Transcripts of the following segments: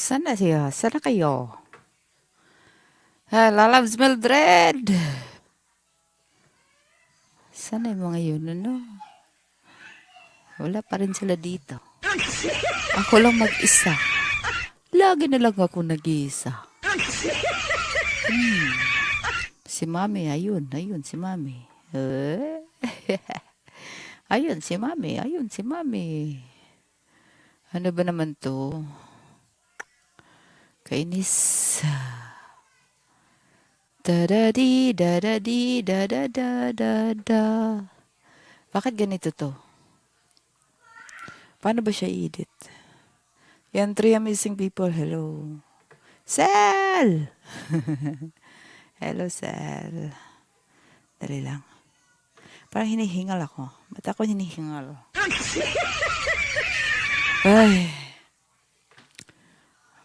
Sana siya? Sana kayo? Lalabs Mildred. Sana yung mga yun, ano? Wala pa rin sila dito. Ako lang mag-isa. Lagi na lang ako nag-iisa. Si Mami, ayun, si Mami. Ayun, si Mami, si Mami. Ano ba naman to? Kainis. Da-da-di, da-da-di, da-da-da-da-da. Bakit ganito to? Paano ba siya i-edit? Yan, 3 amazing people. Hello. Sel! Hello, Sel. Dali lang. Parang hinihingal ako. Ba't ako hinihingal? Ay.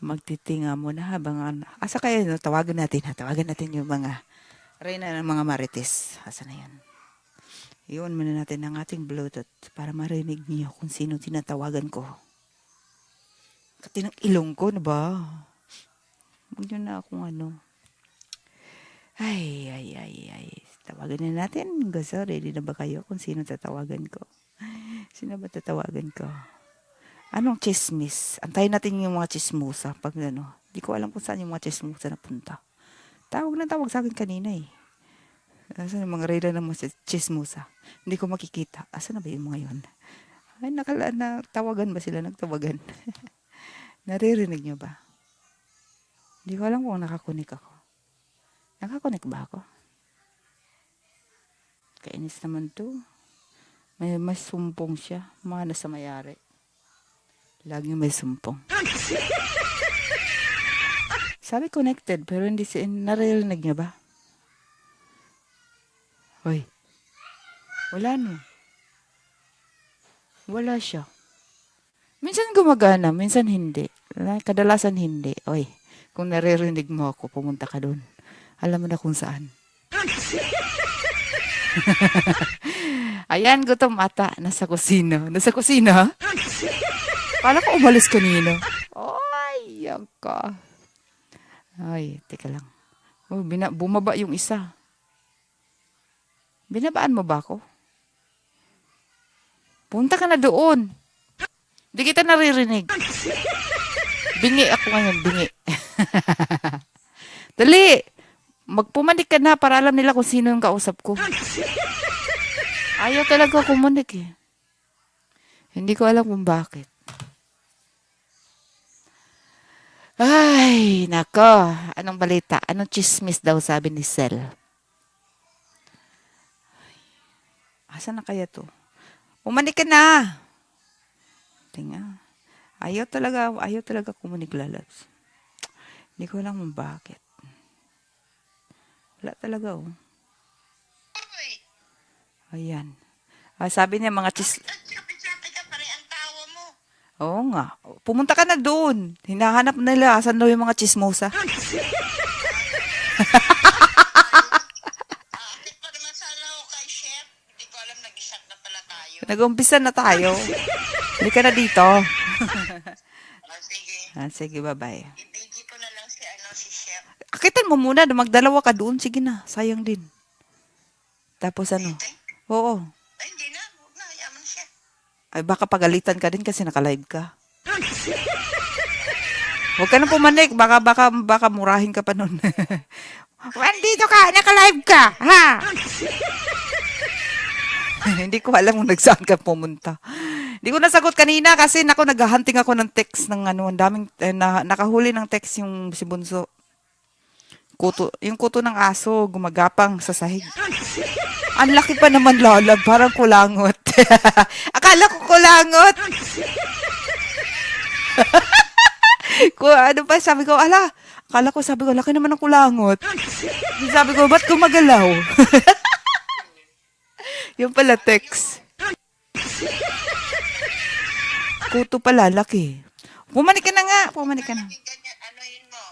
Magtitinga muna habang asa kayo, no? Tawagan natin yung mga reyna ng mga marites. Asa na yan? Iwan muna natin ang ating Bluetooth para marinig niyo kung sino tinatawagan ko. Kati ng ilong ko, na ba? Huwag nyo na akong ano. Ay. Tawagan na natin. Gusto, ready na ba kayo kung sino tatawagan ko? Sino ba tatawagan ko? Anong chismis? Antayin natin yung mga chismusa. Pag ano, di ko alam kung saan yung mga chismusa napunta. Tawag sa akin kanina eh. Asan yung mga reyna ng mga chismusa? Hindi ko makikita. Asan na ba yung mga yun? Ay, natawagan ba sila? Nagtawagan. Naririnig nyo ba? Hindi ko alam kung nakakunik ako. Nakakunik ba ako? Kainis naman to. May sumpong siya. Mga nasa mayari. Lagi may sumpong. Sabi connected, pero hindi naririnig niya ba? Hoy. Wala no. Wala siya. Minsan gumagana, minsan hindi. Kadalasan hindi. Oy, kung naririnig mo ako, pumunta ka doon. Alam mo na kung saan. Ayan, gutom ata. Nasa kusina. Nasa kusina? Kala ko umalis kanina. Ay, yan ka. Ay, teka lang. Oh, bumaba yung isa. Binabaan mo ba ako? Punta ka na doon. Di kita naririnig. Bingi ako ngayon, bingi. Dali! Magpumanik ka na para alam nila kung sino yung kausap ko. Ayaw talaga kumunik eh. Hindi ko alam kung bakit. Ay, nako. Anong balita? Anong chismis daw sabi ni Sel? Asan na kaya to? Pumanik ka na! Tinga. Ayaw talaga kumunik lalabs. Hindi ko alam kung bakit. Wala talaga oh. Ayan. Sabi niya mga Sabi ka pa rin ang tawa mo. Oo nga. Pumunta ka na doon. Hinahanap nila. Asan daw yung mga chismosa? Akit pa naman sana ako kay Chef. Hindi ko alam, nag-isat na pala tayo. Nag-umpisa na tayo. Hindi ka na dito. Sige. Sige, bye-bye. Ibigay ko na lang si Chef. Akitan mo muna. Magdalawa ka doon. Sige na. Sayang din. Tapos ano? Oo. Ay, hindi na. Huwag na. Yaman siya. Ay, baka pagalitan ka din kasi naka-live ka. Huwag ka na pumanik. Baka murahin ka pa nun. Andito ka. Naka-live ka. Ha? Hindi ko alam kung nagsaan ka pumunta. Hindi ko nasagot kanina kasi naghahunting ako ng text ng ano, ang daming nakahuli ng text yung si Bunso. Yung kuto ng aso gumagapang sa sahig. Ang laki pa naman lalab, parang kulangot. Akala ko kulangot. Ano pa sabi ko, sabi ko laki naman ng kulangot. Sabi ko, ba't gumagalaw? Yung pala text. Kuto pala, laki. Pumanik ka na nga. Ganyan, ano yun mo?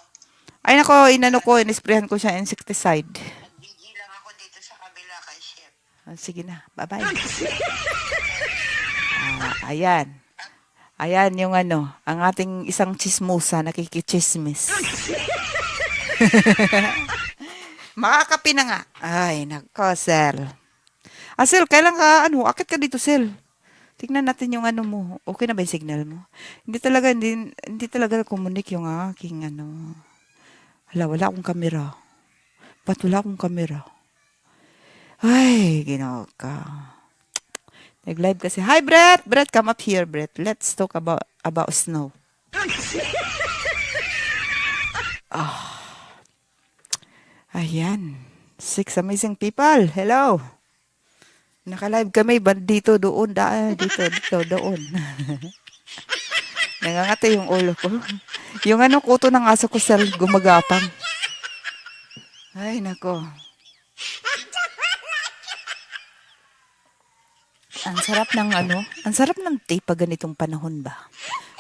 Ay nako, inisprehan ko siya insecticide. Nagbigay lang ako dito sa kabila kay Chef. Sige na, bye-bye. Ayan. Ayan, yung ano, ang ating isang chismosa, nakikichismis. Makakapi na nga. Ay, nako, Sel. Ah, Sel, kailan ka, ano, akit ka dito, Sel. Tingnan natin yung ano mo. Okay na ba yung signal mo? Hindi talaga na-communic yung aking ano. Wala akong kamera. Ba't wala akong kamera? Ay, ginawa ka. Nag-live kasi. Hi, Brett! Brett, come up here, Brett. Let's talk about snow. Ayan. 6 amazing people. Hello. Naka-live kami. Dito, doon, dito, doon. Nangangati yung ulo ko. Yung ano, kuto ng aso ko sa gumagapang. Ay, nako. Ang sarap ng ano, ang sarap ng tea pag ganitong panahon ba?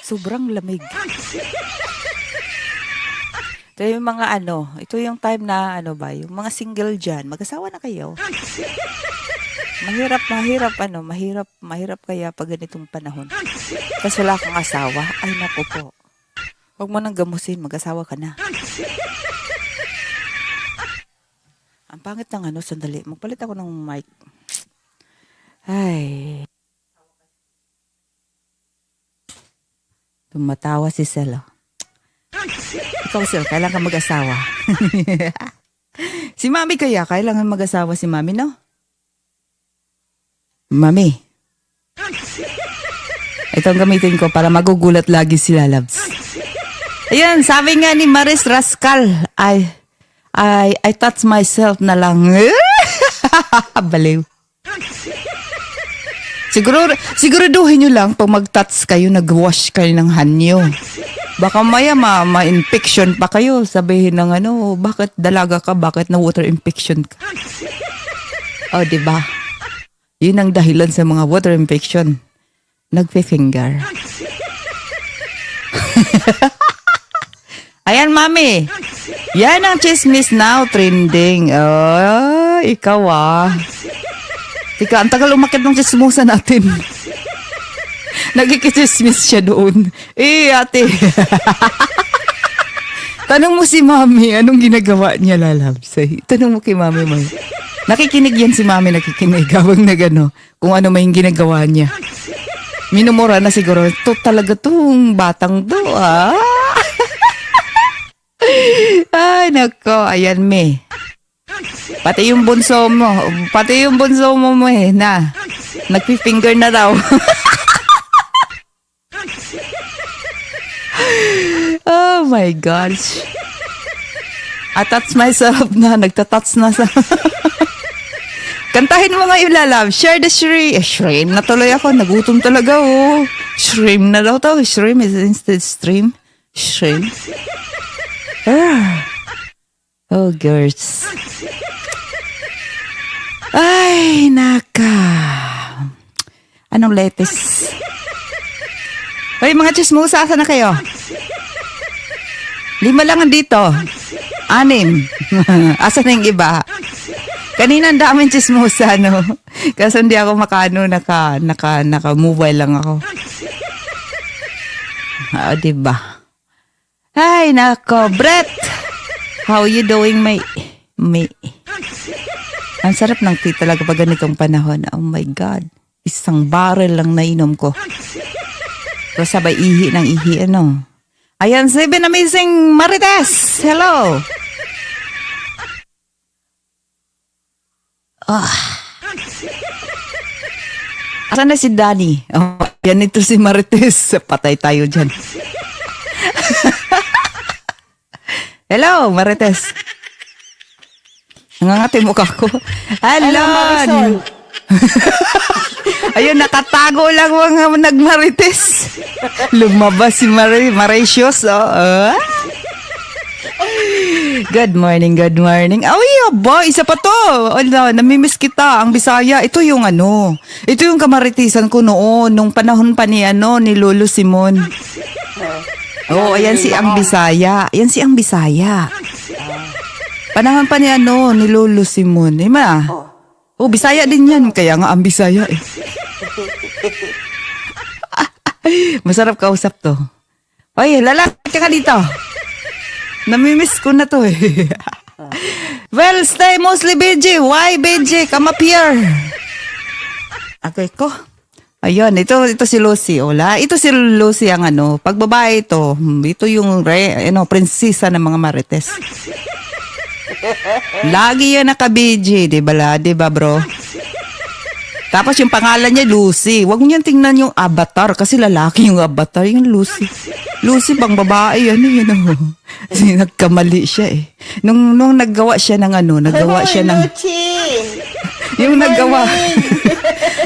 Sobrang lamig. Ito yung mga ano, ito yung time na ano ba, yung mga single dyan, mag-asawa na kayo. Mahirap kaya pag ganitong panahon. Tapos wala kang asawa, ay naku po. Huwag mo nang gamusin, mag-asawa ka na. Ang pangit ng ano, sandali, magpalit ako ng mic. Ay. Tumatawa si Sel. Ikaw, Sel, kailan ka mag-asawa? Si Mami kaya, kailangan mag-asawa si Mami, no? Mami. Ito ang gamitin ko para magugulat lagi sila, loves. Ayan, sabi nga ni Maris Rascal, I touch myself na lang. Baliw. Siguraduhin nyo lang pag mag-touch kayo, nag-wash kayo ng hanyo. Baka maya ma-infection pa kayo. Sabihin ng ano, bakit dalaga ka? Bakit na water infection ka? O, diba? Yun ang dahilan sa mga water infection. Nagpe-finger. Ayan, Mami. Yan ang chismis now, trending. Oh, ikaw Tika, ang tagal umakit ng chismosa natin. Nagkikichismis siya doon. Ate. Tanong mo si Mami, anong ginagawa niya, lalabsay? Tanong mo kay Mami mo. Nakikinig yan si Mami, nakikinig. Habang nagano, kung ano may ginagawa niya. Minumura na siguro, to talaga tong batang to, Ay, nako, ayan, me. Pati yung bunso mo na. Nagpi-finger na raw. Oh my gosh. I touch myself na. Nagtatouch na sa... Kantahin mo nga yung lalab. Share the shrimp. Shrimp na tuloy ako. Nagutom talaga, Shrimp na daw to. Shrimp is instead stream. Shrimp. Oh, girls. Ay, naka. Anong latest? Hoy, mga chismosa, asa na kayo? 5 lang dito. 6. Asa na yung iba? Kanina ang daming chismosa, no? Kasi hindi ako naka-mobile lang ako. Diba? Ay, nako. Brett! How you doing, mate? Ang sarap ng tea talaga pag ganitong panahon. Oh my God. Isang barrel lang nainom ko. So sabay ihi ng ihi, ano. Ayan, 7 amazing Marites! Hello! Asan na si Danny? Oh, yan ito si Marites. Patay tayo dyan. Hello, Marites. Nangangati mukha ko. Hello, Marisol. Ayun, nakatago lang mga nagmarites. Lumabas si Maricious. Good morning. Ay, aba, isa pa to. Namimiss kita, ang Bisaya. Ito yung kamaritisan ko noon, nung panahon pa ni Lolo Simon. Ayan si ang Bisaya. Panahon pa ni Lolo Simon. Bisaya din yan. Kaya nga ang Bisaya . Masarap kausap to. Oy, lalaki ka dito. Namimiss ko na to eh. Well, stay mostly BG. Why BG? Come up here. Okay ko. Ayun, ito si Lucy. Ola, ito si Lucy ang pag babae ito yung prinsesa ng mga marites. Lagi yan naka-BG, di ba bro? Tapos yung pangalan niya Lucy. Huwag niyo tingnan yung avatar kasi lalaki yung avatar, yung Lucy. Lucy bang babae yan. Kasi nagkamali siya eh. Nung naggawa siya ng naggawa siya ng yung naggawa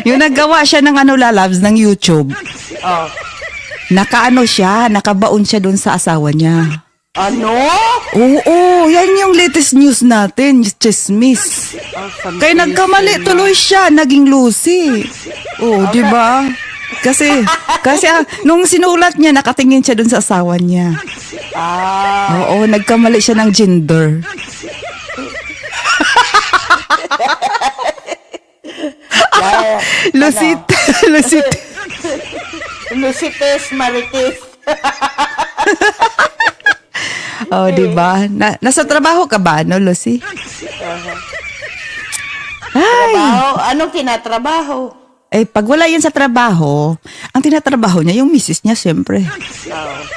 yung naggawa siya ng lalabs ng YouTube. Oh. Nakabaon siya doon sa asawa niya. Ano? Oo, yan yung latest news natin, chismis. Kaya nagkamali tuloy siya, naging Lucy. Oh, di ba? Kasi nung sinulat niya, nakatingin siya doon sa asawa niya. Oo, nagkamali siya ng gender. Lucites Marites. Oh, di ba? Nasa trabaho ka ba, Lucy? Ay, Trabaho? Anong tinatrabaho? pag wala yan sa trabaho, ang tinatrabaho niya, yung misis niya, siyempre.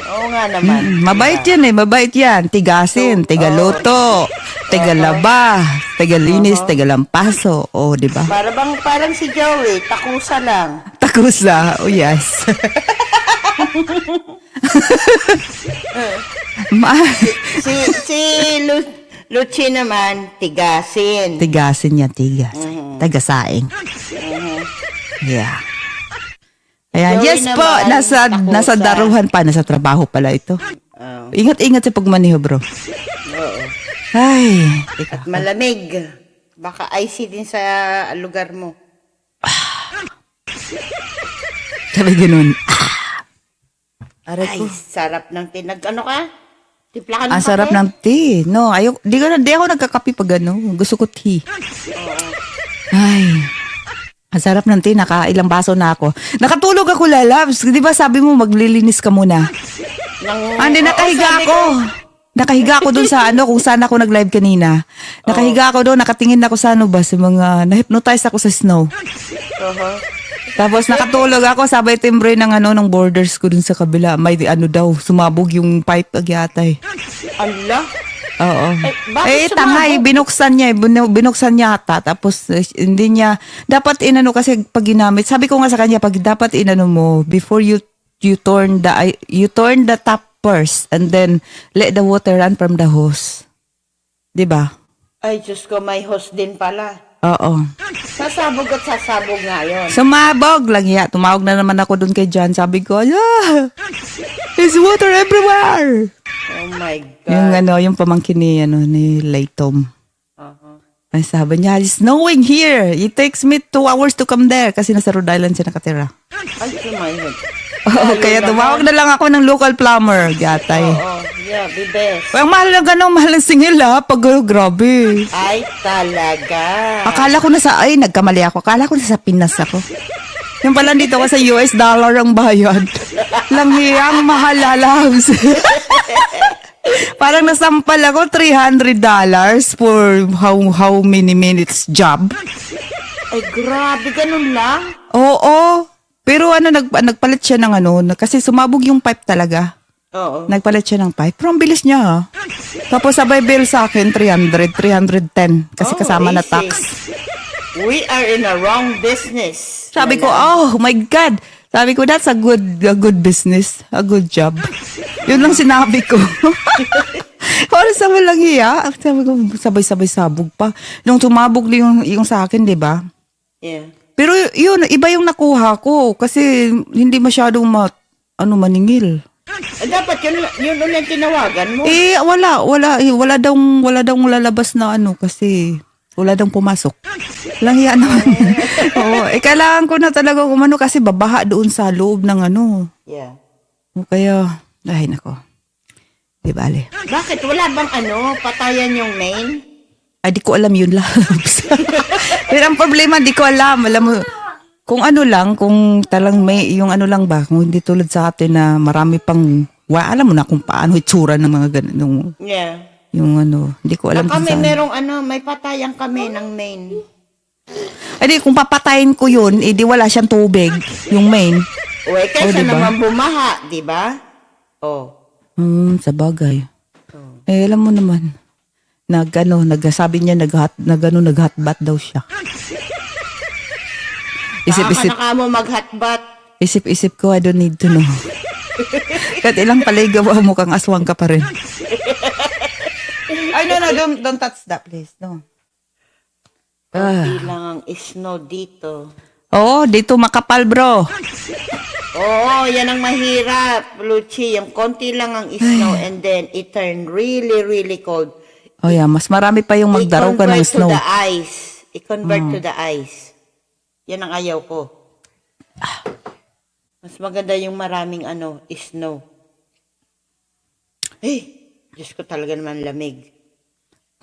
Oo nga naman. Mabait yan mabait yan. Tigasin, tigaluto, tigalaba, tigalinis, tigalampaso. Oh, di ba? Parang si Joey, takusa lang. Takusa, oh yes. Si Lucy naman, tigasin. Tigasin yan, tigasin. Tagasaing. Yeah. Ayan, Joey yes po, naman, nasa takusa. daruhan pa, nasa trabaho pala ito. Oh. Ingat-ingat sa pagmaneho, bro. Oo. Ay, At malamig. Baka icy din sa lugar mo. sabi ganun. Aray Ay, ko. sarap ng tinag. Ano ka? Timplakan mo Ang sarap ng tea. No, di ako nagkakape pag gusto ko tea. Ay, ang sarap ng tea. Nakailang baso na ako. Nakatulog ako, lalabs. Di ba sabi mo maglilinis ka muna? Hindi, nakahiga ako. Nakahiga ako doon sa kung saan ako nag-live kanina. Nakahiga ako doon, nakatingin ako sa sa mga, na-hypnotize ako sa snow. Tapos nakatulog ako, sabay timbre ng ng borders ko dun sa kabila. May daw, sumabog yung pipe agyatay. Ala? Oo. Bakit Tangay, sumabog? binuksan niya ata. Tapos hindi niya, dapat kasi pag ginamit, sabi ko nga sa kanya, pag dapat mo, before you turn the tap first, and then let the water run from the hose. Diba? Ay, Diyos ko, may host din pala. Oo. Sasabog at sasabog nga yun. Sumabog lang ya. Tumawag na naman ako dun kay John. Sabi ko, there's water everywhere. Oh my God. Yung pamangkin ni Laytom. Uh-huh. Ay, sabi niya, it's snowing here. It takes me 2 hours to come there kasi nasa Rhode Island siya nakatira. Ay, sumayod. Oo, kaya tumawag na lang ako ng local plumber. Gatay. Oo, yeah, the best. Ang mahal na mahal ng singil pag grabe. Ay, talaga. Akala ko nagkamali ako. Akala ko nasa Pinas ako. Yung pala dito ko sa US dollar ang bayad. Langhiyang mahal, lalabs. Parang nasampal ako $300 for how many minutes job. Ay, grabe, ganun lang? Oo. Pero nagpalit siya ng kasi sumabog yung pipe talaga. Oo. Nagpalit siya ng pipe. Pero ang bilis niya Tapos sabay bill sa akin, 310. Kasi kasama na easy. tax. We are in a wrong business. Sabi ko, oh my God. Sabi ko, that's a good business. A good job. Yun lang sinabi ko. Para sa walang hiya. Sabi ko, sabay-sabay sabog pa. Nung tumabog yung sa akin, di ba? Yeah. Pero yun, iba yung nakuha ko. Kasi hindi masyadong maningil. Dapat yun ulit tinawagan mo. Wala daw lalabas na kasi wala daw pumasok. Lang yan naman. Oo, kailangan ko na talaga kasi babaha doon sa loob ng Yeah. Kaya, ay nako. Di bale. Bakit? Wala bang patayan yung main? Ay, di ko alam yun, labs. Pero ang problema, di ko alam. Alam mo, Kung ano lang, kung talang may, yung ano lang ba, kung hindi tulad sa atin na marami pang, alam mo na kung paano itsura ng mga ganun, Yeah. yung ano, hindi ko alam Kami kung saan. merong may patayan kami ng main. Ay, di, kung papatayin ko yun, di wala siyang tubig, yung main. Uy, kaysa diba? naman bumaha, di ba? Oh. Sa bagay. Eh, alam mo naman, nagsabi niya, nag-hotbat daw siya. Isip-isip, Baka mo mag-hotbat. isip-isip ko, I don't need to know. Kahit ilang paligaw mo kang aswang ka pa rin. Ay, no, don't touch that, please. No. Kunti lang ang snow dito. Oo, dito makapal, bro. Oo, yan ang mahirap, Luchi. Yung konti lang ang snow and then it turn really, really cold. Oh, yeah, mas marami pa yung magdaraw ka ng snow. I-convert to the ice. I-convert to the ice. Yan ang ayaw ko. Mas maganda yung maraming snow. Diyos ko talaga naman lamig.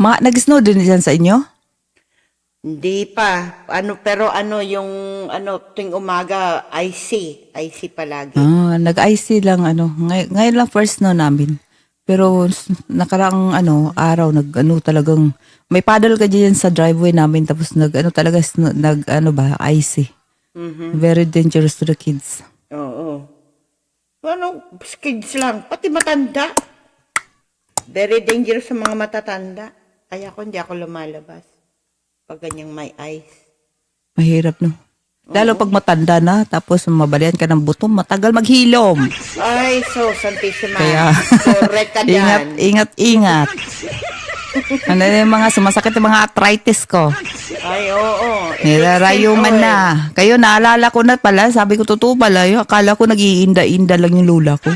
Nag-snow din dyan sa inyo? Hindi pa. Pero yung tuwing umaga, icy. Icy palagi. Nag-icy lang, ngayon lang first snow namin. Pero nakaraang araw, talagang, may paddle ka dyan sa driveway namin, tapos talaga, icy. Very dangerous to the kids. Oo. Kids lang. Pati matanda. Very dangerous sa mga matatanda. Kaya hindi ako lumalabas. Pag ganyang may ice. Mahirap, no? Lalo pag matanda na, tapos mabalian ka ng buto, matagal maghilom. Ay, so, Santissima. Kaya, Correct ka dyan. ingat. Ano yung mga sumasakit yung mga arthritis ko. Ay, oo. Nilarayo man na. Kayo, naalala ko na pala, sabi ko totoo pala, akala ko nag-iinda-inda lang yung lula ko.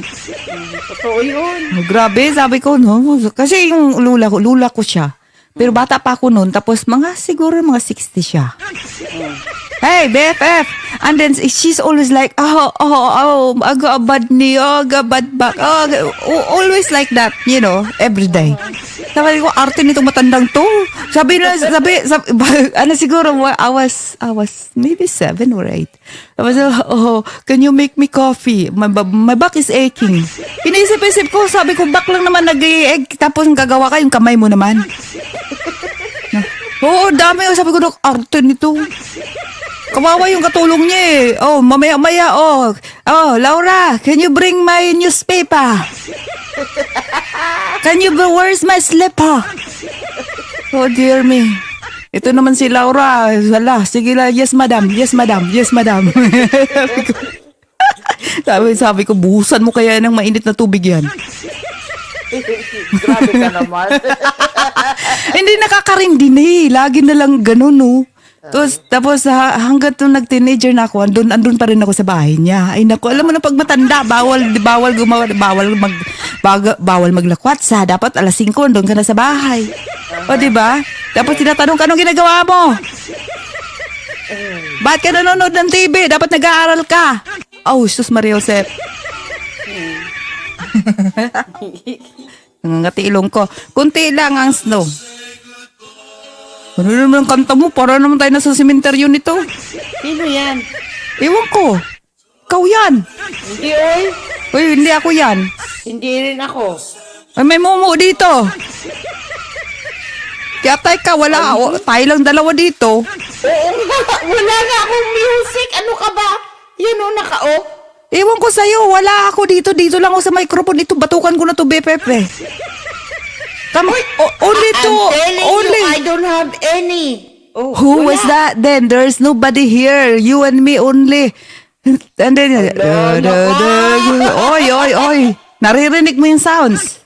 Totoo yun. Grabe, sabi ko, no? Kasi yung lula ko siya. Pero bata pa ako noon, tapos siguro mga 60 siya. Hey, BFF! And then she's always like, I got a bad knee, I got a bad back. Always like that, every day. Sabi ko, arte nitong matandang to. Sabi, siguro, I was maybe 7 or 8. Sabi, can you make me coffee? My back is aching. Inisip-isip ko, sabi ko, back lang naman nag-i-egg, tapos ang gagawa ka, yung kamay mo naman. Oo, dami. Sabi ko, arte nito. Kawawa yung katulong niya eh. Oh, mamaya-maya, Laura, can you bring my newspaper? Where's my slipper? Oh, dear me. Ito naman si Laura. Wala, sige lang. Yes, madam. Yes, madam. Yes, madam. sabi ko, buhusan mo kaya ng mainit na tubig yan. Grabe ka naman. Hindi nakakarindi na eh. Lagi na lang ganun, no? Tapos hanggat nung nag-teenager na ako, andun pa rin ako sa bahay niya. Ay naku, alam mo na pag matanda, bawal maglakwat sa. Dapat alas 5, andun ka na sa bahay. O, diba? Tapos tinatanong ka, anong ginagawa mo? Ba't ka nanonood ng TV? Dapat nag-aaral ka. Oh, sus Maria Josep. Nangangati ilong ko. Kunti lang ang snow. Ano naman ang kanta mo? Para naman tayo nasa sementeryo nito. Sino yan? Ewan ko. Ikaw yan. Hindi, oy. Uy, hindi ako yan. Hindi rin ako. Ay, may mumu dito. Kaya tayo wala. Tayo lang dalawa dito. Oo nga, wala nga akong music. Ano ka ba? Yun naka-o. Ewan ko sa'yo. Wala ako dito. Dito lang ako sa microphone. Ito, batukan ko na to, BFF eh. Only two. I'm telling Only. you, I don't have any. Oh, Who wala. was that then? There's nobody here. You and me only. And then, oy. Naririnig mo yung sounds.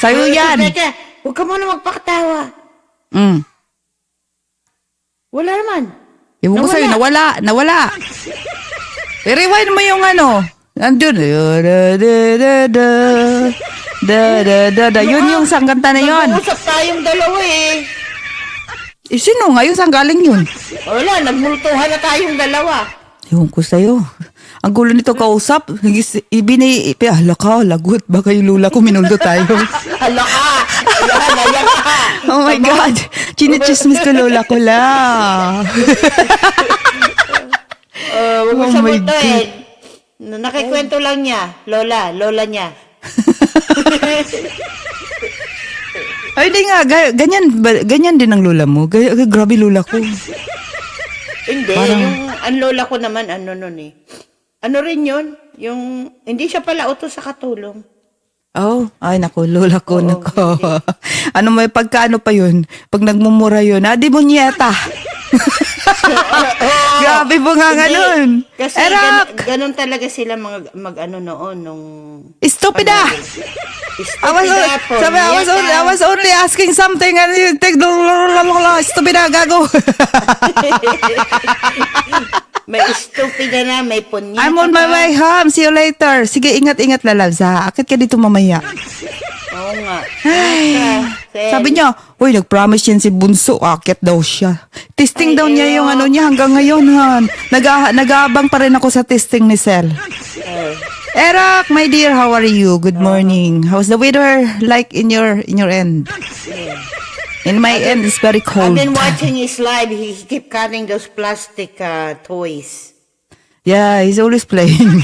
Sa'yo yan. Teka, huwag ka muna magpakatawa. Wala naman. Ewan ko sa'yo, nawala. I-rewind mo yung Andun. Yun yung sangganta na yun. Nag-uusap tayong dalawa eh. Sino nga yun? Saan galing yun? Wala, nagmultuhan na tayong dalawa. Ewan ko sa'yo. Ang gulo nito kausap. Hala ka, lagot. Baka yung lula ko, minuldo tayo. Hala ka! Ayan ka. Oh my God. Chinichismis ko lola ko lang. Huwag mo Oh siya my multuin. Nakikwento lang niya. Lola niya. Ay, di nga. Ganyan din ang lola mo. Grabe lola ko. Hindi, ang lola ko naman, ano nun eh. Ano rin yun? Yung, hindi siya pala utos sa katulong. Oh, ay naku, lola ko, Oo, nako. Ano may pagkaano pa yun? Pag nagmumura yun, di mo nyeta. Grabe po nga nga Hindi, nun. Kasi Erak! ganun talaga sila mag-ano noon, nung... Stupida! Stupida po. I was only asking something and you take stupida, gago. May stupida na, may punyeta I'm on my pa. way home. See you later. Sige, ingat-ingat lalabsa. Akit ka dito mamaya. Oo nga. Sabi niya, uy, nag-promise yan si Bunso. Akit daw siya. Testing daw niya yung ano niya hanggang ngayon, han. Nag-aabang pa rin ako sa testing ni Sel. Erak, my dear, how are you? Good morning. How's the weather like in your end? In my end, it's very I've cold. been watching his live. He keep cutting those plastic toys. Yeah, he's always playing.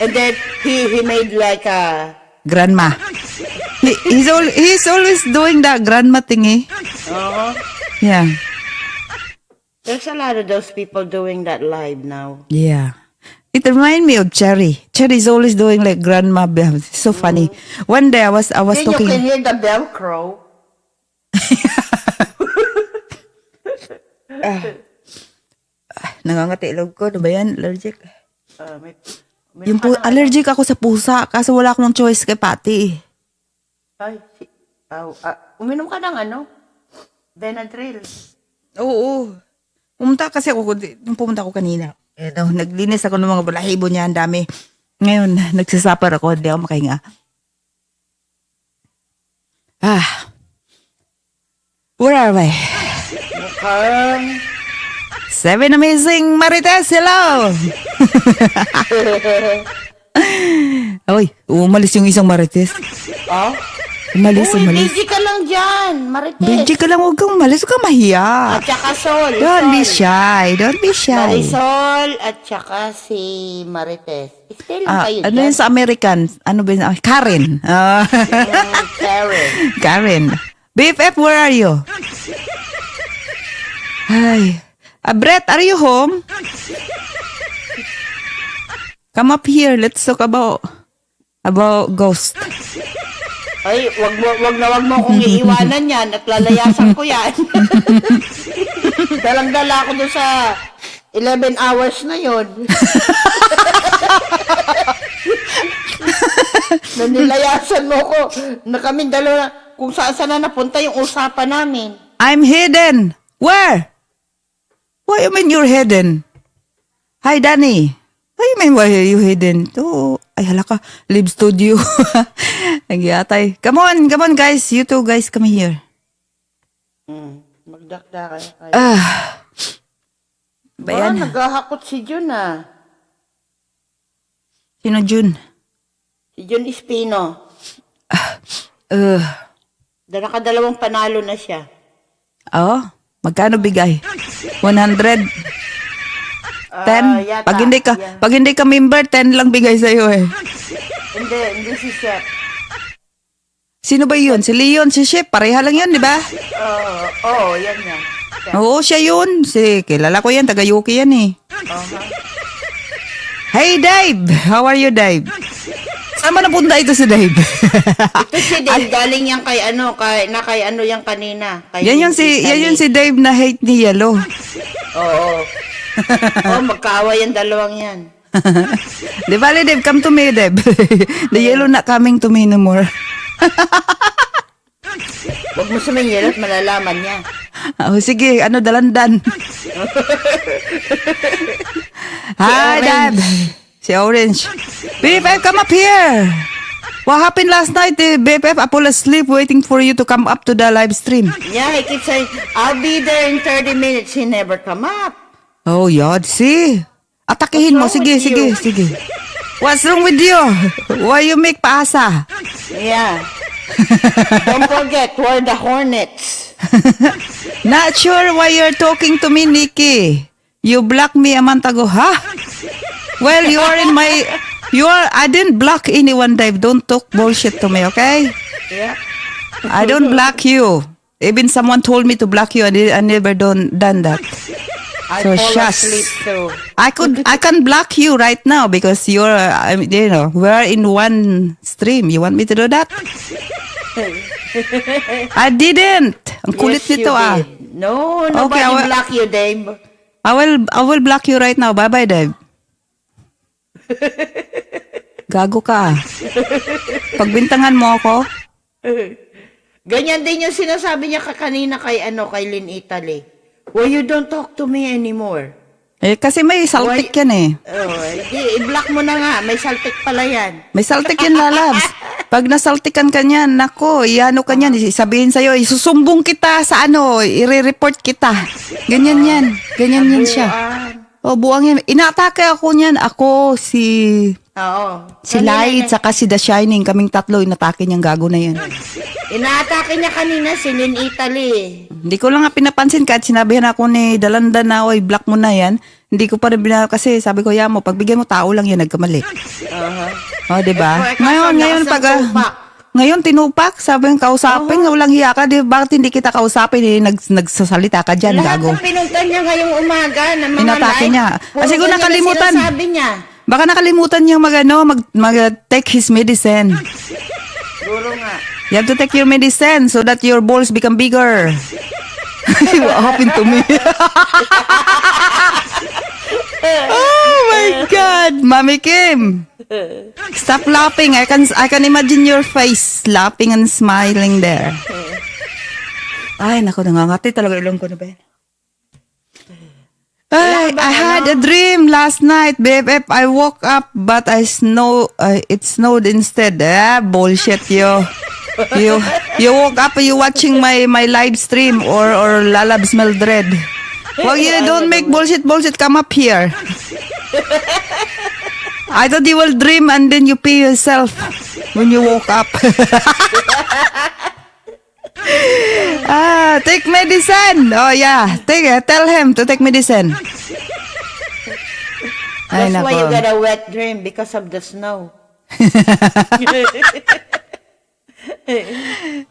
And then he made like a... Grandma. He's always doing that grandma thingy. Yeah. There's a lot of those people doing that live now. Yeah. It reminds me of Cherry. Cherry's always doing like grandma. It's so funny. One day I was Then you talking. can hear the Velcro. Nangangati ilog ko. Ano ba yan? Allergic. May Yung allergic ako sa pusa. Kaso wala akong choice kay Pati. Ay, uminom ka ng ano? Benadryl. Oo. Pumunta kasi ako. Nung pumunta ako kanina. Naglinis ako ng mga balahibo niya. Ang dami. Ngayon, nagsasapar ako. Hindi ako makahinga. Where are we? Mukhang... 7 Amazing Marites, hello! Uy, umalis yung isang Marites. Oh? Umalis. Busy ka lang dyan, Marites. Busy ka lang, huwag kang umalis, huwag kang mahiya. At saka Sol. Don't be shy, don't be shy. Marisol at saka si Marites. Stay lang kayo Ano dyan. yun sa American? Ano ba yun? Karen. Karen. Karen. BFF, where are you? Hi. Brett, are you home? Come up here. Let's talk about ghost. Ay, wag mo akong iiwanan yan at lalayasan ko yan. Dalang-dala ako doon sa 11 hours na yun. Nanilayasan mo ko na kami dalawa kung saan na napunta yung usapan namin. I'm hidden. Where? What you mean you're hidden? Hi, Danny. What you mean why are you hidden? Ay, hala ka. Live studio. Nagyatay. Come on, guys. You two guys, come here. Magdakda kayo. Bayan. Naghahakot si Jun ah. Sino Jun? Si Jun Espino. Nakadalawang panalo na siya. Oh, magkano bigay? 100? 10? Yata. Pag hindi ka member, 10 lang bigay sa'yo eh. Hindi si Chef. Sino ba yun? Si Leon, si Chef, pareha lang yun, di ba? Oo, yan yan. Oo, siya yun. Kilala ko yan, taga-Yuki yan eh. Hey, Dave! How are you, Dave? Saan ba napunta ito si Dave? Ito si Dave, galing yan kay ano yan kanina. Kay yan yung si Dave na hate ni Yellow. Oo. Magkaaway yung dalawang yan. Di bali, Dave, come to me, Dave. The Yellow not coming to me no more. Huwag mo sumingil at malalaman niya. Sige, dalandan. Hi, Dad. Si Orange. BFF, come up here. What happened last night? BFF, I fall asleep waiting for you to come up to the live stream. Yeah, he keeps saying, I'll be there in 30 minutes. He never come up. Oh, yod. See? Atakihin mo. What's wrong Sige. with you? What's wrong with you? Why you make paasa? Yeah. Don't forget, we're the Hornets. Not sure why you're talking to me, Nikki. You blocked me a month ago, huh? Well, I didn't block anyone, Dave. Don't talk bullshit to me, okay? Yeah. I don't block you. Even someone told me to block you, and I never done that. I So fall shush. asleep too. I can block you right now because we're in one stream. You want me to do that? I didn't. Ang kulit Yes, you nito ah. did. No, nobody I will- block you, Dave. I will block you right now. Bye-bye, Dave. Gago ka. Pagbintangan mo ako, Ganyan din yung sinasabi niya kanina kay Lynn Italy. Well, you don't talk to me anymore. kasi may saltik yan eh. Oh, i-block mo na nga. May saltik pala yan. May saltik yan, lalabs. Pag nasaltikan ka niyan, nako, iano ka niyan, sabihin sa'yo, isusumbong kita sa i-report kita. Ganyan yan. Ganyan yan siya. O, buwang yan. Inaatake ako niyan. Ako, si Light, saka si The Shining, kaming tatlo, inatake niyang gago na yan. Inaatake niya kanina si Lynn Italy. Hindi ko lang nga pinapansin kahit sinabihan ako ni Dalanda na, oy, block mo na yan. Hindi ko pa rin kasi sabi ko, mo, pagbigyan mo tao lang yan, nagkamali. O, diba? Ngayon, tinupak, sabi ng kausapin, walang hiya ka, bakit hindi kita kausapin, nagsasalita ka dyan, Lahat gago. ng pinuntan niya ngayong umaga na mga Inatake live, niya. puro Siguro ganyan na nakalimutan. sinasabi niya. Baka nakalimutan niya mag-take his medicine. Siguro nga. You have to take your medicine so that your balls become bigger. What happened to me? Oh my God, Mami Kim. Stop laughing. I can imagine your face laughing and smiling there. Ay, naku, nangangati talaga ilong ko na ba yan? Ay, I had a dream last night, BFF. I woke up, but it snowed instead. Bullshit, yo. You woke up, you watching my live stream or Lalabs Mildred. Well, you don't make bullshit. Come up here. I thought you will dream and then you pee yourself when you woke up. Take medicine. Oh yeah, tell him to take medicine. Ay, That's why nako. you got a wet dream because of the snow.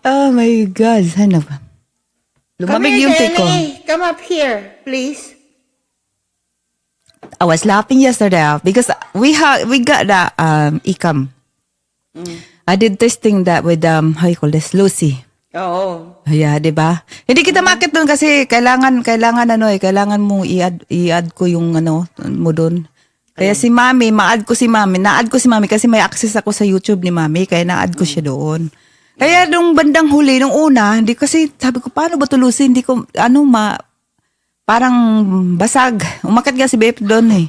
Oh my God, ano ba? Come Lumamig here, yung tik ko. Jenny. Come up here, please. I was laughing yesterday because we got the ecam. I did testing that with how you call this, Lucy. Oo. Yeah, 'di ba? Hindi kita makit doon kasi kailangan mong i-add ko yung mo doon. Kaya si Mami, na-add ko si Mami kasi may access ako sa YouTube ni Mami, kaya na-add ko siya doon. Kaya nung bandang huli, nung una, hindi kasi sabi ko paano ba tulusin, hindi ko parang basag. Umakat nga si Bep doon eh.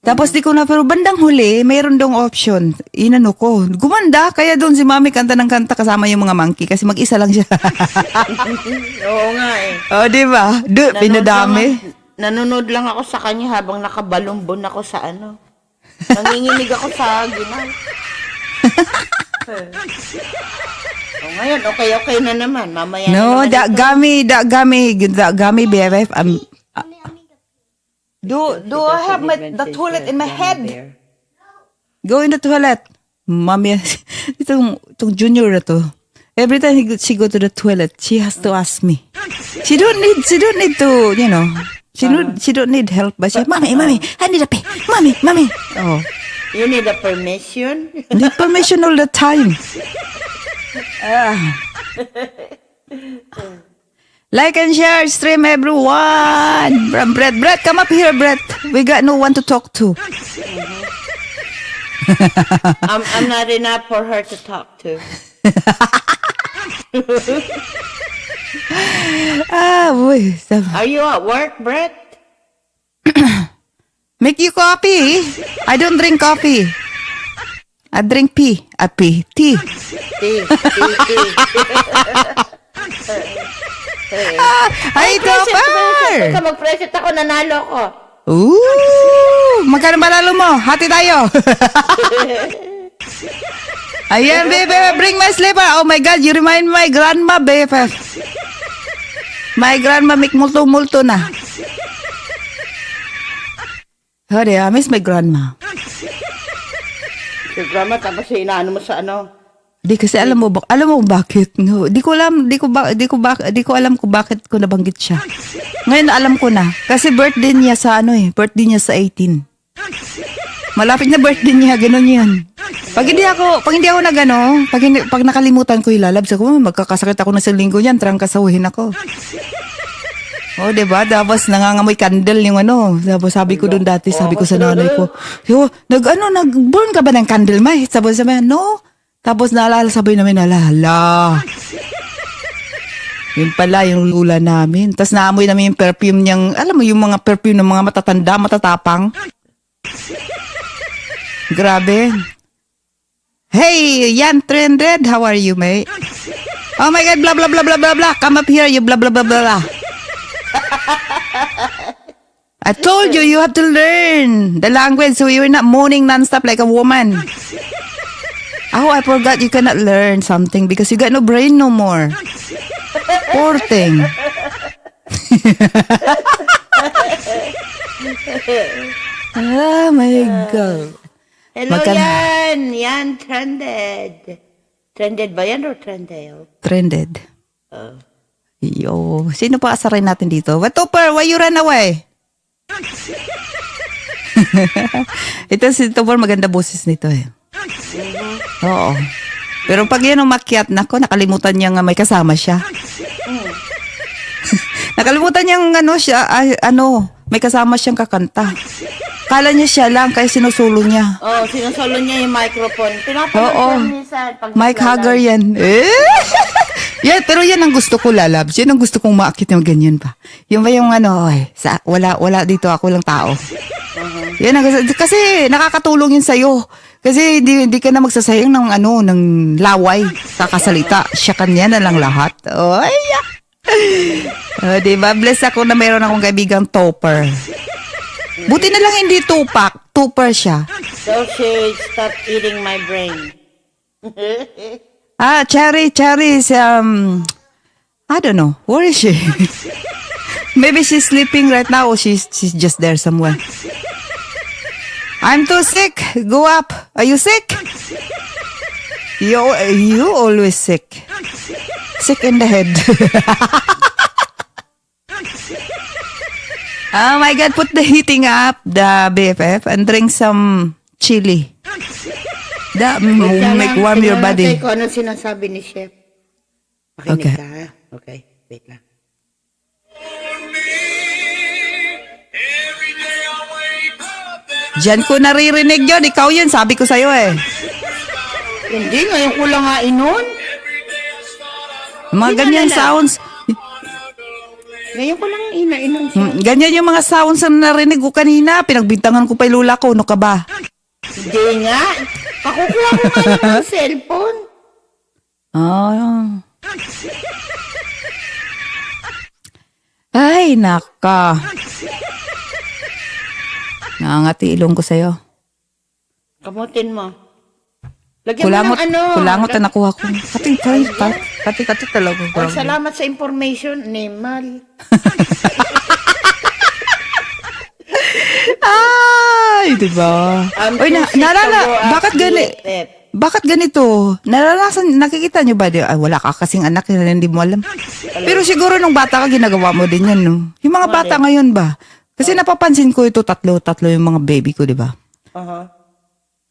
Tapos di ko na, pero bandang huli, mayroon dong option. Inano ko. Gumanda, kaya doon si Mami kanta ng kanta kasama yung mga monkey kasi mag-isa lang siya. Oo nga eh. Oh, di ba? Pinadami. Nanonood lang ako sa kanya habang nakabalumbon ako sa Nanginginig ako sa ginaw. Ngayon, okay na naman. Mamaya No, na naman that gummy, BFF. Do I have the toilet in my head? Go in the toilet. Mami, itong junior na to. Every time she go to the toilet, she has to ask me. She don't need to, she don't need help, but she, Mommy, I need a pee. Mommy. Oh. You need a permission? Need permission all the time. Like and share stream, everyone. Brett, come up here, Brett. We got no one to talk to. I'm not enough for her to talk to. Boy. Are you at work, Brett? Make you coffee. I don't drink coffee. I drink tea. Tea. Tea. Ay, topper! Mag-present ako, nanalo ko. Ooh! Magkano manalo mo? Hati tayo. Ayan, BFF, bring my slipper. Oh my God, you remind my grandma, BFF. My grandma make multo-multo na. Hadi, I miss my grandma. Yung grandma, tapos inaano mo sa ano. Di kasi alam mo bakit? No, di ko alam kung bakit ko nabanggit siya. Ngayon alam ko na kasi birthday niya sa birthday niya sa 18. Malapit na birthday niya, gano'n 'yun. Pag hindi ako pag nakalimutan ko ilalabs ako, magkakasakit ako ng isang linggo niyan, trangkasahuhin ako. Oh, diba? Tapos nangangamoy candle yung Tapos sabi ko doon dati, sabi ko sa nanay ko, nag-burn ka ba ng candle, May? Sabi no. Tapos sabay namin, yun pala, yung lula namin. Tapos naamoy namin yung perfume niyang, alam mo, yung mga perfume ng mga matatanda, matatapang. Grabe. Hey, Yan 300, how are you, mate? Oh my God, blah, blah, blah, blah, blah, blah. Come up here, you blah, blah, blah, blah, blah. I told you, you have to learn the language so you're not moaning nonstop like a woman. Oh, I forgot you cannot learn something because you got no brain no more. Poor thing. Oh my God. Hello, Yan. Yan, trended. Trended ba yan or trendale? Trended. Yo, sino pa asarin natin dito? What Topper, why you run away? Ito si Topper, maganda boses nito eh. Oo. Pero pag yan umakyat, nakalimutan niya nga may kasama siya. Nakalimutan niya may kasama siyang kakanta. Kala niya siya lang, kaya sinusulo niya. Oh, sinusulo niya yung microphone. Pinapanood Oo. ko minsan. Pag Mike Hugger yan. Yeah, pero yan ang gusto ko, lalabs. Yan ang gusto kong maakit yung ganyan pa. Yung ba yung wala dito, ako lang tao. Yan ang gusto. Kasi nakakatulong yun sa'yo. Kasi di ka na magsasayang ng laway. Kakasalita. Siya kanya na lang lahat. Ay, diba? Bless ako na mayroon akong kaibigang Topper. Buti na lang hindi Tupac. Topper siya. So she stop eating my brain. Cherry is, I don't know. Where is she? Maybe she's sleeping right now or she's just there somewhere. I'm too sick. Go up. Are you sick? You always sick. Sick in the head. Oh my God, put the heating up, the BFF, and drink some chili. That will make warm your body. Kung ano sinasabi ni Chef. Makinig Okay. ka, ha? Okay, wait lang. Diyan ko naririnig yun. Ikaw yun, sabi ko sa'yo eh. Hindi, ngayon ko lang nga inon. Mga ganyan sounds. Ngayon ko lang inon siya. Ganyan yung mga sounds na narinig ko kanina. Pinagbintangan ko pa yung lula ko. Ano ka ba? Hindi nga. Pakukuha ko nga ng cellphone. Ay, naka. Nangangati ilong ko sa'yo. Kamutin mo. Lagyan mo ng ano. Kulangot na nakuha ko. Kati talaga. Oh, salamat sa information, Nemal. Ay, diba? Oy, bakit ganito? Nakikita nyo ba? Wala ka kasing anak, hindi mo alam. Pero siguro nung bata ka, ginagawa mo din yan, no? Yung mga bata ngayon ba? Kasi napapansin ko ito, tatlo yung mga baby ko, diba?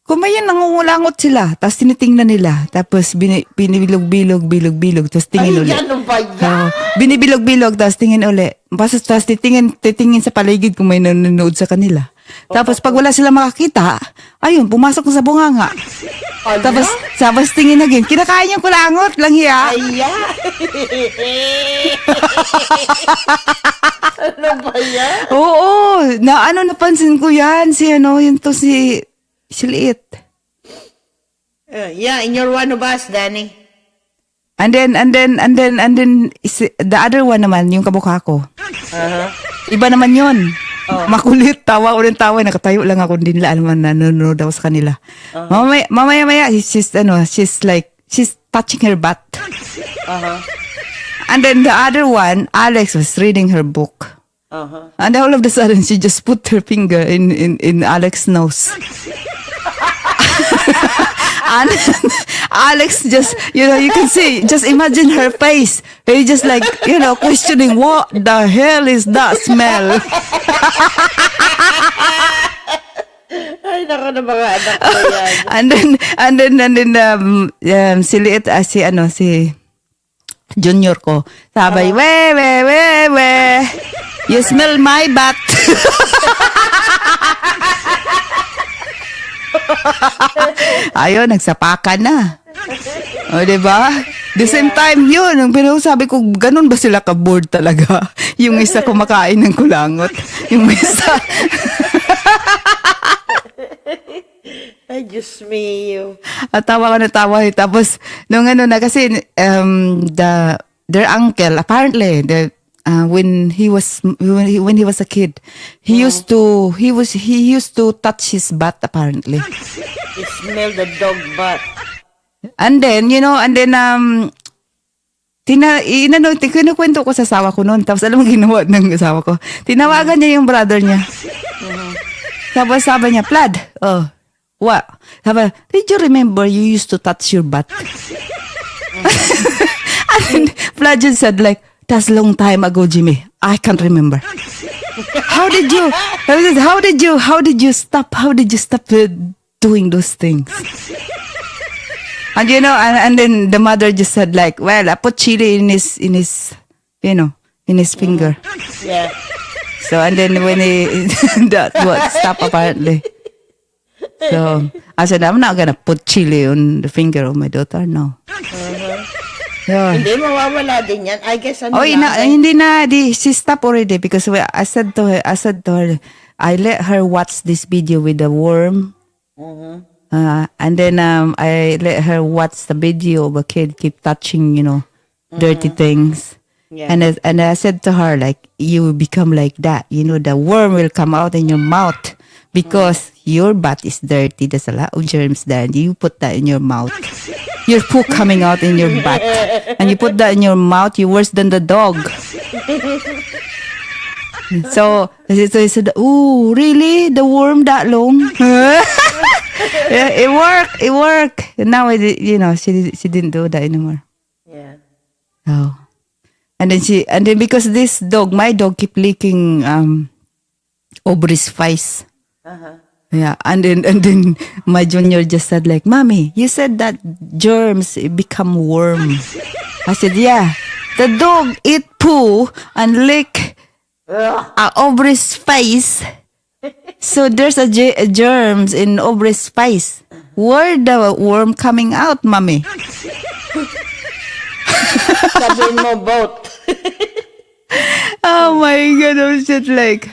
Kung may yan, nangungulangot sila, tapos tinitingnan nila, tapos binibilog-bilog, tapos tingin ulit. Ay, ano ba yan? Binibilog-bilog, tapos tingin ulit. Tapos titingin sa paligid kung may nanonood sa kanila. Tapos pag wala sila makakita, ayun, pumasok na sa bunganga. Tapos tingin again, kinakain yung kulangot, lang hiya. Aya. Ano ba yan? Oo, napansin ko yan, si Liit. Yeah, in your one of us, Danny. And then, the other one naman, yung kamukha ko. Iba naman yun. Makulit, tawa ko ng tawa. Nakatayo lang ako, hindi nila alam na nanonood ako sa kanila. Mamaya, she's touching her butt. And then the other one, Alex was reading her book. And all of a sudden, she just put her finger in Alex's nose. And Alex just, you can see, just imagine her face. He just like, questioning, what the hell is that smell? Ay, naku na mga anak ko yan. and then, si Liit, si junior ko, sabi, we, you smell my butt. Ayun, nagsapakan na. O, diba? The same time yun, pero sabi ko, ganun ba sila ka-bored talaga? Yung isa kumakain ng kulangot. Yung isa... Ay, Diyos me. At tawa ko na tawa. Tapos, nung kasi, their uncle, apparently, when he was a kid, he used to touch his butt, apparently. He smelled the dog butt. And then, kinukwento ko sa asawa ko noon. Tapos, alam mo ginawa ng asawa ko? Tinawagan niya yung brother niya. Tapos, sabi niya, Plad, what? Sabi, did you remember you used to touch your butt? And then, Plad just said like, that's a long time ago, Jimmy. I can't remember. How did you stop doing those things? And and then the mother just said like, well, I put chili in his finger. Yeah. So, and then when that what stopped apparently. So, I said, I'm not gonna put chili on the finger of my daughter, no. Yeah. Hindi, mawawala din yan. I guess hindi na. She stopped already because I said to her, I let her watch this video with the worm. And then I let her watch the video of a kid keep touching, dirty things. Yeah. And I said to her, like, you will become like that. The worm will come out in your mouth because your butt is dirty. There's a lot of germs there. And you put that in your mouth. Your poo coming out in your butt. And you put that in your mouth, you're worse than the dog. So he said, "Oh, really? The worm that long?" Yeah, it worked. And now she didn't do that anymore. Yeah. Oh. And then because this dog, my dog, keep licking Aubrey's face. Yeah, and then my junior just said like, "Mommy, you said that germs become worm." I said, "Yeah, the dog eat poo and lick Aubrey's face. So there's a germs in Aubrey's face. Where the worm coming out, Mommy?" Sabihin mo both. Oh my God, I was just like,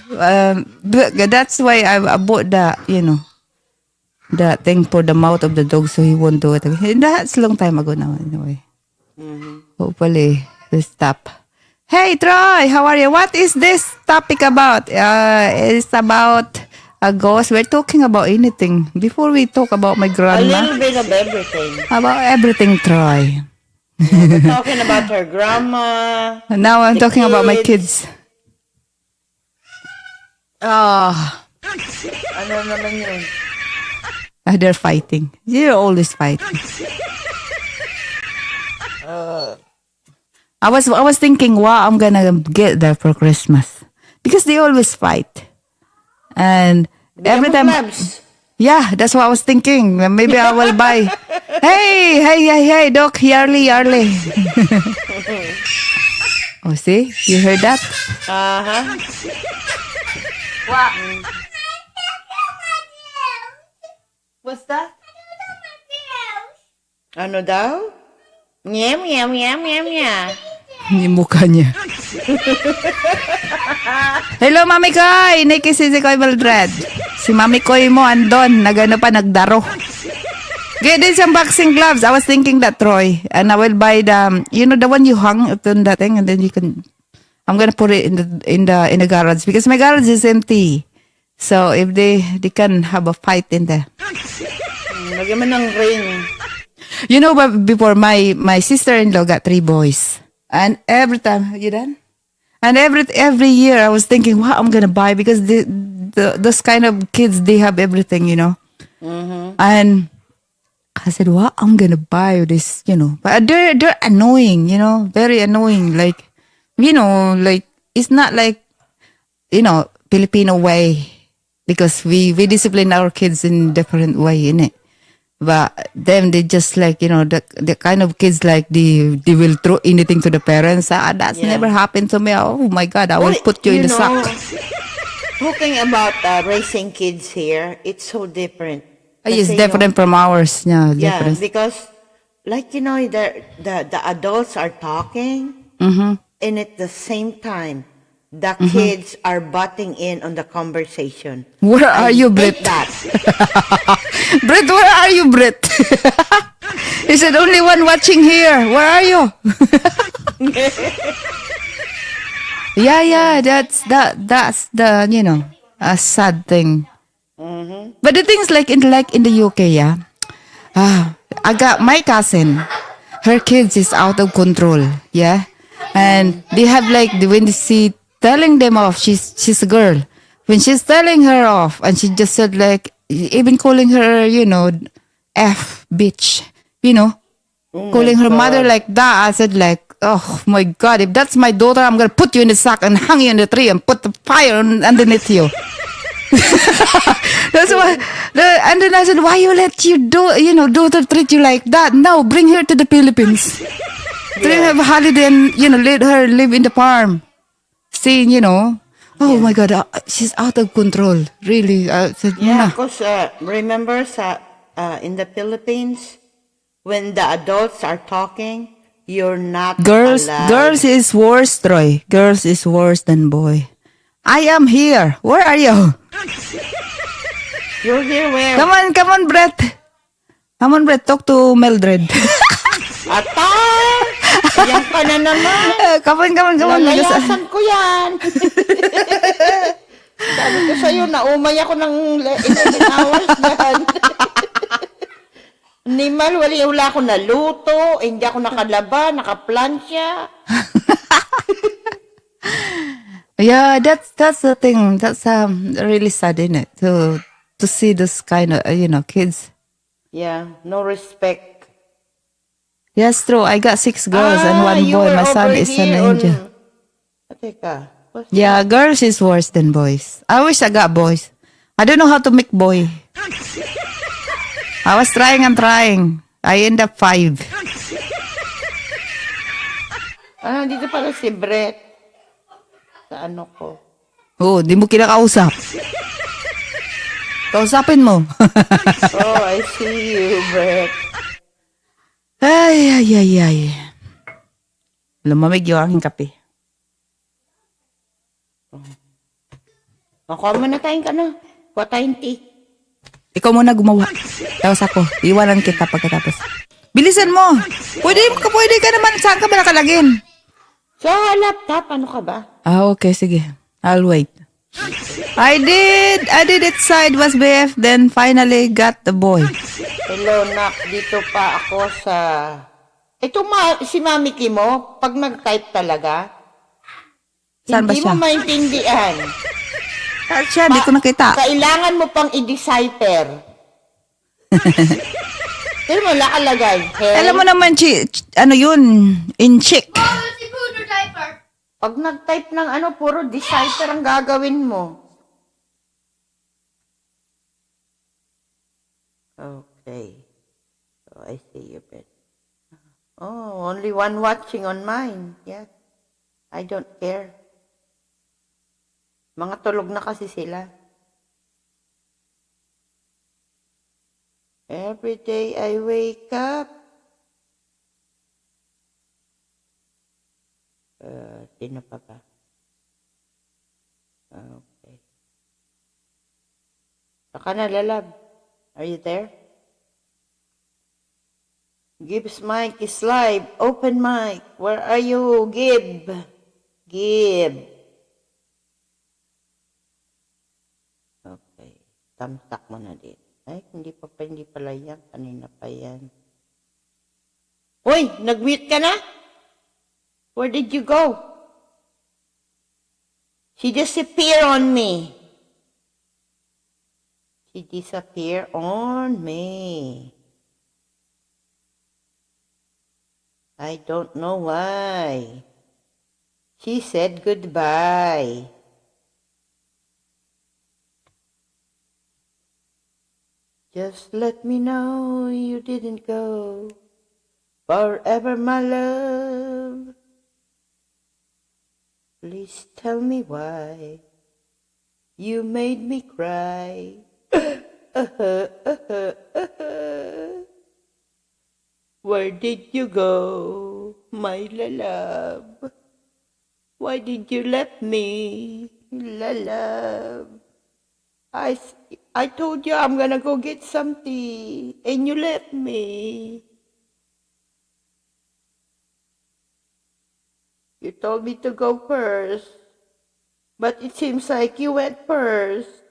that's why I bought that, that thing for the mouth of the dog so he won't do it again. That's a long time ago now, anyway. Hopefully, he'll stop. Hey, Troy, how are you? What is this topic about? It's about a ghost. We're talking about anything. Before we talk about my A grandma, little bit of everything. about everything, Troy. We're talking about her grandma. And now I'm The talking about my kids. kids. Oh, Ano naman yun? they're fighting. They're always fighting. I was thinking, wow, I'm gonna get there for Christmas because they always fight, and every time, yeah, that's what I was thinking. Maybe I will buy. Hey, Doc, Yarly. Oh, see, you heard that? What? What's that? Ano daw? Meow. Yung mukha niya. Hello, Mami Koy! Nikki si Koy Maldred. Si Mami Koy mo andon, nagdaro. Get in some boxing gloves. I was thinking that, Troy. And I will buy the one you hung on that thing and then you can... I'm gonna put it in the garage because my garage is empty. So if they can have a fight in there. Lagyan mo ng ring. You know, but before my sister-in-law got 3 boys, and every time you done, and every year I was thinking, what I'm gonna buy because those kind of kids they have everything, you know, and I said, what I'm gonna buy this, you know, but they're annoying, you know, very annoying, like, you know, like it's not like, you know, Filipino way because we discipline our kids in different way, innit? But them, they just like, you know, the kind of kids like they will throw anything to the parents. That's Yeah. never happened to me. Oh my God, I will Well, put you in the know, sack. Talking about raising kids here, it's so different. It's Kasi different from ours. Yeah, Yeah, different. because like you know, the adults are talking, Mm-hmm. and at the same time, the kids are butting in on the conversation. Where are you, hate Brett? that. Brett, where are you, Brett? He said, only one watching here. Where are you? Yeah, that's the, you know, a sad thing. But the things like in the UK, yeah. I got my cousin. Her kids is out of control, yeah. And they have like when she telling them off, she's a girl. When she's telling her off, and she just said like even calling her, you know, F bitch, you know, calling her mother like that. I said like, oh my God, if that's my daughter, I'm gonna put you in the sack and hang you in the tree and put the fire underneath you. That's why. And then I said, why you let your daughter treat you like that? No, bring her to the Philippines. Bring her a holiday and, you know, let her live in the farm. See, you know, oh my God, she's out of control. Really. I said, Yeah, nah. because remember in the Philippines, when the adults are talking, you're not Girls allowed. is worse, Troy. Girls is worse than boy. I am here. Where are you? You're here where? Come on, Brett. Come on, Brett. Talk to Mildred. Ata! Yan ka na naman. Come on. Lalayasan ko yan. Sabi ko sa'yo, naumay ako ng 11 hours yan. Nimal, wala ako naluto, hindi ako nakalaba, nakaplansya. Yeah, that's the thing. That's really sad, isn't it? To see this kind of you know kids. Yeah, no respect. Yes, true. I got 6 girls and 1 you boy. were My son over is an here angel. Teka. What's Yeah, girls is worse than boys. I wish I got boys. I don't know how to make boy. I was trying and trying. I end up 5. dito pala si Brett. Sa ano ko. Oh, di mo kinakausap. Kausapin mo. Oh, I see you, Brett. Ay. Lumamig yung aking kape. Makuha mo na tayong ka na. Kuha tayong tea. Ikaw muna gumawa. Tapos ako, iwanan kita pagkatapos. Bilisan mo. Pwede ka naman. Saan ka ba nakalagin? Sa laptop, ano ka ba? Okay, sige. I'll wait. I did it sideways, BF. Then finally got the boy. Hello, Nak. Dito pa ako sa... Ito si Mami Kimo, pag nag-type talaga, Saan ba hindi siya? mo maintindihan. Saan siya? Di ko nakita. Kailangan mo pang i-decipher. Pero mo nakalagay. Hey, Alam mo naman, ano yun? In chick. pag nag-type ng puro decipher ang gagawin mo. Okay. So, I see you, bet. Oh, only one watching on mine. Yeah. I don't care. Mga tulog na kasi sila. Every day I wake up. Sino pa ba? Okay. Saka na, lalab. Are you there? Gibbs mic is live. Open mic. Where are you, Gib? Give. Okay. Tamtak mo na din. Ay, hindi pala yan. Kanina pa yan. Uy, nag-mute ka na? Where did you go? She disappeared on me. She disappeared on me. I don't know why. She said goodbye. Just let me know you didn't go forever, my love. Please tell me why you made me cry. Where did you go, my love? Why did you let me, love? I told you I'm gonna go get something, and you left me. You told me to go first, but it seems like you went first.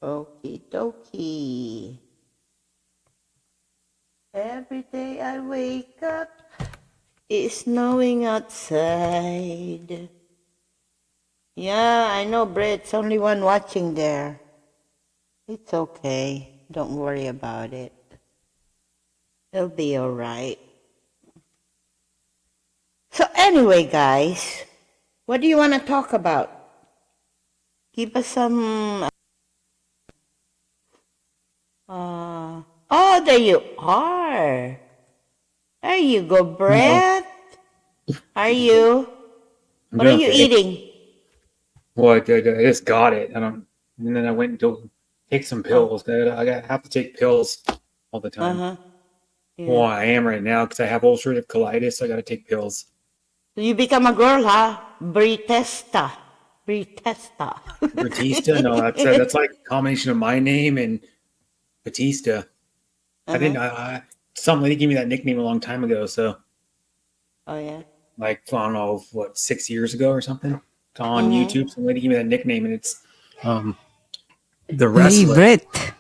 Okie dokie. Every day I wake up, it's snowing outside. Yeah, I know, Brett's only one watching there. It's okay. Don't worry about it. It'll be all right. So anyway, guys, what do you want to talk about? Give us some... oh, there you are. There you go, Brett. Are you? I'm What are doing you okay. eating? Well, I just got it. And then I went to take some pills. I have to take pills all the time. Uh-huh. Yeah. Well, I am right now because I have ulcerative colitis. So I got to take pills. So you become a girl, huh? Britesta. Batista? No, that's like a combination of my name and Batista. I didn't. Some lady gave me that nickname a long time ago. So Oh, yeah? like I don't know what 6 years ago or something. On YouTube, some lady gave me that nickname, and it's the wrestler. Hey, Brett.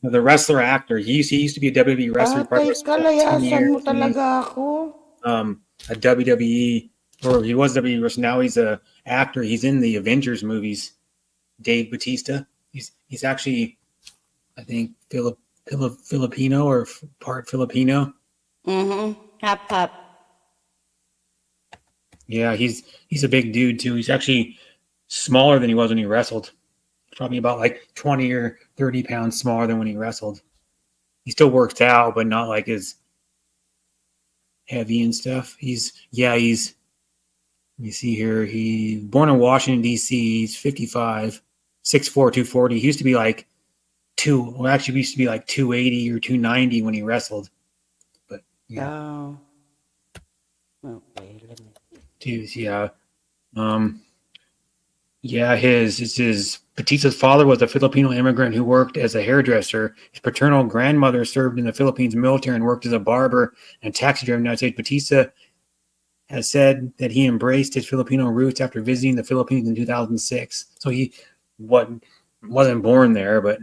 The wrestler actor. He used to be a WWE wrestler. Probably Teka, for 10 layasan years, mo and then, talaga ako. a WWE, or he was WWE wrestler. Now he's a actor. He's in the Avengers movies. Dave Batista. He's actually, I think, Filipino or part Filipino. Hap. Yeah, he's a big dude too. He's actually smaller than he was when he wrestled. Probably about like 20 or 30 pounds smaller than when he wrestled. He still works out, but not like as heavy and stuff. Let me see here. He born in Washington, D.C. He's 55, 6'4", 240. He used to be like he used to be like 280 or 290 when he wrestled. But yeah. Oh. Okay, let me... Dudes, yeah. His Batista's father was a Filipino immigrant who worked as a hairdresser. His paternal grandmother served in the Philippines military and worked as a barber and taxi driver in the United States. Batista has said that he embraced his Filipino roots after visiting the Philippines in 2006. So he wasn't born there, but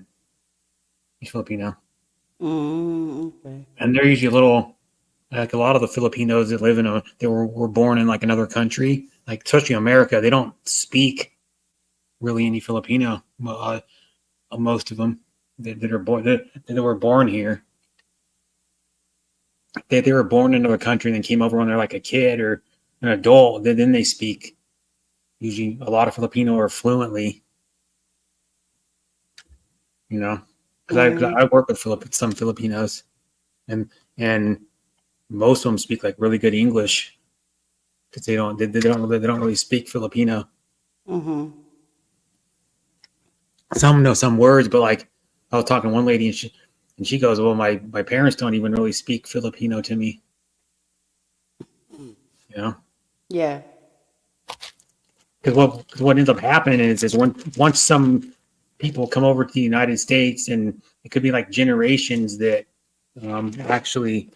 he's Filipino. Okay. And they're usually a little, like a lot of the Filipinos that live they were born in like another country, like especially America. They don't speak really any Filipino. Most of them that were born here. They were born in another country and then came over when they're like a kid or an adult. Then they speak. Usually, a lot of Filipino are fluently. You know, because I work with some Filipinos, and most of them speak like really good English because they don't really speak Filipino. Some know some words, but like I was talking to one lady and she goes, "Well, my parents don't even really speak Filipino to me." You know? Yeah. Because what ends up happening is once some people come over to the United States, and it could be like generations that actually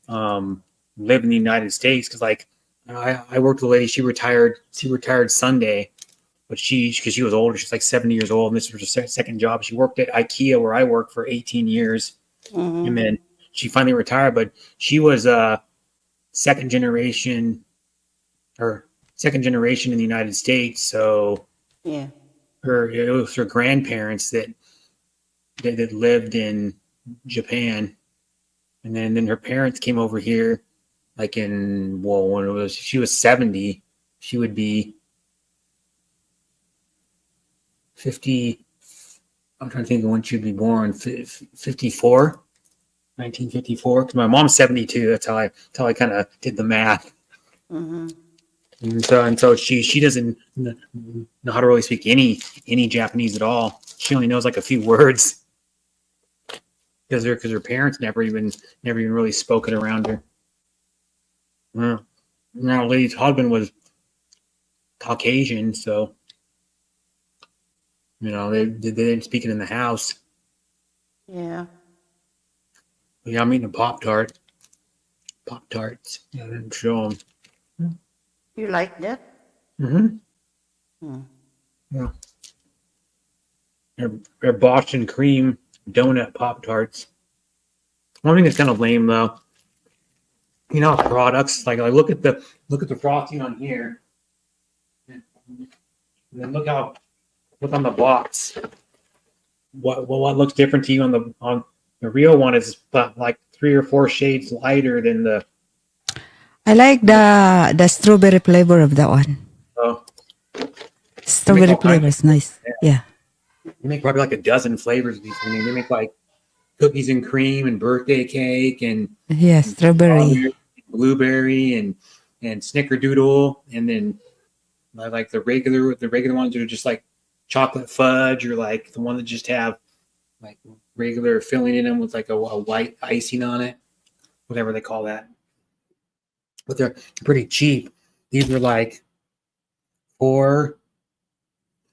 live in the United States because like I worked with a lady. She retired. She retired Sunday, but because she was older, she's like 70 years old, and this was her second job. She worked at IKEA where I worked for 18 years, and then she finally retired. But she was second generation or second generation in the United States. So Yeah. it was her grandparents that lived in Japan, and then her parents came over here like when it was she was 70, she would be 50. I'm trying to think of when she'd be born. 54, 1954. Because my mom's 72. That's how I kind of did the math. Mm-hmm. And so she doesn't know how to really speak any Japanese at all. She only knows like a few words because her parents never even really spoke it around her. Now, lady's husband was Caucasian, so they didn't speak it in the house. Yeah. But yeah, I'm eating a Pop-Tart. Pop-Tarts. Yeah, I didn't show them. You like that? Mm-hmm. Hmm. Yeah. They're Boston cream donut Pop-Tarts. One thing that's kind of lame though, products like look at the frosting on here, and then look on the box. What looks different to you on the real one is like 3 or 4 shades lighter than the. I like the strawberry flavor of that one. Oh, Strawberry all kinds flavor is nice. Yeah. they make probably like a dozen flavors of these things. They make like cookies and cream and birthday cake and Yeah, strawberry. blueberry and snickerdoodle, and then like the regular ones that are just like chocolate fudge, or like the one that just have like regular filling in them with like a white icing on it, whatever they call that. But they're pretty cheap. These were like four.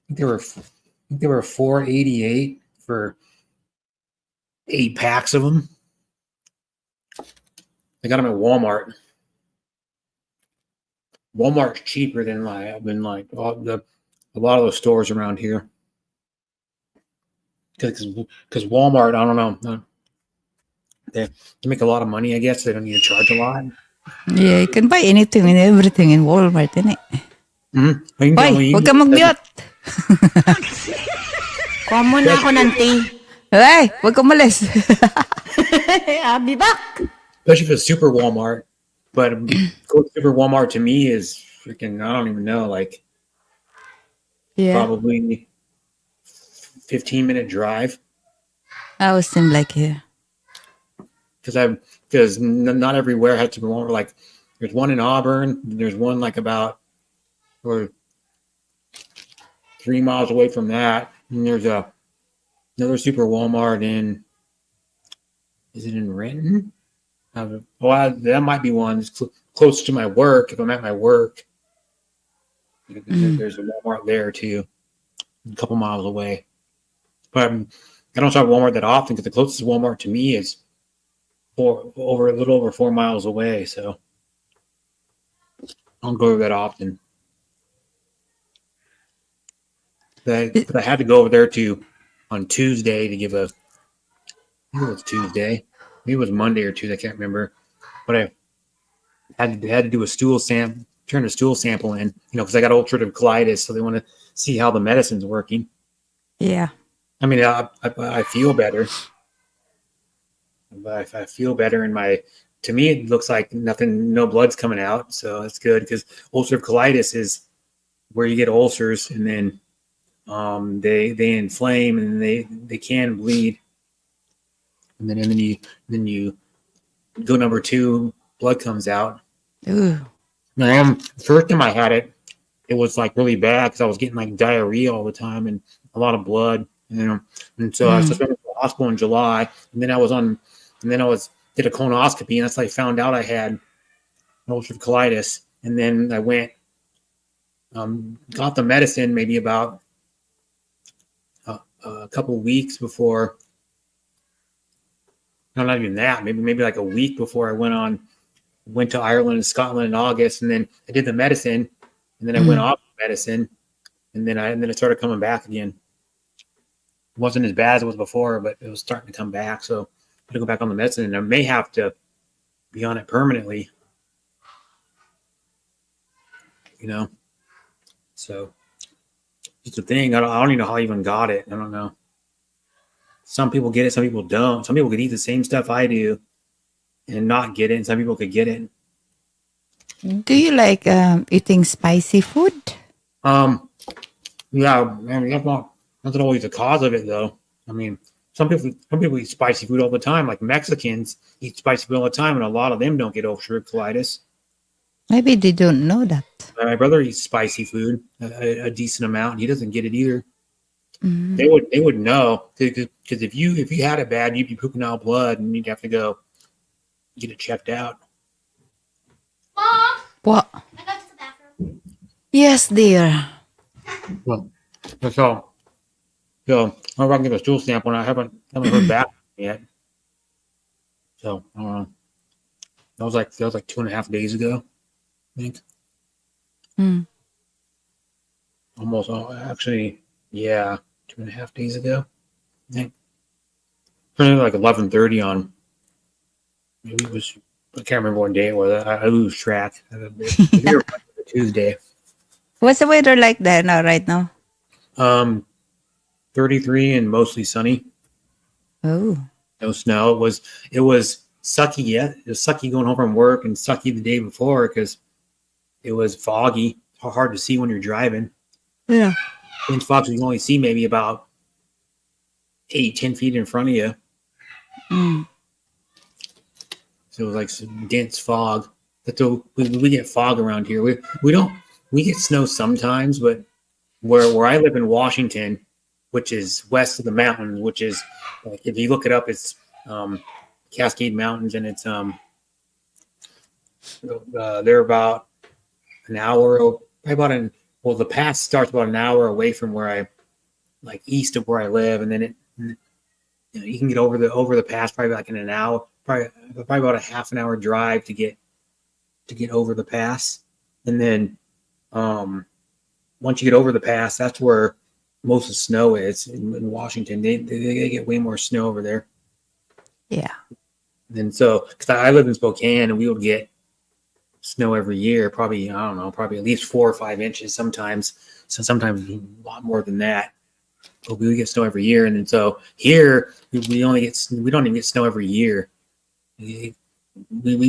I think they were $4.88 for 8 packs of them. I got them at Walmart. Walmart's cheaper than a lot of those stores around here. Because Walmart, I don't know, they make a lot of money. I guess they don't need to charge a lot. Yeah, you can buy anything and everything in Walmart, innit? Mm-hmm. Hoy, huwag ka mag-mute. Kuha mo na ako ng tea. Hey, huwag ka umalis. I'll be back. Especially for Super Walmart. But Super Walmart to me is freaking, I don't even know, like Yeah, probably 15-minute drive. I was seem like here. Because not everywhere has to be Walmart. Like there's one in Auburn. There's one like about or 3 miles away from that. And there's another Super Walmart is it in Renton? That might be one that's close to my work. If I'm at my work, there's a Walmart there too, a couple miles away. But I don't shop at Walmart that often because the closest Walmart to me is a little over 4 miles away. So I don't go that often. But I had to go over there on Tuesday to give I think it was Tuesday. Maybe it was Monday or Tuesday. I can't remember. But I had to do a stool sample, turn a stool sample in, because I got ulcerative colitis. So they want to see how the medicine's working. Yeah. I mean, I feel better. But I feel better to me, it looks like no blood's coming out. So that's good because ulcerative colitis is where you get ulcers and then they inflame and they can bleed. And then you go number 2, blood comes out. Ooh. Now, first time I had it, it was like really bad because I was getting like diarrhea all the time and a lot of blood. And so I went to the hospital in July, and then I did a colonoscopy, and that's how I found out I had ulcerative colitis. And then I went, got the medicine maybe about a couple of weeks before No, not even that. Maybe like a week before I went to Ireland and Scotland in August, and then I did the medicine, and then I went off medicine, and then it started coming back again. It wasn't as bad as it was before, but it was starting to come back. So I had to go back on the medicine, and I may have to be on it permanently. You know, so it's the thing. I don't even know how I even got it. I don't know. Some people get it, some people don't. Some people could eat the same stuff I do and not get it, and some people could get it. Do you like eating spicy food? Yeah, I mean, that's not always the cause of it, though. I mean, some people eat spicy food all the time. Like Mexicans eat spicy food all the time, and a lot of them don't get ulcerative colitis. Maybe they don't know that. My brother eats spicy food a decent amount. He doesn't get it either. Mm. They would know, because if you had it bad, you'd be pooping out blood, and you'd have to go get it checked out. Mom, What? I got to the bathroom. Yes, dear. Well, that's all. So I'm about to get a stool sample, and I haven't heard back yet. So I don't know. That was like 2.5 days ago, I think. Mm. Almost, actually, yeah, 2.5 days ago. I think. Probably like 11:30 on. Maybe it was. I can't remember what day it was. I lose track. Tuesday. What's the weather like there now, right now? 33 and mostly sunny. Oh. No snow. It was sucky. Yeah, it was sucky going home from work, and sucky the day before because it was foggy. Hard to see when you're driving. Yeah. Dense fog, so you can only see maybe about 8-10 feet in front of you. Mm. So it was like some dense fog. But we get fog around here. We get snow sometimes, but where I live in Washington, which is west of the mountains, which is like, if you look it up, it's Cascade Mountains, and it's they're about an hour, the pass starts about an hour away from where I, like, east of where I live, and then you can get over the pass probably like in an hour, probably about a half an hour drive to get over the pass, and then once you get over the pass, that's where most of the snow is in Washington. They get way more snow over there. Yeah. And so, because I live in Spokane, and we would get snow every year, probably at least 4 or 5 inches sometimes. So sometimes a lot more than that. But we would get snow every year, and then so here we don't even get snow every year. We've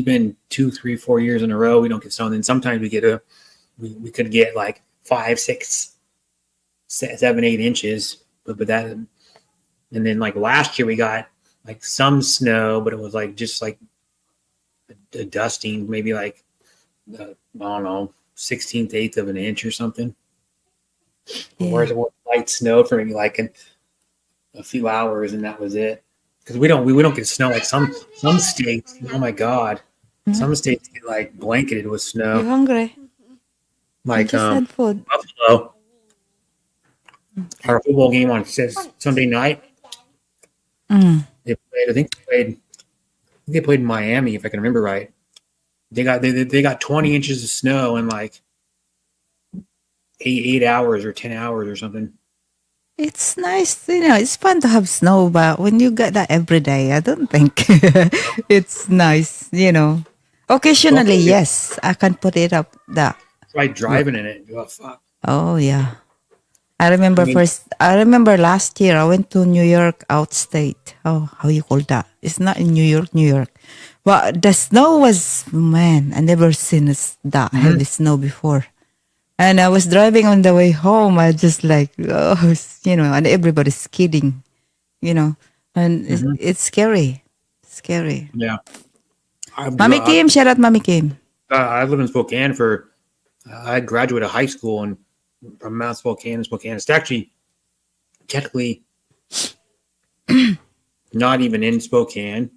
been 2, 3, 4 years in a row we don't get snow, and then sometimes we could get like 5, 6, 7, 8 inches, but that, and then like last year we got like some snow, but it was like just like a dusting, maybe like I don't know, 1/16, 1/8 of an inch or something. Yeah. Whereas it was light snow for maybe like a few hours, and that was it. Because we don't get snow like some states. Oh my God, some states get like blanketed with You snow. hungry? Like Just had food. Buffalo, our football game on Sunday night. Mm. They played. I think they played in Miami, if I can remember right. They got 20 inches of snow in like 8 hours or 10 hours or something. It's nice, it's fun to have snow, but when you get that every day, I don't think it's nice, Occasionally, Well, yes, I can put it up that. Try driving in it. Oh, fuck. Oh, yeah. I remember last year I went to New York outstate. Oh, how you call that? It's not in New York. But the snow was, man, I never seen that heavy snow before. And I was driving on the way home. I just like, and everybody's kidding, and it's scary. Scary. Yeah. Mommy Kim, shout out Mommy Kim. I live in Spokane I graduated high school from Mount Spokane in Spokane. It's actually technically not even in Spokane,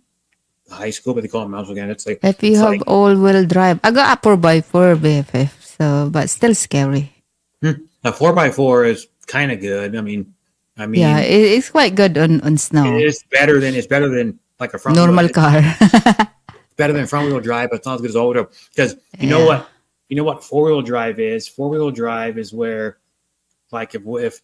high school, but they call it Mount Spokane. It's like, If you have all-wheel drive, I got a 4x4 BFF, so but still scary. a 4x4 is kind of good. I mean, Yeah, it's quite good on snow. it's better than like a front Normal wheel. car. It's better than front wheel drive, but it's not as good as all wheel. Because you know Yeah. what? You know what 4-wheel drive is? 4-wheel drive is where, like, if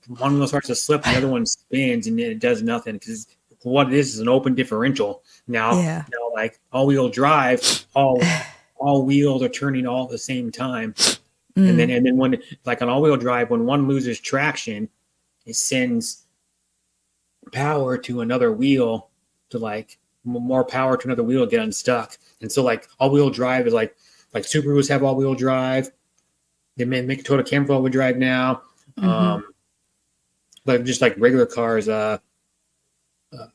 one wheel starts to slip, the other one spins and it does nothing because what it is an open differential. Yeah. Now, like all-wheel drive, all wheels are turning all at the same time, and Mm. then when like on all-wheel drive, when one loses traction, it sends power to another wheel to like more power to another wheel to get unstuck. And so like all-wheel drive is like Subarus have all-wheel drive. They make Toyota Camry all-wheel drive now. Mhm. But just like regular cars,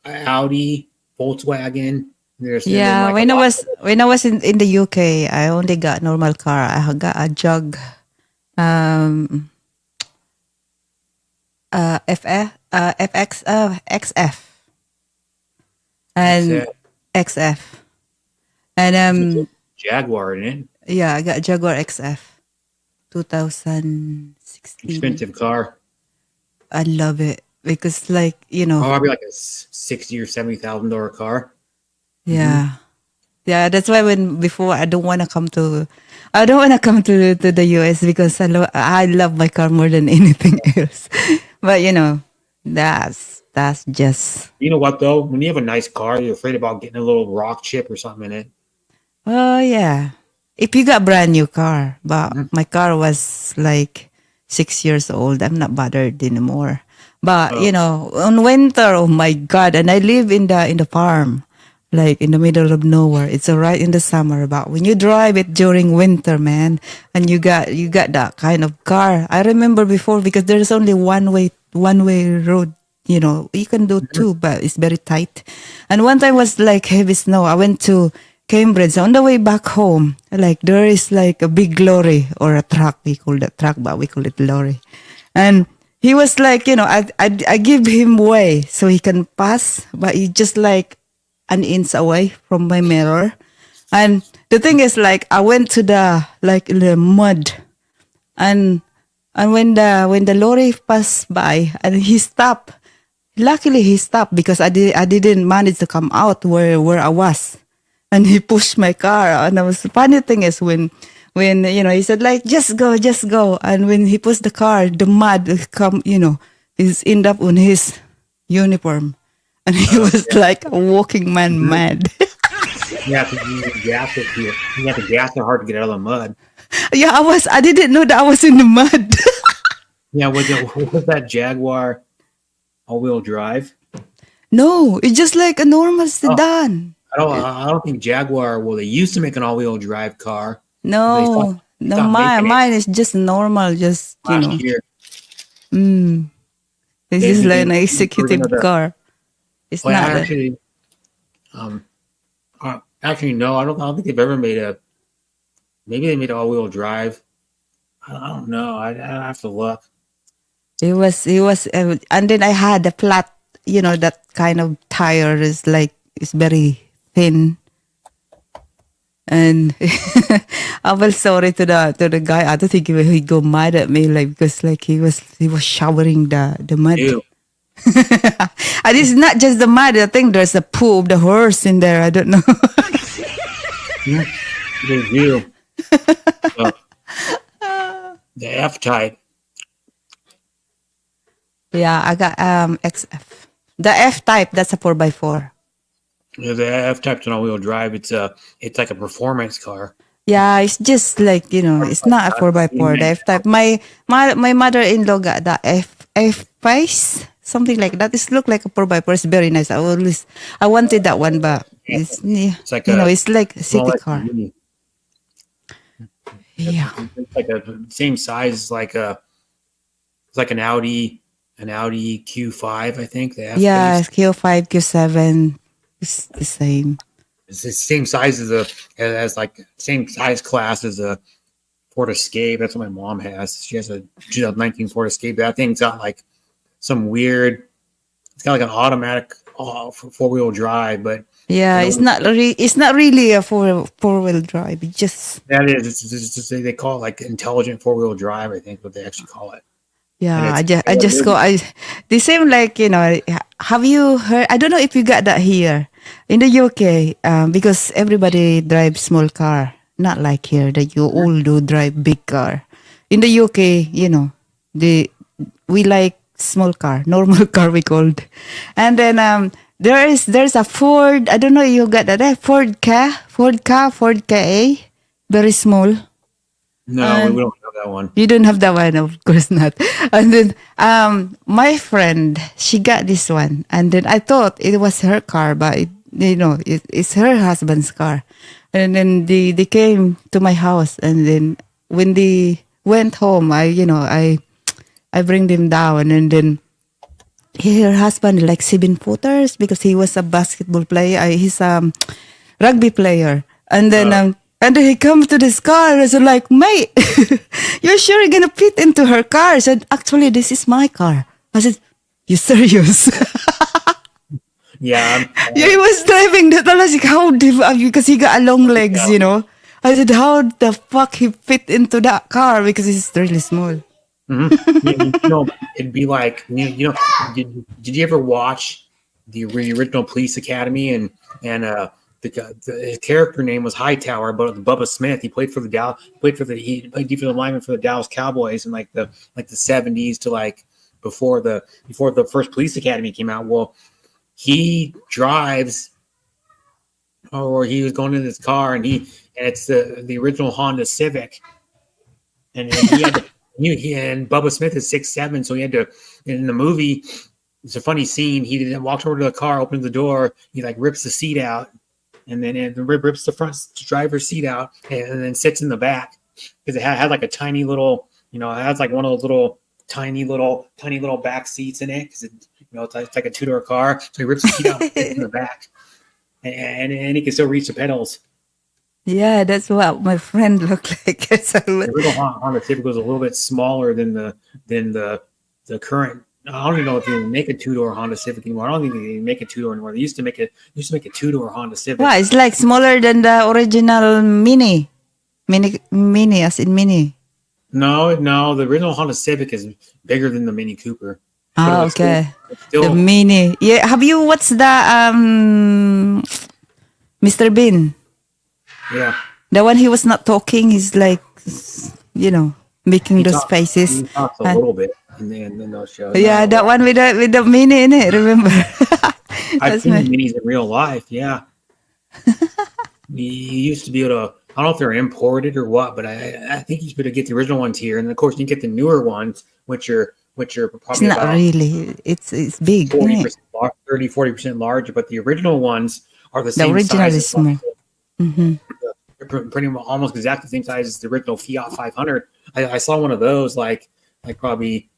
Audi, Volkswagen. There's and then Yeah, like a lot of when I was in the UK, I only got normal car. I got a jug um FX XF and XF. And Jaguar in it. yeah, I got Jaguar XF 2016. Expensive car. I love it because like, Probably like a $60,000 or $70,000 car. yeah. Yeah, that's why before I don't want to come to the US because I love my car more than anything else. But that's just You know what though? When you have a nice car, you're afraid about getting a little rock chip or something in it. oh yeah. If you got brand new car, but Mhm. my car was like 6 years old, I'm not bothered anymore. But on winter, oh my God, and I live in the farm, like in the middle of nowhere. It's alright in the summer, but when you drive it during winter, man, and you got that kind of car. I remember before because there's only one way road. You can do two, but it's very tight. And one time was like heavy snow. I went to Cambridge. On the way back home, like there is like a big lorry or a truck. We call that truck, but we call it lorry. And he was like, I give him way so he can pass, but he just like an inch away from my mirror. And the thing is, like, I went to the mud, and when the lorry passed by and he stopped. Luckily, he stopped because I didn't manage to come out where I was, and he pushed my car. And the funny thing is when he said like just go, and when he pushed the car, the mud is end up on his uniform, and he was like a walking man mad. You have to use gas it here. You have to gas it hard to get out of the mud. Yeah, I didn't know that I was in the mud. Yeah, was that Jaguar all-wheel drive? No, it's just like a normal sedan. I don't think Jaguar. Well, they used to make an all-wheel drive car. No, no, stopped making it. mine is just normal, just Last year. This They- is they- like an they- executive we're gonna- car. It's Well, not. actually, no. I don't think they've ever made a. Maybe they made all-wheel drive. I don't know. I have to look. It was, and then I had a flat, that kind of tire is like, it's very thin. And I was sorry to the guy. I don't think he go mad at me, like, because like he was showering the mud. Ew. And it's not just the mud. I think there's a poo of the horse in there. I don't know. They do. The F-Type. Yeah, I got XF. The F type, that's a 4x4. Yeah, the F-Type's an all-wheel drive. It's like a performance car. Yeah, it's just like, it's not a 4x4, the F type. My mother-in-law got the F face, something like that. It look like a 4x4. It's very nice. I wanted that one, but it's like it's like a small city car. SUV. Yeah. It's like the same size, it's like an Audi Q5, I think. The F Yeah, base. Q5, Q7, it's the same. It's the same size as same size class as a Ford Escape. That's what my mom has. She has a 2019 Ford Escape. That thing's got like some weird. It's got like an automatic 4-wheel drive, but Yeah, it's not really a four-wheel drive. It just that is. It's just they call it like intelligent 4-wheel drive. I think what they actually call it. yeah. And I just go. The same like have you heard? I don't know if you got that here. In the UK, because everybody drives small car, not like here that you all do drive big car. In the UK, the we like small car, normal car we called, and then there's a Ford. I don't know you got that Ford Ford Ka, very small. No, we don't have that one. You don't have that one, of course not. And then my friend, she got this one, and then I thought it was her car, but it's her husband's car. And then they came to my house, and then when they went home, I bring them down, and then her husband like 7 footers because he was a basketball player. He's a rugby player, and then and then he comes to this car, and I was like, mate, you're sure you're gonna fit into her car? I said, actually, this is my car. I said, you serious? Yeah, Yeah, he was driving that. I was like, how because he got long legs. I said, how the fuck he fit into that car because it's really small. it'd be like did you ever watch the original Police Academy and the character name was Hightower, but Bubba Smith. He played for the he played defensive lineman for the Dallas Cowboys in like the 70s to like before the first Police Academy came out. Well, he drives, or he was going in his car, and it's the original Honda Civic, and he had to, and Bubba Smith is 6'7", so he had to, in the movie, it's a funny scene. He walks over to the car, opens the door, he like rips the seat out, and then rips the front driver's seat out, and then sits in the back because it had like a tiny little, it has like one of those little tiny little back seats in it because it's like a 2-door car. So he rips the seat out and sits in the back, and he can still reach the pedals. Yeah, that's what my friend looked like. The original Honda Civic was a little bit smaller than the current. I don't even know if they make a 2-door Honda Civic anymore. I don't think they make a 2-door anymore. They used to make a 2-door Honda Civic. Wow, it's like smaller than the original Mini as in Mini. No, the original Honda Civic is bigger than the Mini Cooper. Oh, okay. Still, The Mini. Yeah, have you watched the Mr. Bean? yeah. The one he was not talking, he's like, making those faces. He talks a little bit in those shows. Yeah, that one with the Mini in it. Remember? I've seen the minis in real life. Yeah. You used to be able to. I don't know if they're imported or what, but I think you should get the original ones here, and of course you get the newer ones, which are probably It's not about really. It's big. 40%, 30-40% larger. But the original ones are the The same original size. is small. Mm-hmm. They're pretty much almost exactly the same size as the original Fiat 500. I saw one of those like probably,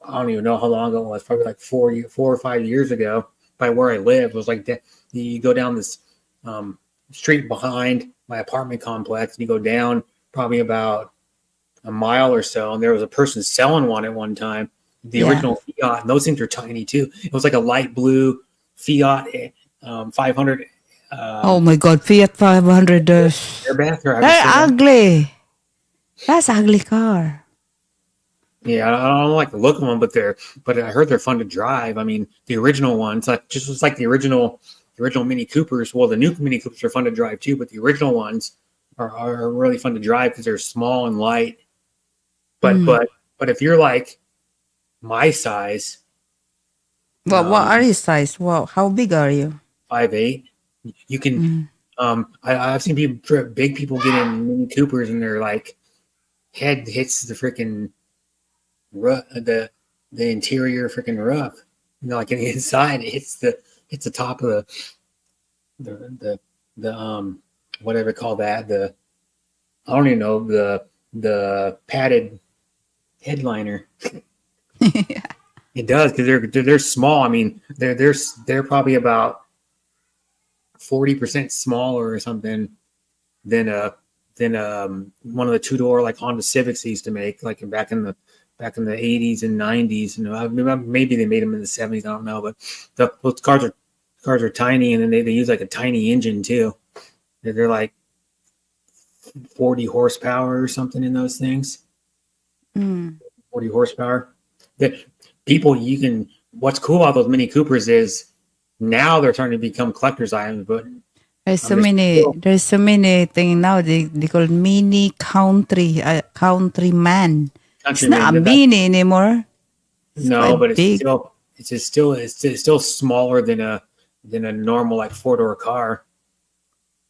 I don't even know how long ago it was, probably like 4 or 5 years ago by where I live. It was like that. You go down this street behind my apartment complex, and you go down probably about a mile or so, and there was a person selling one at one time, the original Fiat, and those things are tiny too. It was like a light blue Fiat 500. Oh my God, Fiat 500. Airbath, or They're ugly. That's ugly car. Yeah, I don't like the look of them, but I heard they're fun to drive. I mean, the original ones, just like the original Mini Coopers. Well, the new Mini Coopers are fun to drive too, but the original ones are really fun to drive because they're small and light. But if you're like my size, What are you size? Wow, how big are you? 5'8", you can. I've seen big people get in Mini Coopers, and their like head hits the freaking the interior freaking roof. Like on the inside, it hits the top of the whatever call that, I don't even know, the padded headliner. Yeah. It does, because they're small. I mean, they're probably about 40% smaller or something than one of the 2-door like Honda Civics they used to make, like back in the 80s and 90s. Maybe they made them in the 70s. I don't know, but those cars are tiny, and then they use like a tiny engine too. They're like 40 horsepower or something in those things. 40 horsepower. That people, what's cool about those Mini Coopers is Now they're starting to become collector's items, but There's so there's many. still There's so many things now. They call mini countryman. It's not a countrymen. mini anymore. It's No, quite but big. it's still smaller than a normal like four-door car.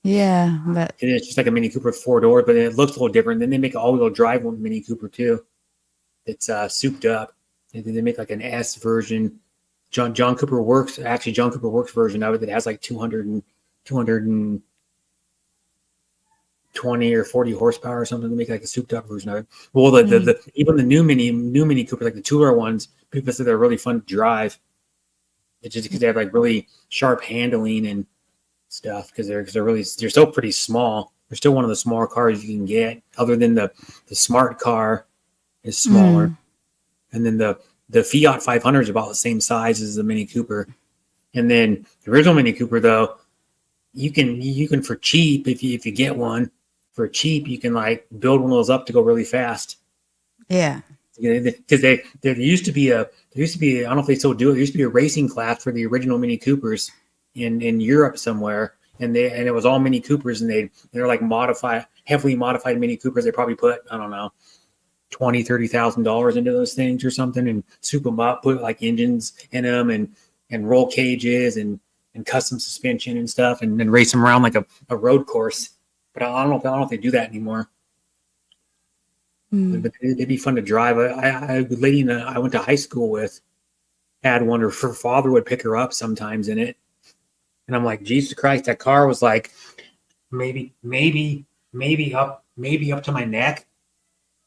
Yeah, but And it's just like a Mini Cooper with four doors, but it looks a little different. Then they make an all-wheel drive one Mini Cooper too. It's souped up. And then they make like an S version. John Cooper Works version of it that has like 220 or 40 horsepower or something. They make like a souped up version of it. Well, the even the new Mini Cooper, like the two-door ones, people say they're really fun to drive. It's just because they have like really sharp handling and stuff because they're still pretty small. They're still one of the smaller cars you can get, other than the smart car is smaller, and then the Fiat 500 is about the same size as the Mini Cooper. And then the original Mini Cooper, though, you can for cheap, if you get one for cheap, you can like build one of those up to go really fast. yeah. Because there used to be I don't know if they still do it. There used to be a racing class for the original Mini Coopers in Europe somewhere, and it was all Mini Coopers, and they're like heavily modified Mini Coopers. They probably put, I don't know, $20,000-$30,000 into those things or something, and soup them up, put like engines in them and roll cages and custom suspension and stuff, and then race them around like a road course. But I don't know if they do that anymore. But it'd be fun to drive. A lady that I went to high school with had one. Her father would pick her up sometimes in it, and I'm like, Jesus Christ, that car was like maybe up to my neck,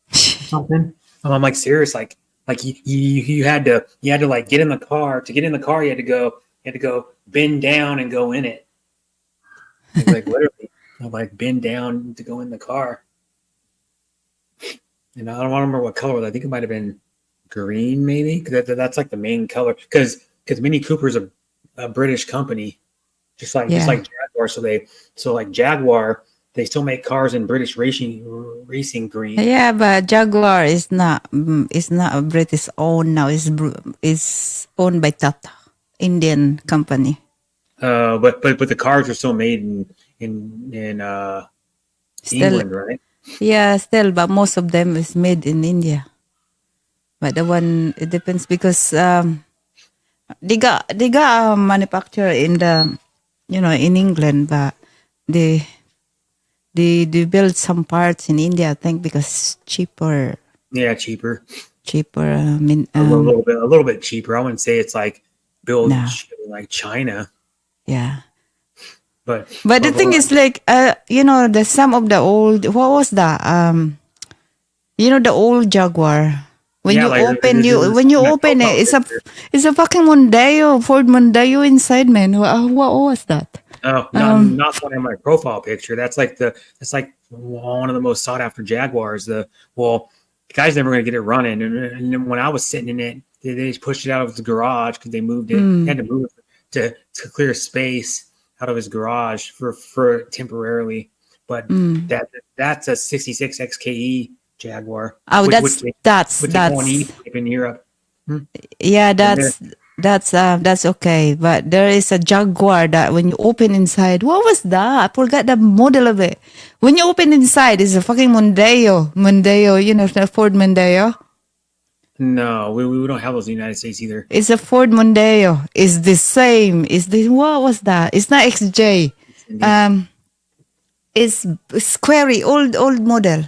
or something. And I'm like, serious, like you had to like get in the car. To get in the car, you had to go bend down and go in it. It's like literally, I like bend down to go in the car. And I don't remember what color it was. I think it might have been green, maybe. That's like the main color. Because Mini Cooper is a British company, just like Jaguar. So like Jaguar, they still make cars in British racing green. Yeah, but Jaguar is not a British owned now. It's owned by Tata, Indian company. But the cars are still made in Still, England, right? yeah, still, but most of them is made in India. But the one, it depends because they got manufacturer in in England, but they build some parts in India, I think, because it's cheaper. Yeah, cheaper. I mean, A little bit cheaper. I wouldn't say it's like built No. like China, yeah. but But the thing is, like, the some of the old, what was that? The old Jaguar. When Yeah, you like, open this when you is my open profile it, picture. it's a fucking Mondeo, Ford Mondeo inside, man. What was that? Oh, not the one in my profile picture. That's like one of the most sought after Jaguars. The guy's never going to get it running. And then when I was sitting in it, they just pushed it out of the garage because they moved it. They had to move it to clear space out of his garage for temporarily. But that's a 66 XKE Jaguar. Oh, which that's they call an E-Type in Europe. yeah, that's okay. But there is a Jaguar that when you open inside, what was that? I forgot the model of it. When you open inside, it's a fucking Mondeo, the Ford Mondeo. No, we don't have those in the United States either. It's a Ford Mondeo. It's the same. What was that? It's not XJ. It's Squarey, old model.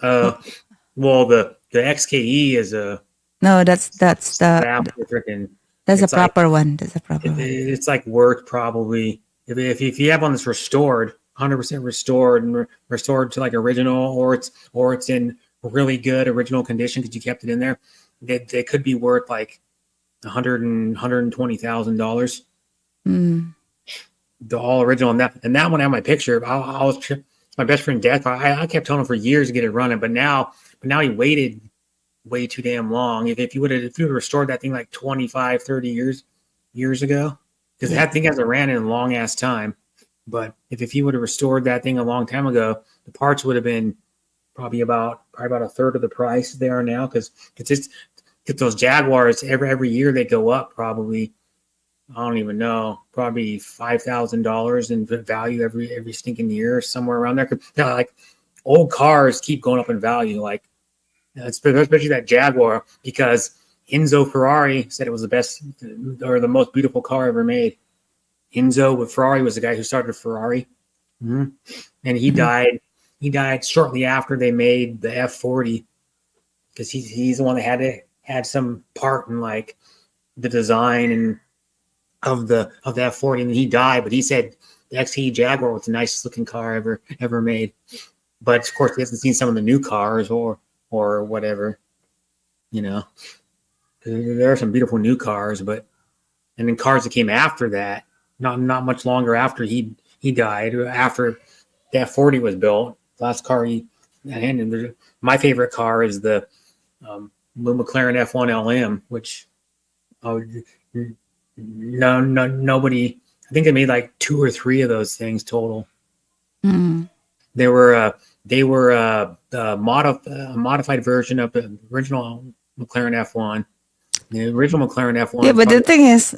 Well, the XKE is No, that's the freaking. that's a it's like- proper one. That's a proper one. It's like worth probably if you have one that's restored, 100% restored and restored to like original, or it's in really good original condition because you kept it in there. They could be worth like $120,000. The all original, and that one had my picture. I was my best friend Death. I kept telling him for years to get it running, but now he waited way too damn long. If you would have restored that thing like 25, 30 years ago, because that thing hasn't ran in a long ass time. But if you would have restored that thing a long time ago, the parts would have been probably about a third of the price they are now. Because those Jaguars every year they go up probably I don't even know, probably $5,000 in value every stinking year, somewhere around there. 'Cause, like old cars keep going up in value, like especially that Jaguar, because Enzo Ferrari said it was the best or the most beautiful car ever made. Enzo with Ferrari was the guy who started Ferrari, and he Mhm. died. He died shortly after they made the F40 because he's the one that had some part in like the design and of the F40, and he died. But he said the XE Jaguar was the nicest looking car ever made. But of course, he hasn't seen some of the new cars or whatever. You know, there are some beautiful new cars, but and then cars that came after that, not much longer after he died, after the F40 was built. The last car and my favorite car is the McLaren F1 LM, which oh, nobody. I think they made like 2 or 3 of those things total. Mm. They were a modified version of the original McLaren F1. The original McLaren F1. Yeah, but the thing is,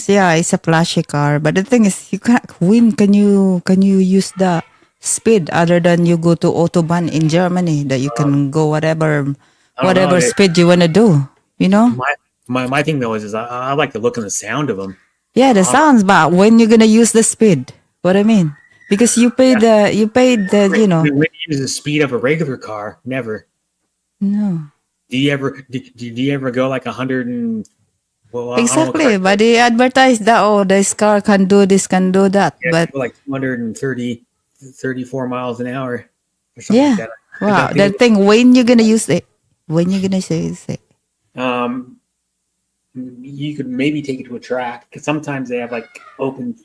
yeah, it's a flashy car. But the thing is, you can't win. Can you use the speed other than you go to autobahn in Germany that you can go I don't know. whatever speed you wanna do. You know? My thing though is I like the look and the sound of them. Yeah, the sounds. But when you're gonna use the speed? What I mean? Because you paid the When you use the speed of a regular car, never. no. Do you ever go like 100 and well, Exactly, but they advertise that this car can do this, can do that. But like 234 miles an hour or something yeah, like that. wow, that thing. When you gonna use it? When you gonna use it? You could maybe take it to a track because sometimes they have like open.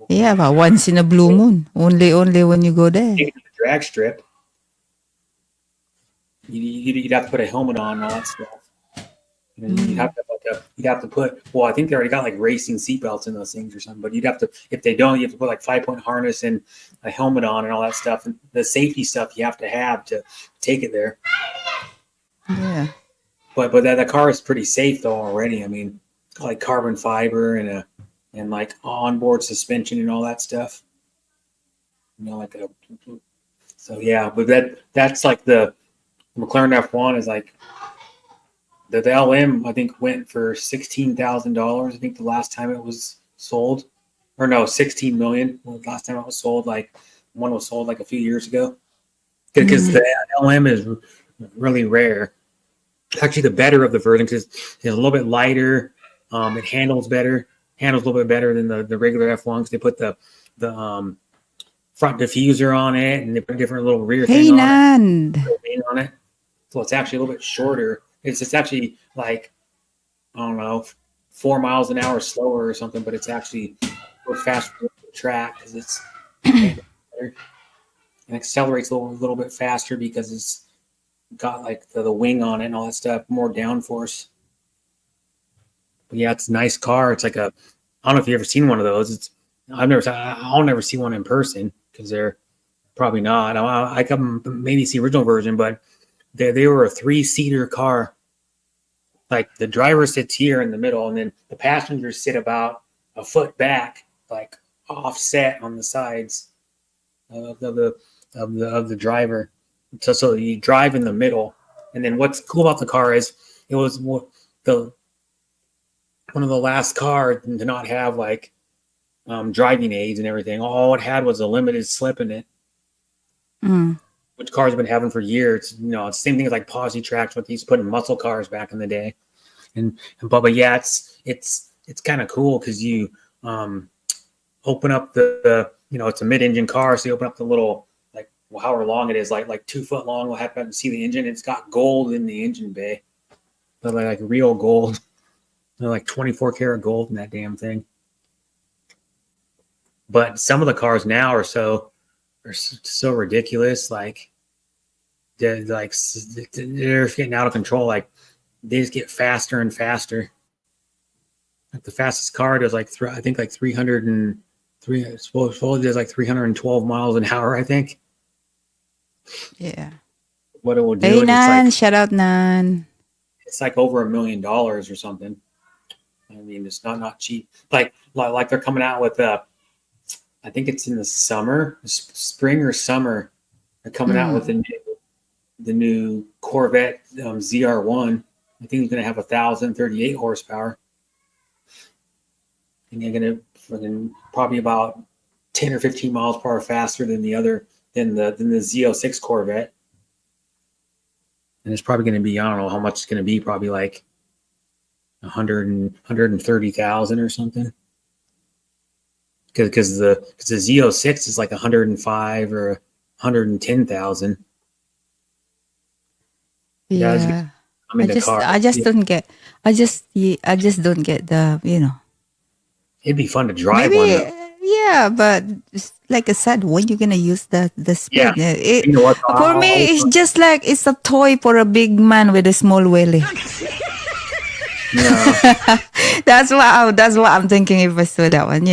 Yeah, but once in a blue moon. Only when you go there. Take it to the drag strip. You'd have to put a helmet on and all that stuff. And you'd have to put. Well, I think they already got like racing seatbelts in those things or something. But you'd have to. If they don't, you have to put like 5-point harness and a helmet on and all that stuff. And the safety stuff you have to take it there. Yeah. But that car is pretty safe though already. I mean, it's got like carbon fiber and like onboard suspension and all that stuff. You know, like so yeah. But that's like the McLaren F1 is like the LM. I think went for $16,000. I think the last time it was sold, or no, 16 million. The last time it was sold, like one was sold like a few years ago. Because the LM is really rare. Actually, the better of the version because it's a little bit lighter. It handles better. Handles a little bit better than the regular F1 because they put the front diffuser on it and they put a different little rear Hey, thing Nand. on it. So it's actually a little bit shorter. It's actually like I don't know 4 miles an hour slower or something, but it's actually goes faster on the track because it's better. And accelerates a little bit faster because it's got like the wing on it and all that stuff, more downforce. But yeah, it's a nice car. It's like I don't know if you've ever seen one of those. I'll never see one in person because they're probably not. I can maybe see original version, but they were a 3-seater car. Like the driver sits here in the middle, and then the passengers sit about a foot back, like offset on the sides of the driver. So you drive in the middle, and then what's cool about the car is it was one of the last cars to not have like driving aids and everything. All it had was a limited slip in it, which cars have been having for years. You know, it's the same thing as like posi tracks, what they used to put in muscle cars back in the day. But yeah, it's kind of cool because you open up the it's a mid-engine car, so you open up the little however long it is, like 2 foot long. We'll have to see the engine. It's got gold in the engine bay, but like real gold. Like 24 karat gold in that damn thing. But some of the cars now are so ridiculous. Like they're getting out of control. Like they just get faster and faster. Like the fastest car does I think like 303. Supposedly does like 312 miles an hour. I think. Yeah. What it will do? Hey, Is Nan. it's Shout out, Nan. like over $1 million or something. I mean, it's not cheap. Like they're coming out with I think it's in the summer, spring or summer. They're coming out with the new Corvette ZR1. I think it's going to have 1,038 horsepower, and they're going to probably about 10 or 15 miles per hour faster than than the Z06 Corvette. And it's probably going to be, I don't know how much it's going to be, probably like 130,000 or something. Because the Z06 is like 105 or 110,000. Yeah. I'm in the car. I just don't get. I just don't get the. It'd be fun to drive Maybe. one. Though. Yeah, but like I said, when you're gonna use the speed, Yeah. it, You know what? for me, it's just like it's a toy for a big man with a small wheelie. No. That's what I'm thinking if I saw that one.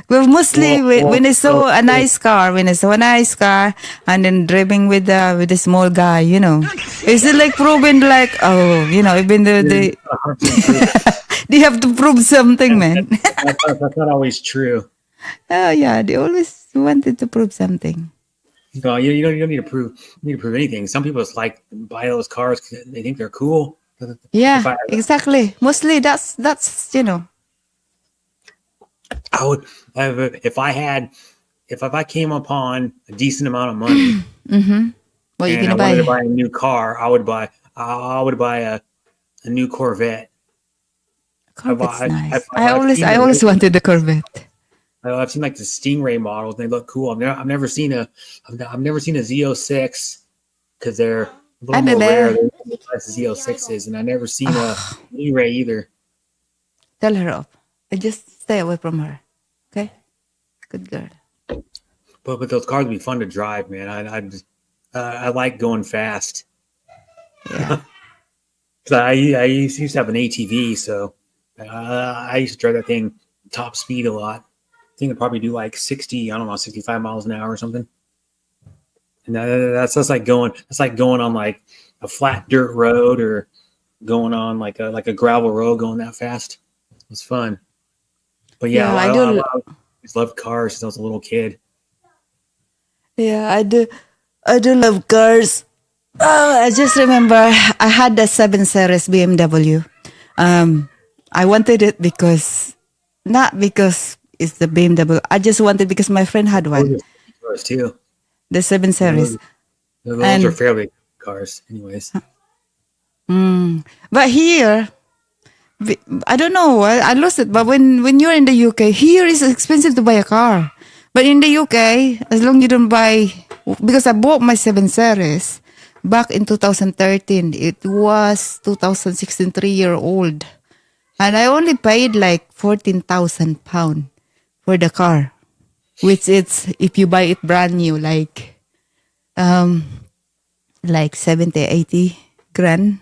Well, mostly when I saw a nice car, and then driving with the small guy, it's like proving like, even though they they have to prove something, man. That's not always true. Oh yeah, they always wanted to prove something. No, you don't need to prove anything. Some people just like buy those cars because they think they're cool. Yeah, exactly. Mostly that's I would if I came upon a decent amount of money What you and gonna I wanted to buy? buy a new car, I would buy a new Corvette. Corvette's nice. I've seen I them. always wanted the Corvette. I've seen like the Stingray models. They look cool. I've never seen a Z06 because they're a little more rare than the Z06s, and I've never seen a Stingray either. Tell her off. Just stay away from her. Okay? Good girl. But those cars would be fun to drive, man. I like going fast. Yeah. Cause I used to have an ATV, so I used to drive that thing top speed a lot. I think I'd probably do like 60, I don't know, 65 miles an hour or something. And that's like going on like a flat dirt road or going on like a gravel road going that fast. It was fun. But yeah, Yeah, I just loved cars since I was a little kid. Yeah, I do. I do love cars. Oh, I just remember I had the 7 Series BMW. I wanted it not because it's the BMW. I just wanted because my friend had one, Cars too. the 7 Series. Those And- are fairly good cars, anyways. But here, I don't know. I lost it. But when you're in the UK, here it's expensive to buy a car. But in the UK, as long you don't buy, because I bought my 7 Series back in 2013. It was 2016, 3-year-old. And I only paid like £14,000 for the car. Which it's, if you buy it brand new, like 70, 80 grand.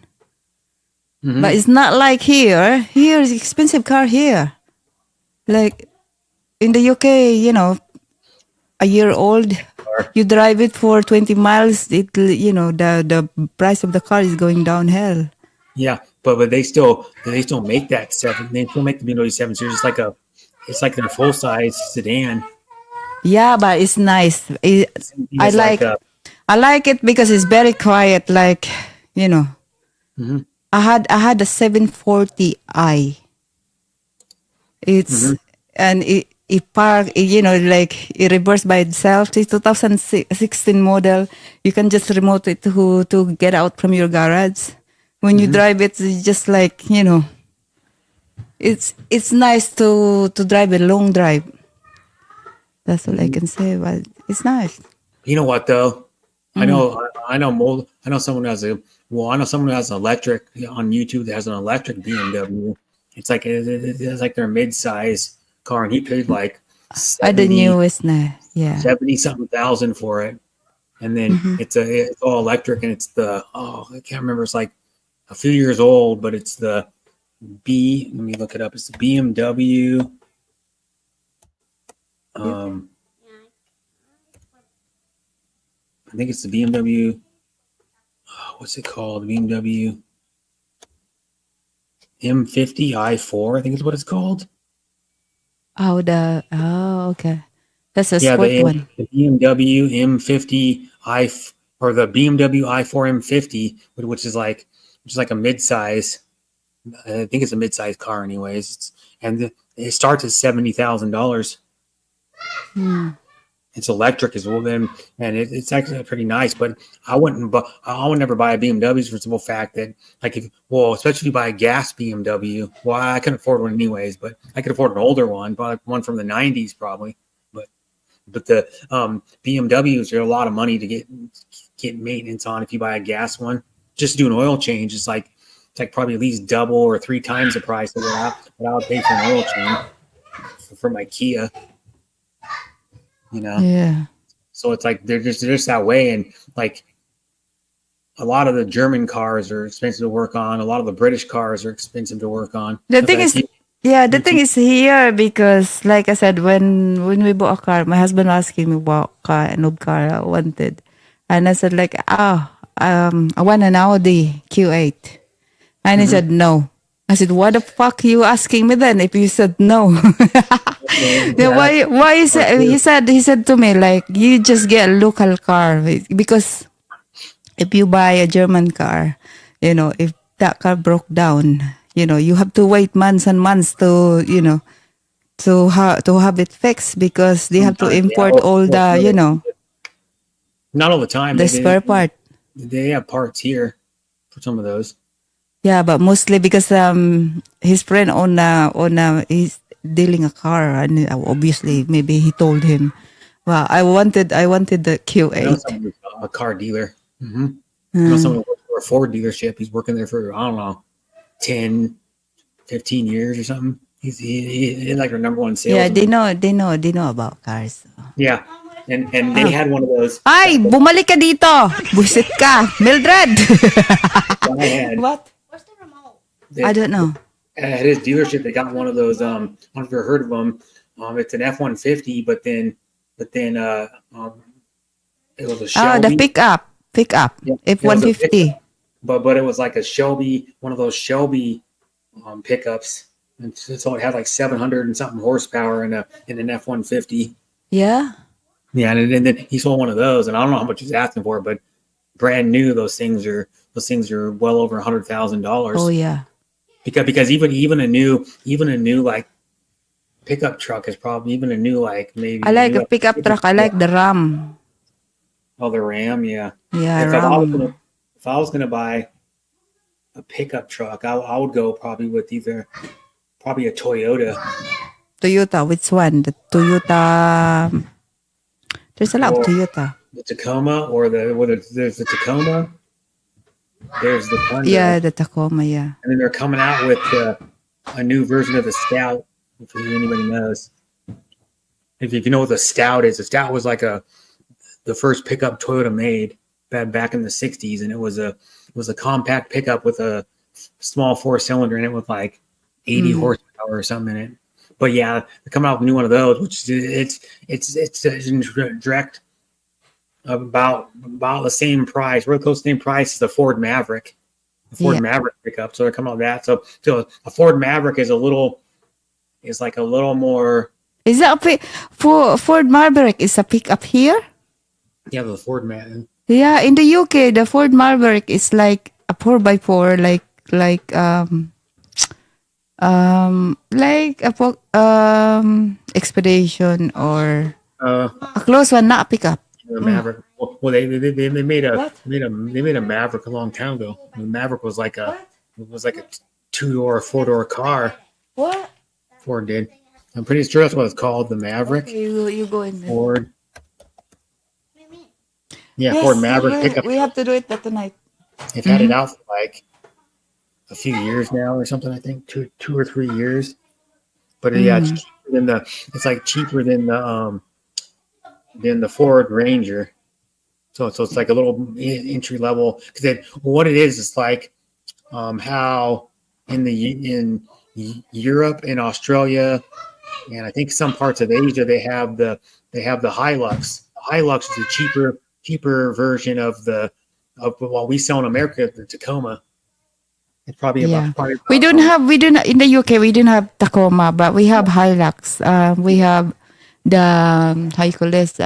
But it's not like here. Here is expensive car here. Like in the UK, a year old, you drive it for 20 miles, the price of the car is going downhill. Yeah, but they still make that 7. They still make the BMW 7 Series. It's like their full size sedan. Yeah, but it's nice. I It's like it because it's very quiet. Like, I had a 740i. It's and it park, like it reversed by itself. It's 2016 model. You can just remote it to get out from your garage. When you drive it, it's just like, it's nice to drive a long drive. That's all I can say. But it's nice. You know what though? I know someone who has an electric on YouTube that has an electric BMW. It's like their mid-size car, and he paid like The newest na. Yeah. 70 something thousand for it, and then it's all electric, and it's I can't remember. It's like a few years old, but it's the let me look it up. It's the BMW. I think it's the BMW. What's it called? BMW. M50 i4, I think is what it's called. Okay. That's a Yeah, sport one. the BMW M50 or the BMW i4 M50, which is like a mid-size. I think it's a mid-size car, anyways. It starts at $70,000. Hmm. It's electric as well, and it's actually pretty nice. But I would never buy a BMW for the simple fact that, especially if you buy a gas BMW. Well, I couldn't afford one anyways, but I could afford an older one, probably one from the '90s, probably. But the BMWs are a lot of money to get maintenance on if you buy a gas one. Just to do an oil change, it's like probably at least double or 3 times the price of what I would pay for an oil change for my Kia. You know. Yeah. So it's like they're just that way, and like a lot of the German cars are expensive to work on. A lot of the British cars are expensive to work on. The thing is, the thing is here because, like I said, when we bought a car, my husband was asking me what car I wanted, and I said like, I want an Audi Q8, and he said no. I said, what the fuck are you asking me then if you said no? Then why is it, he said to me like, you just get a local car because if you buy a German car, if that car broke down, you have to wait months and months to to have it fixed because they have to import all the not all the time. the spare part. They have parts here for some of those. Yeah, but mostly because his friend he's dealing a car, and obviously maybe he told him, well, I wanted the I know Q8. someone who's a car dealer. I know someone who works for a Ford dealership. He's working there for, I don't know, 10, 15 years or something. He's like our number one Yeah, salesman. they know about cars. Yeah. And they had one of those. Ay, bumalik ka dito. Busit ka, Mildred. I had. What? Where's the remote? I don't know. At his dealership, they got one of those. I don't know if you've heard of them. It's an F-150, but then it was a Shelby. The pickup. Yeah, it was a F-150. but it was like a Shelby, one of those Shelby pickups, and so it had like 700 and something horsepower in an F-150. Yeah. Yeah, and then he sold one of those, and I don't know how much he's asking for, but brand new, those things are well over $100,000. Oh yeah. Because even a new like pickup truck is probably even a new like maybe. I like a pickup truck. I like the Ram. Oh, the Ram, yeah. Yeah, If Ram. I was gonna buy a pickup truck, I would go probably with probably a Toyota. Toyota. Which one? The Toyota. There's a lot of Or- Toyota. The Tacoma or there's the Tacoma, there's the Tundra, Yeah, the Tacoma. Yeah. and then they're coming out with a new version of the Scout. If anybody knows, if you know what the Scout is, the Scout was like the first pickup Toyota made back in the '60s, and it was a compact pickup with a small 4-cylinder in it with like 80 horsepower or something in it. But yeah, they're coming out with a new one of those, which it's in direct about the same price, really close to the same price as the Ford Maverick. The Ford Maverick pickup. So they're coming out with that. So a Ford Maverick is like a little more. Is that for Ford Maverick? Is a pickup here? Yeah, the Ford Maverick. Yeah, in the UK, the Ford Maverick is like a 4x4, like a expedition or a close one, not a pickup. The Maverick. Well, they made a Maverick a long time ago. The Maverick was like a 2-door, 4-door car. What? Ford did. I'm pretty sure that's what it's called, the Maverick. You go in there. Ford. What do you mean? Yeah, Yes, Ford Maverick pickup. We have to do it tonight. They've had it out for like a few years now or something. I think 2 or 3 years. But yeah, it's cheaper than cheaper than the Ford Ranger. So it's like a little entry level. Because what it is like how in Europe and Australia and I think some parts of Asia they have the Hilux. The Hilux is a cheaper version of what we sell in America, the Tacoma. It's probably Yeah. probably We don't have, we don't, in the UK, we don't have Tacoma, but we have Hilux. We have the, how you call this?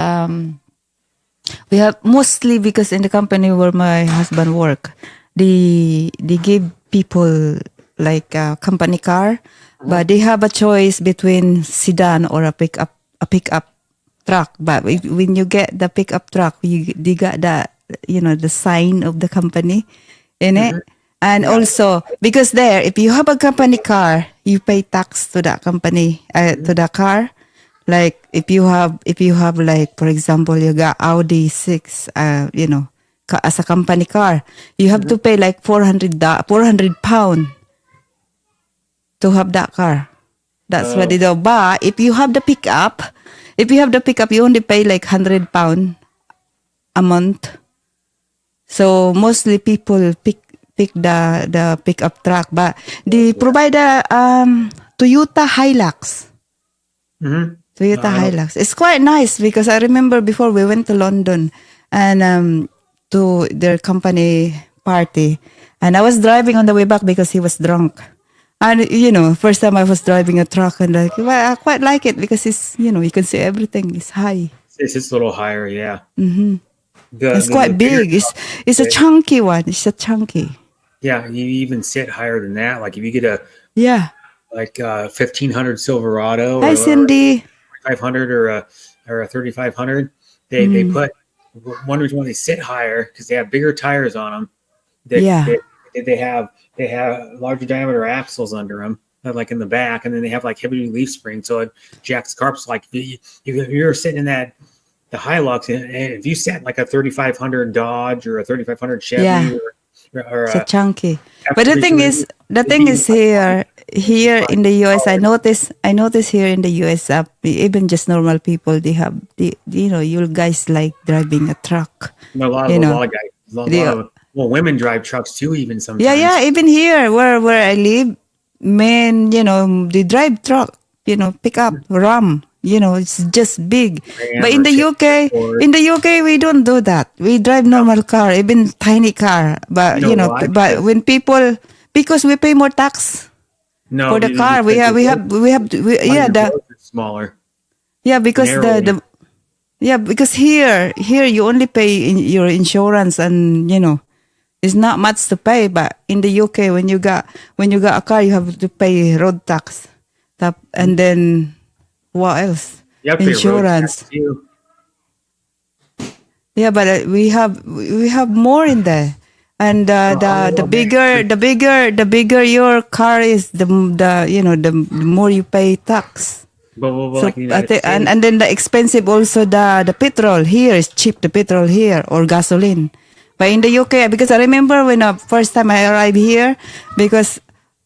We have mostly because in the company where my husband work, they give people like a company car, but they have a choice between sedan or a pickup truck. But when you get the pickup truck, they got the, you know, the sign of the company in it. And also because there, if you have a company car, you pay tax to that company, to the car. Like if you have like, for example, you got Audi 6, you know, as a company car, you have to pay like 400 pound to have that car. That's what they do. But if you have the pickup, you only pay like 100 pound a month. So mostly people pick the pickup truck, but they provide a Toyota Hilux. Toyota Hilux. It's quite nice because I remember before we went to London and to their company party, and I was driving on the way back because he was drunk. And you know, first time I was driving a truck, and like, well, I quite like it because it's, you know, you can see everything is high. it's a little higher, yeah. It's quite big. It's a chunky one. It's a chunky. Yeah, you even sit higher than that. Like if you get a Yeah. 1500 Silverado Hi, or Cindy. 500 or a 3500, they put one reason why they sit higher because they have bigger tires on them. They have larger diameter axles under them, like in the back, and then they have like heavy leaf springs, so it jacks the car. So like if you're sitting in the Hilux, and if you sat like a 3500 Dodge or a 3500 Chevy, Yeah. or It's a chunky. But the thing is here in the US, I notice here in the US, even just normal people, they have you know, you guys like driving a truck. a lot of guys, women drive trucks too, even sometimes. Yeah, even here where I live, men, you know, they drive truck, you know, pick up, Ram, you know, it's just big. But in the UK, we don't do that. We drive normal car, even tiny car. But You know why? but when people, because we pay more tax No, for the car, smaller. Yeah, because Narrow. because here you only pay your insurance, and you know, it's not much to pay. But in the UK, when you got a car, you have to pay road tax, and then what else? You have to pay road Insurance. tax, too. Yeah, but we have more in there, and the bigger your car is, the you know, the more you pay tax. But So like in the United States, and then the expensive also, the petrol here is cheap, the petrol here, or gasoline. But in the UK, because I remember when first time I arrived here, because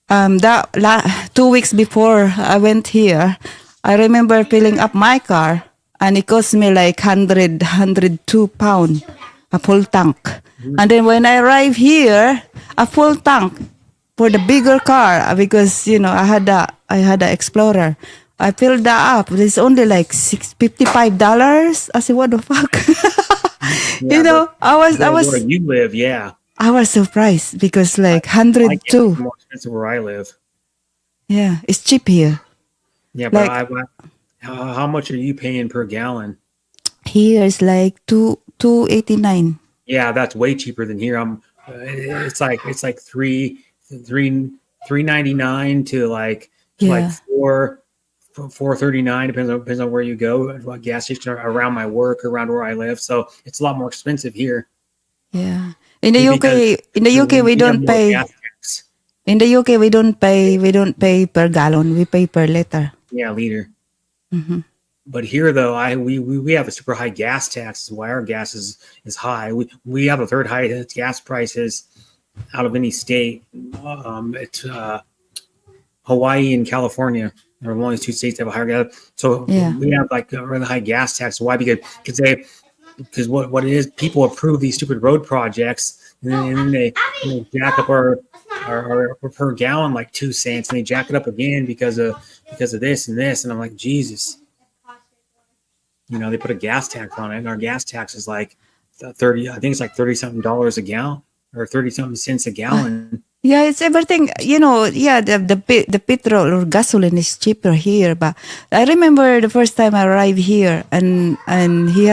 2 weeks before I went here, I remember filling up my car, and it cost me like 102 pound a full tank. And then when I arrived here, a full tank for the bigger car, because you know, I had the Explorer. I filled that up. It's only like $55. I said, what the fuck? Yeah, you know, I was where you live, yeah. I was surprised because like I get it's 102. more expensive where I live. Yeah, it's cheap here. Yeah, but Like how much are you paying per gallon? here is like 289. Yeah, that's way cheaper than here. It's like $3.99 to like Yeah. $4.39, depends on where you go, what gas station around my work, around where I live. So it's a lot more expensive here. Yeah. In the Because UK we have don't more pay. gas tax. In the UK we don't pay per gallon. We pay per liter. Yeah, liter. Mm-hmm. But here though, we have a super high gas tax. Why our gas is high. We have the third highest gas prices out of any state. It's Hawaii and California. They're the only two states that have a higher gas. So Yeah. we have like a really high gas tax. Why? Because what it is, people approve these stupid road projects, and then they jack up our per gallon like 2 cents, and they jack it up again because of this and this. And I'm like, Jesus. You know, they put a gas tax on it, and our gas tax is like 30. I think it's like $30 something a gallon, or 30 something cents a gallon. Yeah, it's everything. Yeah, the petrol or gasoline is cheaper here. But I remember the first time I arrived here, and he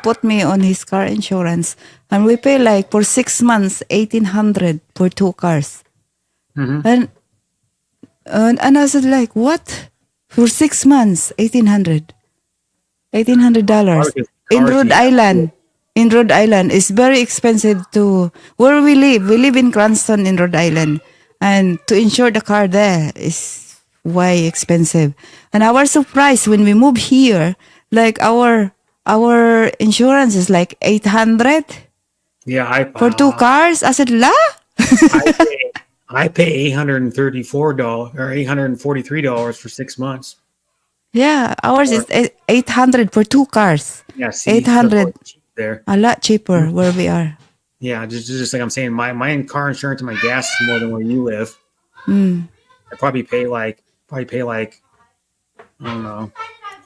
put me on his car insurance, and we pay like for 6 months 1,800 for 2 cars, Mhm. and I said like, what, for 6 months $1,800 in Cars, Rhode yeah. Island. In Rhode Island, it's very expensive to where we live. We live in Cranston in Rhode Island, and to insure the car there is way expensive. And I was surprised when we moved here. Like our insurance is like 800 Yeah, for 2 cars. I said, la. I pay $834 or $843 for 6 months. Yeah, ours is 800 for 2 cars. Yeah, see, 800, so cheap there. a lot cheaper where we are. Yeah, just like I'm saying, my car insurance and my gas is more than where you live. Mm. I probably pay like I don't know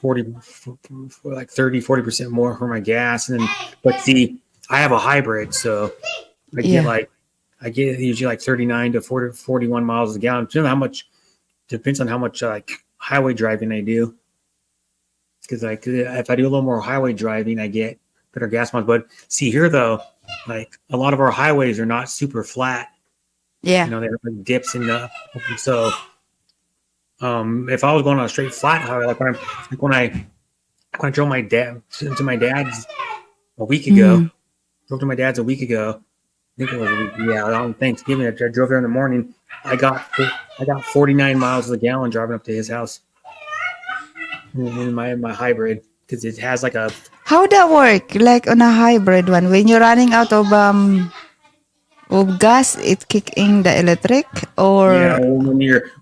40% more for my gas, and then but see, I have a hybrid, so I get Yeah. I get usually like 39 to 41 miles a gallon. Depends on how much like highway driving I do. Because like if I do a little more highway driving, I get better gas miles. But see here though, like a lot of our highways are not super flat. Yeah. You know, they have like dips and so if I was going on a straight flat highway, like when I drove my dad to my dad's a week ago, Mm. drove to my dad's a week ago. I think it was a week. Yeah, on Thanksgiving. I drove there in the morning. I got 49 miles a gallon driving up to his house in my hybrid because it has like a How that work? Like on a hybrid one, when you're running out of gas, it kick in the electric, or yeah.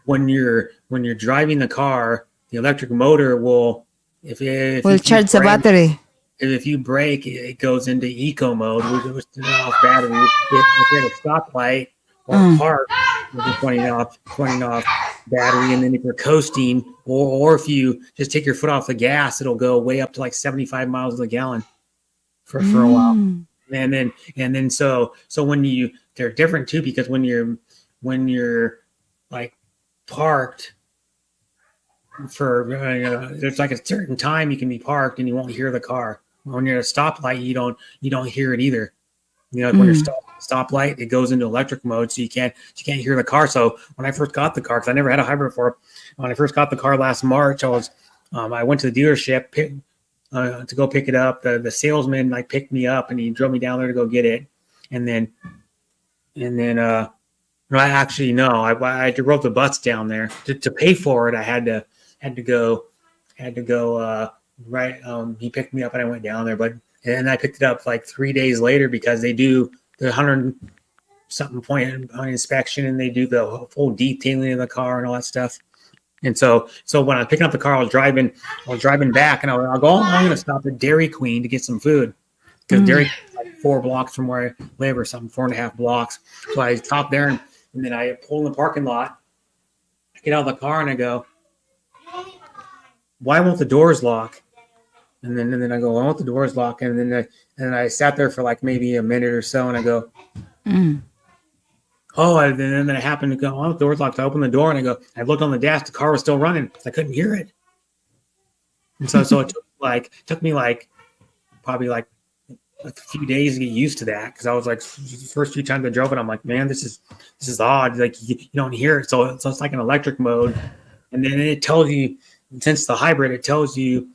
When you're driving the car, the electric motor will if will you charge the brake- battery. If you brake, it goes into eco mode, which is off battery. If you're at a stoplight or Mm. park, it'll be pointing off battery. And then if you're coasting, or if you just take your foot off the gas, it'll go way up to like 75 miles a gallon for a while. Mm. And then so when they're different too, because when you're like parked for there's like a certain time you can be parked and you won't hear the car. When you're at a stoplight, you don't hear it either. You know, like when you're stoplight, it goes into electric mode, so you can't hear the car. So when I first got the car, because I never had a hybrid before, when I first got the car last March, I went to the dealership to go pick it up. The salesman like picked me up and he drove me down there to go get it, and then no, I actually no, I drove the bus down there to pay for it. I had to go right. He picked me up and I went down there, and I picked it up like 3 days later because they do the 100-something point on inspection and they do the full detailing of the car and all that stuff. And so when I was picking up the car, I was driving back and I'll go, I'm going to stop at Dairy Queen to get some food because Dairy Queen is like 4 blocks from where I live or something, 4.5 blocks. So I stopped there and then I pull in the parking lot, I get out of the car and I go, why won't the doors lock? And then I go, I want the doors locked. And then I sat there for like maybe a minute or so, and I go, oh, and then it happened to go, oh, the door's locked. I opened the door and I looked on the dash. The car was still running. I couldn't hear it. And so it took me probably like a few days to get used to that because I was like, the first few times I drove it, I'm like, man, this is odd. Like you don't hear it. So it's like an electric mode, and then it tells you, since the hybrid, it tells you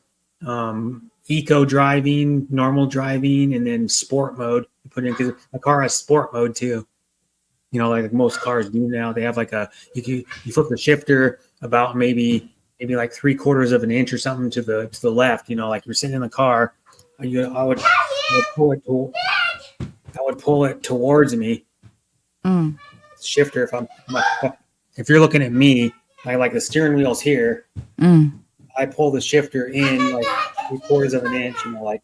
eco driving, normal driving, and then sport mode. You put in because the car has sport mode too. You know, like most cars do now. They have like you flip the shifter about maybe like 3/4 of an inch or something to the left. You know, like you're sitting in the car. I would pull it towards me. Shifter. If you're looking at me, like the steering wheel's here. I pull the shifter in like 3/4 of an inch, you know, like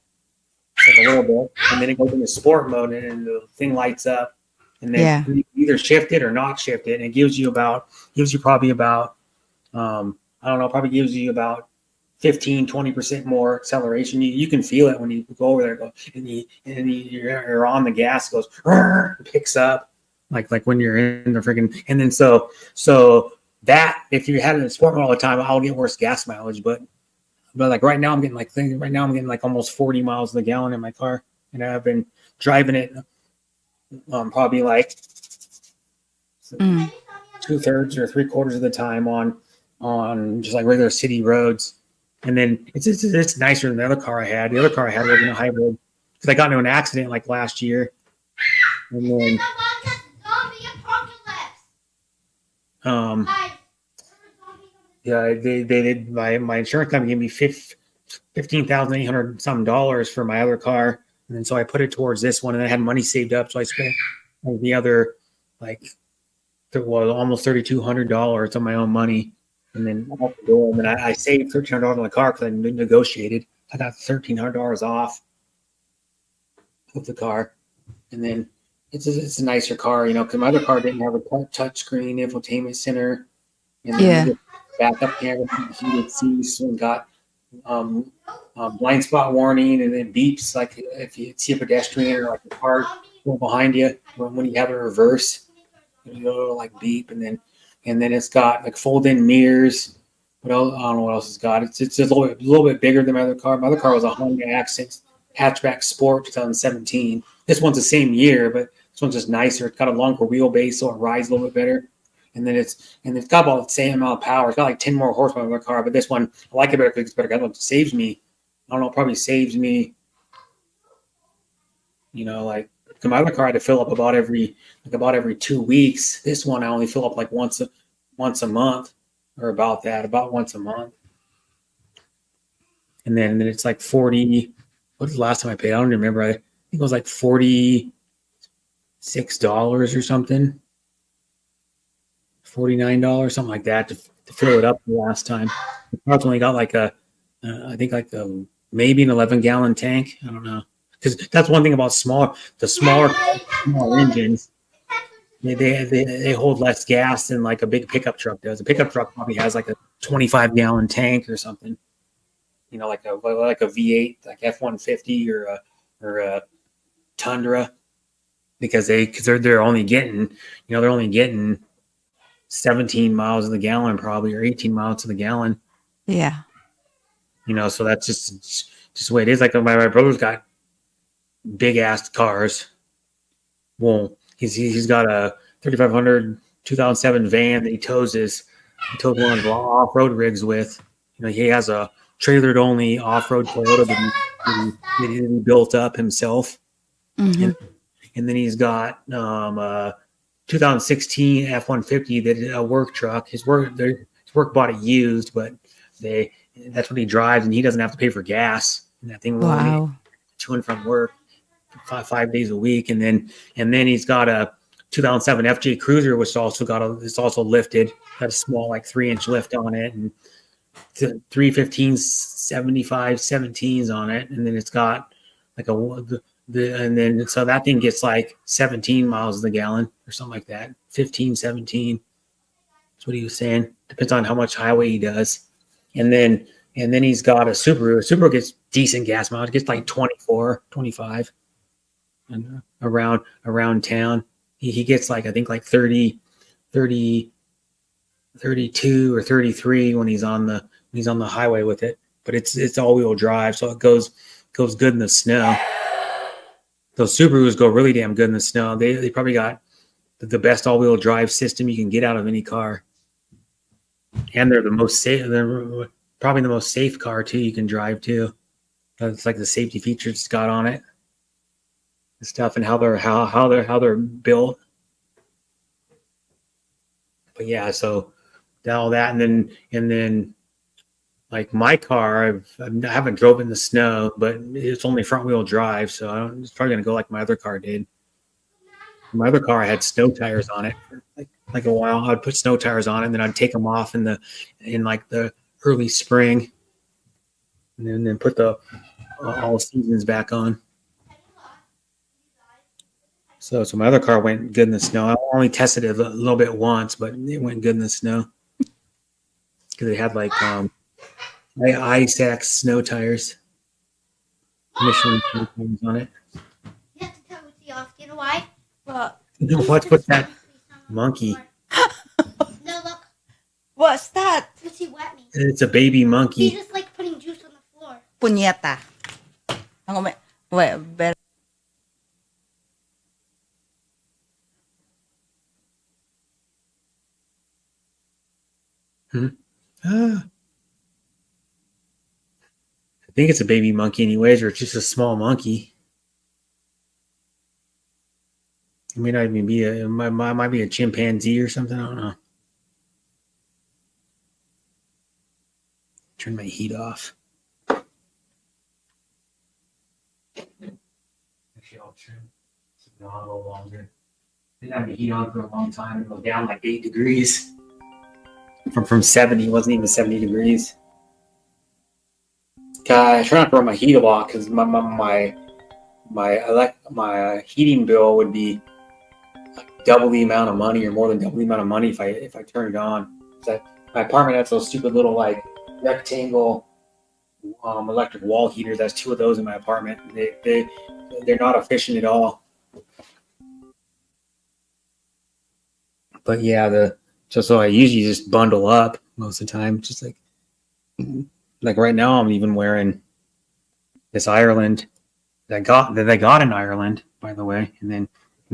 a little bit, and then it goes into sport mode, and the thing lights up, and then you either shift it or not shift it, and it gives you probably about I don't know, probably gives you about 15-20% more acceleration. You can feel it when you go over there, and you're on the gas, it goes, it picks up, like when you're in the freaking, and then so that if you had it in sport mode all the time, I'll get worse gas mileage. But like right now, I'm getting like almost 40 miles to the gallon in my car, and I've been driving it probably like Mm. 2/3 or 3/4 of the time on just like regular city roads. And then it's nicer than the other car I had. The other car I had was in a hybrid because I got into an accident like last year. And then um yeah, they did my insurance company gave me $15,800 some dollars for my other car. And then so I put it towards this one, and I had money saved up, so I spent like the other like it was almost $3,200 on my own money. And then out the door, and then I saved $1,300 on the car because I negotiated. I got $1,300 off of the car, and then it's a nicer car, you know, because my other car didn't have a touch screen infotainment center, and then Yeah. backup camera, heated seats, and got blind spot warning, and then beeps like if you see a pedestrian or like a car go behind you when you have a reverse, it'll like beep, and then it's got like fold-in mirrors. What else? I don't know what else it's got. It's a little bit bigger than my other car. My other car was a Honda Accent hatchback Sport 2017. This one's the same year, but this one's just nicer. It's got a longer wheelbase, so it rides a little bit better. And then it's got about the same amount of power. It's got like 10 more horsepower than my car, but this one I like it better because it's better. It saves me. I don't know. It probably saves me. You know, like my other car I had to fill up about every 2 weeks. This one I only fill up like once a month, or about once a month. And then it's like 40. What was the last time I paid? I don't remember. I think it was like $46 or something. $49, something like that, to fill it up the last time. The car's only got like I think like maybe an 11-gallon tank. I don't know, because that's one thing about smaller engines. They hold less gas than like a big pickup truck does. A pickup truck probably has like a 25-gallon tank or something. You know, like a V8, like F-150 or a Tundra, because they're only getting 17 miles to the gallon probably, or 18 miles to the gallon. Yeah. You know, so that's just the way it is. Like my brother's got big ass cars. Well, he's got a 3500 2007 van that he tows one of the off-road rigs with. You know, he has a trailered only off-road Toyota that he built up himself. Mm-hmm. And then he's got a 2016 F-150 that is a work truck. His work bought it used, but that's what he drives, and he doesn't have to pay for gas. And that thing will Wow. to and from work 5 days a week. And then he's got a 2007 FJ Cruiser, which it's also lifted, got a small like 3-inch lift on it, and 315 75 17s on it. And then it's got like and then so that thing gets like 17 miles to the gallon or something like that. 15, 17. That's what he was saying. Depends on how much highway he does. And then he's got a Subaru. A Subaru gets decent gas mileage. It gets like 24, 25 and around town. He gets like, I think like 30, 32 or 33 when he's on the highway with it. But it's all-wheel drive, so it goes good in the snow. Those Subarus go really damn good in the snow. They probably got the best all-wheel drive system you can get out of any car. And they're the most safe. They're probably the most safe car too you can drive too. It's like the safety features it's got on it, and stuff, and how they're built. But yeah, so all that, and then like my car, I haven't drove in the snow, but it's only front wheel drive, so it's probably gonna go like my other car did. My other car, I had snow tires on it for like a while. I'd put snow tires on it, and then I'd take them off in like the early spring, and then put the all seasons back on. So my other car went good in the snow. I only tested it a little bit once, but it went good in the snow because it had like ISAX snow tires, Michelin snow tires on it. You have to tell me off. You know why? Well, What's with that monkey? No, look. What's that? What's he wet me? It's a baby He monkey. just like putting juice on the floor. Punyeta. Ang umi... Wait, pero... Ah. I think it's a baby monkey anyways, or it's just a small monkey. It may not even be it might be a chimpanzee or something. I don't know. Turn my heat off. Actually, I'll turn it on a little longer. Didn't have the heat on for a long time. It was down like 8 degrees. From 70, it wasn't even 70 degrees. I try not to run my heat a lot because my heating bill would be like double the amount of money or more than double the amount of money if I turn it on. My apartment has those stupid little like rectangle electric wall heaters. That's 2 of those in my apartment. They're not efficient at all. But yeah, so I usually just bundle up most of the time. Just like right now, I'm even wearing this Ireland that I got in Ireland, by the way, and then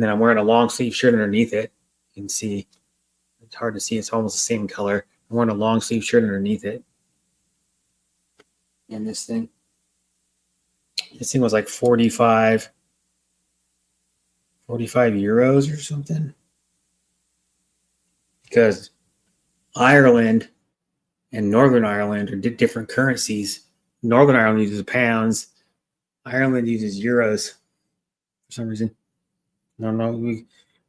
I'm wearing a long sleeve shirt underneath it. You can see it's hard to see; it's almost the same color. I'm wearing a long sleeve shirt underneath it, and this thing was like 45 euros or something, because Ireland and Northern Ireland are different currencies. Northern Ireland uses pounds. Ireland uses euros for some reason. No,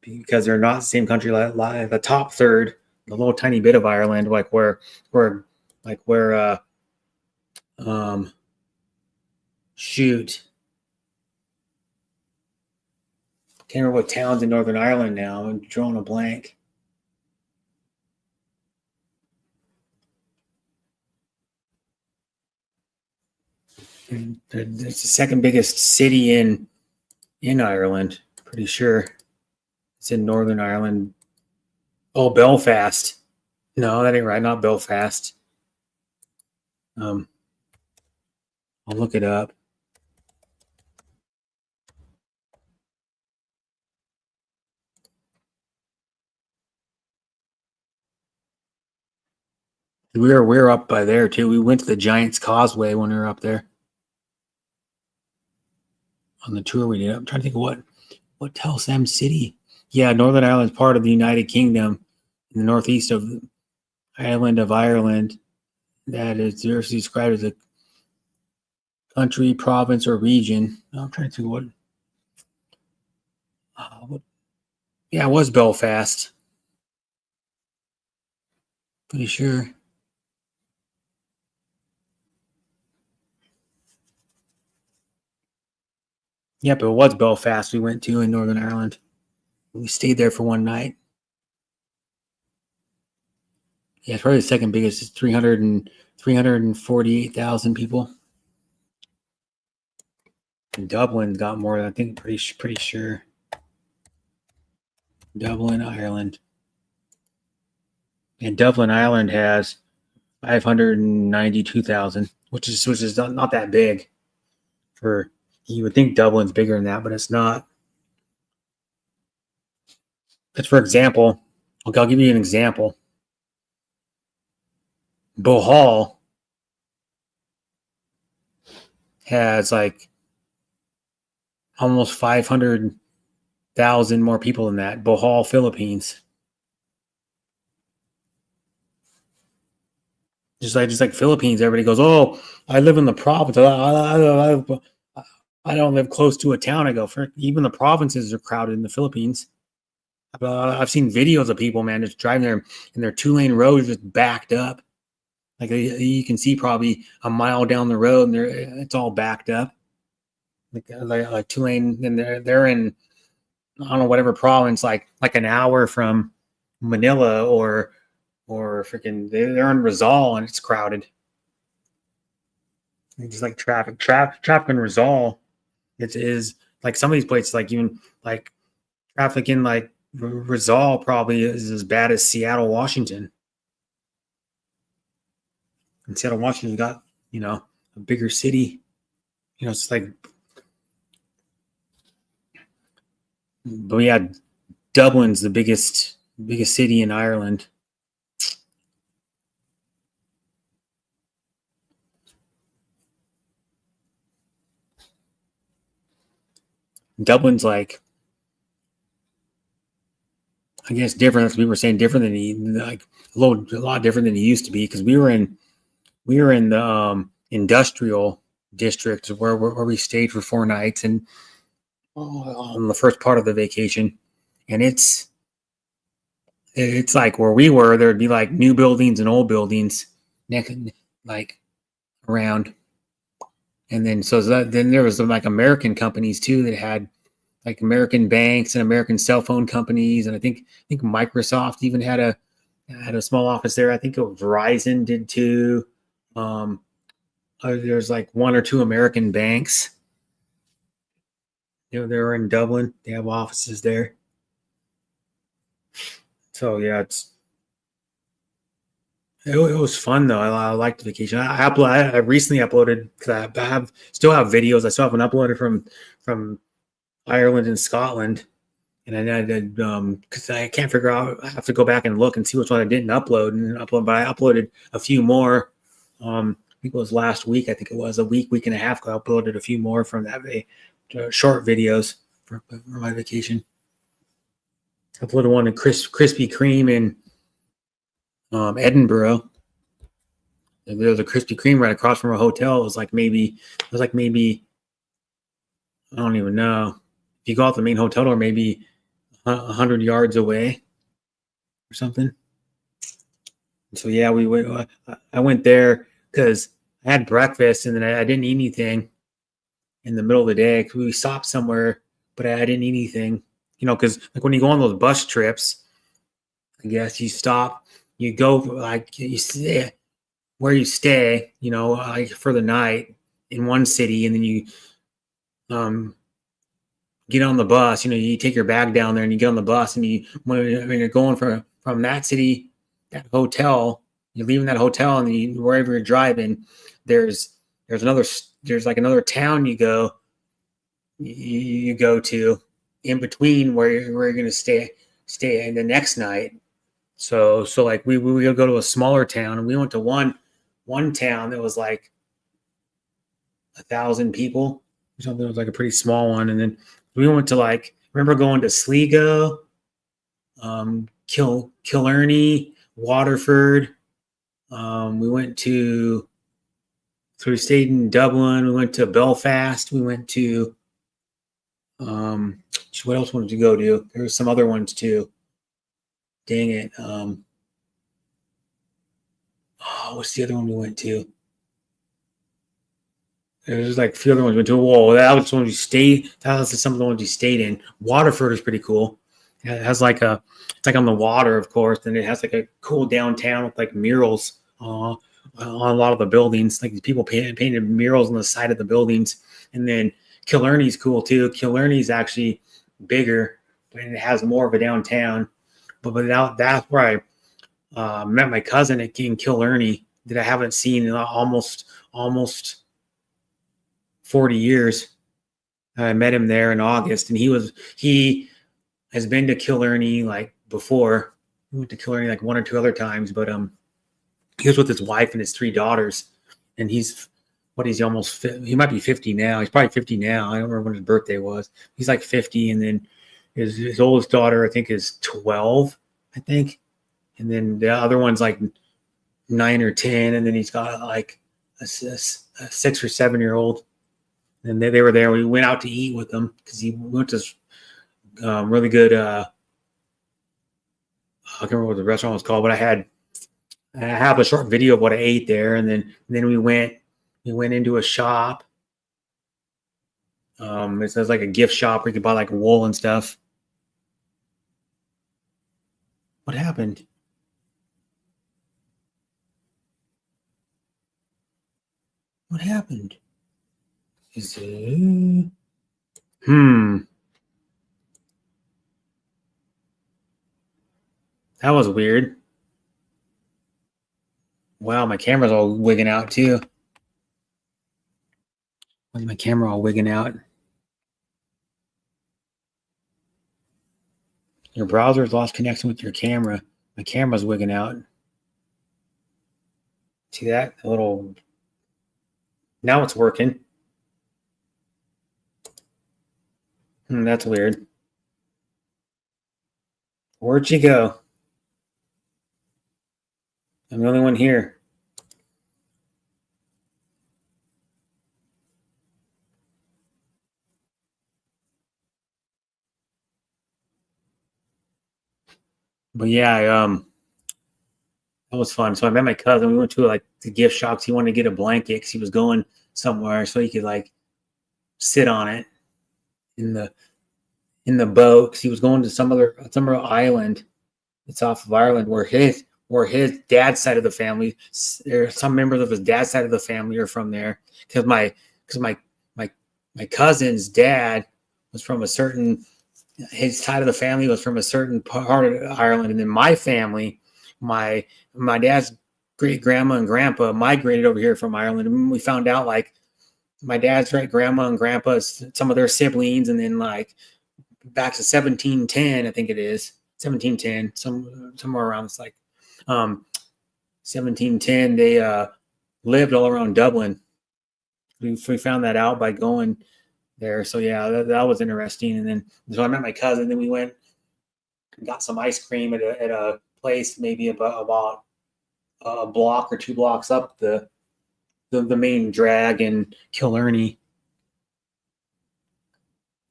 because they're not the same country. Like the top third, the little tiny bit of Ireland, shoot. Can't remember what towns in Northern Ireland now. I'm drawing a blank. It's the second biggest city in Ireland, pretty sure. It's in Northern Ireland. Oh, Belfast. No, that ain't right. Not Belfast. I'll look it up. We were up by there too. We went to the Giants Causeway when we were up there on the tour we did. I'm trying to think of what Telsam City. Yeah, Northern Ireland is part of the United Kingdom in the northeast of the island of Ireland. That is variously described as a country, province, or region. I'm trying to think what. Yeah, it was Belfast. Pretty sure. Yep, it was Belfast we went to in Northern Ireland. We stayed there for one night. Yeah, it's probably the second biggest. It's 348,000 people. And Dublin got more. I think pretty sure. Dublin, Ireland. And Dublin, Ireland has 592,000, which is not that big. You would think Dublin's bigger than that, but it's not. Because, for example, I'll give you an example. Bohol has like almost 500,000 more people than that. Bohol, Philippines. Just like Philippines, everybody goes, "Oh, I live in the province. I don't live close to a town." I go, even the provinces are crowded in the Philippines. I've seen videos of people, man, just driving there and their 2-lane roads just backed up. Like you can see probably a mile down the road, and it's all backed up. Like 2-lane, and they're in, I don't know, whatever province, like an hour from Manila or freaking they're in Rizal and it's crowded. And just like traffic in Rizal, it is like some of these places, like even like traffic in like Rizal probably is as bad as Seattle, Washington. And Seattle, Washington got, a bigger city. It's like, but yeah, Dublin's the biggest city in Ireland. Dublin's like, I guess different. As we were saying, different than like a lot different than he used to be, because we were in the industrial district where we stayed for 4 nights and on the first part of the vacation, and it's like where we were. There'd be like new buildings and old buildings next, like around, and then then there was like American companies too that had like American banks and American cell phone companies, and I think Microsoft even had a small office there. I think Verizon did too. There's like 1 or 2 American banks. They're in Dublin. They have offices there. So yeah, it was fun though. I liked the vacation. I recently uploaded, because I still have videos. I still haven't uploaded from Ireland and Scotland, and I did because I can't figure out. I have to go back and look and see which one I didn't upload. But I uploaded a few more. I think it was last week. I think it was a week and a half ago. I uploaded a few more from that short videos for my vacation. I uploaded one in Krispy Kreme in Edinburgh. And there was a Krispy Kreme right across from a hotel. It was like maybe I don't even know. If you go out the main hotel door, maybe 100 yards away or something. So yeah, we went. I went there because I had breakfast, and then I didn't eat anything in the middle of the day. Cause we stopped somewhere, but I didn't eat anything. Because like when you go on those bus trips, I guess you stop, you go like you stay where you stay, like for the night in one city, and then you get on the bus. You take your bag down there, and you get on the bus, and when you're going from that city, that hotel, you're leaving that hotel, and wherever you're driving, there's like another town you go to in between where you're going to stay the next night. So like we would go to a smaller town, and we went to one town that was like 1,000 people or something. It was like a pretty small one, and then we went to remember going to Sligo, Killarney, Waterford. We went to, so we stayed in Dublin. We went to Belfast. We went to, what else wanted to go to? There were some other ones too. Dang it. What's the other one we went to? There's like a few other ones we went to. Whoa, that was the one we stayed. That was some of the ones we stayed in. Waterford is pretty cool. It has it's like on the water, of course, and it has like a cool downtown with like murals on a lot of the buildings. Like people painted murals on the side of the buildings. And then Killarney's cool too. Killarney's actually bigger, but it has more of a downtown. But that's where I met my cousin at King Killarney that I haven't seen in almost 40 years. I met him there in August, and he has been to Killarney like before. He went to Killarney like 1 or 2 other times, but he was with his wife and his 3 daughters, and he's almost he might be 50 now. He's probably 50 now. I don't remember when his birthday was. He's like 50, and then his oldest daughter I think is 12, I think, and then the other one's like 9 or 10, and then he's got like a 6 or 7-year-old. And they were there. We went out to eat with them because he went to really good. I can't remember what the restaurant was called, but I have a short video of what I ate there, and then we went into a shop. It says like a gift shop where you can buy like wool and stuff. What happened? What happened? Is it? That was weird. Wow, my camera's all wigging out too. Why is my camera all wigging out? Your browser's lost connection with your camera. My camera's wigging out. See that? A little. Now it's working. That's weird. Where'd she go? I'm the only one here. But yeah, that was fun. So I met my cousin. We went to like the gift shops. He wanted to get a blanket because he was going somewhere so he could like sit on it in the boat. Because he was going to some other island. It's off of Ireland where his dad's side of the family, there are some members of his dad's side of the family are from there. Because my cousin's dad was from a certain, his side of the family was from a certain part of Ireland, and then my family, my dad's great grandma and grandpa migrated over here from Ireland, and we found out like my dad's great grandma and grandpa, some of their siblings, and then like back to 1710, I think it is 1710, somewhere around. It's like 1710. They lived all around Dublin. We found that out by going there. So yeah, that was interesting. And then so I met my cousin. Then we went and got some ice cream at a place maybe about a block or 2 blocks up the main drag in Killarney.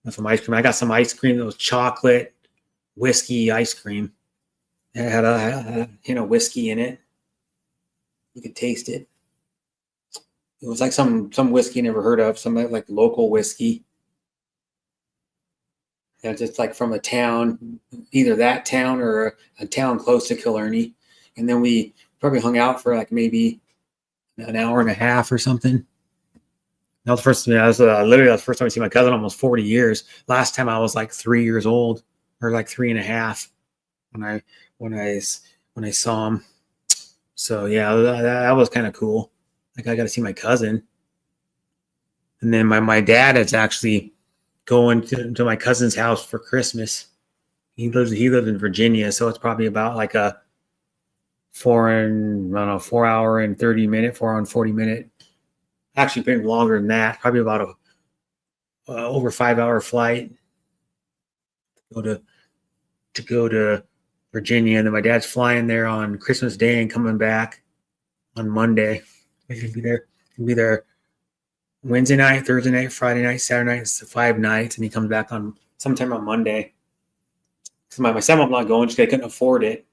With some ice cream. I got some ice cream that was chocolate whiskey ice cream. It had a hint of whiskey in it. You could taste it. It was like some whiskey I never heard of, some like local whiskey. Yeah, just like from a town, either that town or a town close to Killarney. And then we probably hung out for like maybe an hour and a half or something. That was the first. That was literally the first time I see my cousin in almost 40 years. Last time I was like 3 years old, or like 3.5, when I saw him. So yeah, that was kind of cool. Like I got to see my cousin, and then my dad is actually going to my cousin's house for Christmas. He lives in Virginia, so it's probably about like a 4 hour and 30 minute, 4 hour and 40 minute. Actually, been longer than that. Probably about a over 5 hour flight. To go to Virginia, and then my dad's flying there on Christmas Day and coming back on Monday. He'll be there Wednesday night, Thursday night, Friday night, Saturday night. It's 5 nights, and he comes back on sometime on Monday. So my stepmom's not going; they couldn't afford it.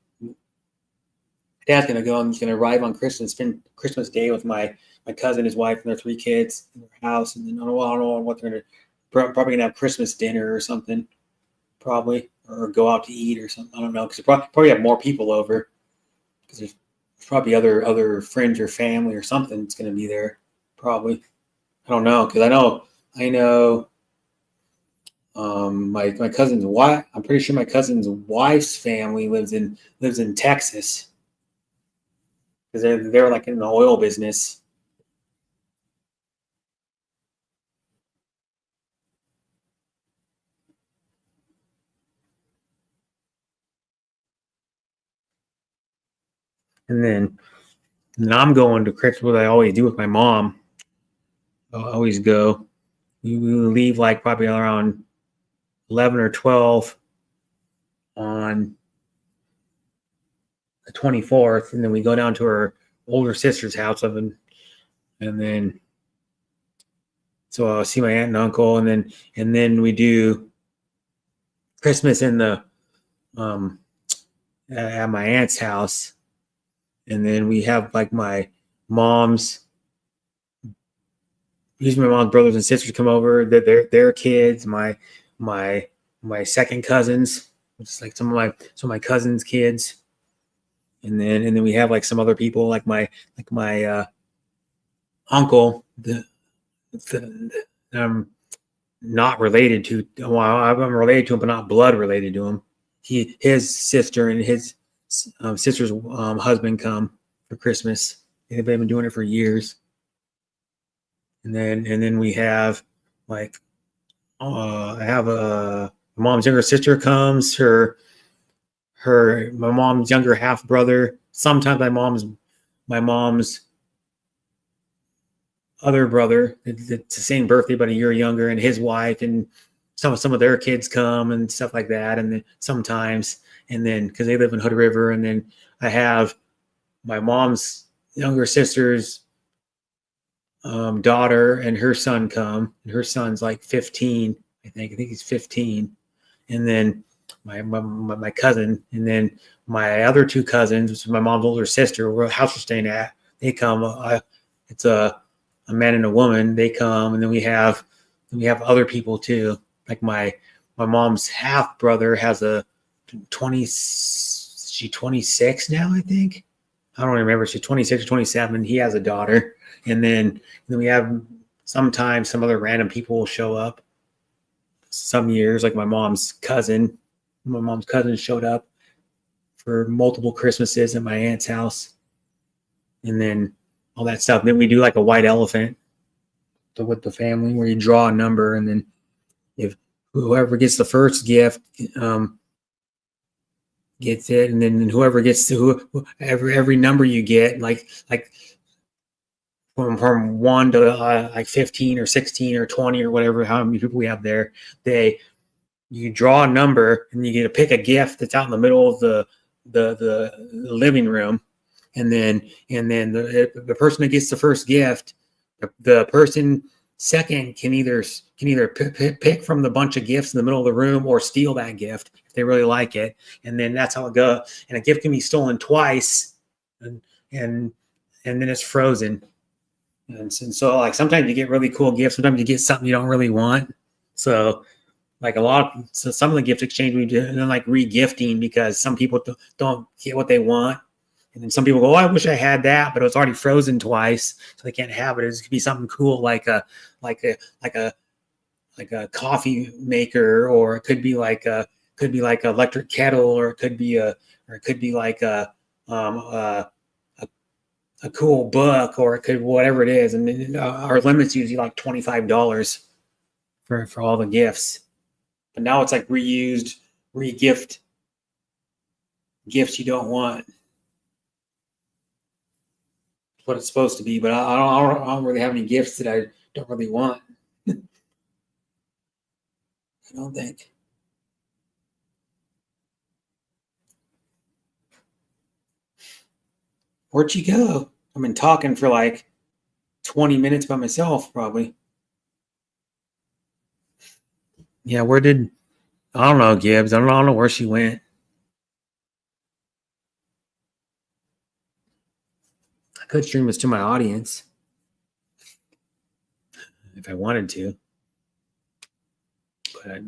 Dad's gonna go. I'm just gonna arrive on Christmas, spend Christmas Day with my cousin, his wife, and their 3 kids in their house, and then I don't know what they're gonna probably gonna have Christmas dinner or something, probably, or go out to eat or something. I don't know, because probably have more people over, because there's probably other friends or family or something that's gonna be there, probably. I don't know, because I know. My cousin's wife. I'm pretty sure my cousin's wife's family lives in Texas, because they're like in the oil business. And then I'm going to Christmas. What I always do with my mom. I always go. We leave like probably around 11 or 12 on the 24th, and then we go down to her older sister's house and then so I'll see my aunt and uncle, and then we do Christmas in the at my aunt's house, and then we have like my mom's. Usually my mom's brothers and sisters come over. Their kids, my second cousins, which is like some of my cousins' kids, and then we have like some other people like my uncle, I'm not related to. Well, I'm related to him, but not blood related to him. His sister and his sister's husband come for Christmas. They've been doing it for years. And then we have like I have a my mom's younger sister comes, my mom's younger half brother. Sometimes my mom's other brother, it's the same birthday but a year younger, and his wife, and some of their kids come and stuff like that. And then sometimes, and then because they live in Hood River, and then I have my mom's younger sister's daughter and her son come, and her son's like 15, I think he's 15. And then my cousin, and then my other two cousins, which is my mom's older sister, where house we're staying at, they come. It's a man and a woman. They come, and then we have other people too. Like my mom's half brother has a 26 now, I think. I don't remember. She's 26 or 27. He has a daughter, and then we have sometimes some other random people will show up. Some years, like my mom's cousin showed up for multiple Christmases at my aunt's house, and then all that stuff. Then we do like a white elephant with the family, where you draw a number, and then if whoever gets the first gift gets it, and then whoever gets to every number you get, like from 1 to like 15 or 16 or 20 or whatever, how many people we have there, you draw a number and you get to pick a gift that's out in the middle of the living room, and then the person that gets the first gift, the person second can either pick from the bunch of gifts in the middle of the room or steal that gift if they really like it, and then that's how it goes. And a gift can be stolen twice, and then it's frozen. And so like sometimes you get really cool gifts, sometimes you get something you don't really want. So like some of the gift exchange we do, and then like re-gifting, because some people don't get what they want, and then some people go, "Oh, I wish I had that," but it was already frozen twice, so they can't have it. It could be something cool, like a coffee maker, or it could be like an electric kettle, or it could be like a cool book, or it could whatever it is. And our limit's usually like $25 for all the gifts. But now it's like reused, re-gift gifts you don't want. It's what it's supposed to be, but I don't really have any gifts that I don't really want. I don't think. Where'd you go? I've been talking for like 20 minutes by myself, probably. Yeah, I don't know, Gibbs. I don't know where she went. I could stream this to my audience if I wanted to, but I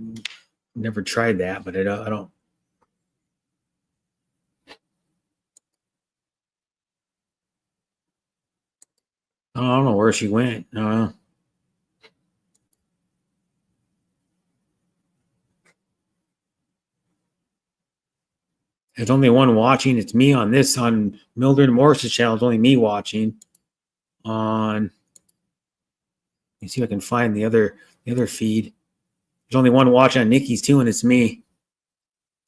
never tried that. But I don't. I don't know where she went. I don't know. There's only one watching. It's me on Mildred Morris's channel. It's only me watching. Let me see if I can find the other feed. There's only one watching on Nikki's too, and it's me.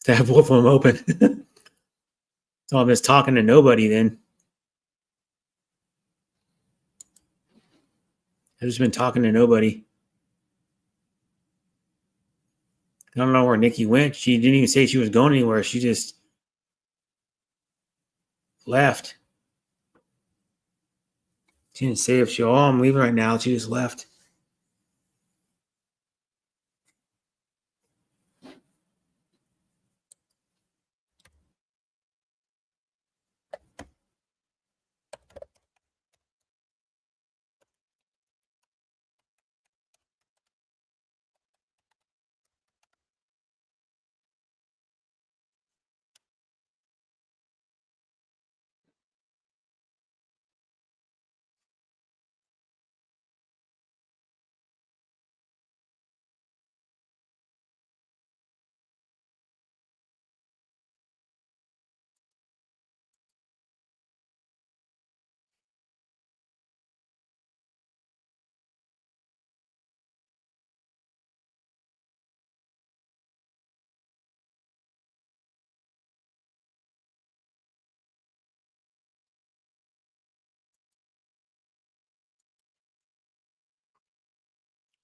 To have both of them open. So I'm just talking to nobody then. I've just been talking to nobody. I don't know where Nikki went. She didn't even say she was going anywhere. She just left. She didn't say I'm leaving right now. She just left.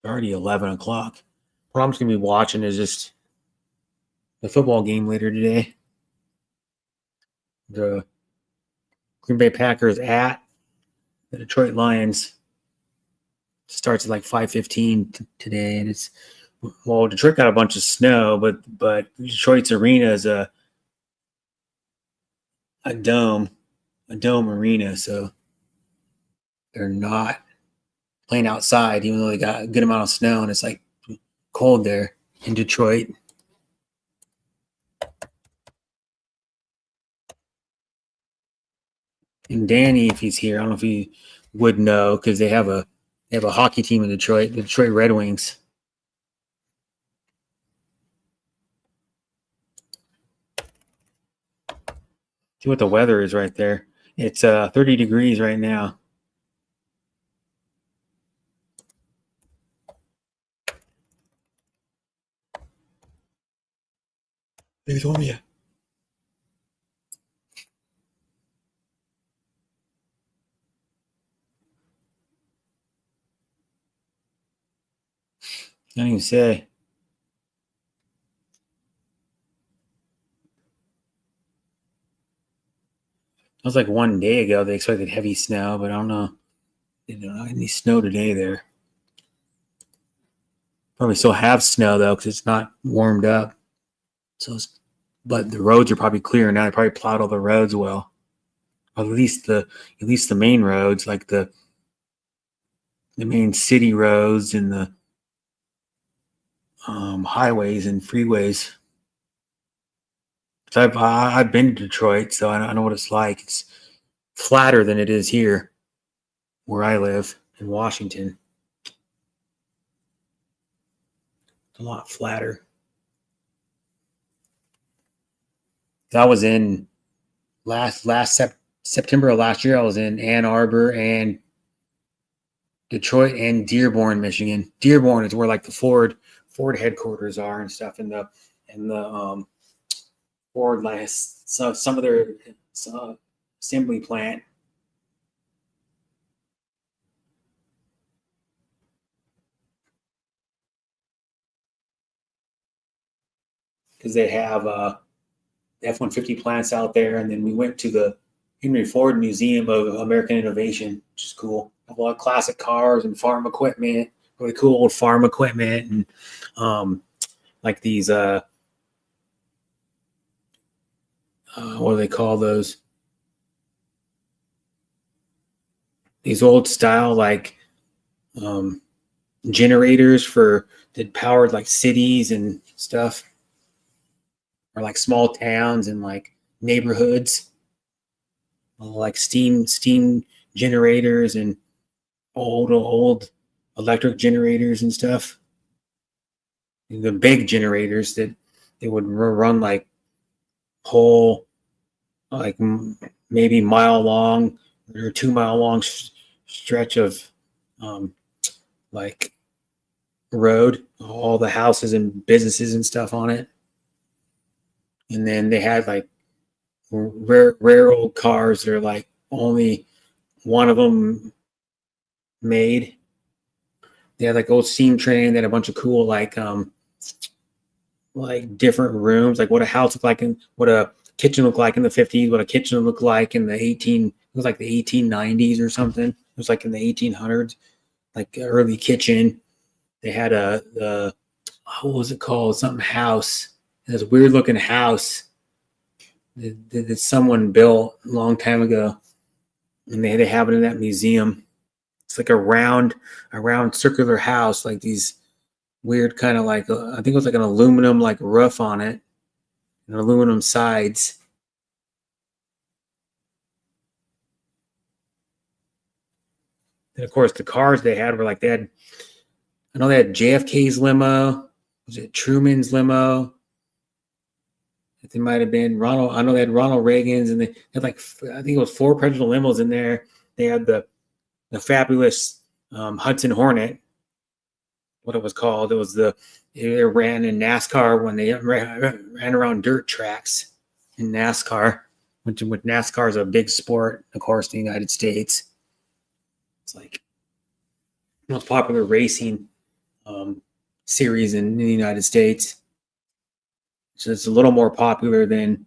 Already 11 o'clock. What I'm just going to be watching is just the football game later today. The Green Bay Packers at the Detroit Lions. Starts at like 5:15 today, and it's Detroit got a bunch of snow, but Detroit's arena is a dome arena, so they're not playing outside, even though they got a good amount of snow and it's like cold there in Detroit. And Danny, if he's here, I don't know if he would know because they have a hockey team in Detroit, the Detroit Red Wings. See what the weather is right there. It's 30 degrees right now. They told me. I don't even say. It was like one day ago they expected heavy snow, but I don't know. They don't have any snow today there. Probably still have snow though because it's not warmed up. But the roads are probably clear now. They probably plowed all the roads well. Or at least the main roads, like the main city roads and the highways and freeways. So I've been to Detroit, so I know what it's like. It's flatter than it is here, where I live in Washington. It's a lot flatter. I was in September of last year. I was in Ann Arbor and Detroit and Dearborn, Michigan. Dearborn is where like the Ford headquarters are and stuff, and the Ford so some of their assembly plant. Because they have F-150 plants out there, and then we went to the Henry Ford Museum of American Innovation, which is cool. A lot of classic cars and farm equipment, really cool old farm equipment, and like these what do they call those? These old style like generators that powered like cities and stuff, or like small towns and like neighborhoods, like steam generators and old electric generators and stuff. And the big generators that they would run like whole, like maybe mile long or 2 mile long stretch of like road, all the houses and businesses and stuff on it. And then they had like rare old cars that are like only one of them made. They had like old steam train. They had a bunch of cool like different rooms, like what a house looked like and what a kitchen looked like in the 50s, what a kitchen looked like in the 1890s or something. It was like in the 1800s, like early kitchen. They had what was it called? Something house. This weird looking house that someone built a long time ago, and they have it in that museum. It's like a round circular house, like these weird kind of like I think it was like an aluminum like roof on it, and aluminum sides. And of course, the cars they had were like I know they had JFK's limo. Was it Truman's limo? It might have been Ronald. I know they had Ronald Reagan's, and they had like I think it was 4 presidential limos in there. They had the fabulous Hudson Hornet. What it was called? It ran in NASCAR when they ran around dirt tracks in NASCAR. Which NASCAR is a big sport, of course, in the United States. It's like the most popular racing series in the United States. So it's a little more popular than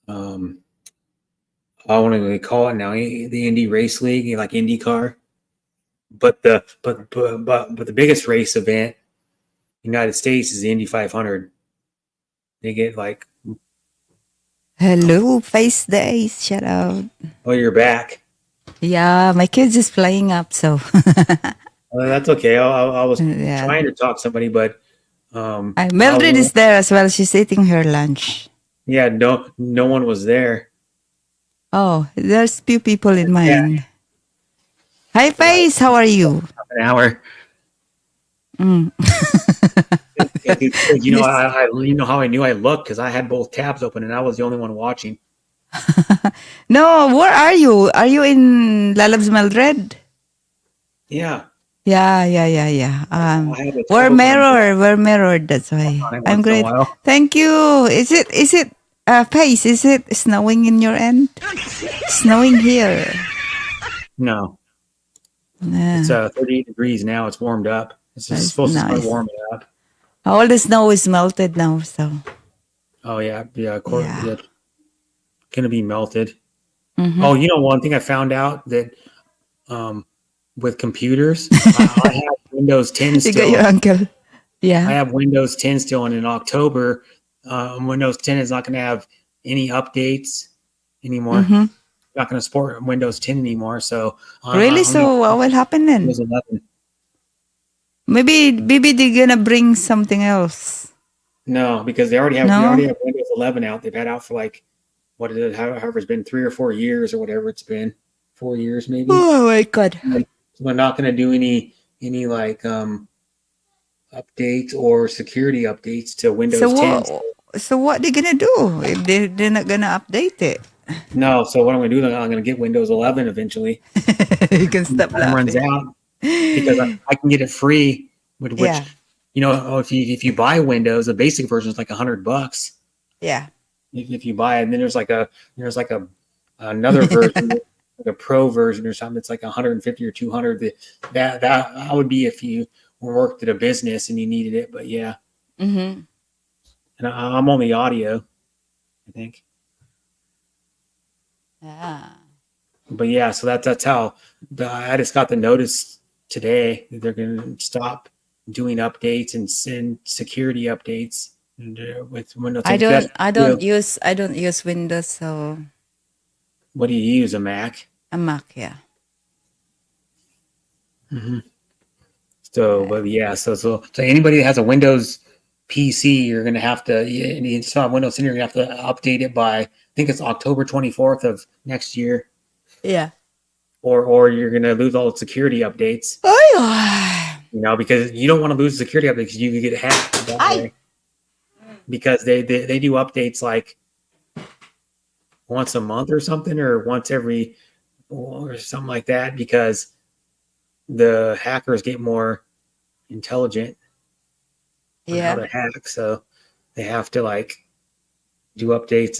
I want to call it now the Indy Race League, like IndyCar. But the biggest race event in the United States is the Indy 500. They get like, Hello, Face Days. Shout out. oh, you're back. Yeah, my kids is flying up, so Well, that's okay. I was Yeah. trying to talk to somebody, but Mildred is there as well. She's eating her lunch. yeah, no one was there. Oh, there's few people in mine. Hi, Face. How are you? An hour. Mm. You know, you know how I knew I looked because I had both tabs open and I was the only one watching. No, where are you? Are you in Lalabs Mildred? Yeah. Yeah. I had a We're tab open. mirrored. That's why. On it I'm once in a great. while. Thank you. Is it Pace? Is it snowing in your end? Snowing here. No, Yeah. it's 38 degrees now. It's warmed up. It's just That's supposed to start nice. warming up. All the snow is melted now, so. Oh yeah, of course. Yeah. Yeah. Gonna be melted. Mhm. Oh, you know, one thing I found out that with computers, I have Windows 10 You got still. your uncle. I Yeah. have Windows 10 still, and in October, Windows 10 is not going to have any updates anymore. Mhm. Not going to support Windows 10 anymore. So Really? So what will happen then? Windows 11. Maybe they're gonna bring something else. No, because they already have No? Windows 11 out. They've had out for like what is it? However, it's been 3 or 4 years or whatever it's been. 4 years maybe. Oh my god. So they're not going to do any like updates or security updates to Windows So 10. what they gonna do if they're not gonna update it? No, so what I'm going to do? I'm going to get Windows 11 eventually. You can stop Time runs laughing. out because I can get it free. Which Yeah. you know, if you buy Windows, the basic version is like $100. Yeah. If you buy it, and then there's like another version, like a pro version or something. It's like 150 or 200. That would be if you worked at a business and you needed it. But yeah, Mm-hmm. and I'm only audio, I think. Ah. But yeah, so that's how I just got the notice today that they're going to stop doing updates and send security updates with Windows 10. I don't use Windows, so What do you use? A Mac? a Mac, yeah. So, but yeah, so anybody that has a Windows PC, you're going to have to, and you install Windows 10, you're going to have to update it by, I think it's October 24th of next year, Yeah. or you're going to lose all the security updates, Oh, you know, because you don't want to lose the security updates because you can get hacked that way. Because they do updates like once a month or something, or once every, or something like that, because the hackers get more intelligent on how yeah. to hack, so they have to like do updates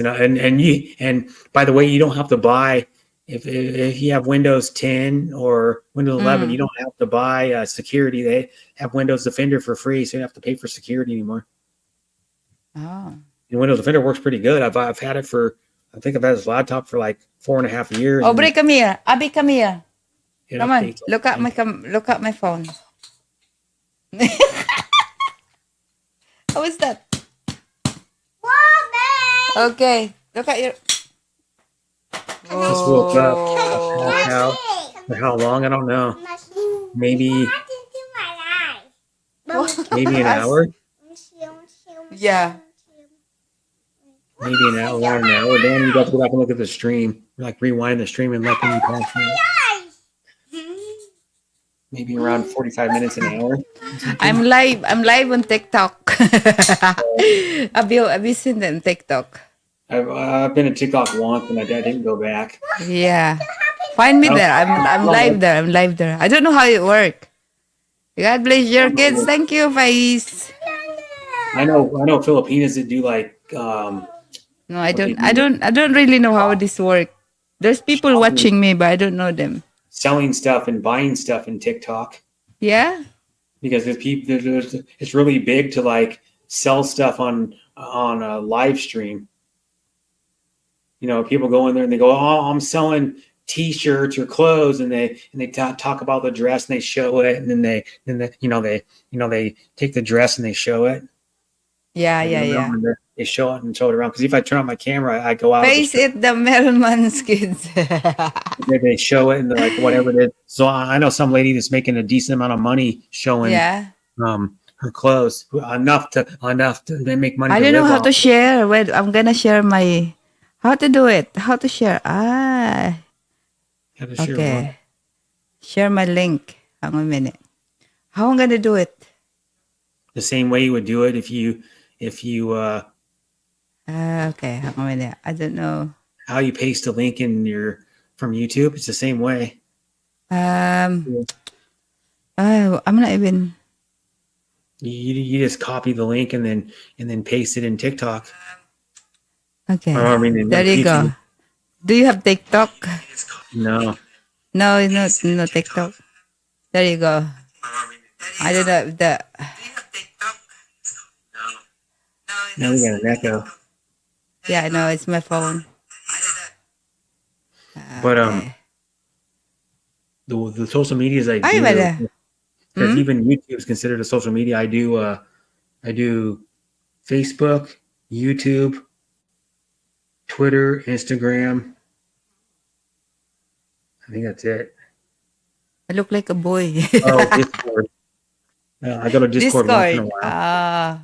and by the way, you don't have to buy if you have Windows 10 or Windows 11, you don't have to buy security. They have Windows Defender for free, so you don't have to pay for security anymore. Oh. And Windows Defender works pretty good. I've had it for, I think I've had this laptop for like 4.5 years. Oh, Bri, come here. Abby, come here. It Come on. updates all Look the at time. look at my phone. How is that? Okay. Look at your. Just woke up. How, for how long? I don't know. Maybe an hour. Yeah. Maybe an hour, around an hour. Then you got to go back and look at the stream. Like rewind the stream and let them pass it. Maybe around 45 minutes an hour. I'm live on TikTok. Have you seen them TikTok? I've been to TikTok once and I didn't go back. Yeah. Find me there. I'm live there. I'm live there. I don't know how it works. God bless your kids. Thank you, Faiz. I know Filipinas that do like No, I don't really know how this works. There's people watching me, but I don't know them. selling stuff and buying stuff in TikTok. Yeah? because it's really big to like sell stuff on a live stream. You know, people go in there and they go, "Oh, I'm selling T-shirts or clothes," and they talk about the dress and they show it, and then they take the dress and they show it. Yeah, Like, yeah, you know, yeah. and they show it and show it around. Because if I turn on my camera, I go out. Face it, the Merman's kids. They show it and they're like whatever it is. So I know some lady that's making a decent amount of money showing Yeah. her clothes enough to they make money. I to don't know live how off. to share. Wait, I'm gonna share my. How to do it? How to share? Have to share one. Okay. Share my link. Hang on a minute. How I'm gonna do it? The same way you would do it if you Okay. Hang on a minute. I don't know. how you paste a link in your from YouTube. It's the same way. Oh, I'm not even. You just copy the link and then paste it in TikTok. Okay. Or, I mean, in There you YouTube. go. Do you have TikTok? No. No, no TikTok. There you go. I don't know if the. Now we got an echo. Yeah, I know it's my phone. But Okay. the social medias I Ay, do, wala. because Hmm? even YouTube is considered a social media. I do Facebook, YouTube, Twitter, Instagram. I think that's it. I look like a boy. Oh, Discord. I go to Discord once in a Discord. while.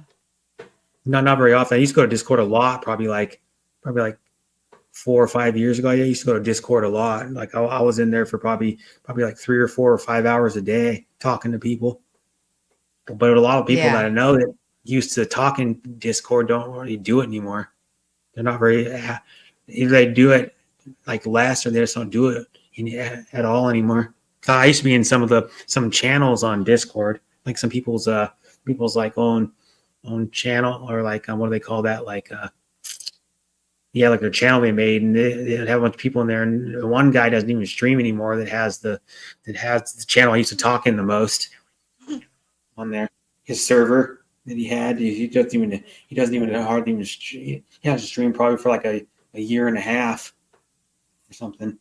Not very often. I used to go to Discord a lot. Probably like 4 or 5 years ago. I used to go to Discord a lot. Like I was in there for probably like 3 or 4 or 5 hours a day talking to people. But a lot of people Yeah. that I know that used to talk in Discord don't really do it anymore. They're not very. Either they do it like less, or they just don't do it at all anymore. I used to be in some channels on Discord, like some people's like own channel, or like what do they call that? Like like their channel they made, and they have a bunch of people in there. And one guy doesn't even stream anymore. That has the channel I used to talk in the most on there. His server that he had, he doesn't even hardly even stream. He hasn't streamed probably for like a year and a half or something.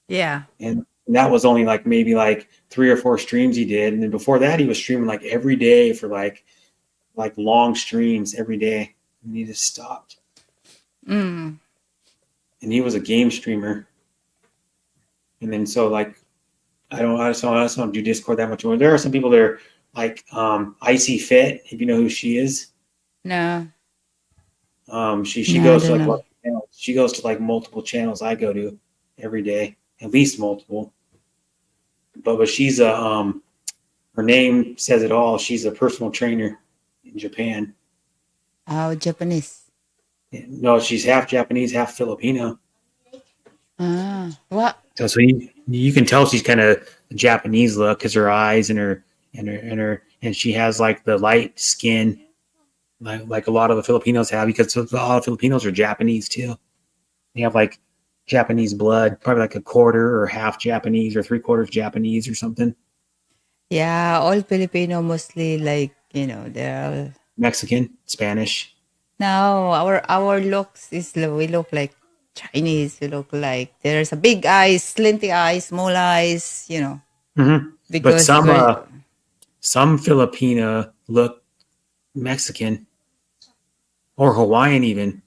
Yeah. And that was only like maybe like 3 or 4 streams he did. And then before that, he was streaming like every day for like long streams every day. And he just stopped. Mm. And he was a game streamer. And then so like I just don't do Discord that much more. There are some people that are like Icy Fit, if you know who she is. No. She No, goes I to don't like know. what channels? She goes to like multiple channels I go to every day, at least multiple. But she's her name says it all. She's a personal trainer in Japan. Oh, Japanese. No, she's half Japanese, half Filipino. What? So you can tell she's kind of Japanese look because her eyes and she has like the light skin, like a lot of the Filipinos have, because a lot of Filipinos are Japanese too. They have like Japanese blood, probably like a quarter or half Japanese or 3/4 Japanese or something. Yeah, all Filipino mostly like, they're Mexican, Spanish. no, our looks is we look like Chinese. We look like there's a big eyes, slinty eyes, small eyes, Mm-hmm. But because some Filipino look Mexican or Hawaiian even,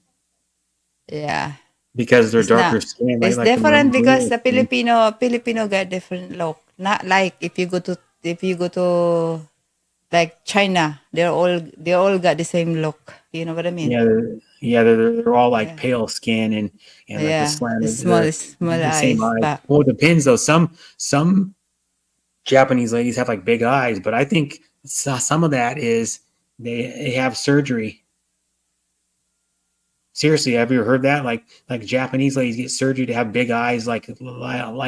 yeah. because they're It's darker not. skin. It's like the different because Maroon the skin. Filipino got different look. Not like if you go to like China, they all got the same look. You know what I mean? They're all like Yeah. pale skin and like the Yeah, slanted, small the same eyes, eyes. but Well, it depends though. Some Japanese ladies have like big eyes, but I think some of that is they have surgery. Seriously, have you heard that? Like Japanese ladies get surgery to have big eyes, like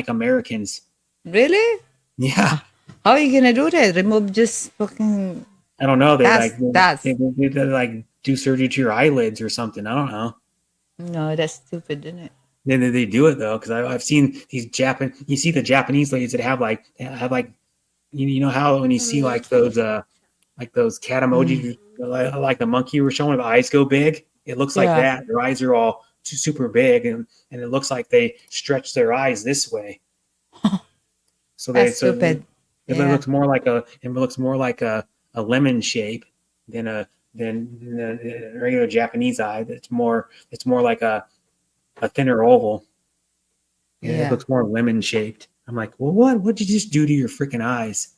Americans. really, Yeah, how are you gonna do that? Remove just fucking. I don't know. They That's they like do surgery to your eyelids or something. I don't know. no, that's stupid, isn't it? Then they do it though, because I've seen these you see the Japanese ladies that have like you know how when you see like those cat emojis, like the monkey you were showing, the eyes go big. It looks like Yeah. that. Their eyes are all super big, and it looks like they stretch their eyes this way. So That's stupid. it Yeah. looks more like a lemon shape than a regular Japanese eye. It's more like a thinner oval. And Yeah. it looks more lemon shaped. I'm like, well, what did you just do to your freaking eyes?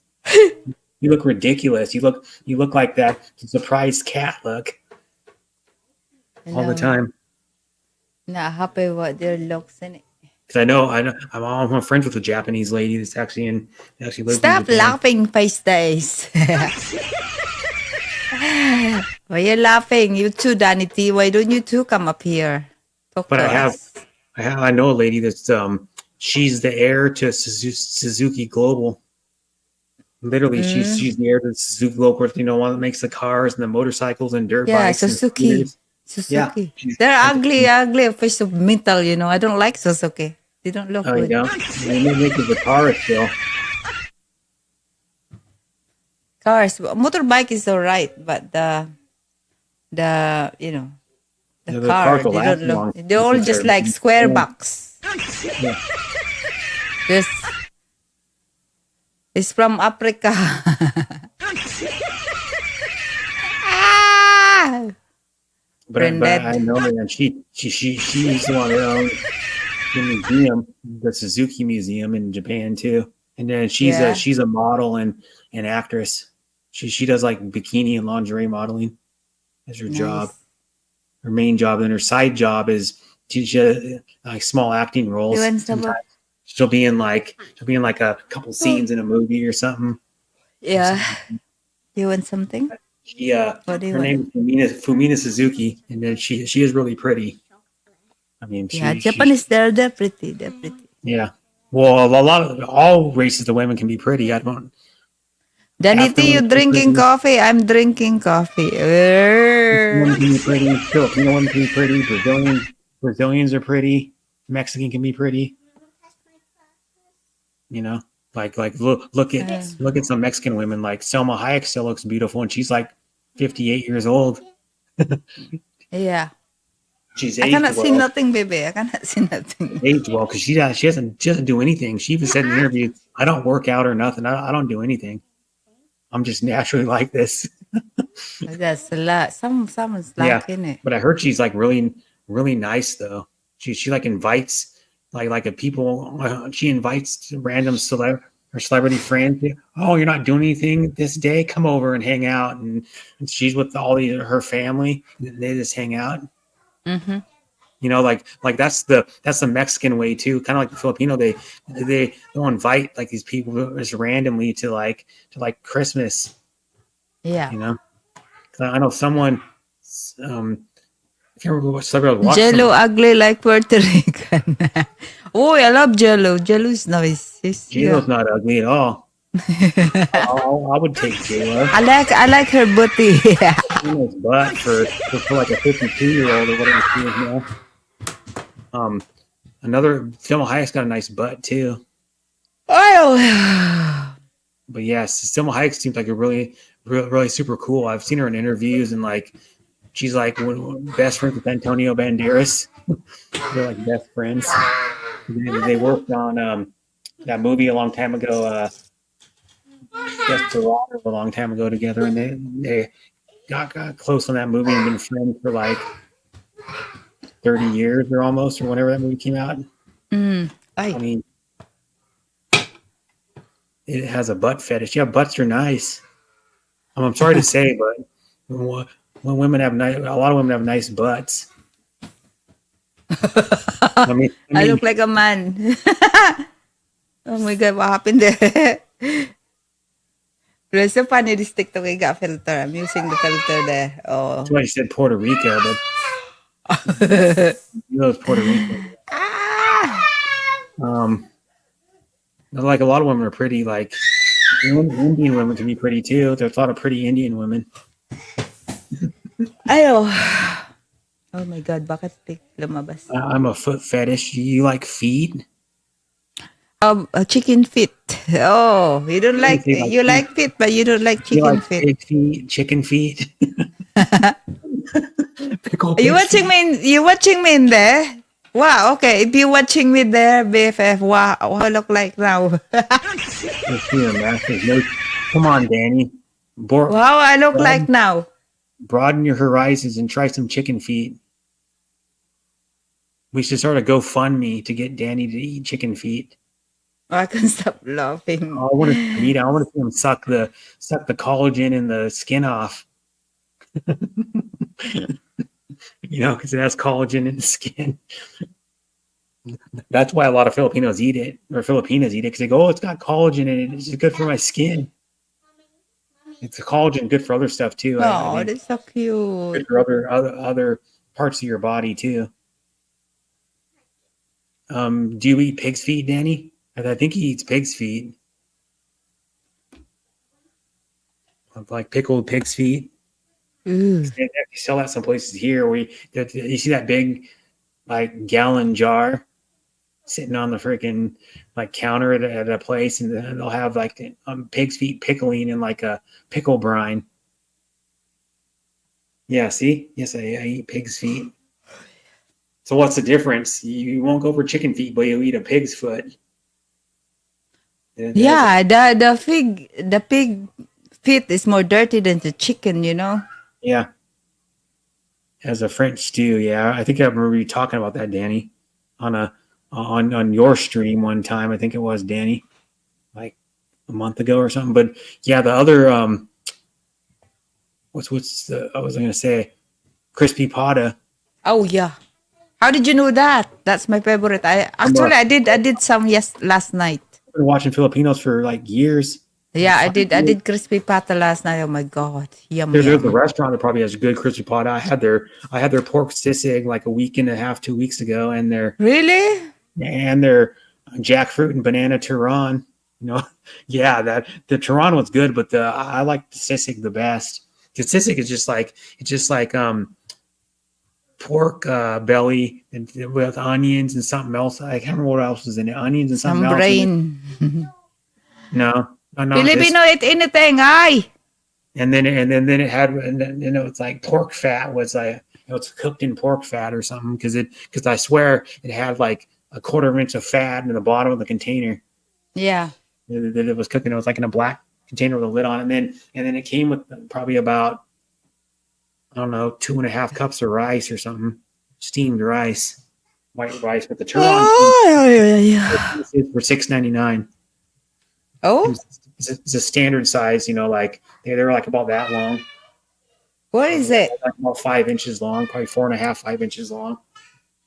You look ridiculous. You look like that surprised cat look all the time. Not happy with their looks in it. Because I know I'm friends with a Japanese lady that's actually lives in Stop Japan. laughing, face days. Why you laughing? You too, Danny T. Why don't you two come up here? Talk But to I us. I know a lady that's she's the heir to Suzuki Global. Literally, she's the heir to Suzuki Global. You know, one that makes the cars and the motorcycles and dirt Yeah, bikes. and Suzuki. scooters. Suzuki. she's- They're ugly piece of metal, you know. I don't like Suzuki. They don't look Oh, you good. know, they make the cars still. Cars, motorbike is all right, but the you know the Yeah, the car cars will they last don't look. long. They're all Because just they're- like square yeah. box. Yeah. This is from Africa. Ah! But Branded. I know her, and she used to want to own the museum, the Suzuki Museum in Japan too. And then Yeah. she's a model and an actress. She does like bikini and lingerie modeling as her job, Nice. her main job. And her side job is she like small acting roles. You want some? Sometimes she'll be in like a couple scenes in a movie or something. Yeah. You want something? She What do you her want? name is Fumina Suzuki, and then she is really pretty. I mean, Yeah, Japanese. They're pretty. They're pretty. Yeah. Well, a lot of all races of women can be pretty. I don't. Danity, you Afterwards, drinking pretty. coffee? I'm drinking coffee. Women can be pretty. Filipino women can be pretty. Brazilians are pretty. Mexican can be pretty. You know, like look at some Mexican women. Like Selma Hayek still looks beautiful, and she's like 58 years old. Yeah. She's I aged cannot see well. nothing, baby. I cannot see nothing. Aged well because she doesn't do anything. She even said in an interview, "I don't work out or nothing. I don't do anything. I'm just naturally like this." That's a lot. Someone's Yeah. liking it. But I heard she's like really nice though. She like invites like a people. She invites random her celebrity friends. Oh, you're not doing anything this day? Come over and hang out. And she's with her family. They just hang out. Mm-hmm. You know, like that's the Mexican way too. Kind of like the Filipino. They'll invite like these people just randomly to like Christmas. Yeah. You know, 'Cause I know someone. I can't remember what celebrity I was watching. Jello ugly like Puerto Rican. Oh, I love Jello. Jello is nice. J-Lo's not ugly at all. I would take J-Lo. I like her booty. J-Lo's butt for like a 52-year-old or whatever she is now. Another Selma Hayek's got a nice butt too. Oh. But yes, Selma Hayek seems like a really super cool. I've seen her in interviews and like she's like best friends with Antonio Banderas. They're like best friends. They worked on that movie a long time ago. Desperado a long time ago together, and they got close on that movie and been friends for like 30 years or almost, or whenever that movie came out. I Ay. mean, it has a butt fetish. Yeah, butts are nice. I'm sorry to say, but when women have a lot of women have nice butts. I look like a man. Oh my God, what happened there? But it's so funny, this TikTok I got filter. I'm using the filter there. Oh. That's why I said Puerto Rico, but you know it's Puerto Rico. Like a lot of women are pretty. Like Indian women can be pretty too. There's a lot of pretty Indian women. Ayo. Oh my God, bakit lumabas? I'm a foot fetish. You like feet? chicken feet. Oh, you don't like Anything like you that. like feet, but you don't like You chicken like feet. pig feet, chicken feet. Pickle Are you pig watching feet. me? You watching me in there? Wow. Okay. If you watching me there, BFF. Wow. I look like now. Let's see 'em, man. There's no- Come on, Danny. Wow. I look like now. Broaden your horizons and try some chicken feet. We should start a GoFundMe to get Danny to eat chicken feet. I can stop laughing. I want to eat. I want to see him suck the collagen and the skin off. Because it has collagen in the skin. That's why a lot of Filipinos eat it, or Filipinas eat it, because they go, "Oh, it's got collagen in it. It's just good for my skin." It's a collagen good for other stuff too. I Oh, think that's so cute. good for other parts of your body too. Do you eat pig's feet, Danny? I think he eats pig's feet, like pickled pig's feet. Ooh. They actually sell that some places here. You see that big like gallon jar sitting on the freaking like counter at a place, and then they'll have like pig's feet pickling in like a pickle brine. Yeah, see? Yes, I eat pig's feet. So what's the difference? You won't go for chicken feet, but you eat a pig's foot. Yeah, the pig feet is more dirty than the chicken, you know. Yeah. As a French stew, yeah. I think I remember you talking about that, Danny, on your stream one time. I think it was, Danny, like a month ago or something. But yeah, the other I was gonna say crispy pata. Oh yeah. How did you know that? That's my favorite. I did some last night. I've been watching Filipinos for like years. Yeah, I did crispy pata last night. Oh my god, yum There's a yum. restaurant that probably has good crispy pata. I had their pork sisig like a week and a half, 2 weeks ago, and their Really? jackfruit and banana turon. Yeah, that the turon was good, but I like the sisig the best. The sisig is just like pork belly with onions and something else. I can't remember what else was in it. Onions and something Some else. brain. No, not this. Filipino eat anything, ay. And then it had, and then it's like pork fat was like, it's cooked in pork fat or something, because I swear it had like a quarter of an inch of fat in the bottom of the container Yeah. that it was cooking. It was like in a black container with a lid on it. And then it came with probably about, I don't know, 2.5 cups of rice or something, steamed rice, white rice with the turon Oh, yeah. for $6.99. Oh, It's a standard size, like they were like about that long. what is it? Like about 5 inches long, probably 4.5, 5 inches long.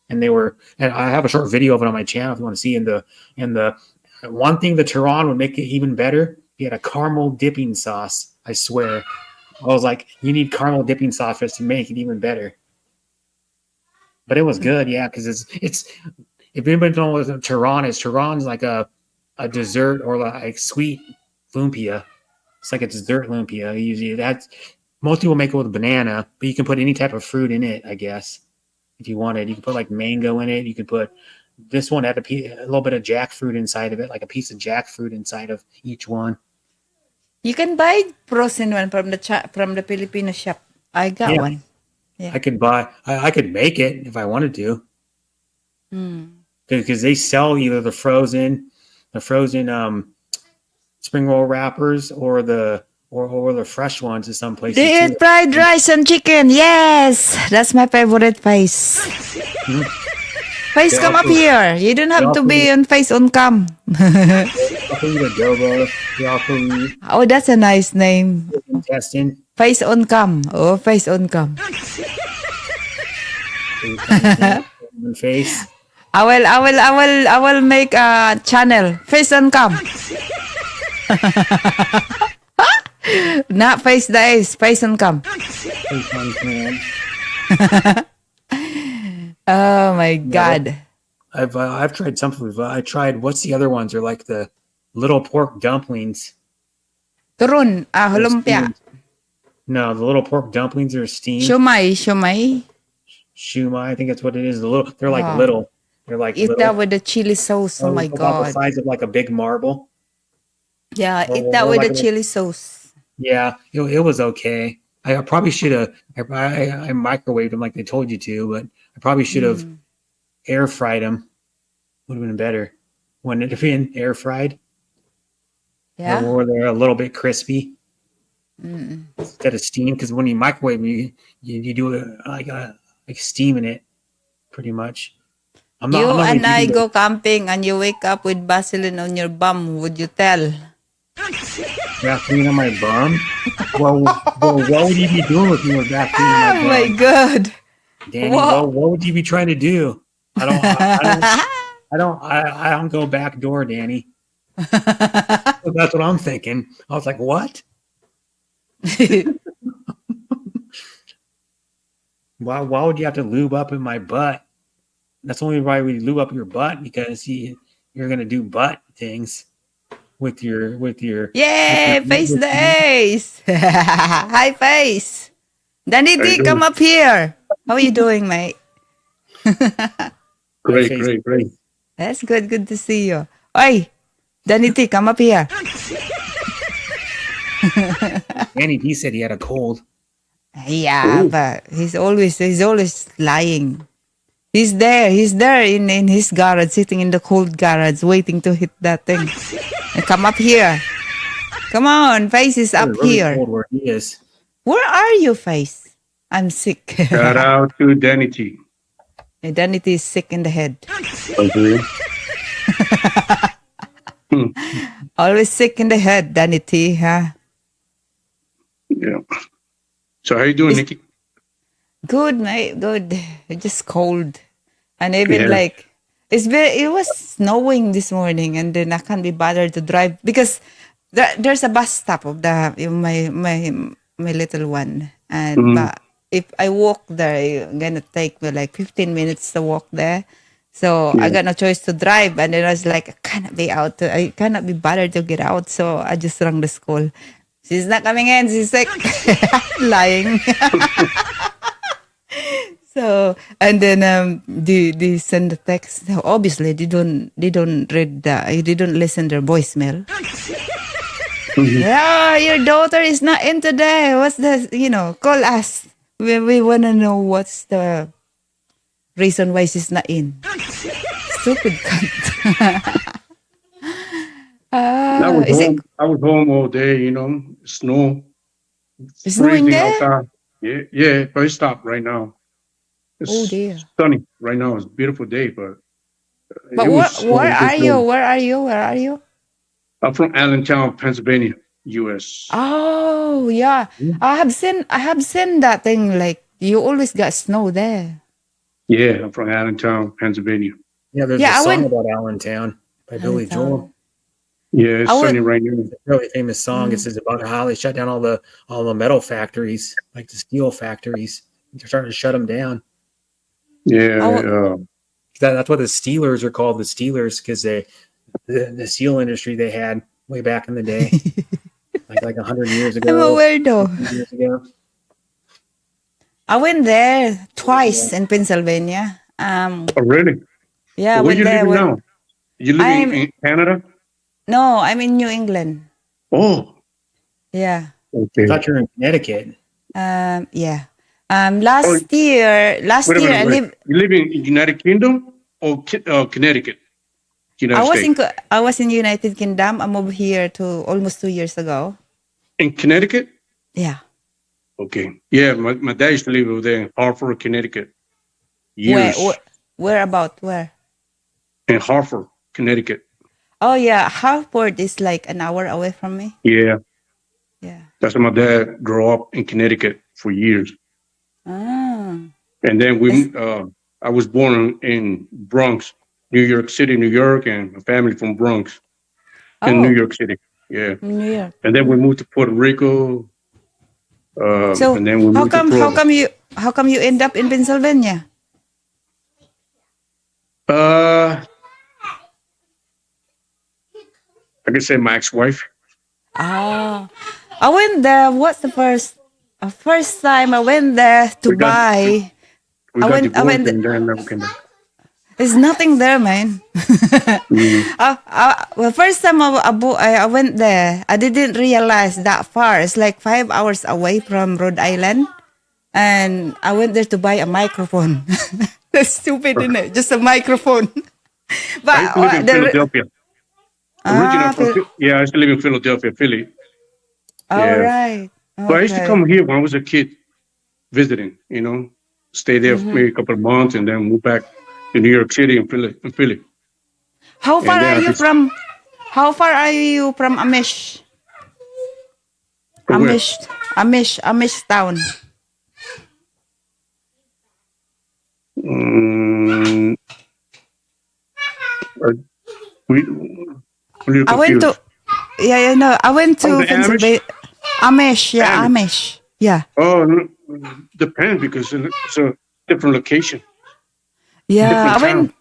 And I have a short video of it on my channel if you want to see. And the one thing the Turon would make it even better, he had a caramel dipping sauce. I swear. I was like, you need caramel dipping sauce to make it even better. But it was good, yeah, because it's if anybody don't know what Turon's like a dessert or like sweet lumpia. It's like a dessert lumpia. Usually most people make it with banana, but you can put any type of fruit in it, I guess. If you wanted, you can put like mango in it. You could put this one had a little bit of jackfruit inside of it, like a piece of jackfruit inside of each one. You can buy frozen one from the Filipino shop. I got one. Yeah. I could make it if I wanted to, because they sell either the frozen spring roll wrappers or the fresh ones at some places. They eat fried rice and chicken. Yes, that's my favorite face. Face, They come up also- here. You don't have to also- be on face on cam. They also eat adobo. They also eat Oh, that's a nice name. intestine. Face on cam. Oh, face on cam. Face. I will make a channel. Face on cam. Not face days. Face on cam. Face on can. Oh my God. I've tried something. I tried. What's the other ones? They're like the little pork dumplings. Turun. They're Lumpia. steamed. No, the little pork dumplings are steamed. Shumai. Shumai, I think that's what it is. They're like Wow. little. They're like Eat little, that with the chili sauce. Oh my about the God. size of like a big marble. Yeah, Or, eat that or with like the chili sauce. yeah, it was okay. I probably should have. I microwaved them like they told you to, but I probably should have Mm. air fried them. Would have been better. Wouldn't it have been air fried? Yeah. Or they're a little bit crispy Mm. instead of steam. Because when you microwave, you do it like steaming it, pretty much. I'm You not and really I doing go camping and you wake up with Vaseline on your bum. Would you tell? Vaseline on my bum. Well, what would you be doing with me with Vaseline on Oh my my bum, God. Danny? Whoa. What would you be trying to do? I don't. I don't go back door, Danny. That's what I'm thinking. I was like, what? Why would you have to lube up in my butt? That's only why we lube up your butt, because you're gonna do butt things with your Yay! Face the ace. Hi, face. Danny D, come up here. How are you doing, mate? Great, face. great, great. That's good. Good to see you. Oi, Danny D, come up here. Danny D said he had a cold. Yeah, but he's always lying. He's there in his garage, sitting in the cold garage, waiting to hit that thing. Come up here. Come on, Face is up It's really here. cold where he is. Where are you, Face? I'm sick. Shout out to Danny T. Danity is sick in the head. Okay. Always sick in the head, Danity, huh? Yeah. So how you doing, Nikki? Good, mate. Good. Just cold, and even Yeah. like it was snowing this morning, and then I can't be bothered to drive because there's a bus stop of my little one, and Mhm. but if I walk there, it's gonna take me like 15 minutes to walk there. So I got no choice to drive, and then I was like, I cannot be bothered to get out. So I just rang the school. She's not coming in. She's sick. Lying. So and then they send the text. So obviously they don't read they didn't listen their voicemail. Yeah, your daughter is not in today. What's the call us. We wanna know what's the reason why she's not in. Stupid cunt. I was Is it home. I was home all day. Snow. It's snowing freezing there? outside. Yeah, but it stopped right now. It's Oh, dear. sunny right now. It's a beautiful day, but But it was where snowing, are big you? snow. Where are you? Where are you? I'm from Allentown, Pennsylvania, U.S. Oh, yeah. I have seen that thing. Like you always got snow there. Yeah, I'm from Allentown, Pennsylvania. Yeah, there's Yeah, a I song went- about Allentown by Billy Joel. Yeah, it's I would- sunny right now. It's a really famous song. It says about how they shut down all the metal factories, like the steel factories. They're starting to shut them down. Yeah, That's what the Steelers are called, the Steelers, because the steel industry they had way back in the day, like 100 years ago. I'm a weirdo. Years ago. I went there twice in Pennsylvania. Oh, really? Yeah, I Where went you there. living now? You living I'm- in Canada? No, I'm in New England. Oh, Yeah. I okay. thought you were in Connecticut. Yeah. Last year Wait a I minute, lived. You live in United Kingdom or Connecticut? United States. I was in United Kingdom. I moved here to almost 2 years ago. In Connecticut? Yeah. Okay. Yeah, my dad used to live over there in Hartford, Connecticut. Where? Years. Where about? Where? In Hartford, Connecticut. Oh yeah, Hartford is like an hour away from me. Yeah, Yeah. that's where my dad grew up in Connecticut for years. Ah. And then I was born in Bronx, New York City, New York, and my family from Bronx in New York City. Yeah. New York. And then we moved to Puerto Rico. So and then we how moved to come Florida. how come you end up in Pennsylvania? I could say my ex-wife. Ah. I went there. What's the first time I went there to We got- buy? We I got went- I divorced went- and then never came back. There's nothing there, man. Well, first time I went there, I didn't realize that far. It's like 5 hours away from Rhode Island. And I went there to buy a microphone. That's stupid, isn't it? Just a microphone. But I used to live in Philadelphia. Original from, I used to live in Philadelphia, Philly. All Yeah. right. But I used to Okay. come here when I was a kid, visiting. Stay there for maybe a couple of months, and then move back to New York City and Philly. How far And then are I you just- from? How far are you from Amish? From where? Amish town. Mm, uh, we, a little I went confused. to. Yeah, no. I went to Oh, the Pennsylvania. Amish, yeah, Amish. Yeah, Oh, no, depends because it's a different location. yeah. Different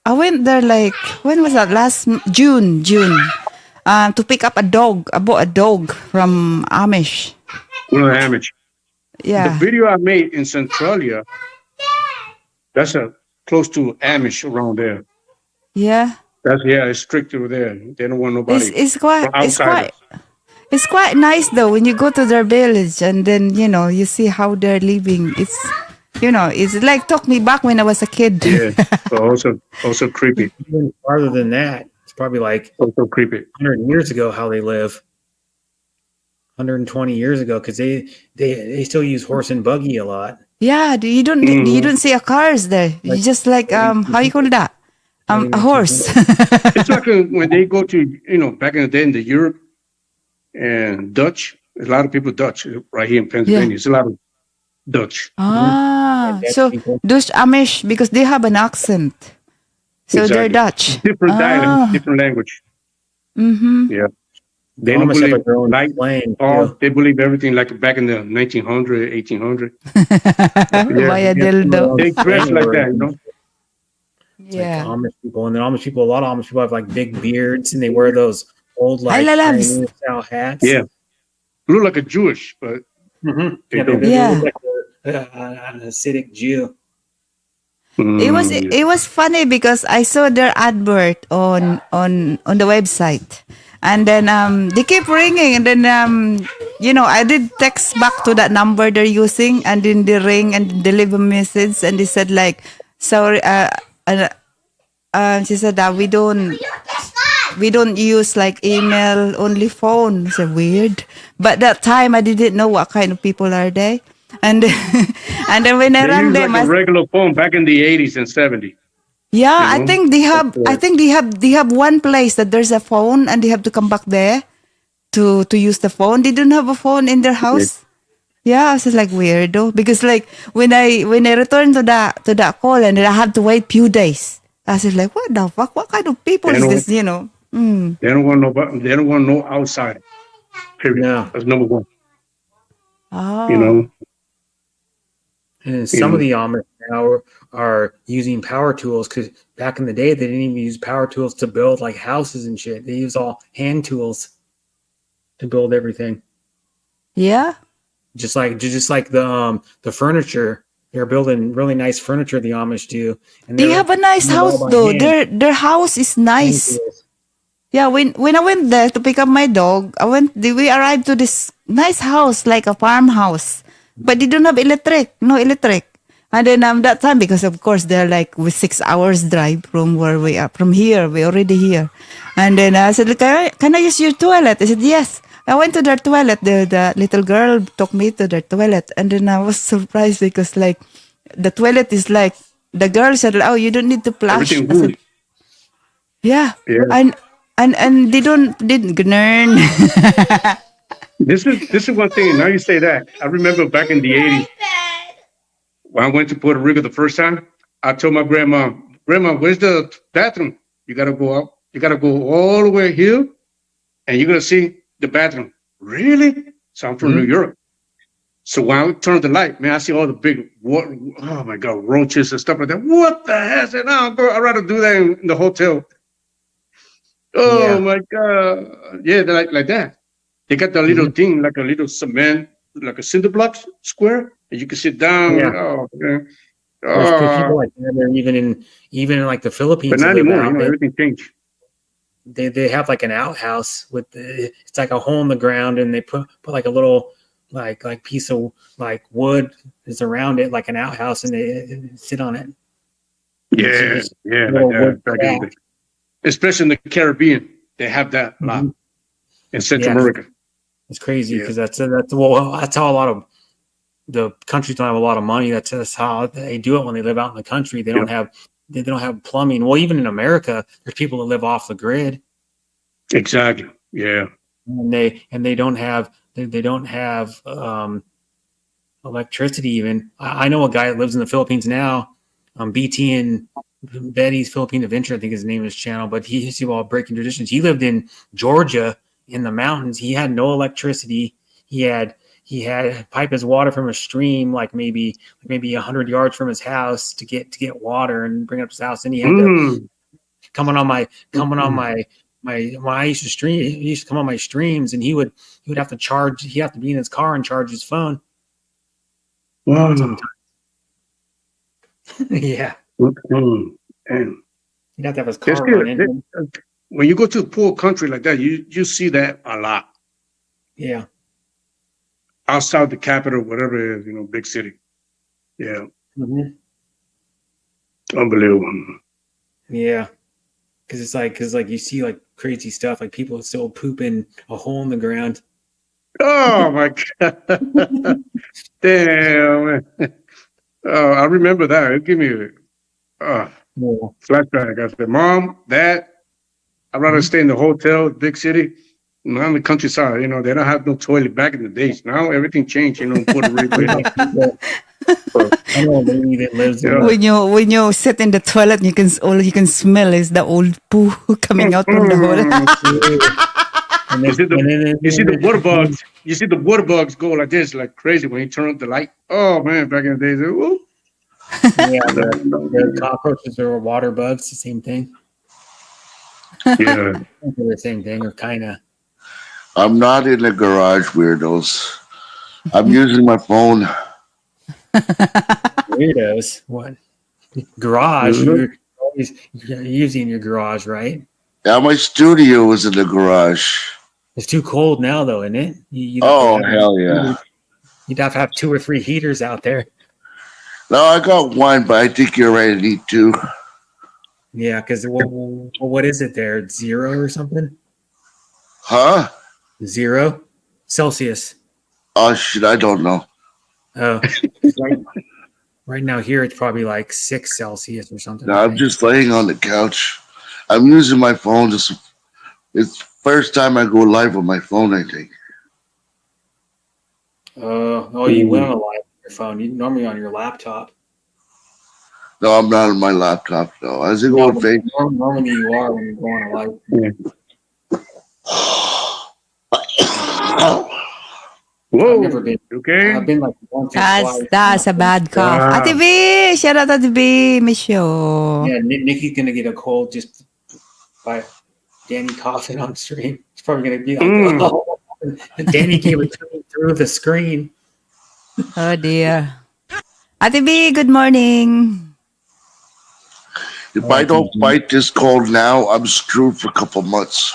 I went there like when was that? Last June. To pick up a dog. I bought a dog from Amish. One of the Amish. Yeah. The video I made in Centralia, that's close to Amish around there. Yeah. It's strict over there. They don't want nobody It's quite from outsiders. it's quite nice though when you go to their village and then you see how they're living. It's like took me back when I was a kid. Yeah, but also creepy. Even farther than that, it's probably like Also creepy. 100 years ago how they live. 120 years ago, because they still use horse and buggy a lot. Yeah, you don't see a cars there. You just like how you call that? A horse. It's like when they go to, back in the day in the Europe and Dutch, a lot of people Dutch right here in Pennsylvania. Yeah. It's a lot of Dutch. So those Amish because they have an accent. So they're Exactly. Dutch. Different dialect, different language. Mm-hmm. Yeah. They Amish don't have believe like their own like slang, too. they believe everything like back in the 1900, 1800. Via dildo. They dress like that, Yeah. Like Amish people, and then Amish people, a lot of Amish people have like big beards, and they wear those old like Hi, lalabs. Chinese style hats. Yeah. Look like a Jewish, but Mm-hmm. They Yeah, don't. they Yeah. look like an Hasidic Jew. It was funny because I saw their advert on the website, and then they keep ringing, and then I did text back to that number they're using, and then they ring and they leave a message, and they said like, sorry, she said that we don't use like email, only phone. It's weird, but that time I didn't know what kind of people are they. And and then when I they rang use them, like a regular phone back in the 80s and 70s. yeah, you I know? think they have. I think they have one place that there's a phone, and they have to come back there to use the phone. They don't have a phone in their house. Yeah, I was just like weirdo because like when I returned to that call and then I had to wait few days. I was just like, what the fuck? What kind of people They is don't- this? They don't want nobody. They don't want no outside. Period. No. That's number one. Oh, And some of the Amish now are using power tools because back in the day they didn't even use power tools to build like houses and shit. They use all hand tools to build everything. yeah. Just like the furniture. They're building really nice furniture. The Amish do. And They they're have a nice doing it all house by though. hand. Their house is Hand nice. tools. Yeah, when I went there to pick up my dog, we arrived to this nice house, like a farmhouse. But they don't have no electric. And then that time, because of course they're like with 6 hours drive from where we are, from here, we're already here. And then I said, can I use your toilet? I said, yes. I went to their toilet. The little girl took me to their toilet. And then I was surprised because like the toilet is like, the girl said, oh, you don't need to flush. Everything I said, wood. yeah. Yeah. And they didn't learn. This is one thing. Now you say that. I remember back in the 80s when I went to Puerto Rico the first time. I told my grandma, where's the bathroom? You gotta go up. You gotta go all the way here, and you're gonna see the bathroom. Really? So I'm from New York. So when I turned the light, man, I see all the big, oh my God, roaches and stuff like that. What the hell? I said, no, bro, I'd rather do that in the hotel. Oh Yeah. my God. Yeah, they're like that. They got that little thing, like a little cement, like a cinder block square, and you can sit down. Yeah. Oh, man. There's people like that. They're even in like the Philippines. but not that live anymore. out, You know, everything changed. they have like an outhouse with it's like a hole in the ground, and they put like a little like piece of like wood is around it, like an outhouse, and they sit on it. Yeah, It's yeah, little like wood that. Back in the shack. day. Especially in the Caribbean, they have that a lot. Mhm. In Central Yeah. America. It's crazy Yeah. because that's how a lot of the countries don't have a lot of money. That's how they do it when they live out in the country. They don't have plumbing. Well, even in America, there's people that live off the grid, Exactly. Yeah. and they don't have electricity. Even I know a guy that lives in the Philippines now. BT and Betty's Philippine Adventure, I think his name is channel, but he's all breaking traditions. He lived in Georgia in the mountains. He had no electricity. He had to pipe his water from a stream, like maybe 100 yards from his house to get water and bring it up to his house. And he had to Mm. coming on my I used to stream. He used to come on my streams, and he would have to charge. He have to be in his car and charge his phone. Wow. Sometimes. Yeah, Mm. And he'd have to have his it's car good. running. When you go to a poor country like that, you see that a lot. Yeah. Outside the capital, whatever it is, big city. Yeah. Mhm. Unbelievable. Yeah, because you see like crazy stuff, like people still pooping a hole in the ground. Oh my God. Damn. Oh, I remember that. It gave me a Yeah. flashback. I said, Mom, Dad, I'd rather stay in the hotel, big city, not in the countryside. They don't have no toilet back in the days. Now everything changed, in Puerto Rico. I know a lady that lives in Yeah. When you sit in the toilet, all you can smell is the old poo coming out from the hole. and You see then- You see the water bugs. You see the water bugs go like this, like crazy when you turn up the light. Oh man, back in the days, whoop. Yeah, the cockroaches or water bugs, the same thing. Yeah. They're the same thing, or kind of. I'm not in the garage, weirdos. I'm using my phone. Weirdos. What? Garage. Mhm. You're always using your garage, right? Yeah, my studio is in the garage. It's too cold now, though, isn't it? You'd have Oh, to have- hell yeah. You'd have to have 2 or 3 heaters out there. No, I got one, but I think you're right. I need two. Yeah, because what is it there? 0 or something? Huh? 0 Celsius. Oh, shit, I don't know. Oh, right now here it's probably like 6 Celsius or something. No, I'm just laying on the couch. I'm using my phone. It's first time I go live on my phone, I think. You went on a live on your phone. You normally on your laptop. No, I'm not on my laptop, though. As I go on Facebook. Normally you are when you're going on live. Whoa. I've never been. Okay. I've been like once or twice. That's a bad cough. Wow. Ate B! Shout out Ate B! Miss you. Yeah, Nikki's gonna get a cold just by Danny coughing on stream. It's probably gonna be like, Mm. oh. Danny gave it to me through the screen. Oh dear. Ate B, good morning. If I don't fight this cold now, I'm screwed for a couple months.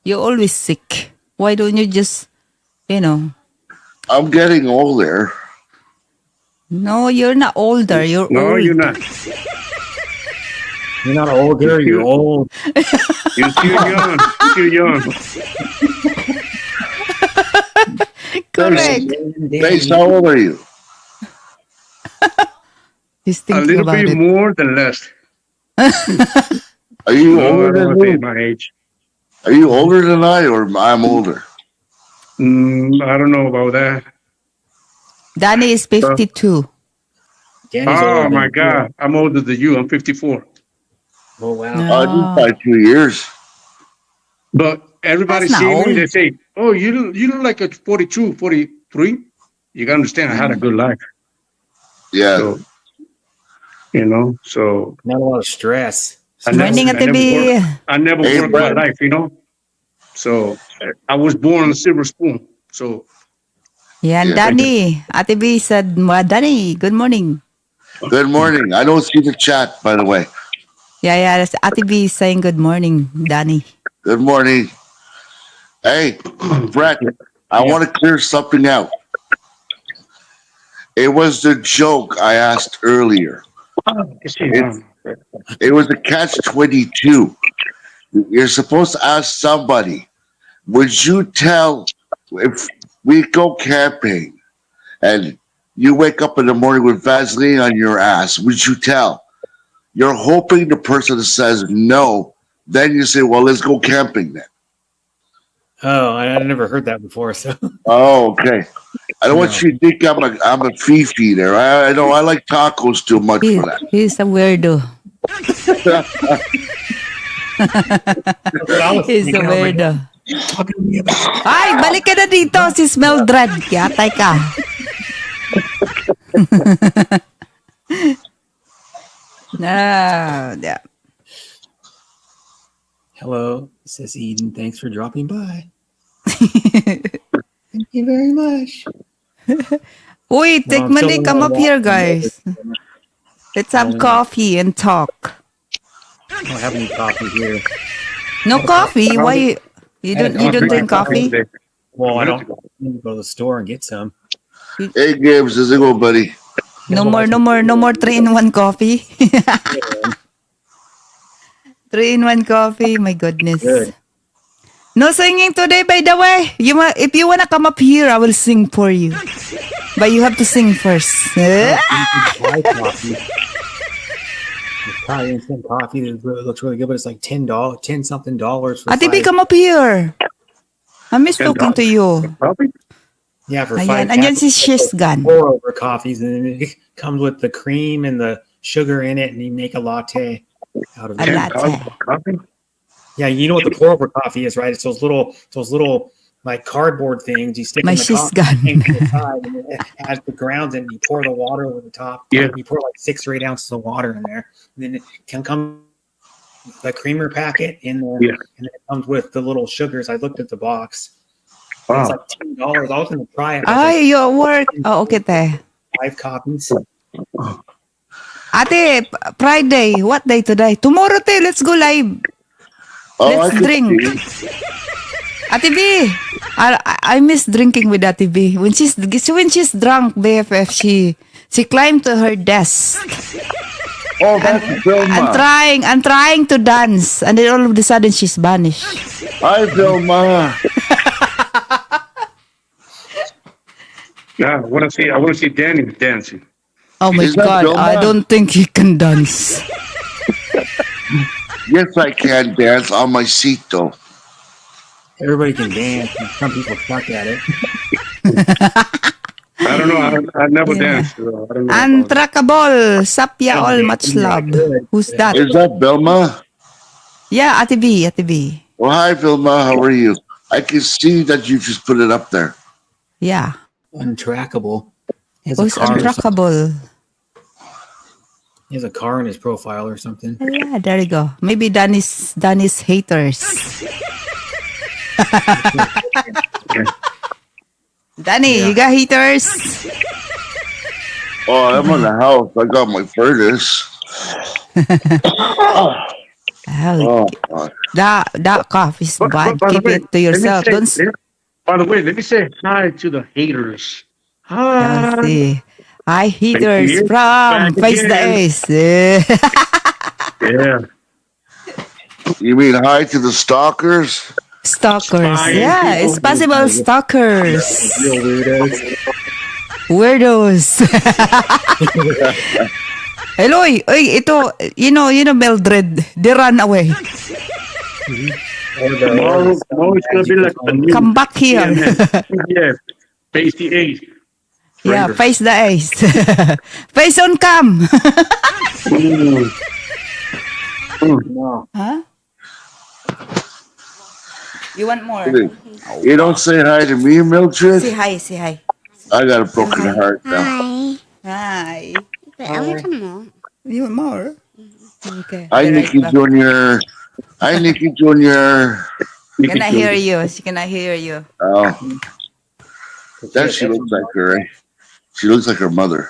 You're always sick. Why don't you just, I'm getting older. No, you're not older. You're No, old. you're not. You're not older. You're old. You're still young. Still young. Correct. Grace, how old are you? He's A thinking little about bit it. more than less. Are you No, I older don't than want to say me? my age. Are you older than I, or I'm older? I don't know about that. Danny is 52. Danny's older Oh than my you. God. I'm older than you. I'm 54. Oh wow. No. Just by 2 years. But everybody That's not sees me, old. they say, oh, you look like a 42, 43. You got to understand, I had a good life. Yeah. So, so Not a lot of stress. I never- Morning, I Ate never B. I never Hey, worked my Brad. life, So I was born on a silver spoon. So Yan, Yeah. Danny. Ate B said, Danny, good morning. Good morning. I don't see the chat, by the way. Yeah. That's Ate B saying good morning, Danny. Good morning. Hey, Brett, I Yeah. want to clear something out. It was the joke I asked earlier. It was a catch-22. You're supposed to ask somebody, would you tell if we go camping and you wake up in the morning with Vaseline on your ass, would you tell? You're hoping the person says no. Then you say, well, let's go camping then. Oh, I never heard that before. So Oh, okay. I don't want you to think I'm a fifi there. I know I like tacos too much for that. He's a weirdo. He's a weirdo. talking to me about. Ay, balik ka na dito, si Smeldred. Yatay ka. Yeah. Hello, says Eden. Thanks for dropping by. Thank you very much. Uy, No, I'm Tikmani, still come up walking here, over. guys. Let's have coffee and talk. I don't have any coffee here. No coffee? Why you don't drink coffee? Well, I don't need to go to the store and get some. Hey, Gibbs, how's it go, buddy? No more 3-in-1 coffee. 3-in-1 coffee, my goodness. Good. No singing today, by the way. If you wanna come up here, I will sing for you. But you have to sing first. Buy coffee. Probably instant coffee. It looks really good, but it's like $10, $10 something dollars. For Ate B, five- come up here. I miss talking to you. Yeah, for Ayan, 5 andyan si Shizgan. pour over coffees, and then it comes with the cream and the sugar in it, and you make a latte out of A it. latte. Yeah, you know what the pour over coffee is, right? It's those little like cardboard things you stick My in the coffee Shizgan. tank to the side, and it has the grounds, and you pour the water over the top. Yeah. You pour like 6 or 8 ounces of water in there, and then it can come the creamer packet in there, Yeah. and then it comes with the little sugars. I looked at the box. Wow. It's like $10. I was going to try it. Ay, your work. Oh, okay, te. 5 copies. Ate, Friday. What day today? Tomorrow, te. Let's go live. Oh, Let's I could drink. see. Ate B, I miss drinking with Ate B. When she's drunk, BFF, she climbed to her desk. Oh, that's Vilma. I'm trying to dance, and then all of a sudden she's vanished. Hi, Vilma. Yeah, I want to see Danny dancing. Oh my Is that God, Vilma? I don't think he can dance. Yes, I can dance on my seat, though. Everybody can dance, and some people suck at it. I don't know. I never Yeah. danced. So I don't know. about it. Untrackable, sapya all, much love. Who's that? Is that Vilma? Yeah, Ate B, Ate B. Oh, hi, Vilma. How are you? I can see that you just put it up there. Yeah. Untrackable. He has, a Who's car or something. untrackable? He has a car in his profile or something. Yeah, there you go. Maybe Danny's haters. Danny, you got haters? Oh, I'm in the house. I got my furnace. Oh, Oh, God. that cough is But- bad. but by the Keep way, it to yourself. let me Don't say- By the way, let me say hi to the haters. Hi. see. Hi, haters you. from Back Face the again. Ace. Yeah. You mean hi to the stalkers? Stalkers. Hi, Yeah, people. it's possible stalkers. Real weirdos. Weirdos. Hello, ito, you know, Mildred, they run away. Tomorrow it's going to be like a new Come back here. Yeah. Face the 8. Yeah, face the ace. Face on cam. No. Huh? You want more? You don't say hi to me, Mildred? Say hi, say hi. I got a broken heart now. Hi. Hi. I want some more. You want more? Okay. Hi, be right Nikki back. Jr. Hi, Nikki Jr. Can I hear you? She cannot hear you. Oh, that she looks like her, eh? She looks like her mother.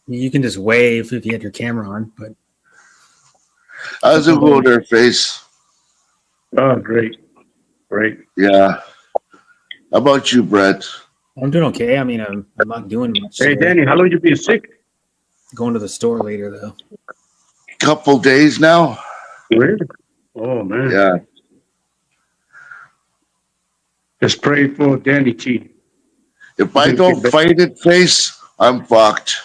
You can just wave if you had your camera on, but How's it go there, Face? Oh, great. Great. Yeah. How about you, Brett? I'm doing okay. I mean, I'm not doing much. Hey, so Danny, how long you been sick? going to the store later though. Couple days now? Really? Oh, man. Yeah. Just pray for Danny T. If I don't fight it, Face, I'm fucked.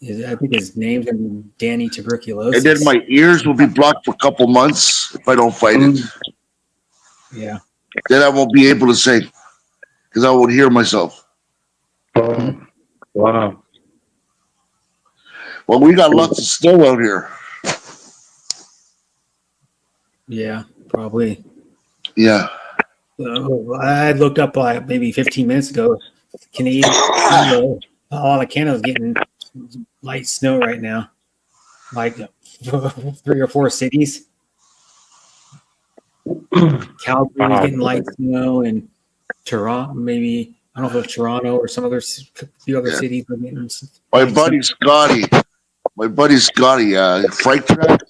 I think his name's gonna be Danny Tuberculosis. And then my ears will be blocked for a couple months if I don't fight it. Yeah. Then I won't be able to sing because I won't hear myself. Oh, wow. Well, we got lots of snow out here. Yeah, probably. Yeah. I looked up maybe 15 minutes ago. Canadian, all of Canada's getting light snow right now. Like 3 or 4 cities. Calgary is getting light snow, and Toronto, maybe I don't know if it's Toronto or some other few other Yeah. cities are getting. My buddy Scotty, Fright Track,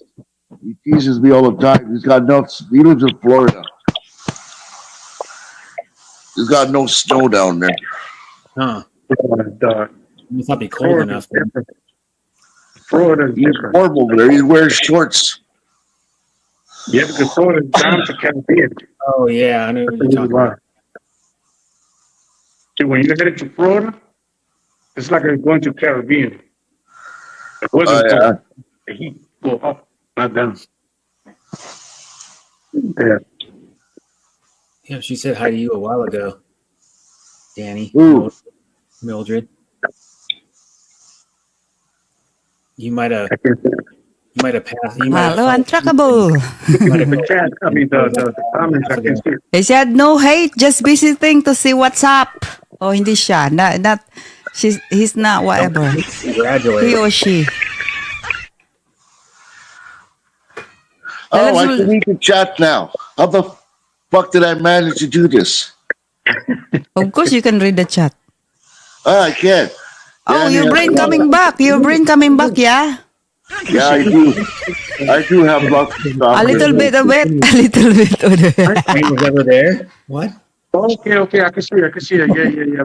he teases me all the time. He's got nuts. He lives in Florida. He's got no snow down there. Huh? Florida, It must not be cold enough. Then. Florida's He's different. warm over there. He wears shorts. Yeah, because Florida's down to Caribbean. Oh yeah, I know what you're talking about. See, when you headed to Florida, it's like going to Caribbean. It wasn't Oh, yeah. the heat go up, not down. Yeah. Yeah, she said hi to you a while ago, Danny. Ooh. Mildred. You might have passed. You might Hello, have Untrackable. The chat, I mean, the comments, I can see. He said, no hate, just visiting to see what's up. Oh, hindi siya. He's not whatever. He congratulate. or she. Oh, I can read the chat now. How the fuck did I manage to do this? Of course, you can read the chat. Oh, I can. Oh, Yeah, your yeah. brain coming back. Your brain coming back, yeah? Yeah, I do. I do have lots of stuff. A little bit of it. A little bit of it. Wayne was ever there. What? Okay, I can see it. Yeah.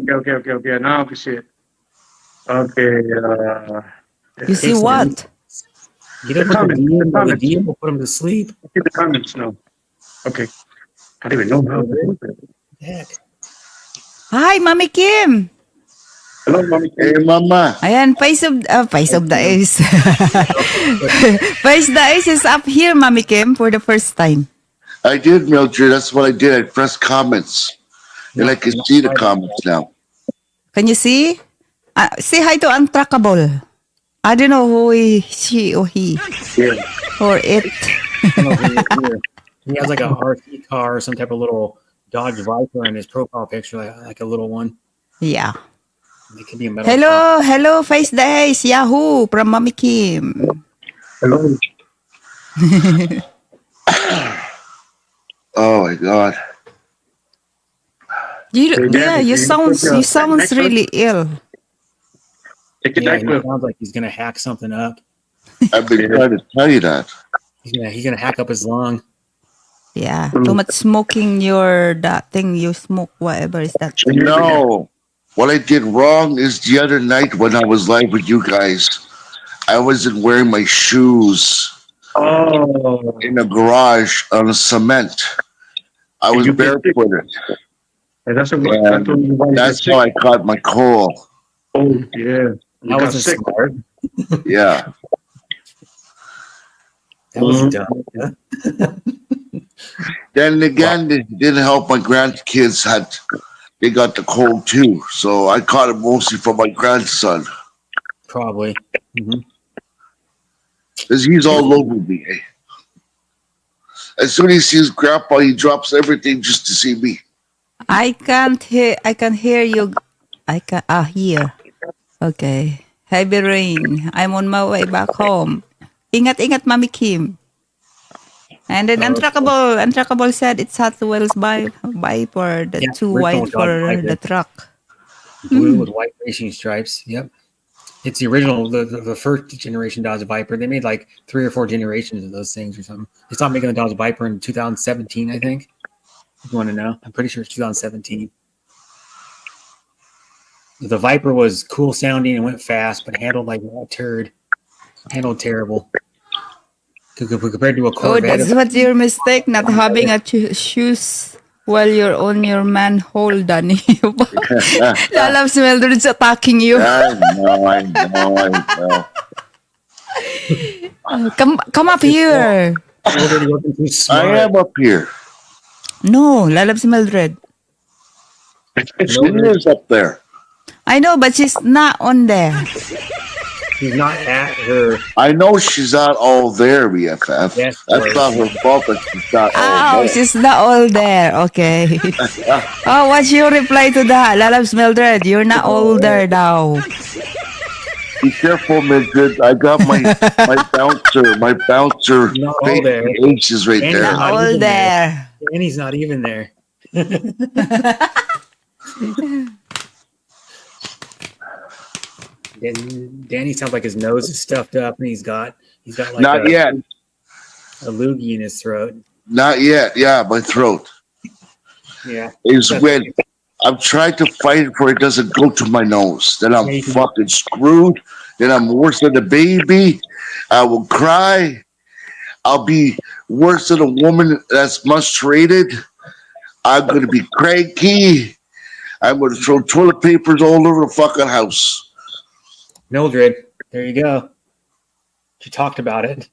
Okay. Now I can see it. Okay, You see what? You don't put the DM will put him to sleep. see the comments now. Okay. I don't even know how to do that. Heck. Hi, Mami Kim. Hello, Mommy. Hey, Mama. Ayan, face of the Ace. Face the Ace is up here, Mami Kim, for the first time. I did, Mildred. That's what I did. I pressed comments. And I can see the comments now. Can you see? Say hi to Untrackable. I don't know who she or he Yeah. or it. I don't know if he was here. He has like a RC car or some type of little Dodge Viper in his profile picture, like a little one. Yeah. It could be a metal. truck. Hello, Face the Ace. Yahoo from Mami Kim. Hello. Oh, my God. You sounds really ill. Take it Yeah, back, he Will. sounds like he's gonna hack something up. I've been trying to tell you that. He's gonna hack up his lung. Yeah, too much smoking that thing you smoke, whatever is that. No. What I did wrong is the other night when I was live with you guys, I wasn't wearing my shoes Oh, in the garage on the cement. I was You get sick. barefooted. and that's what Yeah, that's what you want to That's get how sick. I caught my cold. Oh, yeah. You That got wasn't sick. smart. Yeah. That was Mhm. dumb. Then again, it didn't help. My grandkids they got the cold too. So I caught it mostly from my grandson. Probably. Mhm. Because he's all over me. As soon as he sees Grandpa, he drops everything just to see me. I can hear you. I can hear. Okay. Heavy rain. I'm on my way back home. Ingat, Mami Kim. And then Untrackable said it's Hot Wheels Viper, the Yeah, too original wide Dodge for Viper. the truck. Blue with white racing stripes. Yep. It's the original, the first generation Dodge Viper. They made like 3 or 4 generations of those things or something. They stopped making the Dodge Viper in 2017, I think. If you want to know, I'm pretty sure it's 2017. The Viper was cool sounding and went fast, but handled like a turd. Handled terrible. Compared to a Oh, Corvette. that's what's your mistake, not having a shoes while you're on your manhole, Danny. Lalabs Mildred's attacking you. I know. Come up here. Already wasn't too I smart. am up here. No, Lalabs Mildred. She is up there. I know, but she's not on there. She's not at her. I know she's not all there, BFF. Yes, That's right. not her fault that she's not Oh, all there. she's not all there. Okay. Oh, what's your reply to that? Lalabs Mildred, you're not all there now. Be careful, Mildred. I got my bouncer Not all there. aces right And there. Not all even there. Danny's not even there. Danny sounds like his nose is stuffed up, and he's got like Not yet. a loogie in his throat. Not yet. Yeah, my throat Yeah, is when I'm trying to fight it for it doesn't go to my nose. Then I'm fucking screwed. Then I'm worse than a baby. I will cry. I'll be worse than a woman that's mistreated. I'm gonna be cranky. I'm gonna throw toilet papers all over the fucking house. Mildred. There you go. She talked about it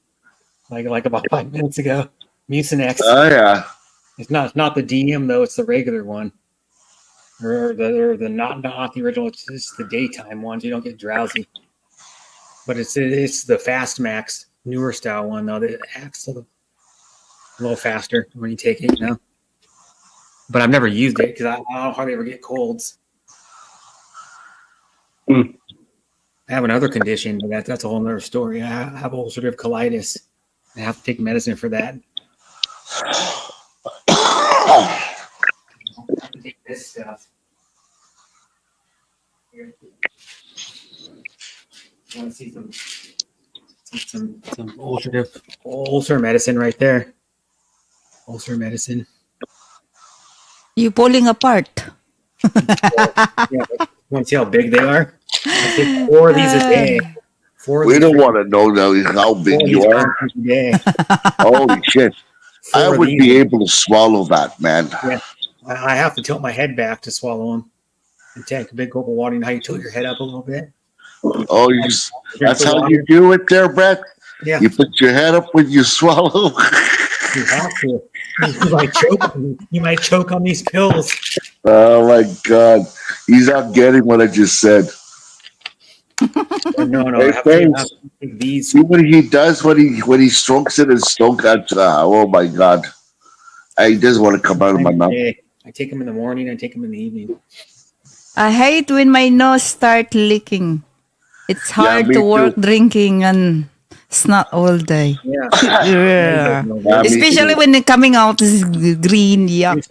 like about 5 minutes ago. Mucinex. Oh yeah. It's not the DM though. It's the regular one, or the not the original. It's just the daytime ones. You don't get drowsy. But it's the Fast Max newer style one though. That acts a little faster when you take it. You know. But I've never used it because I don't hardly ever get colds. Hmm. I have another condition, but that's a whole other story. I have ulcerative colitis. I have to take medicine for that. I have to take this stuff. Here. You want to see some ulcer medicine right there. Ulcer medicine. You pulling apart. Yeah, want to see how big they are? I take 4 of these a day. 4 of We these don't want to know now how big 4 of you these are. a day. Holy shit. 4 I of would these. be able to swallow that, man. I have to tilt my head back to swallow them. And take a big gulp of water. You know how you tilt your head up a little bit? Oh, that's how you do it there, Brett? Yeah, You put your head up when you swallow? you have to. You might choke on these pills. Oh my God. He's not getting what I just said. No, Hey, I have thanks. to take these. See what he does when he strokes it and stroke that. Oh my God. He doesn't want to come out of my mouth. I take them in the morning. I take them in the evening. I hate when my nose start leaking. It's hard me to work too. drinking and it's not all day. Yeah. Yeah. Yeah, me Especially too. when it's coming out is green, yuck.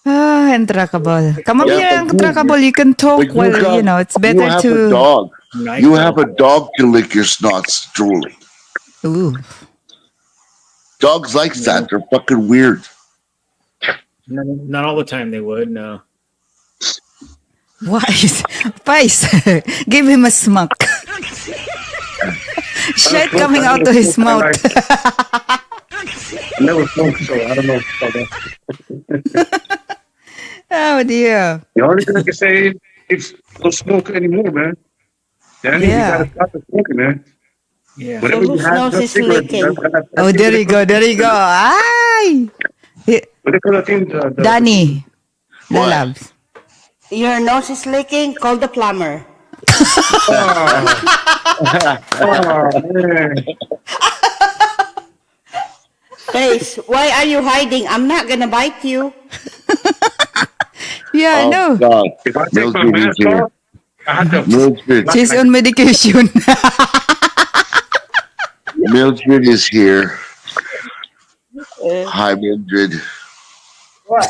Ah, intractable. Come up Yeah, here, but you- intractable. You can talk But well, it's you better have a to. dog. You have a dog to lick your snots, Julie. Ooh. Dogs like that. They're fucking weird. Not all the time they would. No. Vice. Give him a smack. Shit coming out of his mouth. I never smoked, so I don't know about that. Oh dear. The only thing I can say is don't smoke anymore, man. Danny, Yeah. you gotta stop the smoking, man. Yeah. Whenever you whose have nose that is cigarette, licking? that- Oh, there you go. There you go. Ay! What do you call that thing? The- Danny. The What? loves. Your nose is leaking? Call the plumber. Oh, man. Face, why are you hiding? I'm not gonna bite you. Yeah, I Oh, know. God. If I take my Mildred is mask here. off, I have to. Mildred. She's on medication. Mildred is here. Hi, Mildred. What?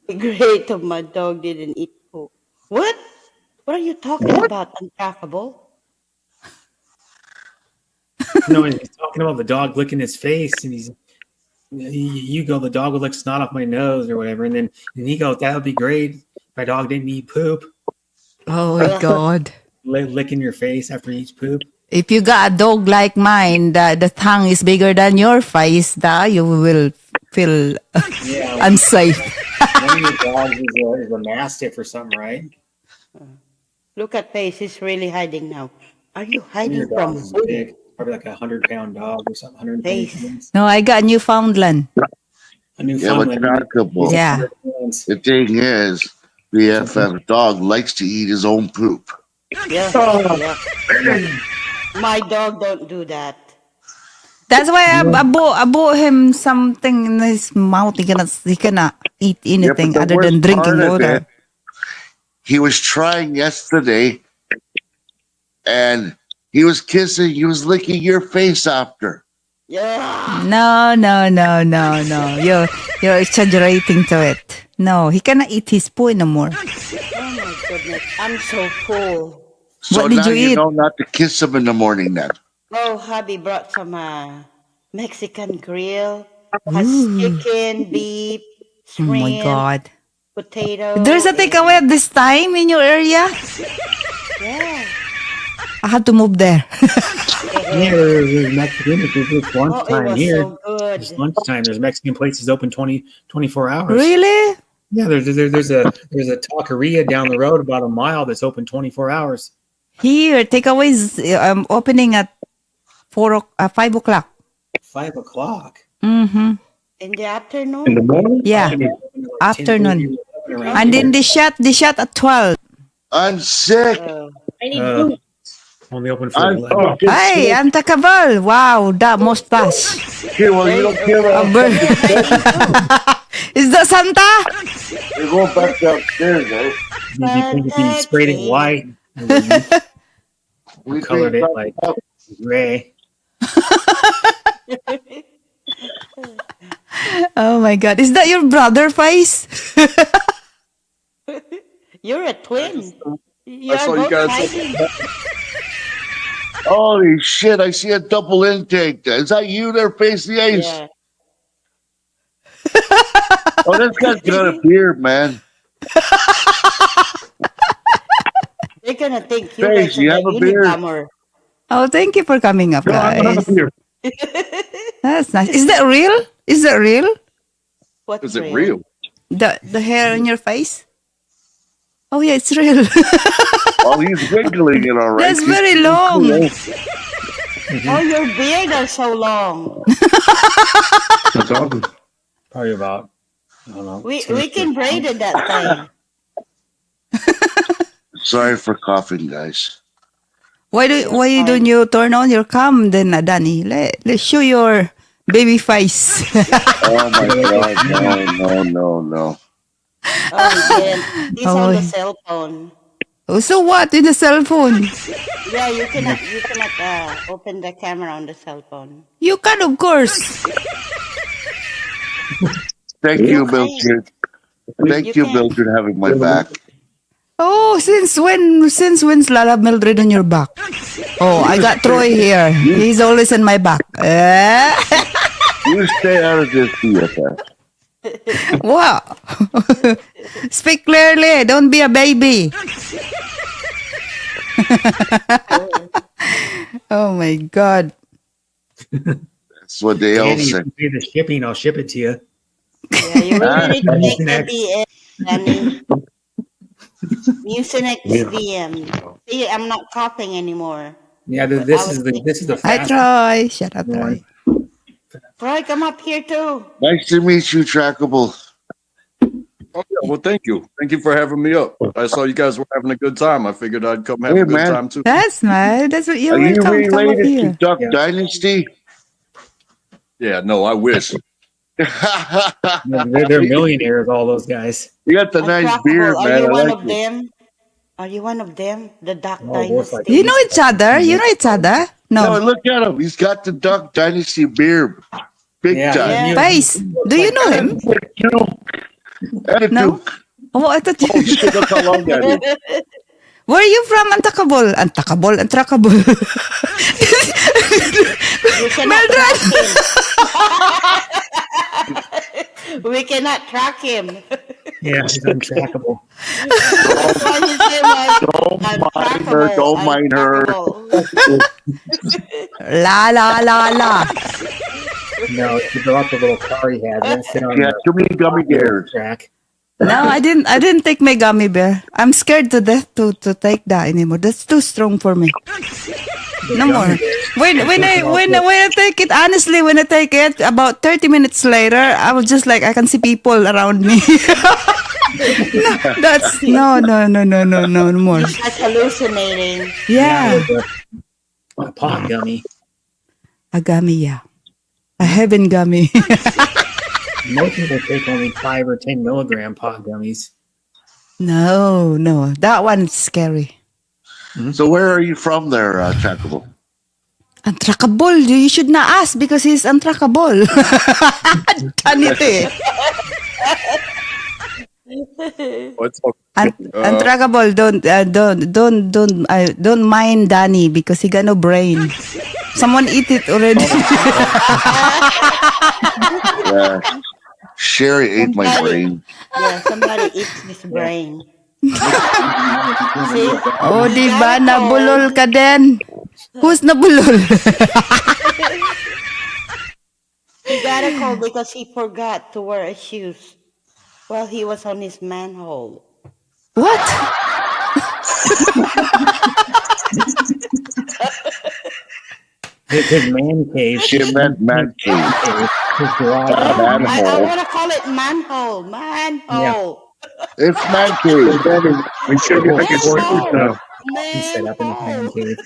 Great, my dog didn't eat poop. What? What are you talking about, untrackable? No, and he's talking about the dog licking his face, and you go, the dog would lick snot off my nose or whatever, and he goes, that would be great if my dog didn't eat poop, Oh my God. licking your face after he eats poop. If you got a dog like mine, the tongue is bigger than your face, you will feel Yeah, unsafe. one of your dogs is a mastiff or something, right? Look at face. He's really hiding now. Are you One of hiding your from dogs is who? big, probably like 100-pound dog or something, 120 Face. pounds. No, I got Newfoundland. A Yeah, but Newfoundland. trackable. Yeah. 100 pounds. The thing is, BFF dog likes to eat his own poop. Yeah. Yeah. My dog don't do that. That's why I bought him something in his mouth. He cannot eat anything the other than worst drinking part of water. it, he was trying yesterday, and he was licking your face after. Yeah. No. You're exaggerating to it. No, he cannot eat his poo no more. Oh my goodness. I'm so full. So What did now you you eat? know not to kiss him in the morning then. Oh, hubby brought some Mexican grill. Has chicken, beef, Oh my shrimp, God. potato. There's a takeaway at this time in your area. Yeah. I had to move there. Yeah, there's Mexican. It's Oh, it lunchtime was here. so good. It's lunchtime. There's Mexican places open 24 hours. Really? Yeah, there's a taqueria down the road about a mile that's open 24 hours. Here, takeaways opening at 5 o'clock. 5 o'clock. Mm-hmm. In the afternoon? In the morning? Yeah, afternoon. And then they shut at 12. I'm sick. Only open for I'm 11. Oh, Hey, Antakabal. Wow, that mustache. Here, well, you don't care A about bird. Is that Santa? We're going back downstairs, guys. You sprayed it white and then We you colored it think like gray. Oh my God. Is that your brother face? You're a twin. You're saw you both guys- hiding. Holy shit, I see a double intake. Is that you there facing the ice? Yeah. Oh, this guy's got a beard, man. They're gonna think you Face, guys are you have the a beard. Unabomber. Oh, thank you for coming up, No, I'm not guys. here. That's nice. Is that real? Is that real? What's Is it real? The hair on your face? Oh yeah, it's real. Oh, he's wiggling it all right. That's very long. Oh, your beard are so long. That's awesome. Probably about, I don't know. We can braid it that time. Sorry for coughing, guys. Why don't you turn on your cam then, Danny? Let's show your baby face. Oh my god, no. Oh, yeah. He's on the Oh. cell phone. Oh, so what in the cell phone? Yeah, you cannot open the camera on the cell phone. You can, of course. Thank you, Okay. Mildred. Thank You you, can. Mildred, having my back. Oh, since when's Lala Mildred on your back? Oh, I got Troy here. He's always on my back. You stay out of this, BFF. Wow. Speak clearly. Don't be a baby. Oh my God. That's what they all Andy, if say. you pay the shipping, I'll ship it to you. Yeah, you really need to make the Next. DM, Danny. Mucinex DM. See, I'm not coughing anymore. Yeah, this is the Hi, fast Troy. Shut up, Troy. Troy, come up here too. Nice to meet you, Trackable. Oh, yeah, well, thank you. Thank you for having me up. I saw you guys were having a good time. I figured I'd come have Hey, a good man. time too. That's nice. That's what you're Are you welcome. Come up related to here. Duck Yeah. Dynasty? Yeah, no, I wish. they're millionaires, all those guys. You got the nice Untrackable, beard, Are man. you I one like of it. them? Are you one of them? The Duck Oh, both like- Dynasty? You know each other? You know each other? No, No. look at him. He's got the Duck Dynasty beard. Big Yeah. time. Yeah. Face. Do you know him? And a No. Duke. Oh, I thought Oh, you... shit, look how long that is. Where are you from, Antakabol? Antakabol, Antakabol. We cannot track him. We cannot track him. Yeah, he's untrackable. That's why his name was Untrackable. Don't mind her. Untrackable. La, la, la, la. No, she brought the little car he had. Let's sit on Yeah, too many gummy the bears. track. No, I didn't take my gummy bear. I'm scared to death to take that anymore. That's too strong for me. No more. When I take it, honestly, when I take it, about 30 minutes later, I was just like, I can see people around me. No, no more. That's hallucinating. Yeah, A pot gummy. a gummy, yeah. A heaven gummy. Most people take only 5 or 10 milligram pot gummies. No, that one's scary. So where are you from there, Trackable? Untrackable. You should not ask because he's untrackable. Tanite. What's up? Untrackable. Don't mind Danny because he got no brain. Someone eat it already. Yeah. Sherry ate my brain. Yeah, somebody eats his brain. See? Oh, di ba? Nabulol ka din. Who's nabulol? He got a cold because he forgot to wear his shoes while he was on his manhole. What? His man cave. She meant man cave. His garage. I Manhole. want to call it manhole. Manhole. It's man cave. Make sure you make it work. He set up in his man Manhole. cave.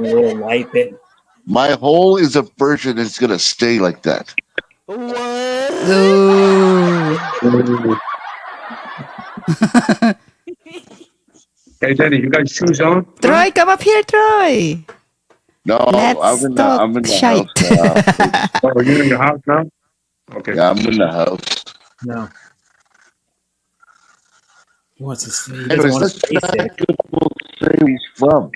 We'll wipe it. My hole is a virgin. It's gonna stay like that. What? Ooh. Hey, Danny, you got shoes on? Troy, come up here, Troy. No, Let's talk I'm in the shite. house now. Oh, are you in your house now? Okay. Yeah, I'm in the house. No. He wants to see. He Hey, doesn't want let's to face it. say where he's from.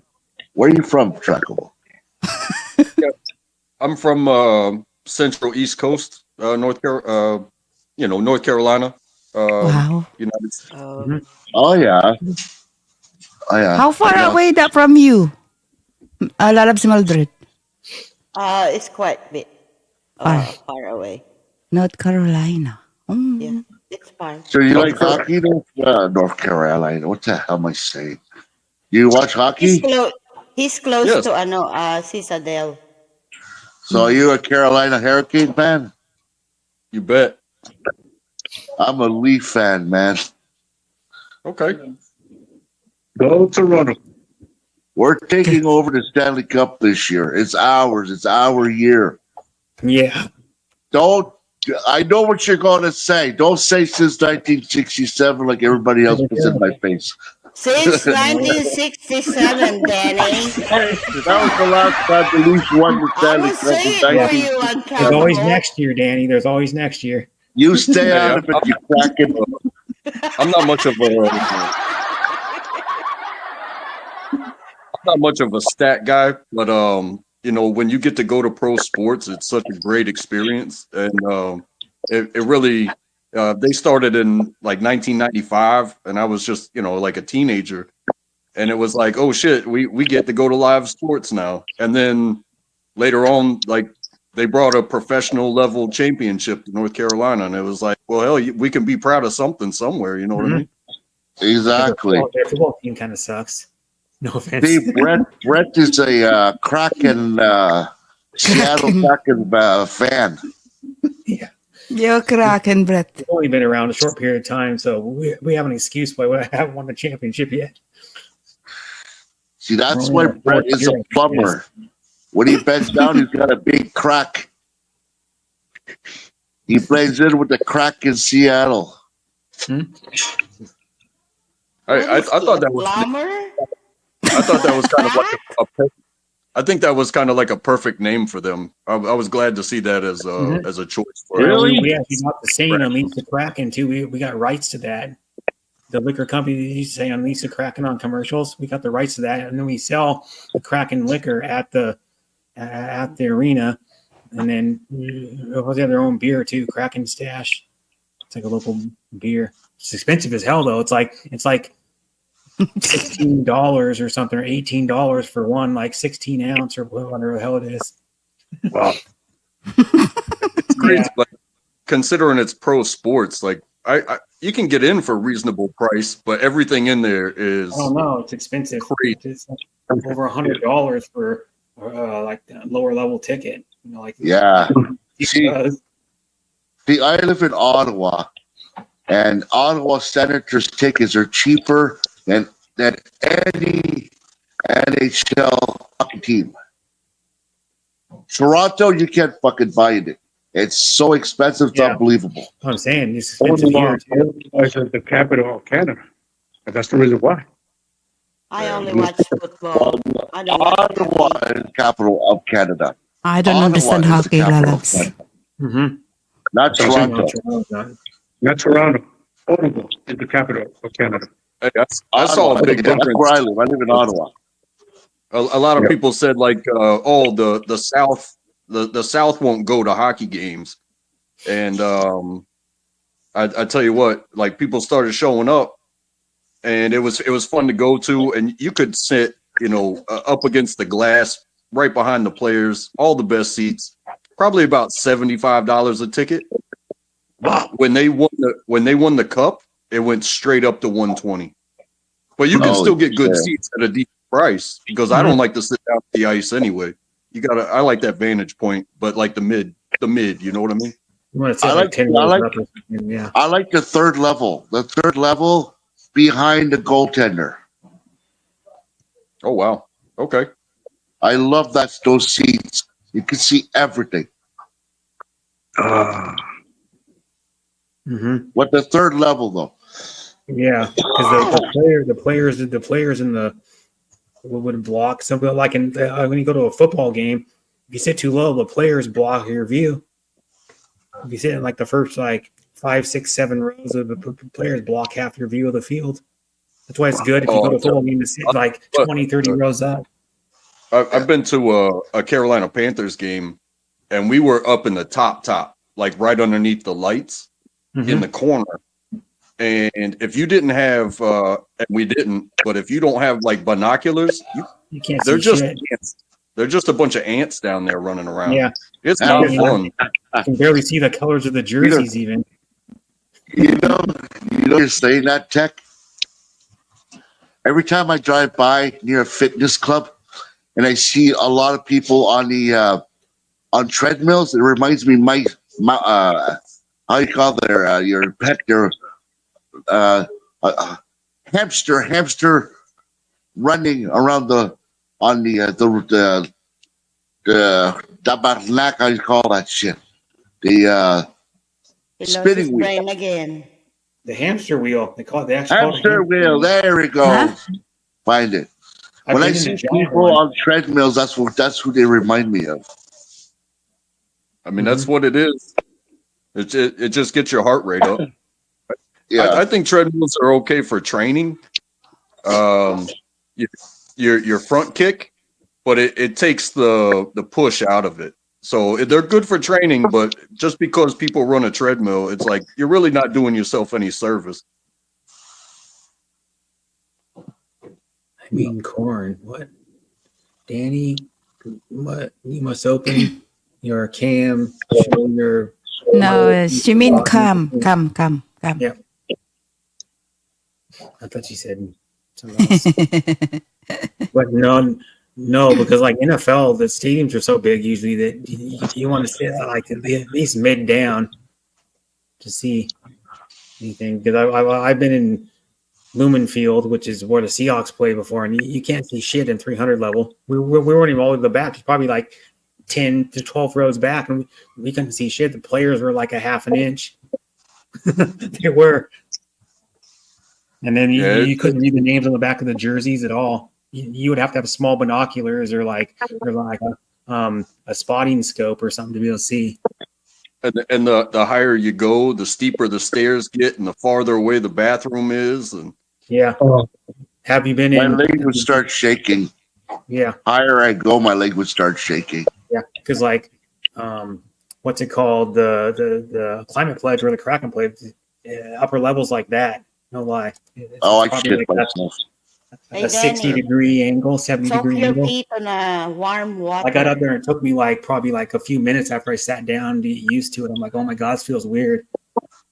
Where are you from, Trackable? I'm from Central East Coast, North Carolina, Wow. United States. Oh yeah. Oh yeah. How far Yeah. away that from you? Lalabs Mildred. It's quite a bit far away. North Carolina. Mm. Yeah, it's far. So you like hockey, North Carolina? What the hell am I saying? You watch hockey? He's close Yes. to Citadel. So are you a Carolina Hurricane fan? You bet. I'm a Leaf fan, man. Okay. Go Toronto. We're taking over the Stanley Cup this year. It's ours. It's our year. Yeah. Don't. I know what you're going to say. Don't say since 1967 like everybody else was in my face. Since 1967, Danny. That was the last time the Leafs won the I Stanley was Cup. in saying for 19 you on There's always Travel. next year, Danny. There's always next year. You stay out of it, you cracking. I'm not much of a stat guy, but when you get to go to pro sports, it's such a great experience, and it really they started in like 1995, and I was just like a teenager, and it was like, oh shit, we get to go to live sports now, and then later on, like they brought a professional level championship to North Carolina, and it was like, well, hell, we can be proud of something somewhere, you know what I mean? Exactly. Their football team kind of sucks. No offense. See, Brett is a Kraken, Seattle Kraken fan. Yo, Kraken, Brett. We've only been around a short period of time, so we have an excuse why we haven't won the championship yet. See, that's why Brett is a plumber. When he bends down, he's got a big crack. He plays in with the crack in Seattle. I thought that was Plumber? I thought that was kind of like I think that was kind of like a perfect name for them. I was glad to see that as a choice for We actually got the saying on Meet the Kraken too. We got rights to that. the liquor company that used to say on Lisa Kraken on commercials. We got the rights to that, and then we sell the Kraken liquor at the arena, and then they have their own beer too, Kraken Stash. It's like a local beer. It's expensive as hell though. It's like $16 or something, or $18 for one, like 16 ounce or whatever the hell it is. Wow. It's crazy, but considering it's pro sports, like I you can get in for a reasonable price, but everything in there is I don't know. It's expensive. Crazy. It's like over $100 for like a lower level ticket. You know, like Yeah. See, uh, I live in Ottawa, and Ottawa Senators tickets are cheaper than any NHL hockey team. Toronto, you can't fucking buy it. It's so expensive, it's Yeah. unbelievable. I'm saying it's expensive here too. Ottawa is the capital of Canada. And that's the reason why. I only watch football. I don't watch Ottawa is the capital of Canada. I don't Ottawa understand is the hockey, capital of lalabs. Canada, Mm-hmm. not Toronto. Not Toronto. Ottawa is the capital of Canada. Hey, I saw Ottawa, a big yeah, that's difference. where I live. I live in Ottawa. A lot of Yeah. people said like, oh, the South, the South won't go to hockey games, and I tell you what, like people started showing up, and it was fun to go to, and you could sit, up against the glass, right behind the players, all the best seats, probably about $75 a ticket. When they won the cup, it went straight up to 120. But you can Oh, still get good yeah. seats at a decent price because I don't like to sit down at the ice anyway. I like that vantage point, but like the mid, you know what I mean? You want to say I like like- 10 I rows like- up or something, yeah. I like the third level. The third level behind the goaltender. Oh wow. Okay. I love those seats. You can see everything. Mm-hmm. What the third level though? Yeah, because the players in the would block something like when you go to a football game. If you sit too low, the players block your view. If you sit in like the first like 5, 6, 7 rows of the players block half your view of the field. That's why it's good if you go to a football game to sit like 20, 30 rows up. I've been to a Carolina Panthers game, and we were up in the top, like right underneath the lights in the corner. And if you didn't have, and we didn't, but if you don't have like binoculars, You can't they're see just shit. ants. They're just a bunch of ants down there running around. Yeah, It's kind of Yeah. fun. you can barely see the colors of the jerseys even. You know, you're saying that, Tech. Every time I drive by near a fitness club and I see a lot of people on the on treadmills, it reminds me my how you call your pet, your hamster running around the tabarnak, how you call that shit? He lost his Spinning wheel. brain again. The hamster wheel. They call it. They actually call it Hamster wheel. There we go. Huh? Find it. I've When I been in see a jog people one. on treadmills, that's who they remind me of. I mean, that's what it is. It just gets your heart rate up. Yeah. I think treadmills are okay for training. Your front kick, but it takes the push out of it. So they're good for training, but just because people run a treadmill, it's like you're really not doing yourself any service. I mean, corn. What? Danny, what? You must open your cam, show your. No, she mean come. Yeah. I thought she said something else. But no, because like NFL, the stadiums are so big usually that you want to sit like at least mid down to see anything. Because I've been in Lumen Field, which is where the Seahawks play before, and you can't see shit in 300 level. We weren't even all the way to the back. It's probably like 10 to 12 rows back, and we couldn't see shit. The players were like a half an inch. They were. And then you couldn't read the names on the back of the jerseys at all. You would have to have small binoculars or like a spotting scope or something to be able to see. and the higher you go, the steeper the stairs get, and the farther away the bathroom is. And Yeah. Have you been My in? leg would start shaking. Yeah. Higher I go, my leg would start shaking. Yeah. Because like, what's it called? The Climate Pledge or the Kraken Pledge, upper levels like that. No lie. It's Oh, I probably shit like myself. Hey, a 60 Danny, degree angle, 70 soak degree your angle. feet on warm water. I got up there and it took me like probably like a few minutes after I sat down to get used to it. I'm like, oh my God, this feels weird.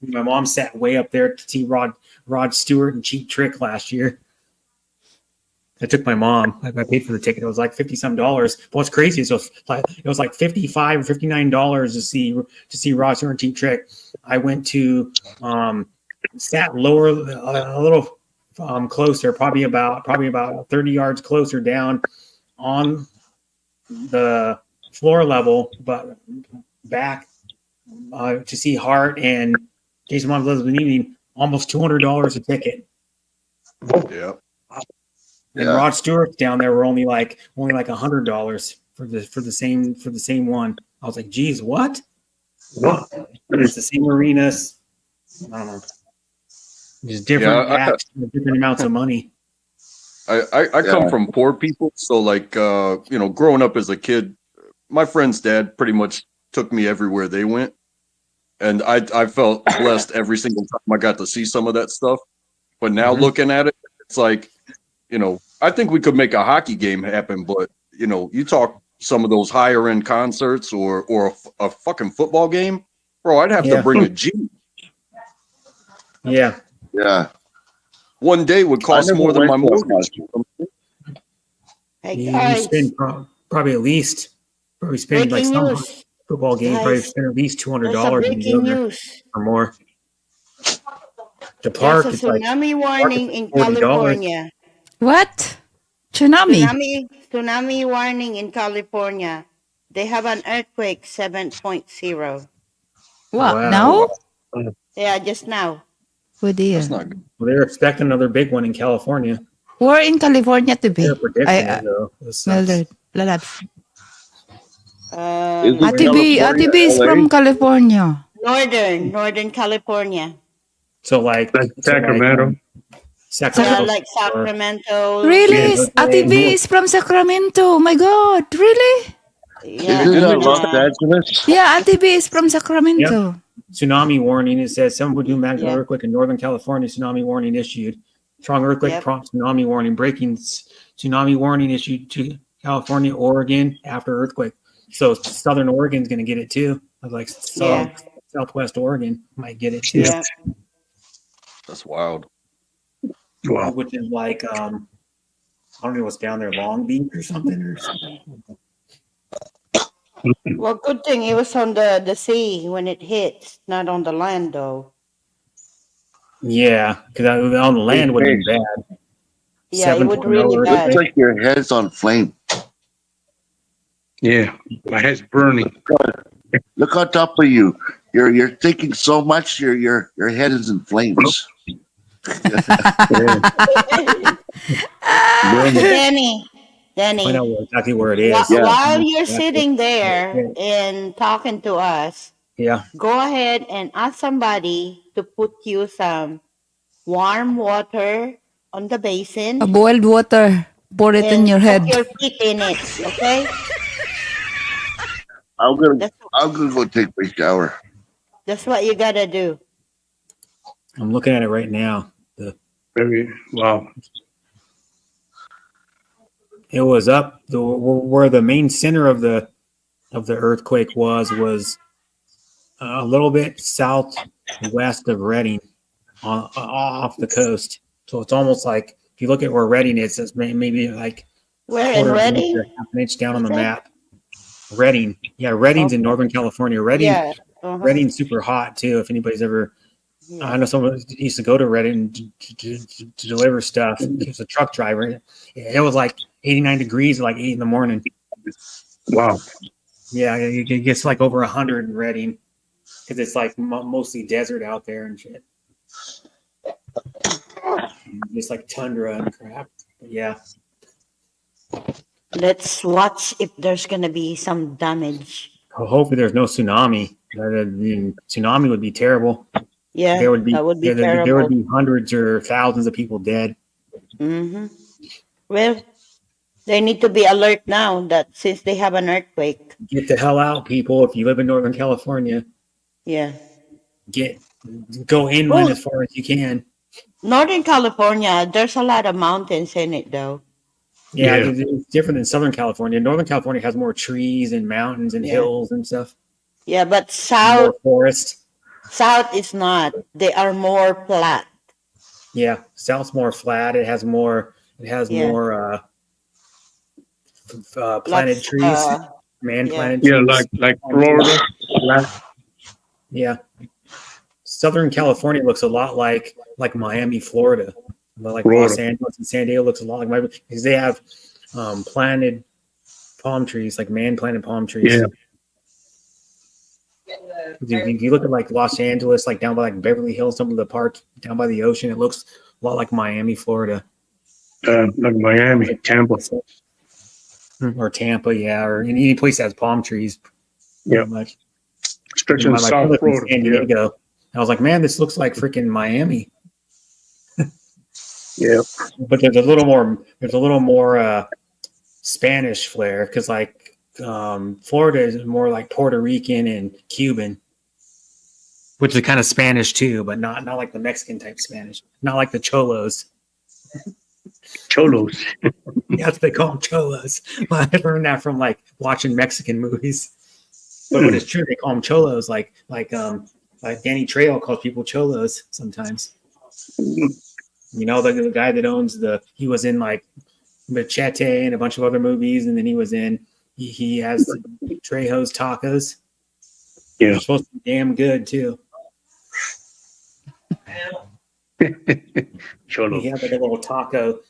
My mom sat way up there to see Rod Stewart and Cheap Trick last year. I took my mom. I paid for the ticket. It was like $50 some. But what's crazy is it was like $55 or $59 to see Rod Stewart and Cheap Trick. I went to sat lower, a little closer, probably about 30 yards closer down on the floor level, but back to see Hart and Jason Mom Elizabeth Evening, almost $200 a ticket. yeah, And Yeah. Rod Stewart's down there were only like $100 for the same one. I was like, geez, what? It's the same arenas. I don't know. Just different Yeah, acts, different amounts of money. I come Yeah. from poor people, so like growing up as a kid, my friend's dad pretty much took me everywhere they went, and I felt blessed every single time I got to see some of that stuff. But now Mhm. looking at it, it's like, I think we could make a hockey game happen, but you talk some of those higher end concerts or a fucking football game, bro. I'd have Yeah. to bring a G. Yeah. Yeah. One day would cost never more than my went to a mortgage. Hey, You guys, spend probably spend like breaking some news. football game, probably Guys, spend at least There's a $200 in breaking the news. or more. The There's park a is like tsunami warning in $40. California. What? Tsunami? Tsunami warning in California. They have an earthquake 7.0. What? Wow. Now? Yeah, just now. Oh dear. That's not good. Well, they're expecting another big one in California. We're in California to be. They're predicting I, it though. This sucks. Mildred, Lalab. Is it Let's Ate B, California, Ate B is LA? from California. Northern California. So like Sacramento. Yeah, Sacramento. like Sacramento. Really? Yeah, Ate B is from Sacramento. My God, really? Yeah, Is it Didn't they Los just- Angeles? Yeah, Ate B is from Sacramento. Tsunami warning. It says 7.2 magnitude Yeah. earthquake in Northern California. Tsunami warning issued. Strong earthquake Yep. prompt tsunami warning. Breaking tsunami warning issued to California, Oregon after earthquake. So Southern Oregon's going to get it too. Like Yeah. Southwest Oregon might get it too. yeah. That's wild. Wow. Which is like I don't know what's down there, Long Beach or something or something. Well, good thing it was on the sea when it hit, not on the land though. Yeah, because on the land would have been bad. Yeah, it would 7.0 really earthquake. bad. Looks like your head's on flame. Yeah, my head's burning. Look on top of you. You're thinking so much. Your head is in flames. Danny, Find out exactly where it is. while you're sitting there and talking to us, Yeah. go ahead and ask somebody to put you some warm water on the basin. A boiled water. Pour it in and your put head. your feet in it, okay? I'm gonna That's, go take my shower. that's what you gotta do. I'm looking at it right now. Very wow. It was up where the main center of the earthquake was a little bit southwest of Redding, off the coast. So it's almost like if you look at where Redding is, it's maybe like Where in quarter of an inch Reading? or half an inch down on the Okay. map. Redding, yeah, Redding's in Northern California. Redding, Yeah. uh-huh. Redding's super hot too. If anybody's ever, I know someone used to go to Redding to deliver stuff. He was a truck driver. It was like 89 degrees at like 8 in the morning. Wow. Yeah, it gets like over 100 in Redding because it's like mostly desert out there and shit. It's like tundra and crap. But yeah, Let's watch if there's gonna be some damage Hopefully, there's no tsunami. The tsunami would be terrible. Yeah, There would be that would be there would terrible. be hundreds or thousands of people dead. Hmm. Well, they need to be alert now that since they have an earthquake. Get the hell out, people! If you live in Northern California, Yeah. go inland Well, as far as you can. Northern California, there's a lot of mountains in it though. Yeah, Yeah. it's different than Southern California. Northern California has more trees and mountains and Yeah. hills and stuff. Yeah, but More forest. south is not. They are more flat. Yeah, South's more flat. It has more. Yeah. Planted Lots, trees, yeah. man-planted Yeah, trees. like Florida. Yeah, Southern California looks a lot like Miami, Florida. Like Los Florida. Angeles and San Diego looks a lot like Miami because they have planted palm trees, like man-planted palm trees. Yeah. If you look at like Los Angeles, like down by like Beverly Hills, some of the parts down by the ocean, it looks a lot like Miami, Florida. Like Miami, Tampa. Or Tampa, yeah, or any place that has palm trees. Yeah. Pretty much. Especially in My South brother from Florida. San Yeah. Diego. I was like, man, this looks like freaking Miami. Yeah. But there's a little more Spanish flair because like Florida is more like Puerto Rican and Cuban, which is kind of Spanish too, but not like the Mexican type Spanish, not like the Cholos. Cholos. That's what they call them, Cholos. I learned that from like watching Mexican movies. But when it's true, they call them Cholos. Like Danny Trejo calls people Cholos sometimes. You know, the guy that owns he was in like Machete and a bunch of other movies, and then he has Trejo's tacos. Yeah. They're supposed to be damn good too. Cholo. He has like a little taco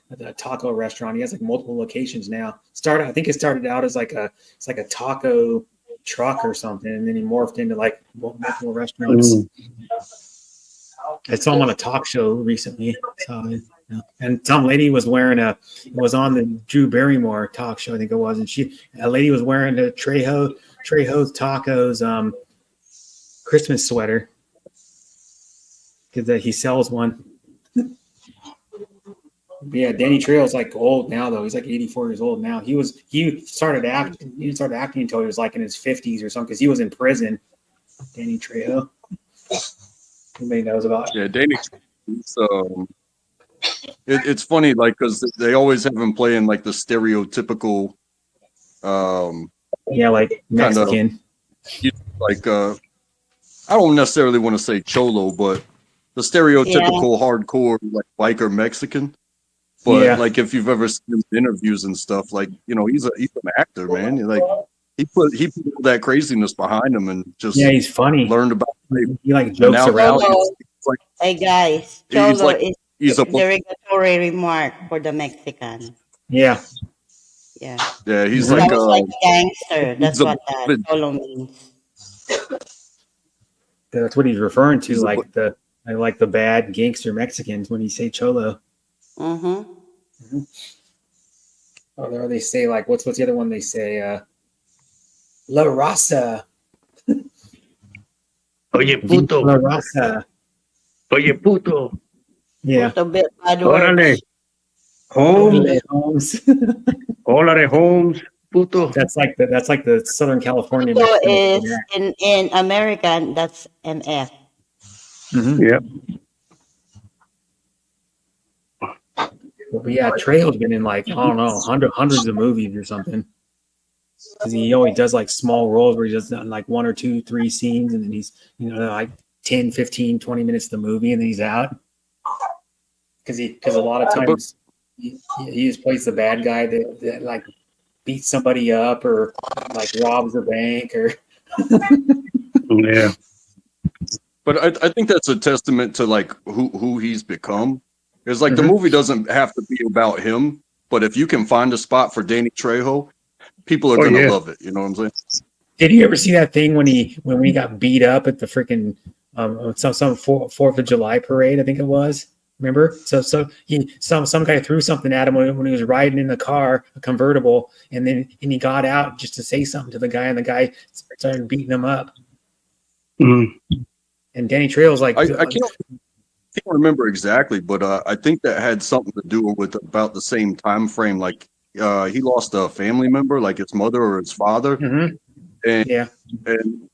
restaurant. He has like multiple locations now. I think it started out as like a taco truck or something, and then he morphed into like multiple restaurants. I saw him on a talk show recently. And some lady was on the Drew Barrymore talk show, I think it was, and a lady was wearing a Trejo's Tacos Christmas sweater because he sells one. Yeah, Danny Trejo's like old now though. He's like 84 years old now. He started acting. He didn't start acting until he was like in his 50s or something because he was in prison. Danny Trejo. Anybody knows about? Yeah, Danny. It's funny, like, because they always have him playing like the stereotypical, like Mexican. like I don't necessarily want to say cholo, but the stereotypical hardcore like biker Mexican. But like if you've ever seen him in interviews and stuff, like he's an actor, man. Like he put all that craziness behind him and just he's funny. Learned about he like jokes now around. like, Hey guys, He's Cholo like- is he's a derogatory remark for the Mexican. Yeah. Yeah. yeah, he's Sounds like like gangster. That's he's a what bit- Cholo means. That's what he's referring to, He's a- like the bad gangster Mexicans when you say cholo. Mm-hmm. Or they say like what's the other one they say? La Raza. Oye, puto. La Raza. Oye, puto. Yeah. A bit bad word. Órale. Holmes. Holmes. Órale, Holmes. Puto. That's like the Southern California. So Mexican. is in American, that's MF. Yeah. But yeah, Trejo's been in like, I don't know, hundreds of movies or something. Because he always does like small roles where he does like 1 or 2, 3 scenes, and then he's, like 10, 15, 20 minutes of the movie, and then he's out. Because a lot of times he just plays the bad guy that like beats somebody up or like robs a bank or. Yeah. But I think that's a testament to like who he's become. It's like the movie doesn't have to be about him, but if you can find a spot for Danny Trejo, people are gonna love it. You know what I'm saying? Did you ever see that thing when we got beat up at the freaking some 4th of July parade? I think it was. Remember? Some guy threw something at him when he was riding in the car, a convertible, and he got out just to say something to the guy, and the guy started beating him up. Mm. And Danny Trejo's like, I can't remember exactly, but I think that had something to do with about the same time frame. Like he lost a family member, like his mother or his father, Mhm. and Yeah. and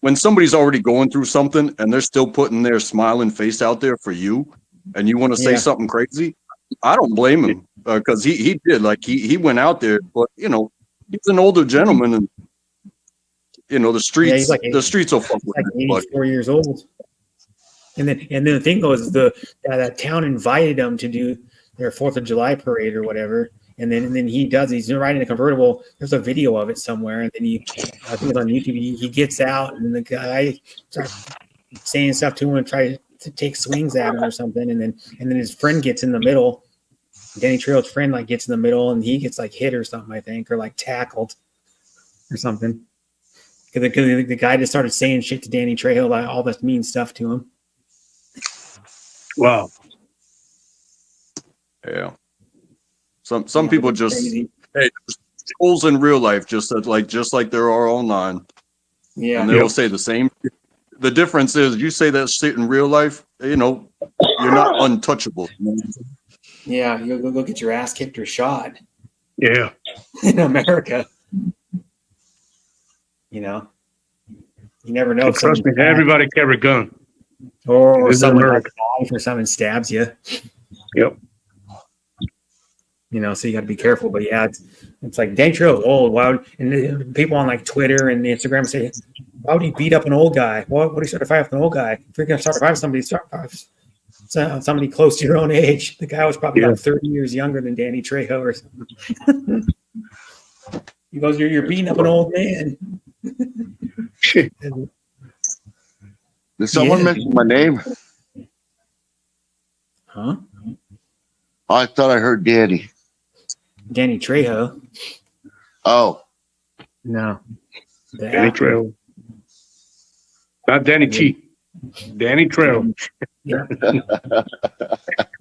when somebody's already going through something and they're still putting their smiling face out there for you, and you want to say Yeah. something crazy, I don't blame him because he did, like he went out there, but he's an older gentleman, and the streets he's like the streets will fuck with like him, but 84 years old. And then the thing goes, that town invited him to do their 4th of July parade or whatever. And then he's riding a convertible. There's a video of it somewhere. And then I think it's on YouTube, he gets out and the guy starts saying stuff to him and try to take swings at him or something. And then his friend gets in the middle. Danny Trejo's friend gets in the middle and he gets hit or something, I think, or tackled or something. Because the guy just started saying shit to Danny Trejo, all this mean stuff to him. Wow. yeah. Some people just Crazy. hey, there's trolls in real life, just like there are online, Yeah. and they'll say the same. The difference is you say that shit in real life, you're not untouchable. Yeah, you'll go get your ass kicked or shot Yeah. in America. You never know if Trust me, someone everybody carry a gun. or This is someone America. dies or someone stabs you. Yep. So you got to be careful. But yeah, it's like Danny Trejo's old. Why and people on Twitter and Instagram say, why would he beat up an old guy? What would he start a fight with an old guy? If you're going to start a fight with somebody, somebody close to your own age. The guy was probably about 30 years younger than Danny Trejo or something. He goes, you're beating up an old man. Did someone Yeah. mention my name? Huh? Oh, I thought I heard Danny. Danny Trejo? Oh, No. The Danny actor. Trejo. Not Danny T. Danny Trejo. Yeah.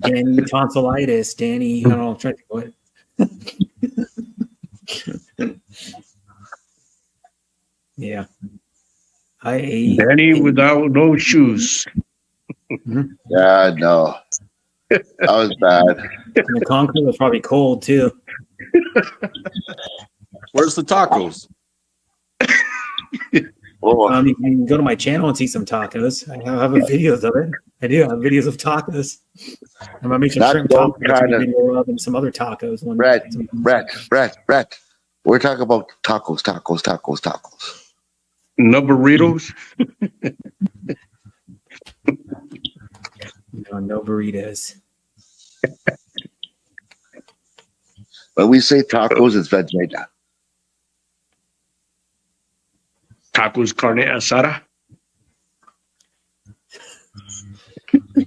Danny tonsillitis. Danny, I don't know, I'm trying to think what. Yeah. Danny without no shoes. yeah, no. That was bad. And the concrete was probably cold too. Where's the tacos? Oh, You can go to my channel and see some tacos. I have videos of it. I do have videos of tacos. I'm gonna make some Not shrimp those tacos kinda- video of and some other tacos. Brett. We're talking about tacos. No burritos. No burritos. When we say tacos, it's vegeta. Tacos carne asada.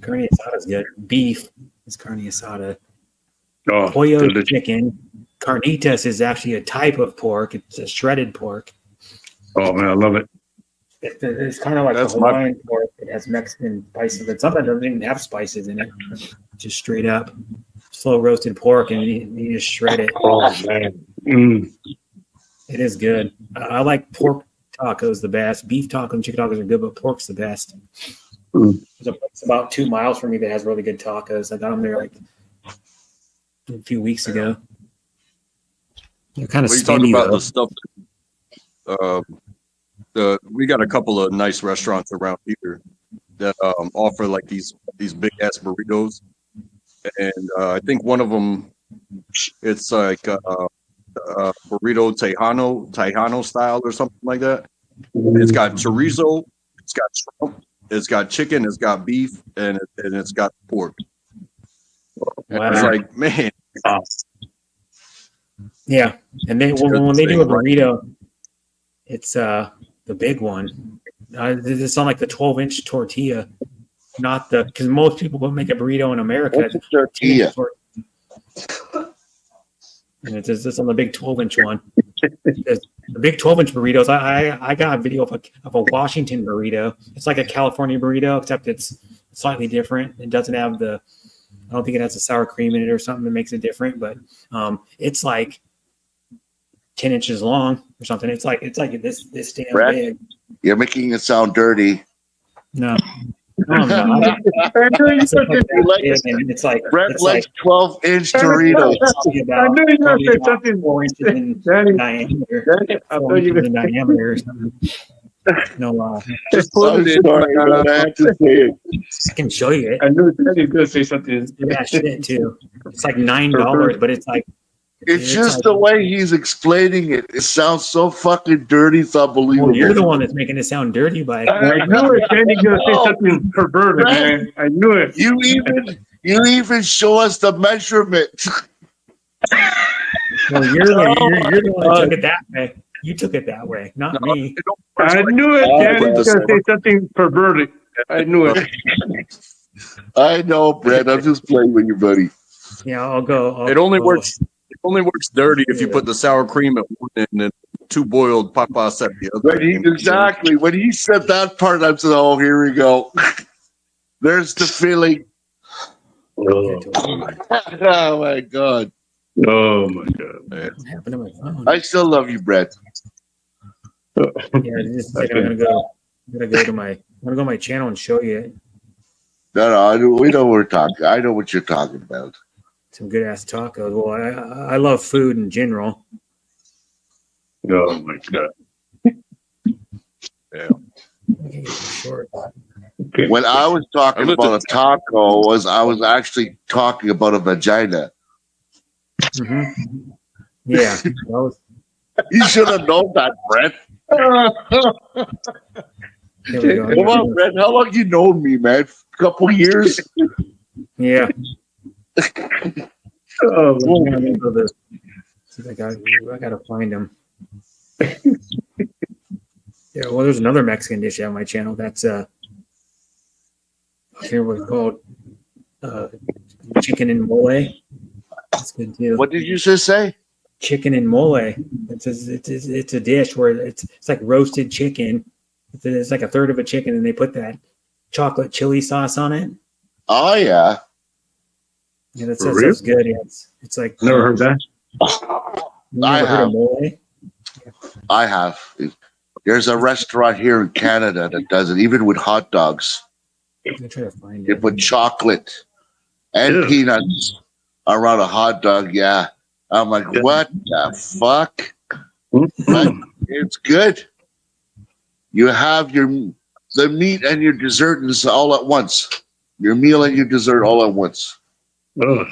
Carne asada is good. Beef is carne asada. Oh, Pollo delicious. chicken. Carnitas is actually a type of pork. It's a shredded pork. Oh man, I love it. It's kind of like That's a my- Hawaiian pork. It has Mexican spices, but sometimes it doesn't even have spices in it. Just straight up slow roasted pork, and you just shred it. Oh man. Mm. It is good. I like pork tacos the best. Beef tacos and chicken tacos are good, but pork's the best. Mm. There's a place about 2 miles from me that has really good tacos. I got them there a few weeks ago. They're kind of What are you talking skinny, about? though. The stuff. We got a couple of nice restaurants around here that offer these big ass burritos, and I think one of them it's like burrito Tejano style or something like that. It's got chorizo, it's got shrimp, it's got chicken, it's got beef, and it's got pork. Wow. It's like, man, Yeah, and then when they do a burrito, it's the big one. It's on the 12-inch tortilla, not because most people will make a burrito in America. What's a tortilla? And it's just on the big 12-inch one. The big 12-inch burritos. I got a video of a Washington burrito. It's like a California burrito, except it's slightly different. It doesn't have the, I don't think it has the sour cream in it or something that makes it different, but it's like 10 inches long or something. It's like this damn Brett? big. You're making it sound dirty. No. I'm not. It's like that big, and it's like Brett it's likes like 12-inch Doritos. probably I about, knew you were gonna probably say about something. 4 inches in Danny, diameter. Danny, I 4 thought you inches in were diameter or something. No, just I'm put it in. sorry, but I have to say it. I can show you it. I knew Danny was gonna say something. Yeah, shit too. It's like $9, but it's like It's just the way he's explaining it. It sounds so fucking dirty. It's unbelievable. well, you're the one that's making it sound dirty by I knew it. Danny's gonna say something perverted, man. I knew it. You even show us the measurement. well, you're the one that took it that way. You took it that way, not me. I knew it. Danny's gonna say something perverted. I knew it. I know, Brett. I'm just playing with you, buddy. Yeah, I'll go. It only works. It only works dirty if you put the sour cream at one end and 2 boiled papas at the other. Exactly. When he said that part, I'm saying, oh, here we go. There's the feeling. Oh, my God. Oh my God. What happened to my phone? I still love you, Brett. Yeah, just a second. I'm gonna go to my channel and show you No, we know what we're talking. I know what you're talking about. some good ass tacos. Well, I love food in general. Oh my God. Okay, short. Okay. When I was talking I looked about at- a taco, I was actually talking about a vagina. Mm-hmm. Yeah, that was, You should have known that, Brett. there we go. Come on, Brett. How long you known me, man? Couple years. Yeah. Oh, Well, I'm gonna go to- see if I gotta find them. Yeah, well, there's another Mexican dish on my channel. That's I can't remember what it's called. Chicken and mole. That's good too. What did you just say? Chicken and mole. It's a dish where it's like roasted chicken. It's like a third of a chicken, and they put that chocolate chili sauce on it. Oh, yeah. Yeah, that For real? stuff's good. Yeah, it's like never heard that. You I never heard have. of mole? I have. There's a restaurant here in Canada that does it, even with hot dogs. I'm gonna try to find They it. put chocolate and Ew. peanuts around a hot dog. Yeah. I'm like, Yeah. what the fuck? Hmm? But it's good. You have the meat and your dessert is all at once. Your meal and your dessert all at once. Oh.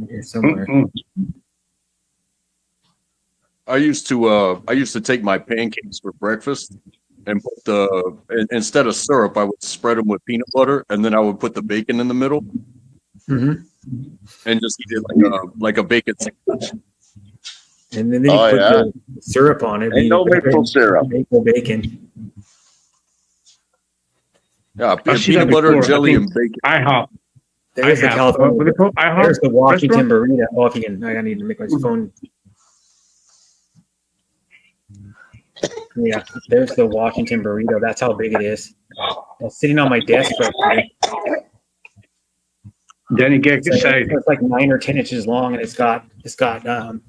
Here somewhere. Mm-mm. I used to take my pancakes for breakfast and put instead of syrup, I would spread them with peanut butter, and then I would put the bacon in the middle Mhm. and just eat it like a bacon sandwich. And then you Oh, put yeah. the syrup on it. And no maple syrup. Maple bacon. Yeah, I've seen peanut that butter, before. I jelly, think- and bacon. IHOP. There's the IHOP. California. What do they call it? IHOP? There's the Washington restaurant? burrito. Oh, if you can, I need to make my phone. Yeah, there's the Washington burrito. That's how big it is. It's sitting on my desk right there. Danny, get It's like, excited. it's like 9 or 10 inches long, and it's got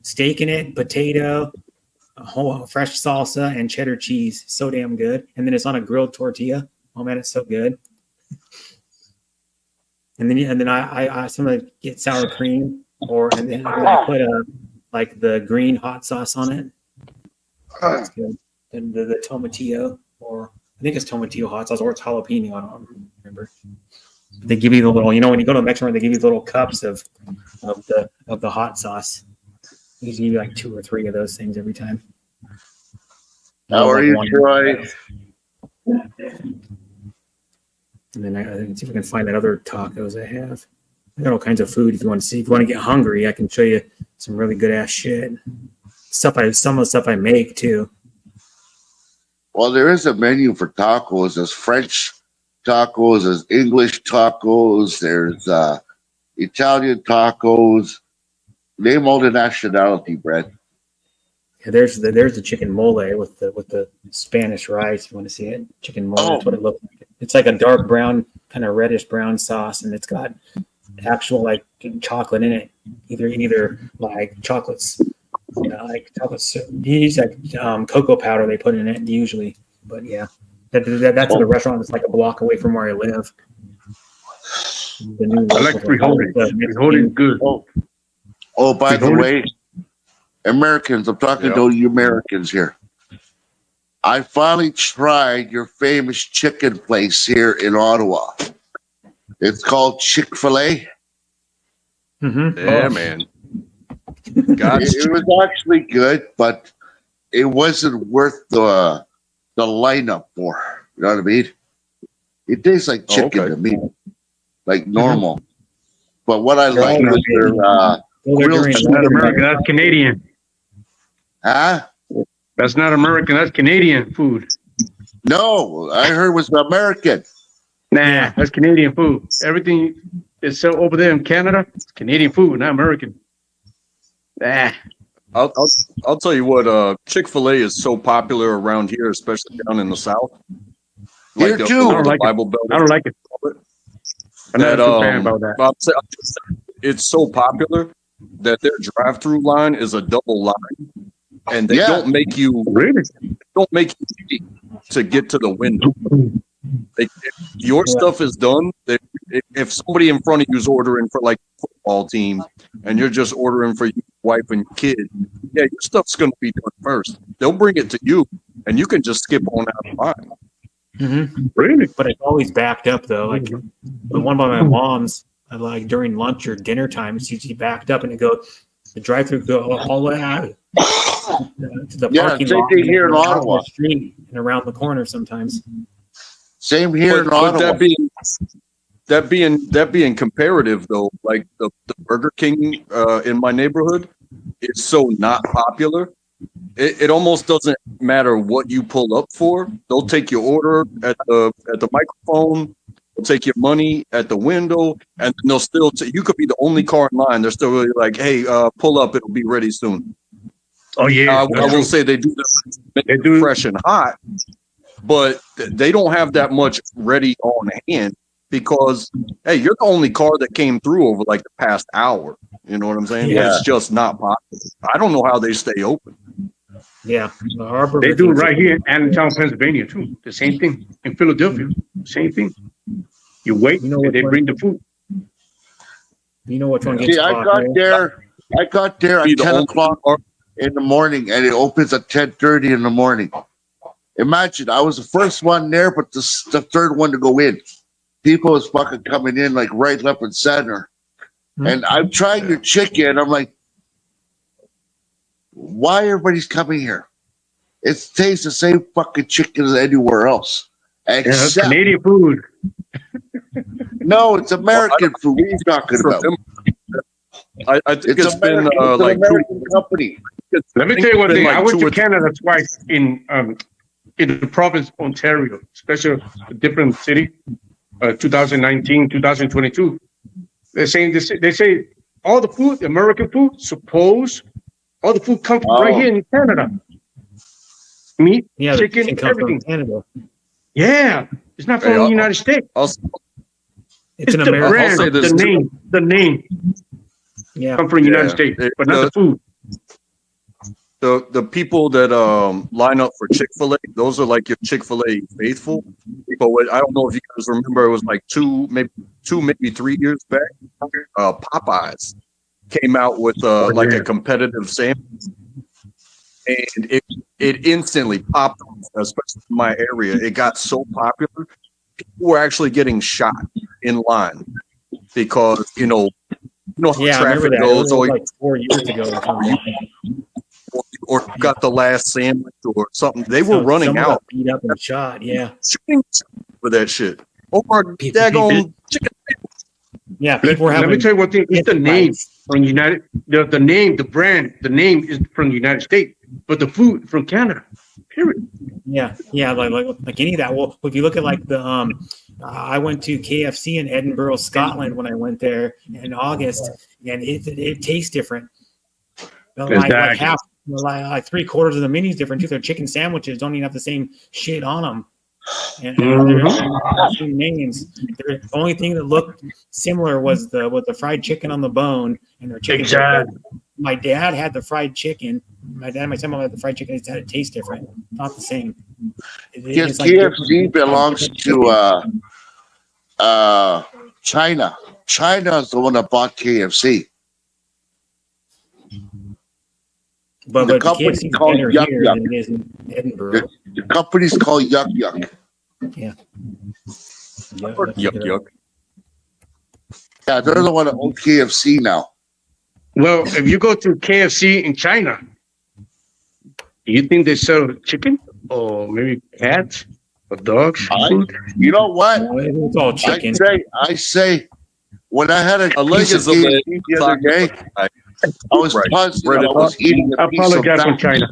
steak in it, potato, a whole fresh salsa, and cheddar cheese. So damn good. And then it's on a grilled tortilla. Oh man, it's so good. And then I sometimes get sour cream, and then I put like the green hot sauce on it. That's good. And the tomatillo, or I think it's tomatillo hot sauce, or it's jalapeno. I don't remember. They give you the little, when you go to a Mexican, they give you little cups of the hot sauce. They usually give you like 2 or 3 of those things every time. How are you, Troy? And then I can see if I can find that other tacos I have. I got all kinds of food. If you want to see, if you want to get hungry, I can show you some really good ass shit. Some of the stuff I make too. Well, there is a menu for tacos. There's French tacos, there's English tacos, there's Italian tacos. Name all the nationality, Brett. Yeah, there's the chicken mole with the Spanish rice. If you want to see it, chicken mole. That's what it looks like. It's like a dark brown kind of reddish brown sauce, and it's got actual like chocolate in it, either like chocolates, like chocolate. Use like cocoa powder they put in it usually, but yeah, that's at a restaurant that's like a block away from where I live. The new I like frijoles. Frijoles is good. Oh, by the Frijoles. way, Americans, I'm talking to you Americans here. I finally tried your famous chicken place here in Ottawa. It's called Chick-fil-A. Mm-hmm. Yeah, man. Gotcha. It was actually good, but it wasn't worth the lineup for. You know what I mean? It tastes like chicken okay. to me, like normal. But what I like was their grilled That's not American. That's Canadian. huh? That's not American. That's Canadian food. No, I heard it was American. Nah, that's Canadian food. Everything is so over there in Canada, it's Canadian food, not American. Nah. I'll tell you what, Chick-fil-A is so popular around here, especially down in the South. Here the, too. I don't like it. Bible Belt. I don't like it. I'm not a fan about that. I'm saying, it's so popular that their drive-through line is a double line, and they Yeah. don't make you Really? wait to get to the window. If your stuff is done, if somebody in front of you is ordering for like a football team, and you're just ordering for your wife and your kid, yeah, your stuff's going to be done first. They'll bring it to you, and you can just skip on out of line. Mm-hmm. Really? But it's always backed up though. Like the one by my mom's, like during lunch or dinner time, it's usually backed up, and the drive-through go all the way out to the Yeah, parking same lot, thing here in and out Ottawa. the street and around the corner sometimes. Same here in But Ottawa. that being comparative though, like the Burger King in my neighborhood is so not popular. It almost doesn't matter what you pull up for. They'll take your order at the microphone. They'll take your money at the window, and they'll still. You could be the only car in line. They're still really like, "Hey, pull up. It'll be ready soon." Oh yeah. I will say they do that They do. fresh and hot, but they don't have that much ready on hand because, hey, you're the only car that came through over like the past hour. You know what I'm saying? Yeah. It's just not popular. I don't know how they stay open. Yeah, our Burger They do it Kings right are- here in Allentown, Pennsylvania too. The same thing in Philadelphia. Same thing. You wait, You know and what they one- bring the food. You know which one gets See, I popular? got there Be at the 10 only o'clock car- in the morning, and it opens at 10:30 in the morning. Imagine, I was the first one there, but the third one to go in. People was fucking coming in like right, left, and center. And I'm trying your chicken. I'm like, why everybody's coming here? It tastes the same fucking chicken as anywhere else. Yeah, that's Except, Canadian food. no, it's American food. What are you talking about? I think It's it's been American, it's an like American company. Let me tell you one been thing. I like went two to or Canada twice in the province of Ontario, especially a different city. 2019, 2022. They're saying this. They say all the food, American food, all the food comes from right here in Canada. Meat, Yeah, the chicken, chicken comes everything. from Canada. Yeah, it's not from Hey, the I'll- United States. It's an the American. brand, say this the too. name Yeah, come from the United Yeah. States, It- but not the food. the people that line up for Chick-fil-A, those are like your Chick-fil-A faithful. But I don't know if you guys remember, it was like two, maybe 3 years back. Popeyes came out with like a competitive sandwich, and it instantly popped off, especially in my area. It got so popular, people were actually getting shot in line because you know how yeah, I remember traffic that. It was goes. Or like 4 years ago or something. or got the last sandwich or something. They were So running someone out got beat up and shot. Yeah, shooting for that shit. Or People- daggone chicken. yeah. People were Let having. me tell you one thing. It's the name fights. from United. The name, the brand, the name is from the United States, but the food from Canada. Period. Yeah, like any of that. Well, if you look at like the I went to KFC in Edinburgh, Scotland when I went there in August, and it tastes different. Like Exactly. half, like 3/4 of the menu's different too. Their chicken sandwiches don't even have the same shit on them. And they're all the same names. The only thing that looked similar was the fried chicken on the bone, and their chicken. Exactly. My dad had the fried chicken. My dad and my stepmom had the fried chicken. It had it taste different, not the same. Because It's like KFC belongs to China. China is the one that bought KFC. but the the company KFC is called better Yuck here Yuck. than it is in Edinburgh. The company's called Yuck Yuck. Yeah. Yuck, yuck. Yeah, they're the one that owns KFC now. Well, if you go to KFC in China, do you think they sell chicken or maybe cats or dogs? Food? You know what? It's all chicken. I say, when I had a A leg piece of is a leg. KFC the other day, I was Right. positive Bread I it was eating I a piece of apologize from fat. China.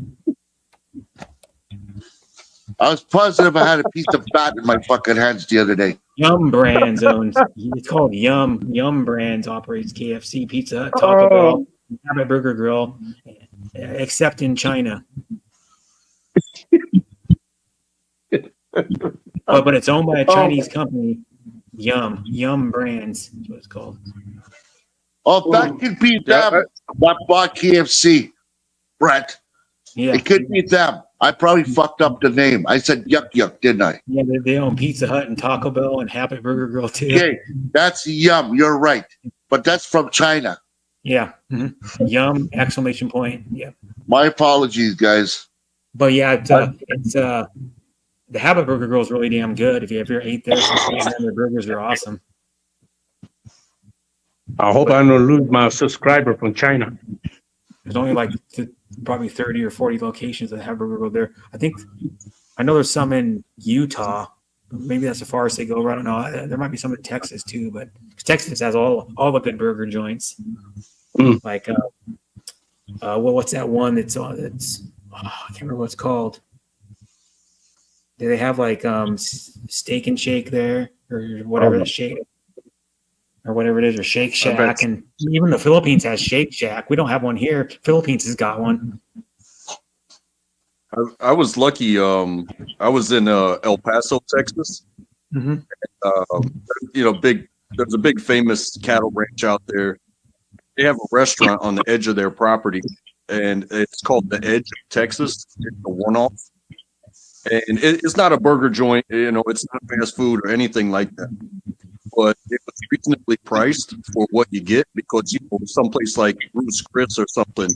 I was positive I had a piece of fat in my fucking hands the other day. Yum Brands owns. It's called Yum. Yum Brands operates KFC, Pizza Hut, Taco Oh. Bell, Habit Burger Grill, except in China. But it's owned by a Chinese company. Yum Brands is what it's called. Oh, that could be Yeah, them that bought KFC, Brett. Yeah, It could be them. I probably fucked up the name. I said Yuck Yuck, didn't I? yeah. They own Pizza Hut and Taco Bell and Habit Burger Grill too. Okay, that's Yum. You're right. But that's from China. Yeah. Yum! Exclamation point. Yeah. My apologies, guys. But yeah, it's the Habit Burger Grill is really damn good. If you ever ate there, their burgers are awesome. I hope I don't lose my subscriber from China. There's only like probably 30 or 40 locations that have Burger Grill there. I know there's some in Utah. Maybe that's as far as they go. I don't know. There might be some in Texas too, but Texas has all the good burger joints. Mm. Like what's that one that's on? I can't remember what it's called. Do they have like Steak and Shake there or whatever the shake or whatever it is, or Shake Shack, and even the Philippines has Shake Shack. We don't have one here. Philippines has got one. I was lucky. I was in El Paso, Texas. Mm-hmm. There's a big famous cattle ranch out there. They have a restaurant on the edge of their property, and it's called The Edge of Texas. It's a one-off, and it's not a burger joint. It's not fast food or anything like that. But it was reasonably priced for what you get, because someplace like Ruth's Chris or something,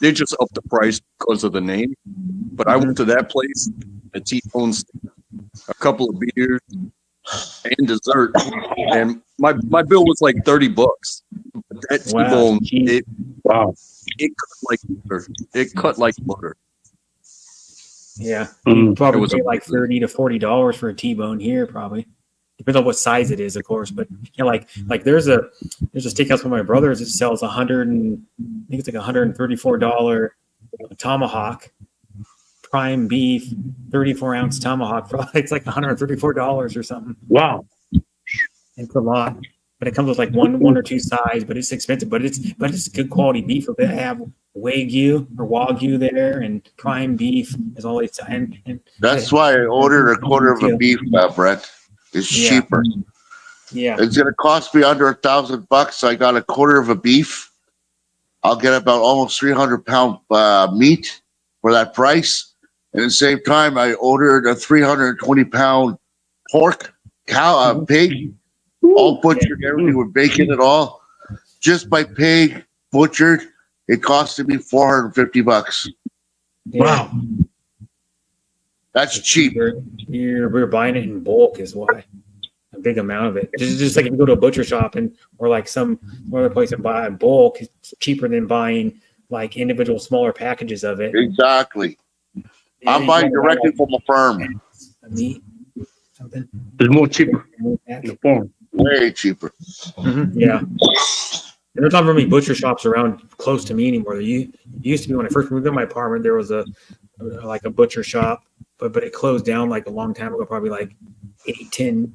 they just up the price because of the name. But I went to that place, a T-bone steak, a couple of beers, and dessert, and my bill was like $30. But that T-bone, cheap. Wow. it cut like butter. It cut like butter. Yeah, Mm. you probably It was pay a- like $30 to $40 for a T-bone here, probably. Depends on what size it is, of course. But yeah, like there's a steakhouse with my brothers that sells I think it's like $134 tomahawk, prime beef, 34-ounce tomahawk. It's like $134 or something. Wow. It's a lot, but it comes with like one or two sides. But it's expensive. But it's good quality beef. They have Wagyu there, and prime beef is all it's and That's why I ordered a quarter of a beef, Brett. It's Yeah. cheaper. yeah. It's gonna cost me under $1,000. So I got a quarter of a beef. I'll get about almost 300-pound meat for that price. And at the same time, I ordered a 320-pound pork, pig, all butchered, everything with bacon and all. Just by paying butchered, it costed me $450. Wow. That's cheap. We're buying it in bulk is why. A big amount of it. Just like if you go to a butcher shop or like some other place and buy in bulk, it's cheaper than buying like individual smaller packages of it. Exactly. I'm buying directly from a firm. Meat, something. It's more cheaper in the form. Way cheaper. Yeah. And there's not really butcher shops around close to me anymore. There used to be when I first moved in my apartment. There was a butcher shop, but it closed down like a long time ago, probably like 10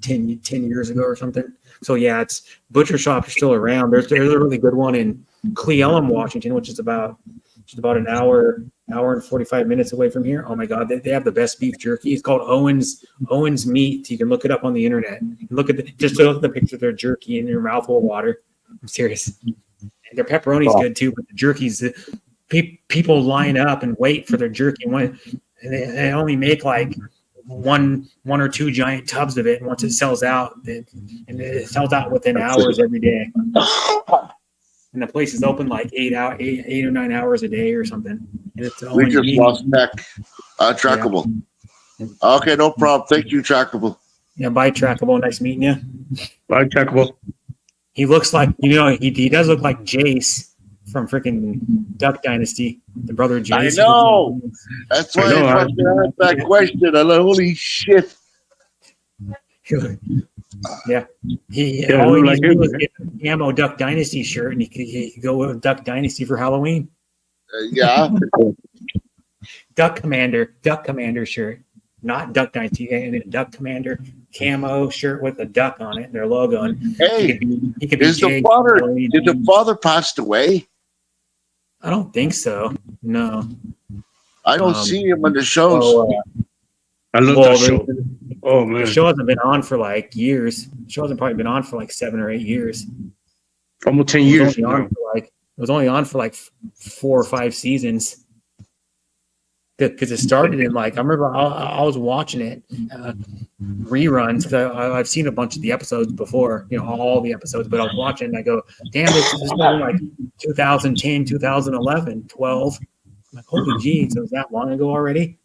years ago or something. So yeah, it's butcher shops are still around. There's a really good one in Cle Elum, Washington, which is about an hour hour and 45 minutes away from here. Oh my God, they have the best beef jerky. It's called Owens Meat. You can look it up on the internet. Look at the picture of their jerky and your mouth will water. I'm serious. And their pepperoni's good too, but the jerky's people line up and wait for their jerky. And they only make like one or two giant tubs of it. And once it sells out, and it sells out within hours every day. And the place is open like 8 or 9 hours a day or something. And it's We just lost tech. Trackable. Yeah. Okay, no problem. Thank you, Trackable. Yeah, bye, Trackable. Nice meeting you. Bye, Trackable. He looks like, he does look like Jace from freaking Duck Dynasty, the brother Jace. I know. That's why I know, I fucking asked that question. I'm like, holy shit. Yeah. He Yeah, all he like needs to do him, is man. get an Ammo Duck Dynasty shirt, and he could go with Duck Dynasty for Halloween. Yeah. Duck Commander shirt, not Duck Dynasty, and a Duck Commander camo shirt with a duck on it, their logo. And Hey, he could be is the Jake, father? Lloyd. Did the father passed away? I don't think so. No. I don't see him on the shows. I love Well, that show. Oh The man, show hasn't been on for like years. The show hasn't probably been on for like 7 or 8 years. almost 10 It was years. only on now. for like 4 or 5 seasons. Because it started in like I remember I was watching it reruns because I've seen a bunch of the episodes before, all the episodes, but I was watching and I go, damn, this is like 2010, 2011, 12. I'm like, holy geez, it was that long ago already.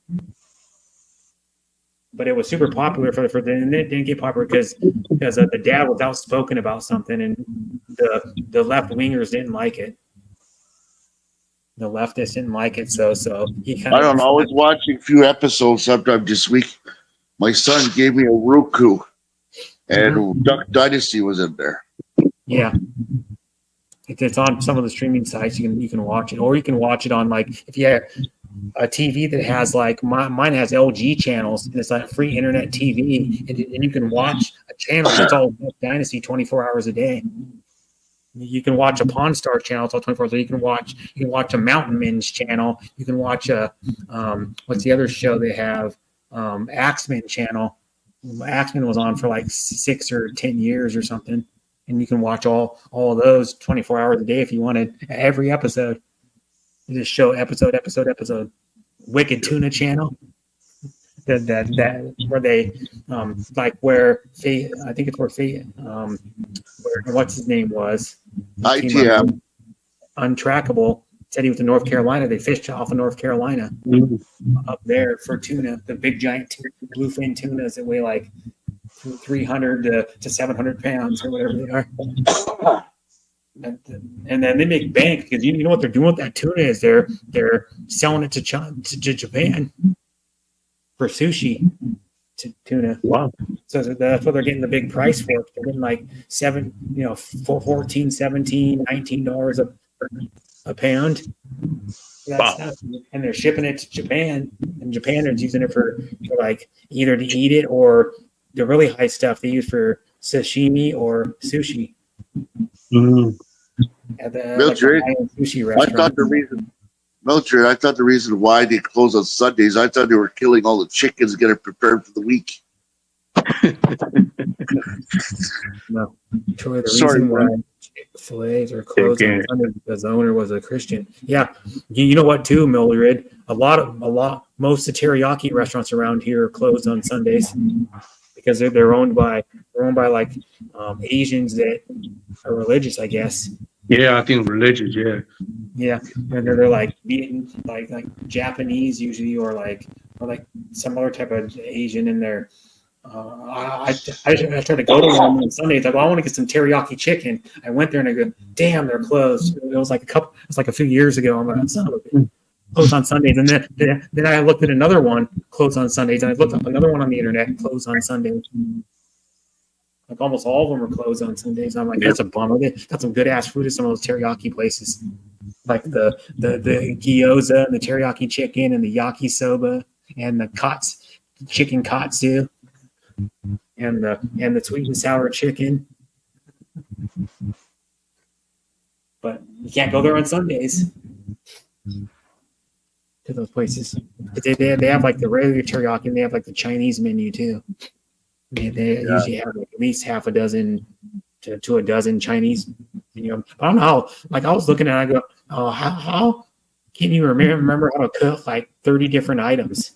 But it was super popular for and it didn't get popular because the dad was outspoken about something and the left wingers didn't like it. The leftists didn't like it, so he kind I of. don't know. I was watching a few episodes sometime this week. My son gave me a Roku, and Duck Dynasty was in there. Yeah, it's on some of the streaming sites. You can watch it, or you can watch it on like if you have a TV that has like mine has LG channels, and it's like free internet TV, and you can watch a channel that's all Duck Dynasty 24 hours a day. You can watch a Pawn Star channel. It's all 24 hours. You can watch a Mountain Men's channel. You can watch a what's the other show they have? Axeman channel. Axeman was on for like 6 or 10 years or something, and you can watch all of those 24 hours a day if you wanted. Every episode, you just show episode. Wicked Tuna channel. That where they like where Faye, I think it's where Faye where what's his name was ITM. Untrackable said he was in North Carolina. They fished off of North Carolina up there for tuna, the big giant bluefin tunas that weigh like 300 to 700 pounds or whatever they are. And then they make bank because you know what they're doing with that tuna is they're selling it to Japan for sushi tuna. Wow. So that's what they're getting the big price for. They're getting like $14, $17, $19 a pound. Wow. And they're shipping it to Japan, and Japan is using it for like either to eat it or the really high stuff they use for sashimi or sushi. Mm. At the Mildred, sushi I restaurant. thought the reason why they close on Sundays, I thought they were killing all the chickens getting prepared for the week. No, Troy, the Sorry, reason why man. fillets are closed on Okay. Sunday because the owner was a Christian. Yeah, you know what too, Mildred? Most of the teriyaki restaurants around here are closed on Sundays because they're owned by like Asians that are religious, I guess. Yeah, I think religious. Yeah. Yeah, and they're like like Japanese usually, or like some other type of Asian in there. I tried to go to one on Sundays. Like, well, I want to get some teriyaki chicken. I went there and I go, damn, they're closed. It was like a few years ago. I'm like, son of a bitch. Closed on Sundays, and then I looked at another one closed on Sundays, and I looked up another one on the internet closed on Sundays. Like almost all of them are closed on Sundays. I'm like, that's a bummer. They got some good ass food at some of those teriyaki places, like the gyoza and the teriyaki chicken and the yakisoba and the chicken katsu and the sweet and sour chicken. But you can't go there on Sundays. to those places. But they have like the regular teriyaki, and they have like the Chinese menu too. They usually have like at least half a dozen to a dozen Chinese. But I don't know how. Like I was looking at, it, I go, oh, how can you remember how to cook like 30 different items?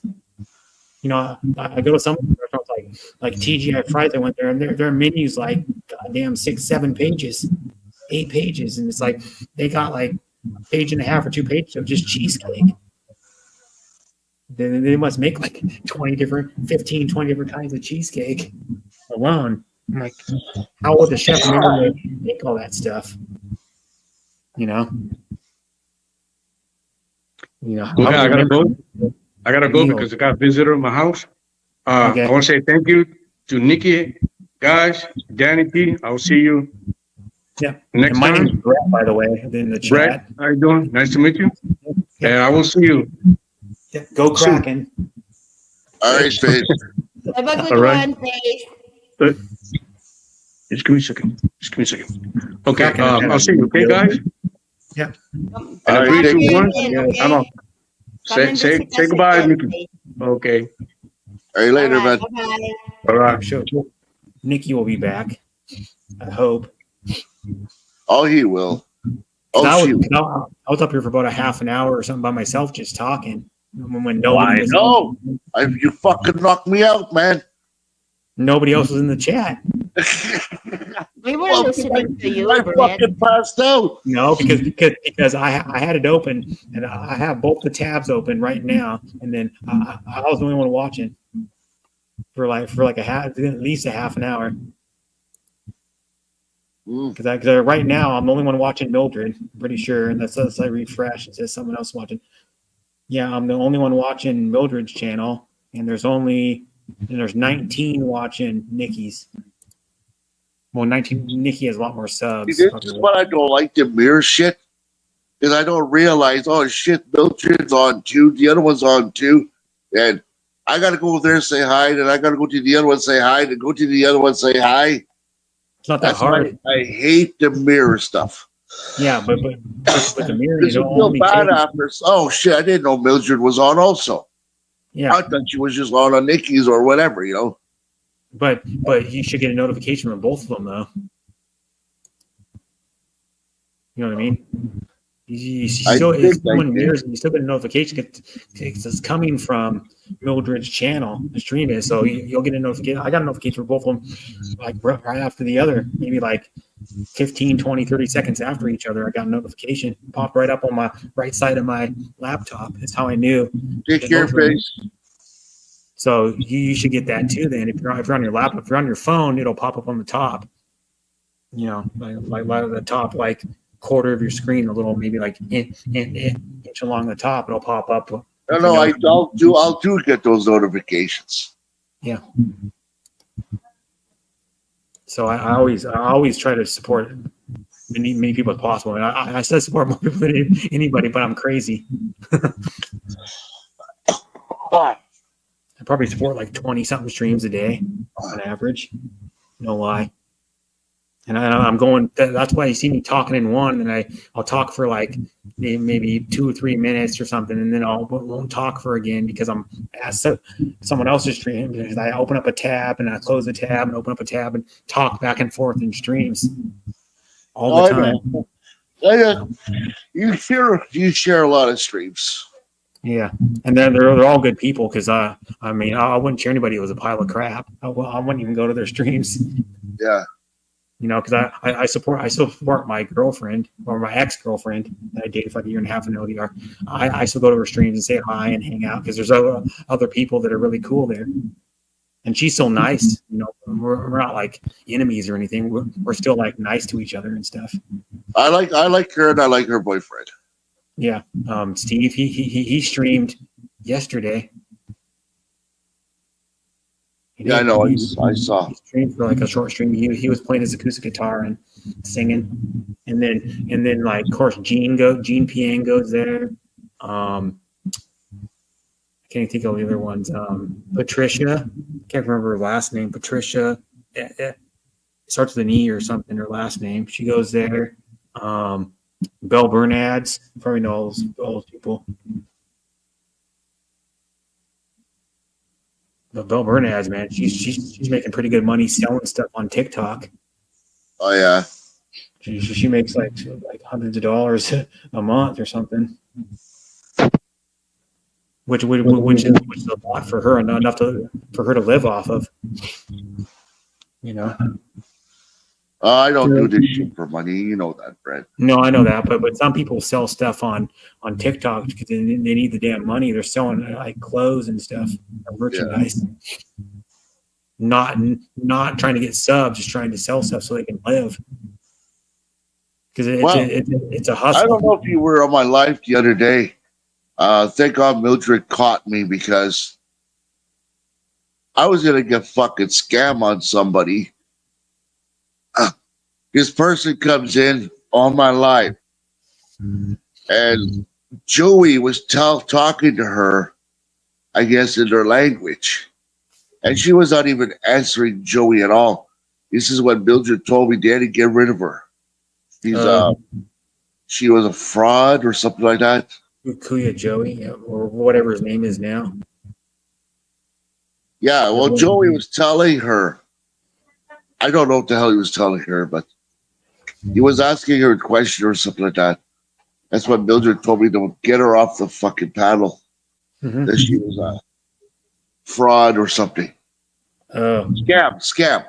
I go to some restaurants like TGI Fridays. I went there, and their menu's like goddamn 6-7 pages, 8 pages, and it's like they got like a page and a half or 2 pages of just cheesecake. They must make like 20 different kinds of cheesecake alone. I'm like, how would the chef remember to make all that stuff? Okay, I gotta go because I got a visitor in my house. Okay. I want to say thank you to Nikki, guys, Danny P. I'll see you Yeah. next And my time. name's Brett, by the way, in the chat. Brett, how you doing? Nice to meet you. Yeah. And I will see you. Yeah, go Kraken. All right, Faith. Have a good All right. one, Faith. Just give me a second. Okay, Kraken. I'll see you. Okay, guys. Yeah. And All a right, 3, 2, 1. Okay. I'm out. Come and Say visit us goodbye, again, Nikki. Faith. Okay. All right, later, All man. right, bye-bye. All right. I'm sure Nikki will be back. I hope. Oh, he will. 'Cause Oh, I she. was up here for about a half an hour or something by myself, just talking. When I nobody was know. You fucking knocked me out, man. nobody else was in the chat. We were Well, listening to you, I Brett. fucking passed out. No, because I had it open, and I have both the tabs open right now, and then I was the only one watching for like at least a half an hour. Because right now I'm the only one watching Mildred, I'm pretty sure, and that's I refresh, it says someone else watching. Yeah, I'm the only one watching Mildred's channel, and there's 19 watching Nikki's. Well, 19. Nikki has a lot more subs. See, this is what I don't like, the mirror shit. Because I don't realize, oh shit, Mildred's on too, the other one's on too. And I got to go there and say hi, and I got to go to the other one and say hi, and go to the other one and say hi. It's not that That's hard. why I hate the mirror stuff. Yeah, but the mirror, Because you you don't feel only bad take- after. Oh shit, I didn't know Mildred was on also. Yeah, I thought she was just on Nikki's or whatever, you know. but you should get a notification from both of them, though. You know what I mean? You I still, think it's still I in did. mirrors, and you still get a notification. It's coming from Mildred's channel, the stream is. So you'll get a notification. I got a notification for both of them, like right after the other, maybe like 15, 20, 30 seconds after each other. I got a notification, popped right up on my right side of my laptop. That's how I knew. Take care, face. So you should get that too. Then if you're on your laptop, if you're on your phone, it'll pop up on the top. You know, like the top, like quarter of your screen, a little maybe like inch along the top. It'll pop up. No, I'll do get those notifications. Yeah. So I always try to support many people as possible. And I still support more people than anybody, but I'm crazy. I probably support like 20 something streams a day on average. No lie. And I'm going, that's why you see me talking in one, and I'll talk for like maybe 2 or 3 minutes or something, and then won't talk for again because I'm at someone else's stream. Because I open up a tab and I close the tab and open up a tab and talk back and forth in streams all the time. You share a lot of streams. Yeah, and then they're all good people because I mean I wouldn't share anybody who was a pile of crap. I wouldn't even go to their streams. Yeah. You know, because I still support my girlfriend or my ex-girlfriend that I dated for like a year and a half in ODR. I still go to her streams and say hi and hang out because there's other people that are really cool there. And she's so nice. You know, we're not like enemies or anything. We're still like nice to each other and stuff. I like her and I like her boyfriend. Yeah. Steve, he streamed yesterday. Yeah, I know. I saw. He streamed for like a short stream. He was playing his acoustic guitar and singing, and then like of course Gene Piang goes there. I can't think of the other ones. Patricia, can't remember her last name. Patricia, starts with an E or something. Her last name. She goes there. Belle Bernads, you probably know all those people. But Belle Bernaz, man, she's making pretty good money selling stuff on TikTok. Oh yeah. She makes like hundreds of dollars a month or something, which is a lot for her, and not enough for her to live off of. You know. I don't do this shit for money. You know that, Brett. No, I know that, but some people sell stuff on TikTok because they need the damn money. They're selling like clothes and stuff, or merchandise. Not trying to get subs, just trying to sell stuff so they can live. Because it's a hustle. I don't know if you were on my live the other day. Thank God Mildred caught me because I was gonna get fucking scam on somebody. This person comes in on my live, and Joey was talking to her, I guess, in their language, and she was not even answering Joey at all. This is what Mildred told me. Daddy, get rid of her. She was a fraud or something like that. Kuya Joey, or whatever his name is now. Yeah, well, Joey was telling her. I don't know what the hell he was telling her, but he was asking her a question or something like that. That's what Mildred told me to get her off the fucking panel. Mm-hmm. That she was a fraud or something. Scam.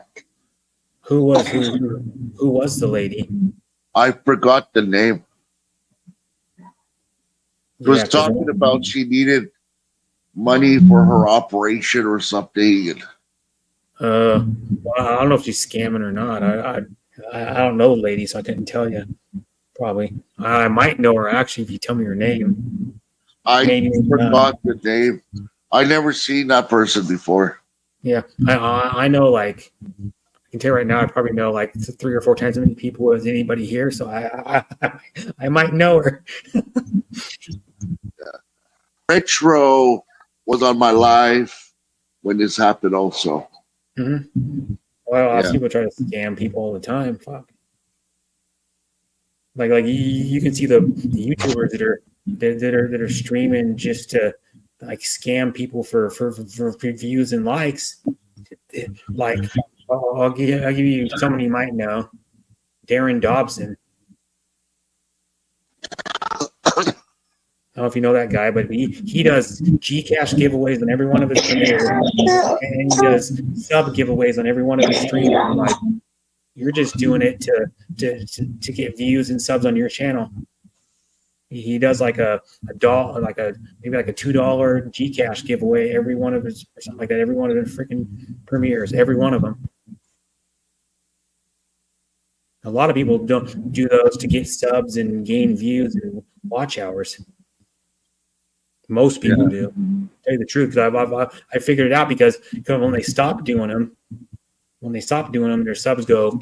Who was the lady? I forgot the name. He was talking about she needed money for her operation or something. And well, I don't know if she's scamming or not. I don't know the lady, so I couldn't tell you. Probably. I might know her actually if you tell me her name. I forgot the name. I never seen that person before. Yeah, I know. Like, I can tell you right now, I probably know like 3 or 4 times as many people as anybody here. So I might know her. Retro was on my live when this happened also. Mm-hmm. Well, people try to scam people all the time. Fuck. Like you can see the YouTubers that are streaming just to like scam people for views and likes. Like I'll give you someone you might know, Darren Dobson. I don't know if you know that guy, but he does Gcash giveaways on every one of his premieres, and he does sub giveaways on every one of his streams. I'm like, you're just doing it to get views and subs on your channel. He does like a $1, maybe like a $2 Gcash giveaway every one of his or something like that. Every one of his freaking premieres, every one of them. A lot of people don't do those to get subs and gain views and watch hours. Most people do. To tell you the truth, because I figured it out because when they stop doing them, their subs go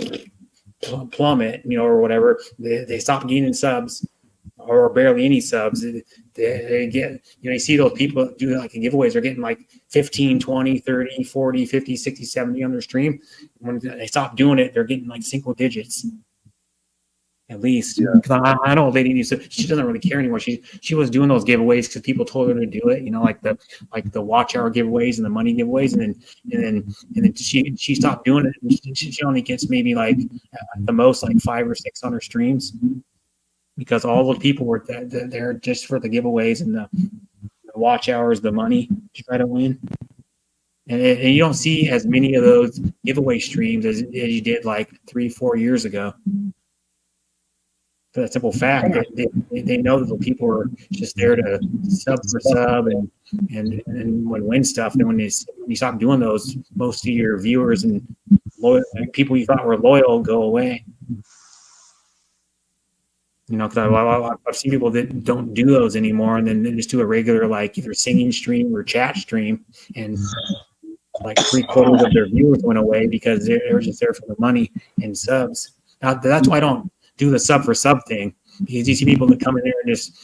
plummet, or whatever. They stop gaining subs or barely any subs. They get, you see those people that do like giveaways are getting like 15, 20, 30, 40, 50, 60, 70 on their stream. When they stop doing it, they're getting like single digits. At least, because I know a lady she doesn't really care anymore. She was doing those giveaways because people told her to do it. Like the watch hour giveaways and the money giveaways, and then she stopped doing it. And she only gets maybe like at the most like 5 or 6 on her streams because all those people were there just for the giveaways and the watch hours, the money to try to win. And you don't see as many of those giveaway streams as you did like 3-4 years ago. For that simple fact that they know that the people are just there to sub for sub and win stuff. Then when you stop doing those, most of your viewers and people you thought were loyal go away. Because I've seen people that don't do those anymore, and then they just do a regular like either singing stream or chat stream, and like 3/4 of their viewers went away because they're just there for the money and subs. Now that's why I don't do the sub for sub thing, because you see people that come in there and just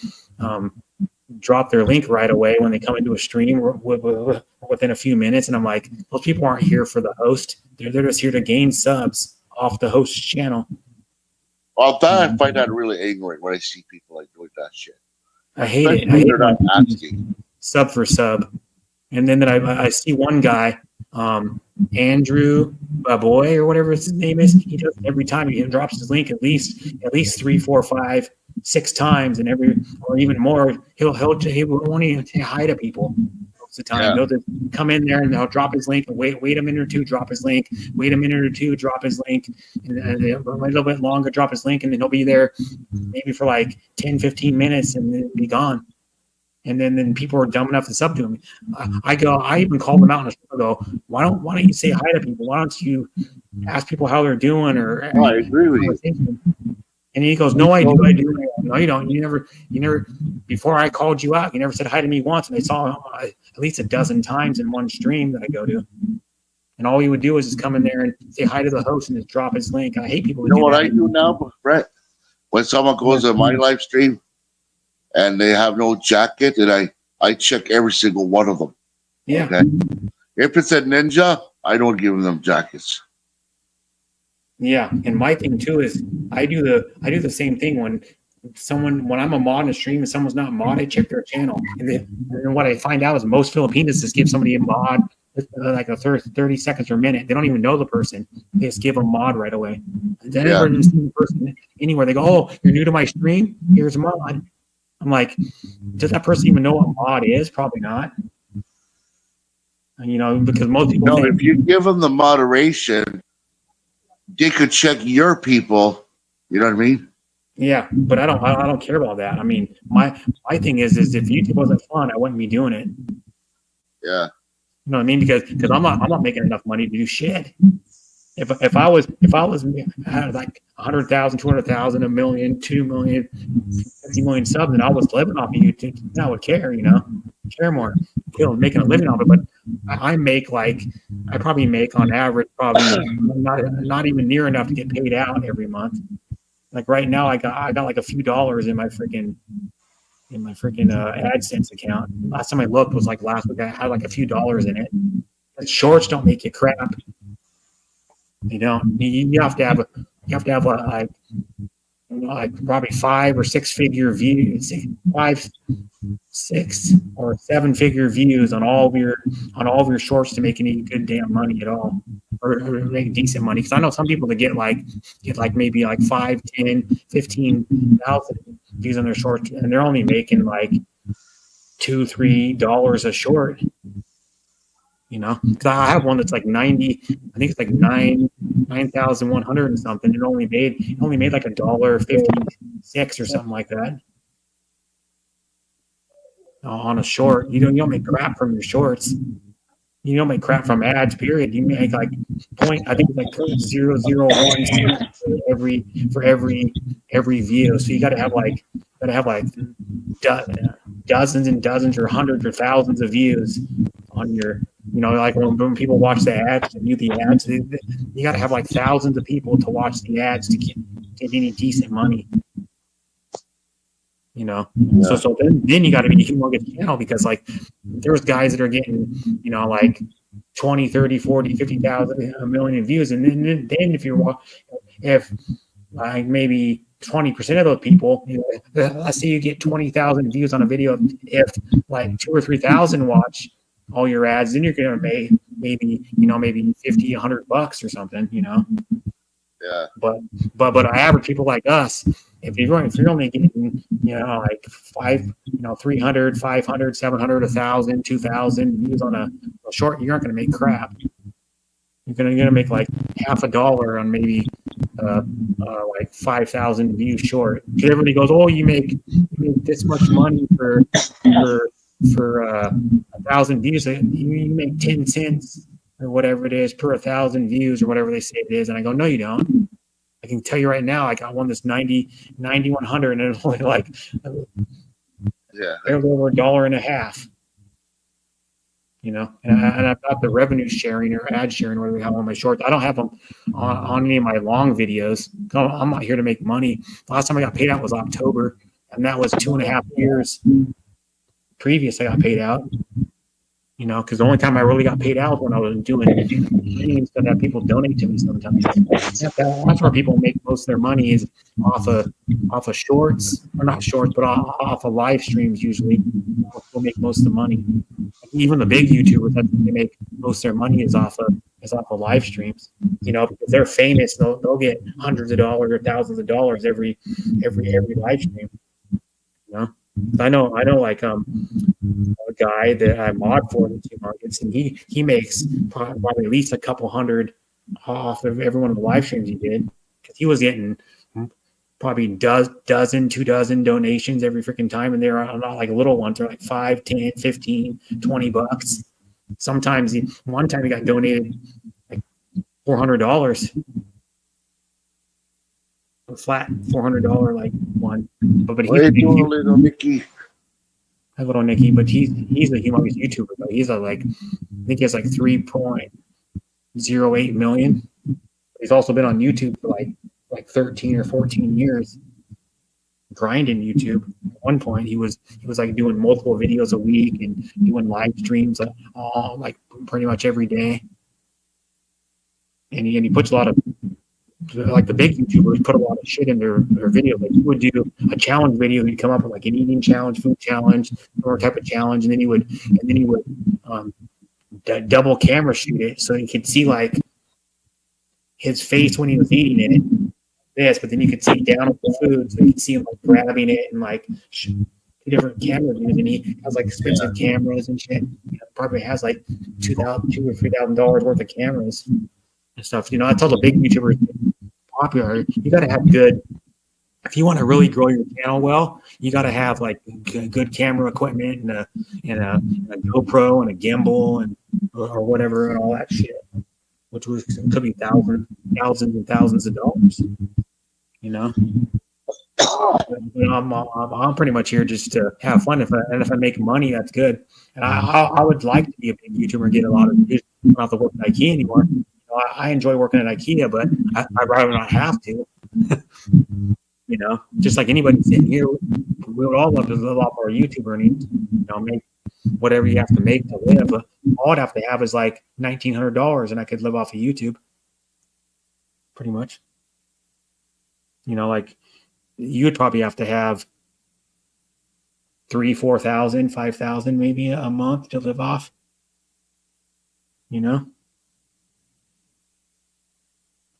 drop their link right away when they come into a stream within a few minutes, and I'm like, those people aren't here for the host. They're just here to gain subs off the host's channel. Well, that I find that really ignorant when I see people like doing that shit. I hate it. They're not asking. Sub for sub. And then I see one guy, Andrew Boy or whatever his name is. He does it every time. He drops his link at least 3, 4, 5, 6 times, and or even more. He won't even say hi to people most of the time. Yeah. He'll just come in there and he'll drop his link and wait a minute or two, drop his link, wait a minute or two, drop his link, and a little bit longer, drop his link, and then he'll be there maybe for like 10, 15 minutes and then be gone. And then people are dumb enough to sub to him. I even called them out and I go, why don't you say hi to people? Why don't you ask people how they're doing? Or Oh, I agree with you. And he goes, no, I do. No, you don't. You never. Before I called you out, you never said hi to me once. And I saw at least a dozen times in one stream that I go to. And all he would do is just come in there and say hi to the host and just drop his link. I hate people who You know do what that. I do now, Brett? When someone goes on my live stream and they have no jacket, and I check every single one of them. Yeah. Okay? If it's a ninja, I don't give them jackets. Yeah, and my thing too is I do the same thing when I'm a mod in a stream and someone's not a mod, I check their channel, and then what I find out is most Filipinos just give somebody a mod like a 30 seconds or a minute. They don't even know the person. They just give a mod right away. And then Yeah. never even seen the person anywhere. They go, "Oh, you're new to my stream? Here's a mod." I'm like, does that person even know what mod is? Probably not. And, because most people No, think, if you give them the moderation, they could check your people. You know what I mean? yeah, but I don't care about that. I mean, my thing is if YouTube wasn't fun, I wouldn't be doing it. Yeah. You know what I mean? Because I'm not making enough money to do shit. If I was had like 100,000, 200,000, 1 million, 2 million, 50 million subs, and I was living off of YouTube, then I would care. Care more. Making a living off it. But I probably make on average probably not even near enough to get paid out every month. Like right now, I got like a few dollars in my freaking AdSense account. Last time I looked was like last week. I had like a few dollars in it. But shorts don't make you crap. You don't. You have to have like probably 5 or 6 figure views, 5, 6 or 7 figure views on all of your shorts to make any good damn money at all, or make decent money. Because I know some people that get maybe like 5, 10, 15,000 views on their shorts, and they're only making like $2-3 a short. Because I have one that's like 90. I think it's like 9,100 and something. It only made like $1.56 or something like that on a short. You don't make crap from your shorts. You don't make crap from ads. Period. You make like I think it's like 0.001 for every view. So you got to have like dozens and dozens or hundreds or thousands of views on your. Like when people watch the ads, to view the ads, you got to have like thousands of people to watch the ads to get any decent money. So then you got to be a humongous channel, because like there's guys that are getting like 20, 30, 40, 50,000, 1 million views, and then if like maybe 20% of those people, let's say you get 20,000 views on a video, if like 2,000 or 3,000 watch all your ads, then you're gonna make maybe $50, $100 or something. Yeah. But average people like us, if you're only getting like 300, 500, 700, 1,000, 2,000 views on a short, you're not gonna make crap. You're gonna make like $50 on maybe like 5,000 views short. Because everybody goes, oh, you make this much money for 1,000 views. You make 10 cents or whatever it is per 1,000 views or whatever they say it is. And I go, no, you don't. I can tell you right now, I got one that's 9,100, and it's only like barely over $1.50. And I've got the revenue sharing or ad sharing, whatever we have on my shorts. I don't have them on any of my long videos. I'm not here to make money. The last time I got paid out was October, and that was 2.5 years previous. I got paid out. Because the only time I really got paid out was when I was doing streams that have people donate to me sometimes. That's where people make most of their money, is off of shorts, or not shorts, but off of live streams. Usually, we'll make most of the money. Like even the big YouTubers, that's what they make most of their money is off of live streams. You know, because they're famous, they'll get hundreds of dollars or thousands of dollars every live stream. You know, I know like a guy that I mod for in 2 markets, and he makes probably at least a couple hundred off of every one of the live streams he did, because he was getting probably 2 dozen donations every freaking time, and they're not like little ones. They're like 5, 10, 15, $20. Sometimes one time he got donated like $400, flat $400 like one. But What are you doing, little Nicky? Hi, little Nicky, but he's a humongous YouTuber. But he's I think he has like 3.08 million. He's also been on YouTube for like 13 or 14 years, grinding YouTube. At one point, he was like doing multiple videos a week and doing live streams like pretty much every day. And he puts a lot of, like the big YouTubers put a lot of shit in their videos. Like he would do a challenge video, he'd come up with like an eating challenge, food challenge, or type of challenge, and then he would double camera shoot it so you could see like his face when he was eating it. This, but then you could see down at the food, so you could see him like grabbing it and like different camera views, and he has like expensive cameras and shit. He probably has like $2,000 or $3,000 worth of cameras and stuff. You know, I tell the big YouTubers popular, you got to have good. If you want to really grow your channel well, you got to have like good camera equipment and a GoPro and a gimbal and or whatever and all that shit, which could be thousands and thousands of dollars. You know, I'm pretty much here just to have fun. If I make money, that's good. And I would like to be a big YouTuber and get a lot of views. I don't have to work at IKEA anymore. You know, I enjoy working at IKEA, but I'd rather not have to. You know, just like anybody sitting here, we would all love to live off our YouTuber and make whatever you have to make to live. But all I'd have to have is like $1,900, and I could live off of YouTube, pretty much. You know, like you would probably have to have 3,000, 4,000, 5,000 maybe a month to live off. You know,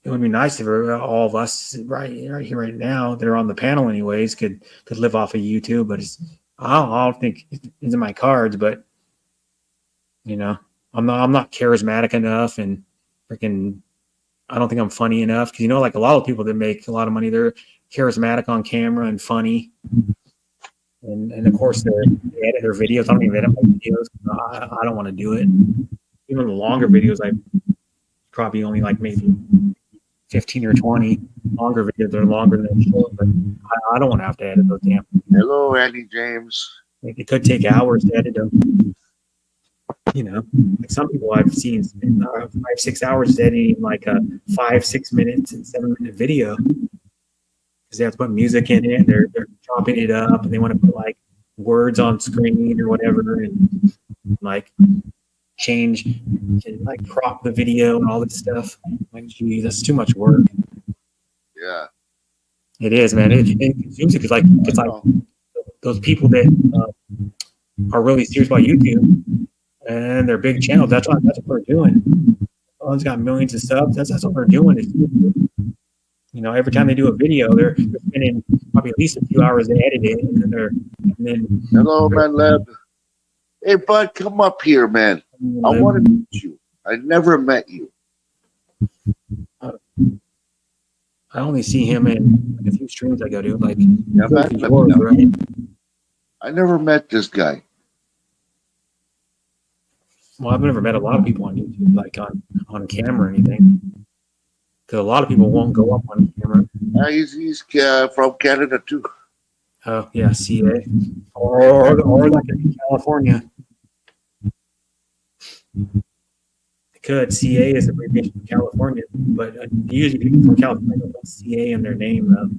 it would be nice if all of us right here, right now, that are on the panel, anyways, could live off of YouTube. But I don't think it's in my cards. But you know, I'm not charismatic enough, and freaking. I don't think I'm funny enough, because, you know, like a lot of people that make a lot of money, they're charismatic on camera and funny. And of course, they edit their videos. I don't even edit my videos. I don't want to do it. Even the longer videos, I probably only like maybe 15 or 20 longer videos. They're longer than short, but I don't want to have to edit those damn. Hello, Andy James. It could take hours to edit them. You know, like some people I've seen spend 5-6 hours editing like a 5-6 minutes and 7-minute video, because they have to put music in it. They're chopping it up, and they want to put like words on screen or whatever, and like change and like crop the video and all this stuff. Like, geez, that's too much work. Yeah. It is, man. It consumes it, because like it's like those people that are really serious about YouTube. And their big channels, that's what they're doing. One's got millions of subs. That's what they're doing. You know, every time they do a video, they're spending probably at least a few hours to edit it, and then Hello, man, Leb. Hey, bud, come up here, man. I want to meet you. I never met you. I only see him in a few streams I go to, like Yeah, man, yours, right? I never met this guy. Well, I've never met a lot of people on YouTube, like on camera or anything, because a lot of people won't go up on camera. He's from Canada too. Oh yeah, CA or like in California. It could. CA is abbreviation from California, but usually people from California put CA in their name, though.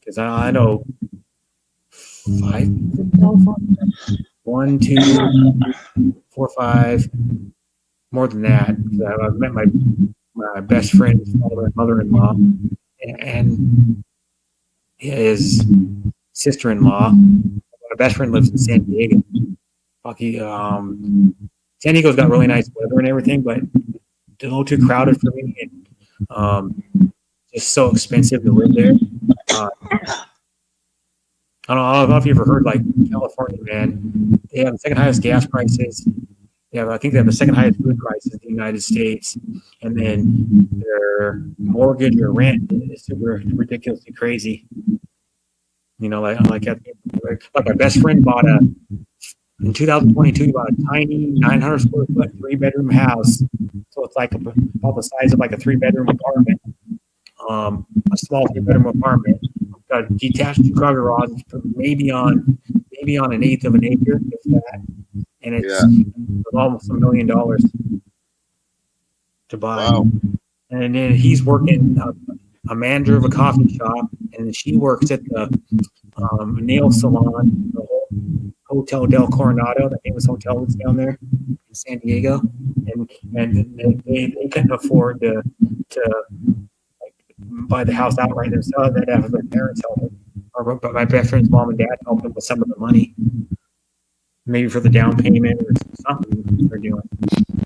Because I know 5 people in California. 1, 2, 4, 5, more than that. I've met my best friend's father and mother-in-law, and his sister-in-law. best friend lives in San Diego. Fucky, San Diego's got really nice weather and everything, but it's a little too crowded for me, and just so expensive to live there. I don't know if you ever heard, like, California, man. They have the second highest gas prices. I think they have the second highest food prices in the United States, and then their mortgage or rent is super ridiculously crazy. You know, like my best friend bought in 2022, he bought a tiny 900 square foot 3-bedroom house. So it's like about the size of like a 3-bedroom apartment, a small 3-bedroom apartment. Got a detached 2-car garage, maybe on an eighth of an acre, if that. And it's almost $1 million to buy. Wow. And then he's working a manager of a coffee shop, and she works at the nail salon, the Hotel Del Coronado, the famous hotel that's down there in San Diego. And they couldn't afford to like, buy the house outright themselves. They'd have their parents help them, but my best friend's mom and dad helped them with some of the money. Maybe for the down payment or something they're doing.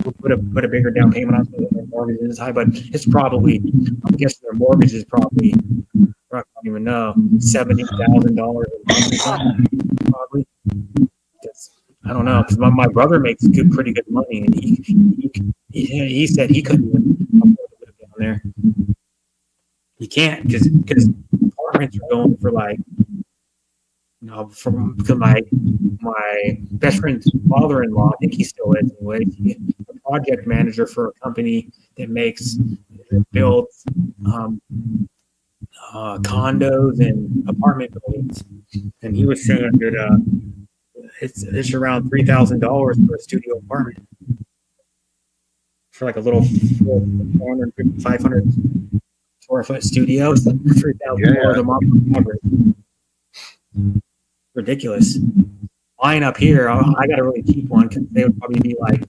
We'll put a bigger down payment on so that their mortgage is high, but it's probably, I'm guessing their mortgage is probably, I don't even know, $70,000 a month or something, probably. I don't know, because my brother makes pretty good money, and he said he couldn't even afford to live down there. You can't, because apartments are going for like, because my best friend's father-in-law, I think he still is anyway, he's a project manager for a company that builds condos and apartment buildings, and he was saying that it's around $3,000 for a studio apartment for like a little 450, 500 square foot studio. It's like $3,000 a month on average. Ridiculous. Mine up here, I got a really cheap one because they would probably be like,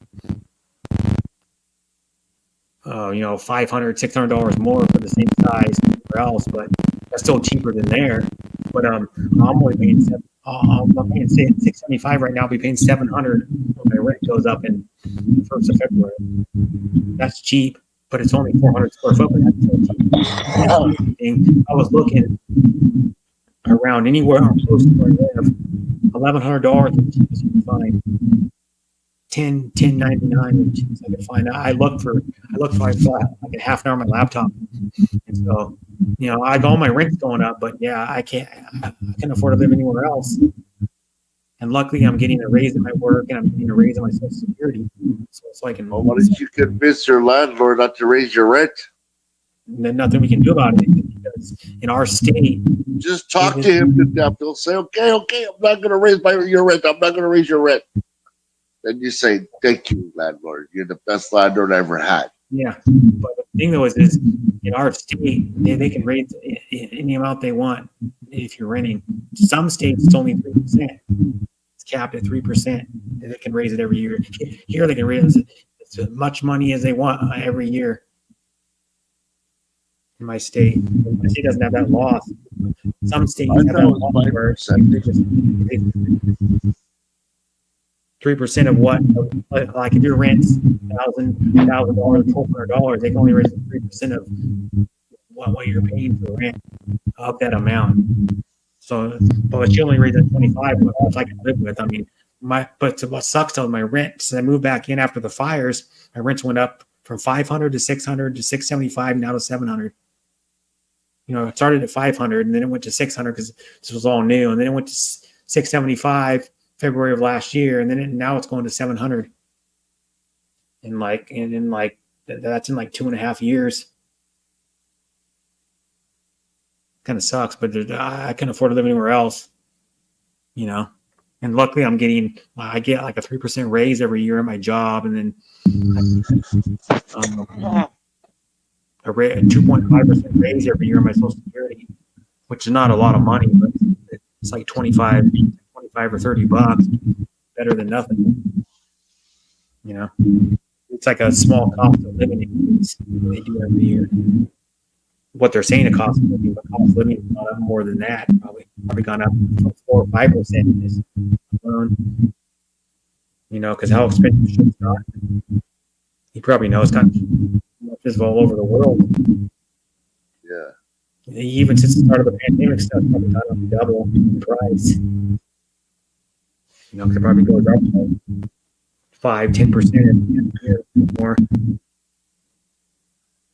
$500, $600 more for the same size anywhere else, but that's still cheaper than there. But I'm only paying $675 right now. I'll be paying $700 when my rent goes up in the 1st of February. That's cheap, but it's only 400 square foot. But that's still cheap. I was looking around anywhere close to where I live, $1,100 is the cheapest you can find. $10.99 is the cheapest I could find. I looked for like a half an hour on my laptop, and so I got all my rent's going up, but I can't afford to live anywhere else. And luckily, I'm getting a raise at my work, and I'm getting a raise on my Social Security, so I can. Why did you convince your landlord not to raise your rent? There's nothing we can do about it because in our state, just talk to him to death. He'll say, okay, I'm not going to raise your rent. I'm not going to raise your rent. Then you say, thank you, landlord. You're the best landlord I ever had. Yeah. But the thing though is in our state, they can raise any amount they want if you're renting. Some states, it's only 3%. It's capped at 3%. They can raise it every year. Here they can raise as much money as they want every year. In my state doesn't have that law. Some states have that law where 3% of what, like if your rent's $1,000, $1,200, they can only raise 3% of what you're paying for rent of that amount. So, but she only raised at 25, which I can live with. I mean, but what sucks though, my rent, since I moved back in after the fires, my rents went up from $500 to $600 to $675, now to $700. It started at $500 and then it went to $600 because this was all new, and then it went to $675 February of last year, and then now it's going to $700. And that's in like 2.5 years. Kind of sucks, but I can't afford to live anywhere else. And luckily I get like a 3% raise every year at my job, and then a 2.5% raise every year in my Social Security, which is not a lot of money, but it's like 25 or $30, better than nothing. It's like a small cost of living increase they do every year. what they're saying it costs of living, but cost of living has gone up more than that. Probably gone up 4 or 5% alone. You know, because how expensive shit's not. You probably know it's got just all over the world. Yeah. Even since the start of the pandemic, stuff probably gone up double in price. You know, 'cause it probably goes up like 5-10% more.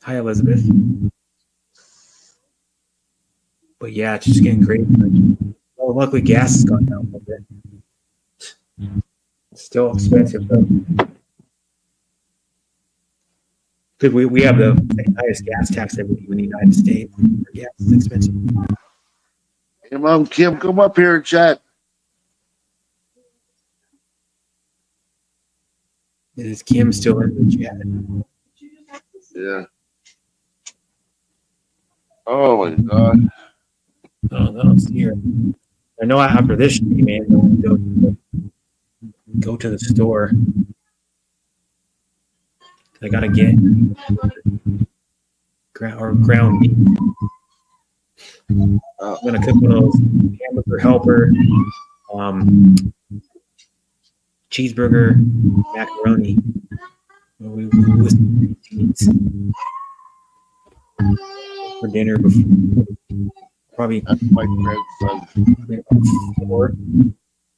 Hi, Elizabeth. But yeah, it's just getting crazy. Well, luckily gas has gone down a little bit. It's still expensive though. Because we have the highest gas tax in the United States. Gas is expensive. Hey, Mom, Kim, come up here and chat. Is Kim still in the chat? Yeah. Oh my God. Oh, no, it's here. I know after this stream, man, I'm gonna go to the store. I gotta get ground beef. I'm gonna cook one of those hamburger helper, cheeseburger, macaroni. We for dinner before probably That's my grandson.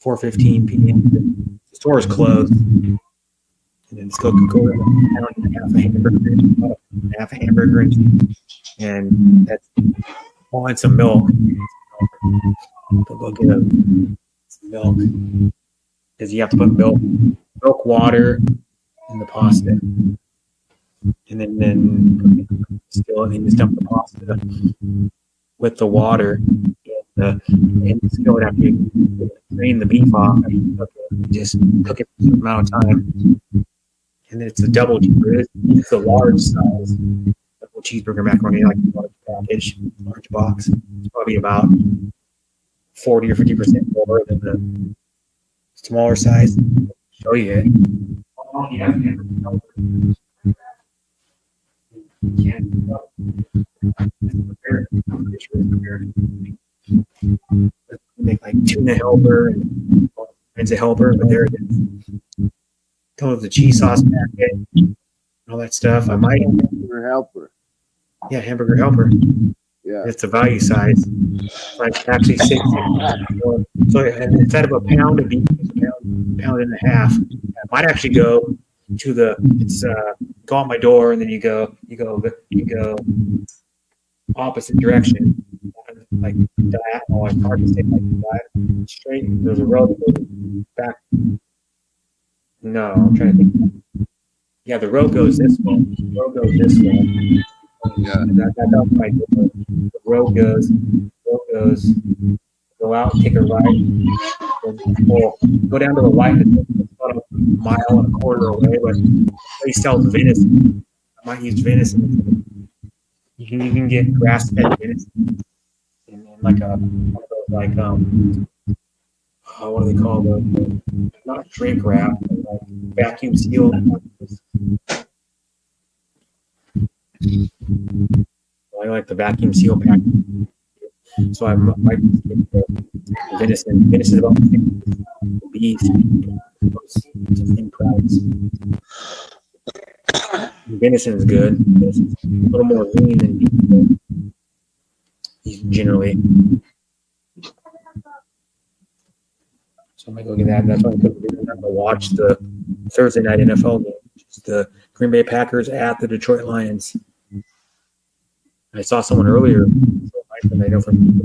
4:15 p.m. The store is closed. And then just go pound and half a hamburger, and that's all and some milk. Go get some milk because you have to put milk, water, in the pasta, and then still and then just dump the pasta with the water. And still after you drain the beef off, just cook it for a certain amount of time. And it's a double cheeseburger. It's a large size double cheeseburger macaroni, like a large package, large box. It's probably about 40 or 50% more than the smaller size. I'll show you it. Oh, yeah. Make like tuna helper and all kinds of helper, but there it is. Come with the cheese sauce packet, and all that stuff. I might, Your helper. yeah, hamburger helper. Yeah. It's a value size. It's like actually 6. So instead of a pound of beef, it's a pound and a half. I might actually go to go on my door, and then you go opposite direction, like diagonal. It's hard to say like diagonal, straight. There's a road that goes back. No, I'm trying to think. Yeah, the road goes this way. The road goes this way. Yeah. That's my door. The road goes, go out, take a right, go down to the light. It's about a mile and a quarter away, but the place sells venison. I might use venison. You can get grass-fed venison in like one of those like what do they call them? Not shrink wrap, but like vacuum sealed. I like the vacuum seal pack. So I might get the venison. Venison is about the beef. It's the same price. Venison is good. Venison's a little more lean than beef. Generally. So I might go get that. That's why I'm going to watch the Thursday night NFL game, which is the Green Bay Packers at the Detroit Lions. I saw someone earlier, and I know from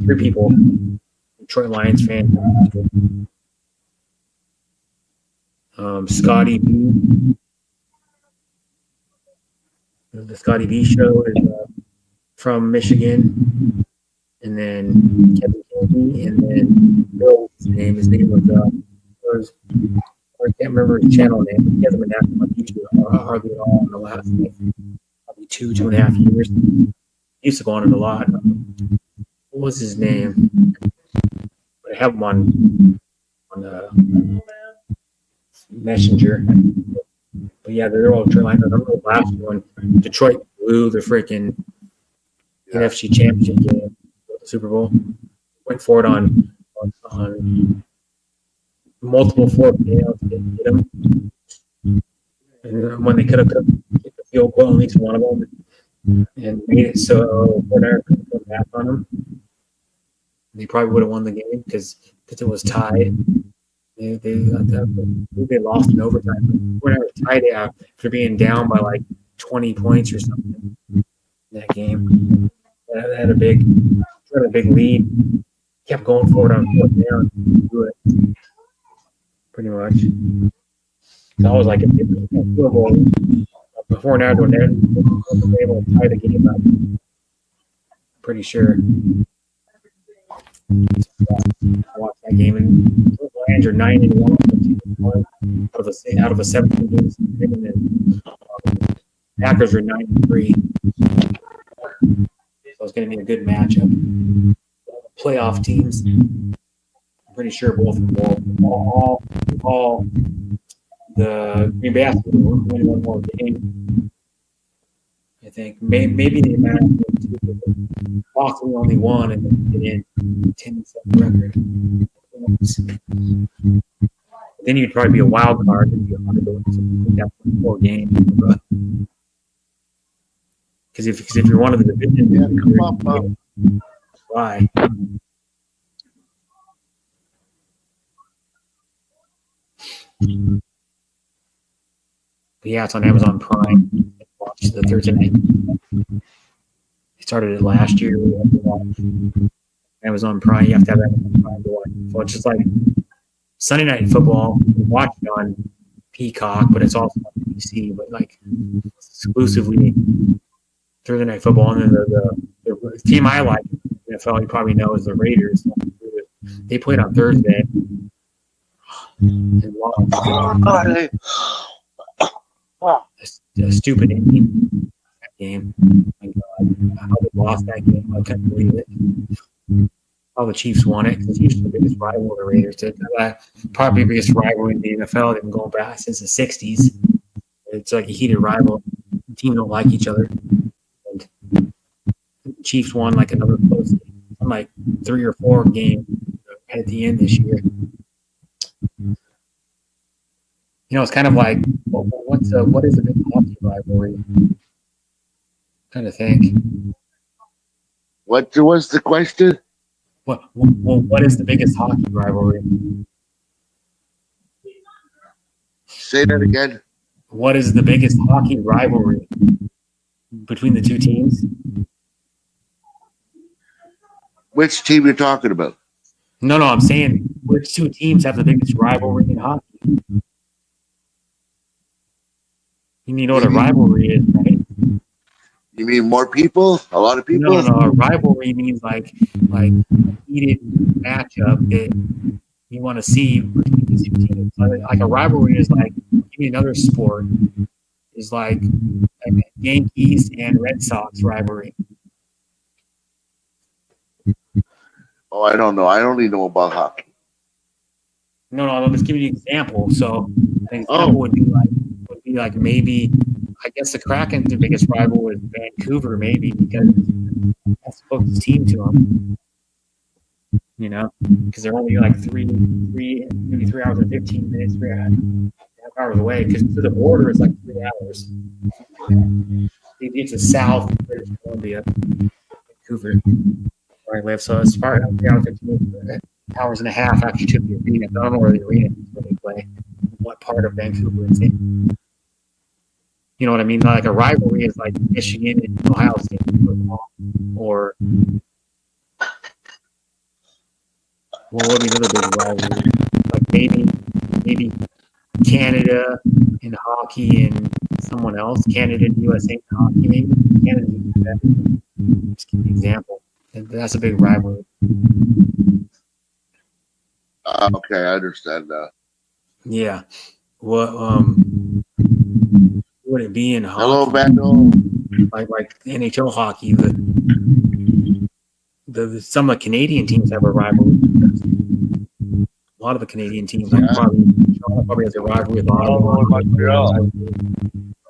3 people, Detroit Lions fan. Scotty B. The Scotty B show is from Michigan, and then Kevin Kennedy, and then Bill's name. His name was I can't remember his channel name. He hasn't been active on YouTube hardly at all in the last probably 2.5 years. He used to go on it a lot. What was his name? I have him on Messenger. But yeah, they're all Detroit Lions. I remember last year when Detroit blew the freaking NFC Championship game, the Super Bowl. Went for it on multiple fourth downs, didn't hit them. And when they could have hit the field goal, at least one of them, and made it so Fortnite couldn't come back on them. They probably would have won the game because it was tied. They lost in overtime. Fortnite was tied after being down by like 20 points or something in that game. They had a big lead. Kept going for it on fourth down. Do it pretty much. So I was like, if it was a field goal before now, when they're able to tie the game up, pretty sure. Watch that game, and the Lions are 9-1 out of a 17 games, and then Packers are 9-3. So it's going to be a good matchup. Playoff teams. I'm pretty sure both of them will all the Green Bay has to win one more game. I think maybe the amount possibly only one and then get in 10-7 record. Then you'd probably be a wild card if you're under the 4 games. Because if you're one of the divisions, why? Yeah, it's on Amazon Prime. Watch the Thursday night. They started it last year. We have to watch Amazon Prime. You have to have Amazon Prime to watch. So it's just like Sunday night football. You watch it on Peacock, but it's also on PC. But like exclusively Thursday night football. And then the team I like, NFL, you probably know, is the Raiders. They played on Thursday. And a stupid ending that game. My God, how they lost that game, I couldn't believe it. How the Chiefs won it, because the Chiefs are the biggest rival of the Raiders. Probably the biggest rivalry in the NFL. They've been going back since the 60s. It's like a heated rival. The teams don't like each other. And the Chiefs won like another close game, like 3 or 4 games at the end this year. You know, it's kind of like, what is a big hockey rivalry? Kind of think. What was the question? What is the biggest hockey rivalry? Say that again. What is the biggest hockey rivalry between the two teams? Which team you're talking about? No, I'm saying which two teams have the biggest rivalry in hockey? You know what a rivalry is, right? You mean more people? A lot of people? No. A rivalry means like a heated matchup that you want to see between these two teams. Like a rivalry is like, give me another sport, is like Yankees and Red Sox rivalry. Oh, I don't know. I only know about hockey. No, I'm just giving you an example. So an example would be like maybe, I guess the Kraken's the biggest rival is Vancouver, maybe, because that's the closest team to them. You know, because they're only like maybe 3 hours and 15 minutes, 3.5 hours away. Because to the border is like 3 hours. It's the south of British Columbia, Vancouver, where I live. So it's probably 3 hours, 15 hours and a half actually to the arena. I don't know where the arena is where they play. What part of Vancouver it's in. You know what I mean? Like a rivalry is like Michigan and Ohio State football, or what would be another big rivalry? Like maybe Canada in hockey and someone else. Canada and USA in hockey, maybe. Canada and USA. Just give an example. That's a big rivalry. Okay, I understand that. Yeah. What would it be in hockey? Hello, Bando. Like NHL hockey, the some of the Canadian teams have a rivalry. A lot of the Canadian teams, like probably has a rivalry with Ottawa,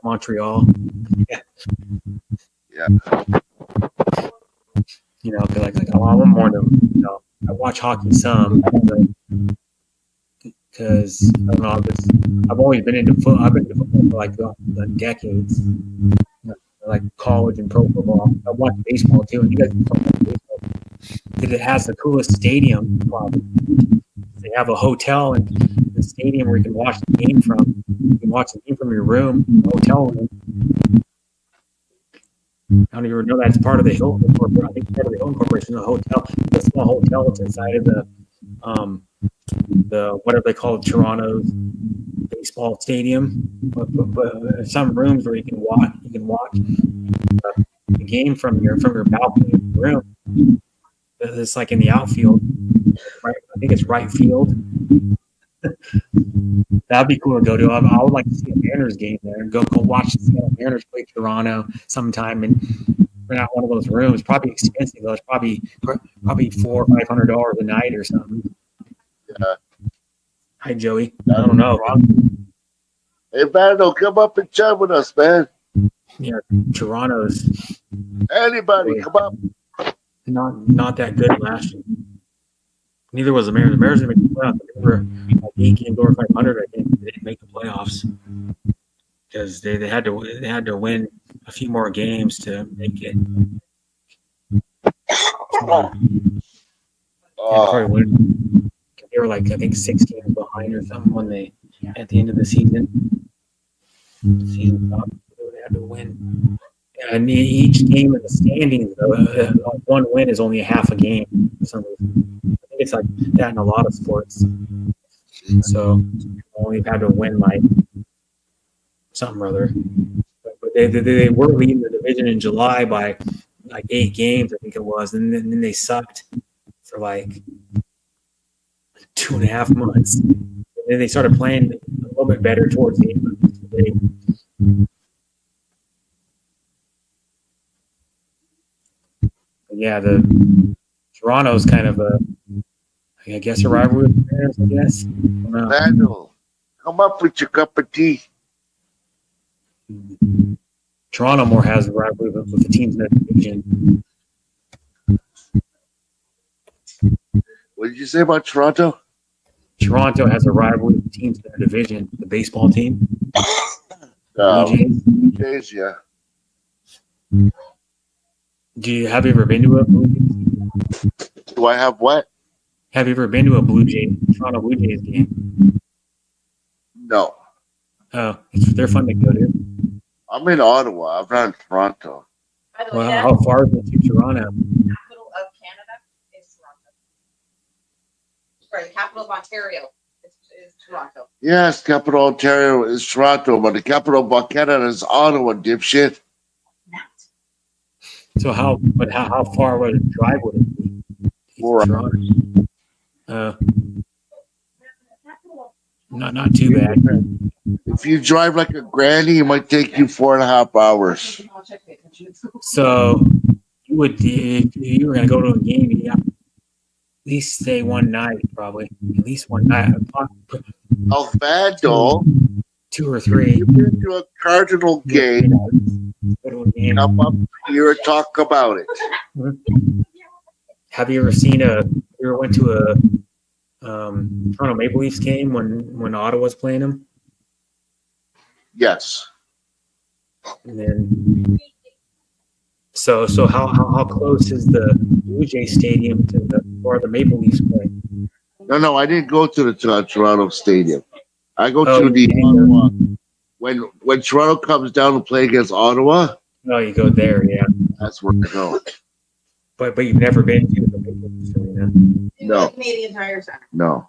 Montreal. Yeah. You know, 'cause like I'm more into, you know, I watch hockey some, because I don't know, I've always been into football. I've been into football for like decades, you know, like college and pro football. I watch baseball too, and you guys can talk about baseball because it has the coolest stadium. Probably. They have a hotel in the stadium where you can watch the game from. You can watch the game from your room, hotel room. I don't even know that's part of the Hilton Corporation. I think part of the Hilton Corporation, the hotel, the small hotel that's inside of the whatever they call it, Toronto's baseball stadium. But some rooms where you can watch the game from your balcony of your room. It's like in the outfield, right? I think it's right field. That'd be cool to go to. I would like to see a Mariners game there. Go watch the Seattle Mariners play Toronto sometime and rent out one of those rooms. Probably expensive though. It's probably $400 or $500 a night or something. Yeah. Hi Joey. I don't know. Hey, Vando, come up and chat with us, man. Yeah, Toronto's Anybody, come up. not that good last year. Neither was the Mariners. The Mariners didn't make the playoffs. They were like 8 games over 500. I think they didn't make the playoffs because they had to win a few more games to make it. Probably win. They were like I think 6 games behind or something when they at the end of the season. They had to win. And each game in the standings, one win is only a half a game for some reason. I think it's like that in a lot of sports. So you only had to win like something or other. But they were leading the division in July by like 8 games, I think it was, and then they sucked for like 2.5 months. And then they started playing a little bit better towards the end of the day. Yeah, the Toronto's kind of I guess a rivalry with the Mariners, I guess. Vando, come up with your cup of tea. Toronto more has a rivalry with the teams in that division. What did you say about Toronto? Toronto has a rivalry with the teams in their division, the baseball team. Blue Jays. Blue Jays, yeah. Have you ever been to a Blue Jays? Do I have what? Have you ever been to a Toronto Blue Jays game? No. Oh, they're fun to go to. I'm in Ottawa. I'm not in Toronto. Well, how far is it to Toronto? Capital of Canada is Toronto. Sorry, the capital of Ontario is Toronto. Yes, capital Ontario is Toronto, but the capital of Canada is Ottawa, dipshit. So how far would a drive would it be? 4 Toronto. Not too bad. If you drive like a granny, it might take you 4.5 hours. So you would, if you were going to go to a game, you have to at least stay one night, probably. At least one night. Oh, Vando, 2 or 3. you've been to a Cardinal game. Go to a game. Come up here and talk about it. Have you ever went to a Toronto Maple Leafs game when Ottawa's playing them? Yes. And then, so how close is the Blue Jay Stadium to where the Maple Leafs play? No, I didn't go to the Toronto Stadium. I go Oh, to the you Ottawa. When Toronto comes down to play against Ottawa, Oh, you go there, yeah. that's where I go. But you've never been to the Maple Leafs arena. No. Canadian Tire Center. No.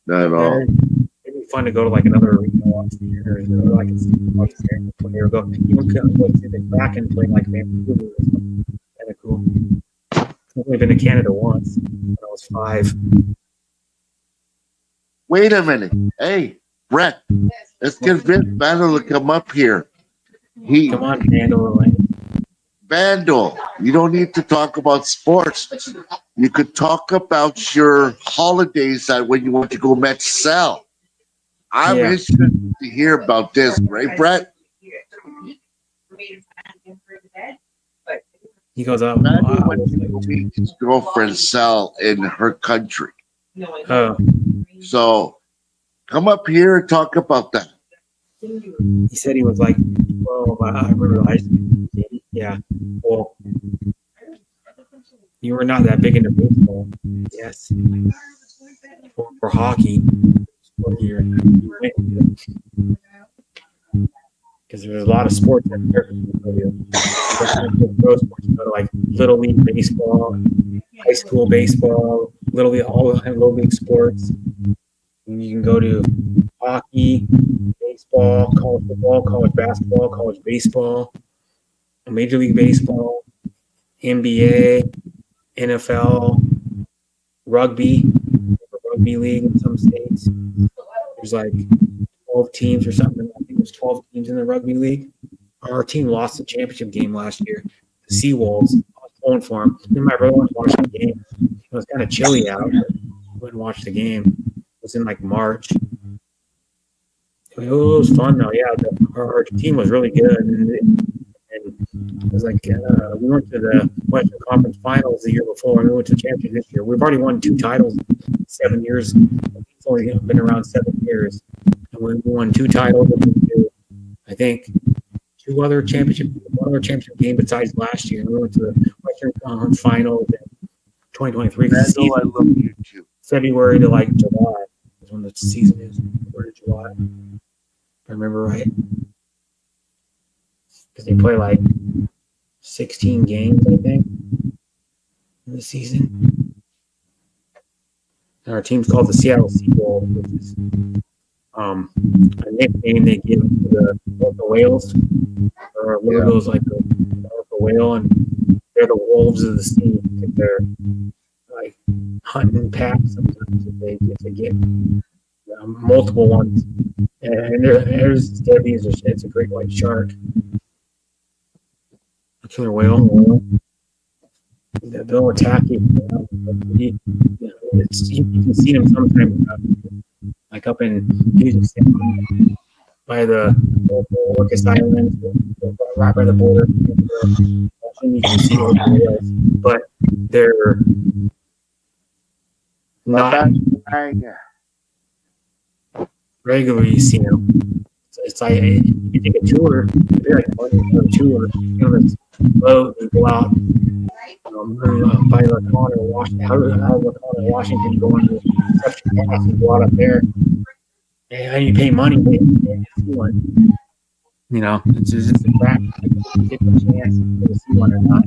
Not at all. It'd be fun to go to like another arena watch the Mariners or like watch the Mariners play or go even go see the Kraken play like Vancouver or something. Kind of cool. I've only been to Canada once when I was 5. Wait a minute. Hey, Brett, let's get Vince Vandal to come up here. Come on, Vandal. Vandal, you don't need to talk about sports. You could talk about your holidays that when you want to go Met-Sell. I'm Yeah. interested to hear about this, right, Brett? He goes, "Oh, Imagine I what was he like, will make his girlfriend sell in her country. oh." So come up here and talk about that. He said he was like, "Well, I remember yeah. Well, you were not that big into baseball, yes, or hockey, sport here, because there's a lot of sports that pro sports, like little league baseball, high school baseball, little league, all the little league sports. And you can go to hockey, baseball, college football, college basketball, college baseball, Major League Baseball, NBA, NFL, rugby league in some states. There's like 12 teams or something. I think there's 12 teams in the rugby league. Our team lost the championship game last year. The Seawolves. I was pulling for them. Me and my brother went to watch the game. It was kind of chilly out. We went and watched the game. It was in like March. It was fun though. Yeah, our team was really good, and it was like we went to the Western Conference Finals the year before, and we went to the championship this year. We've already won 2 titles in 7 years. It's only been around 7 years, and we won 2 titles. I think one other championship game besides last year. And we went to the Western Conference Finals in 2023. Randall, I love you too. February to like July is when the season is. February to July, if I remember right. Because they play like 16 games, I think, in the season. And our team's called the Seattle Seawolves, which is a nickname they give to the Orca whales. Or logos like the Orca whale, and they're the wolves of the sea. They're like hunting packs sometimes if they get multiple ones. And there's Debbie's. It's a great white shark. A killer whale. They'll attack you. You can see them sometimes, like up in Puget Sound by the Orcas Islands, right by the border. You can see whales, but they're not regularly seen them. It's like you take a tour, you're like a tour, this boat, and go out by Lacona, Washington, go into Conception Pass and go out up there, and you pay money, but you can't see one. You know, it's just a fact. Get the chance to see one or not.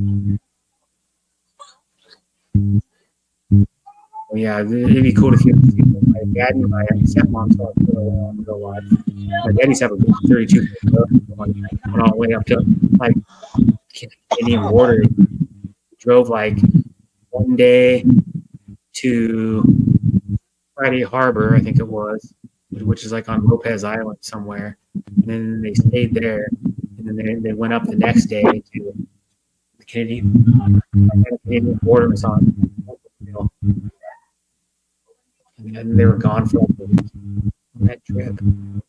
Well, yeah, it'd be cool to see them. My dad and my stepmom saw it for a long ago. My daddy's have a big 32 went all the way up to like Canadian border. Drove like one day to Friday Harbor, I think it was, which is like on Lopez Island somewhere. And then they stayed there, and then they went up the next day to the Canadian border. Was on, and then they were gone for like a week on that trip. And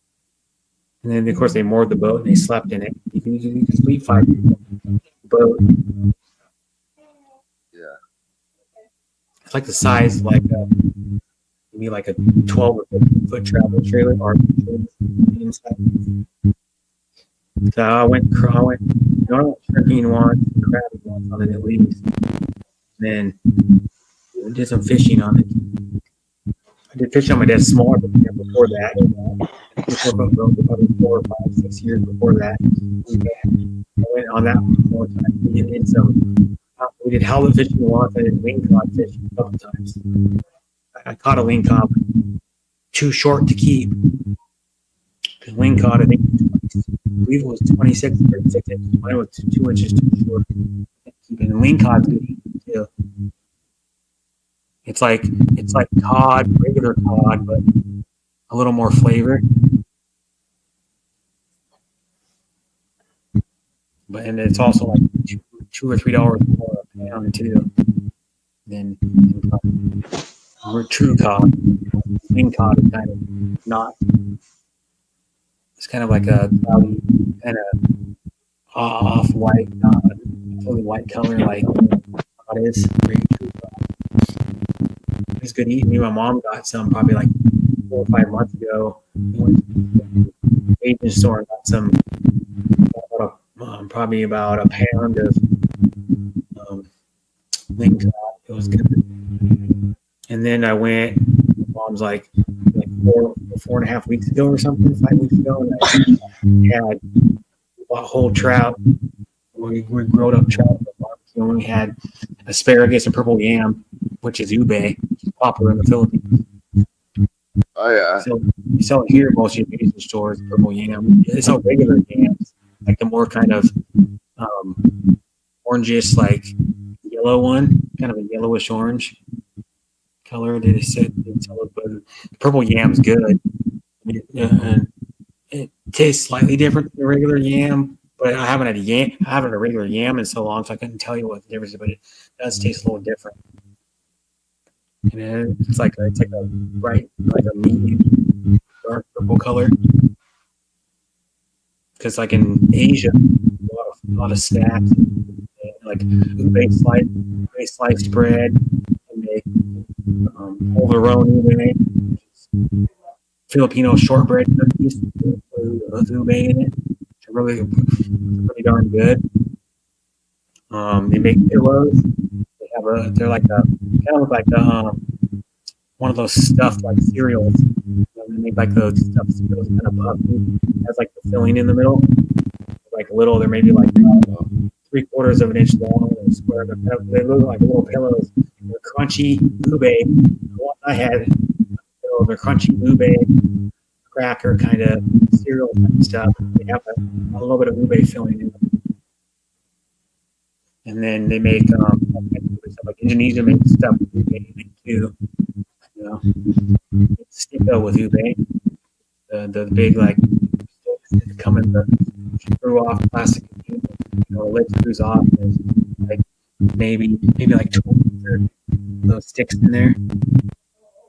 then of course they moored the boat and they slept in it. You can sleep 5 people in the boat. Yeah. It's like the size, like maybe like a 12 or 15 foot travel trailer or inside. So I went shrimp once, crabbing once on it at least. Then I did some fishing on it. I did fish on my dad's smaller boat before that. Probably 4 or 5, 6 years before that. I went on that one more time. We did some. We did halibut fishing once. I did lingcod fishing a couple times. I caught a lingcod too short to keep. Because lingcod, I think, I believe it was 26 or 36 inches. Mine was 2 inches too short. And lingcod's good eating too. It's like cod, regular cod, but a little more flavor. But and it's also like $2 or $3 more a pound too than true cod. Lingcod is kind of not. It's kind of like a cloudy, kind of off-white cod. fully white color like it is. It's good eating. Me and my mom got some probably like 4 or 5 months ago. We went to the Asian store and got some, probably about a pound of wing cut. It was good. And then I went. Mom's like 4.5 weeks ago or something, 5 weeks ago, and I had a whole trout. We grilled up trout at the barbecue, and we had asparagus and purple yam, which is ube, popular in the Philippines. Oh yeah. So you sell it here at most of your Asian stores, purple yam. They sell regular yams, like the more kind of orangish, like yellow one, kind of a yellowish orange color. They said they sell it, but purple yam's good. And it tastes slightly different than the regular yam, but I haven't had a regular yam in so long, so I couldn't tell you what the difference is, but it does taste a little different. And it's like a bright, like a medium dark purple color. Because like in Asia, a lot of snacks, like ube sliced bread, and they polvoron ube, Filipino shortbread cookies with ube in it. It's really darn good. They make pillows. They're like kind of look like one of those stuffed like cereals. They make like those stuffed cereals kind of puffy. It has like the filling in the middle. Like little, they're maybe like 3/4 of an inch long and square. They look like little pillows. They're crunchy ube. The one I had, they're crunchy ube cracker kind of cereal type stuff. They have a little bit of ube filling in them. And then they make like Indonesia makes stuff with ube in it too. You know, sticko with ube. The big like sticks that come in the screw off plastic. You know, the lid screws off. And there's like maybe like 20 or those sticks in there,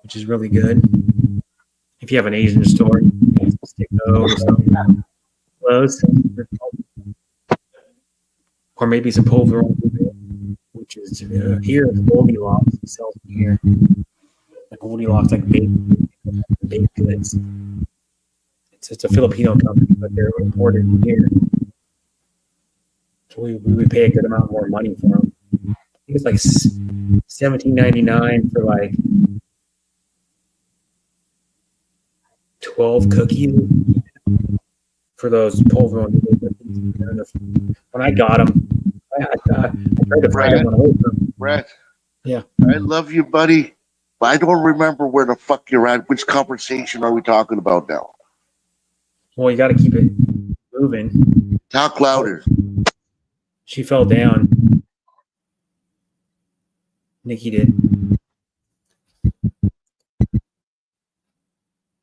which is really good. If you have an Asian store, you can get some sticko or something. Close. Or maybe some polvoron, which is here at Goldilocks. It sells them here. Like Goldilocks, like baked goods. It's a Filipino company, but they're imported here. So we would pay a good amount more money for them. I think it's like $17.99 for like 12 cookies for those polvoron cookies. When I got them, I tried to find one away from them. Brett. Yeah. I love you, buddy, but I don't remember where the fuck you're at. Which conversation are we talking about now? Well, you got to keep it moving. Talk louder. She fell down. Nikki did.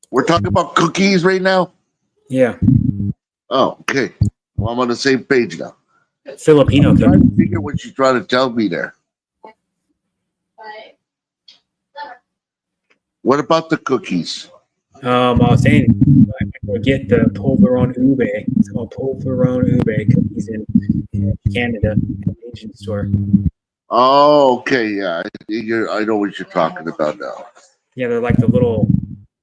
We're talking about cookies right now? Yeah. Oh, okay. Well, I'm on the same page now. Filipino I'm trying cookies. to figure what she's trying to tell me there. What about the cookies? I was saying I'm gonna get the polvoron ube. It's called polvoron ube cookies in Canada, at the Asian store. Oh, okay, yeah. I know what you're talking about now. Yeah, they're like the little,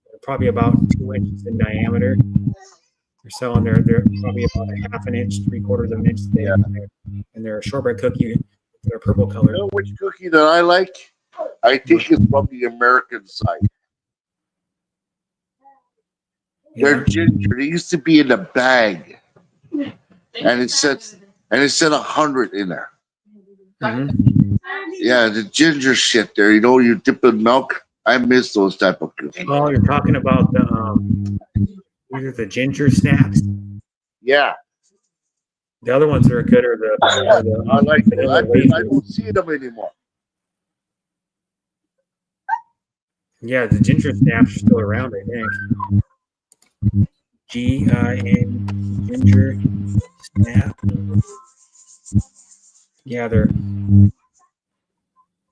they're probably about 2 inches in diameter. They're selling they're probably about a 1/2 inch, 3/4 of an inch thick. Yeah. And they're a shortbread cookie. They're purple color. You know which cookie that I like? I think it's from the American side. They're ginger. They used to be in a bag, and it said 100 in there. Mm-hmm. Yeah, the ginger shit there. You know, you dip in milk. I miss those type of cookies. Oh, you're talking about the either the ginger snaps. Yeah, The other ones that are good are the I like them. vanilla I wafers. don't see them anymore. Yeah, the ginger snaps are still around, I think. G-I-N ginger snap. Yeah, they're.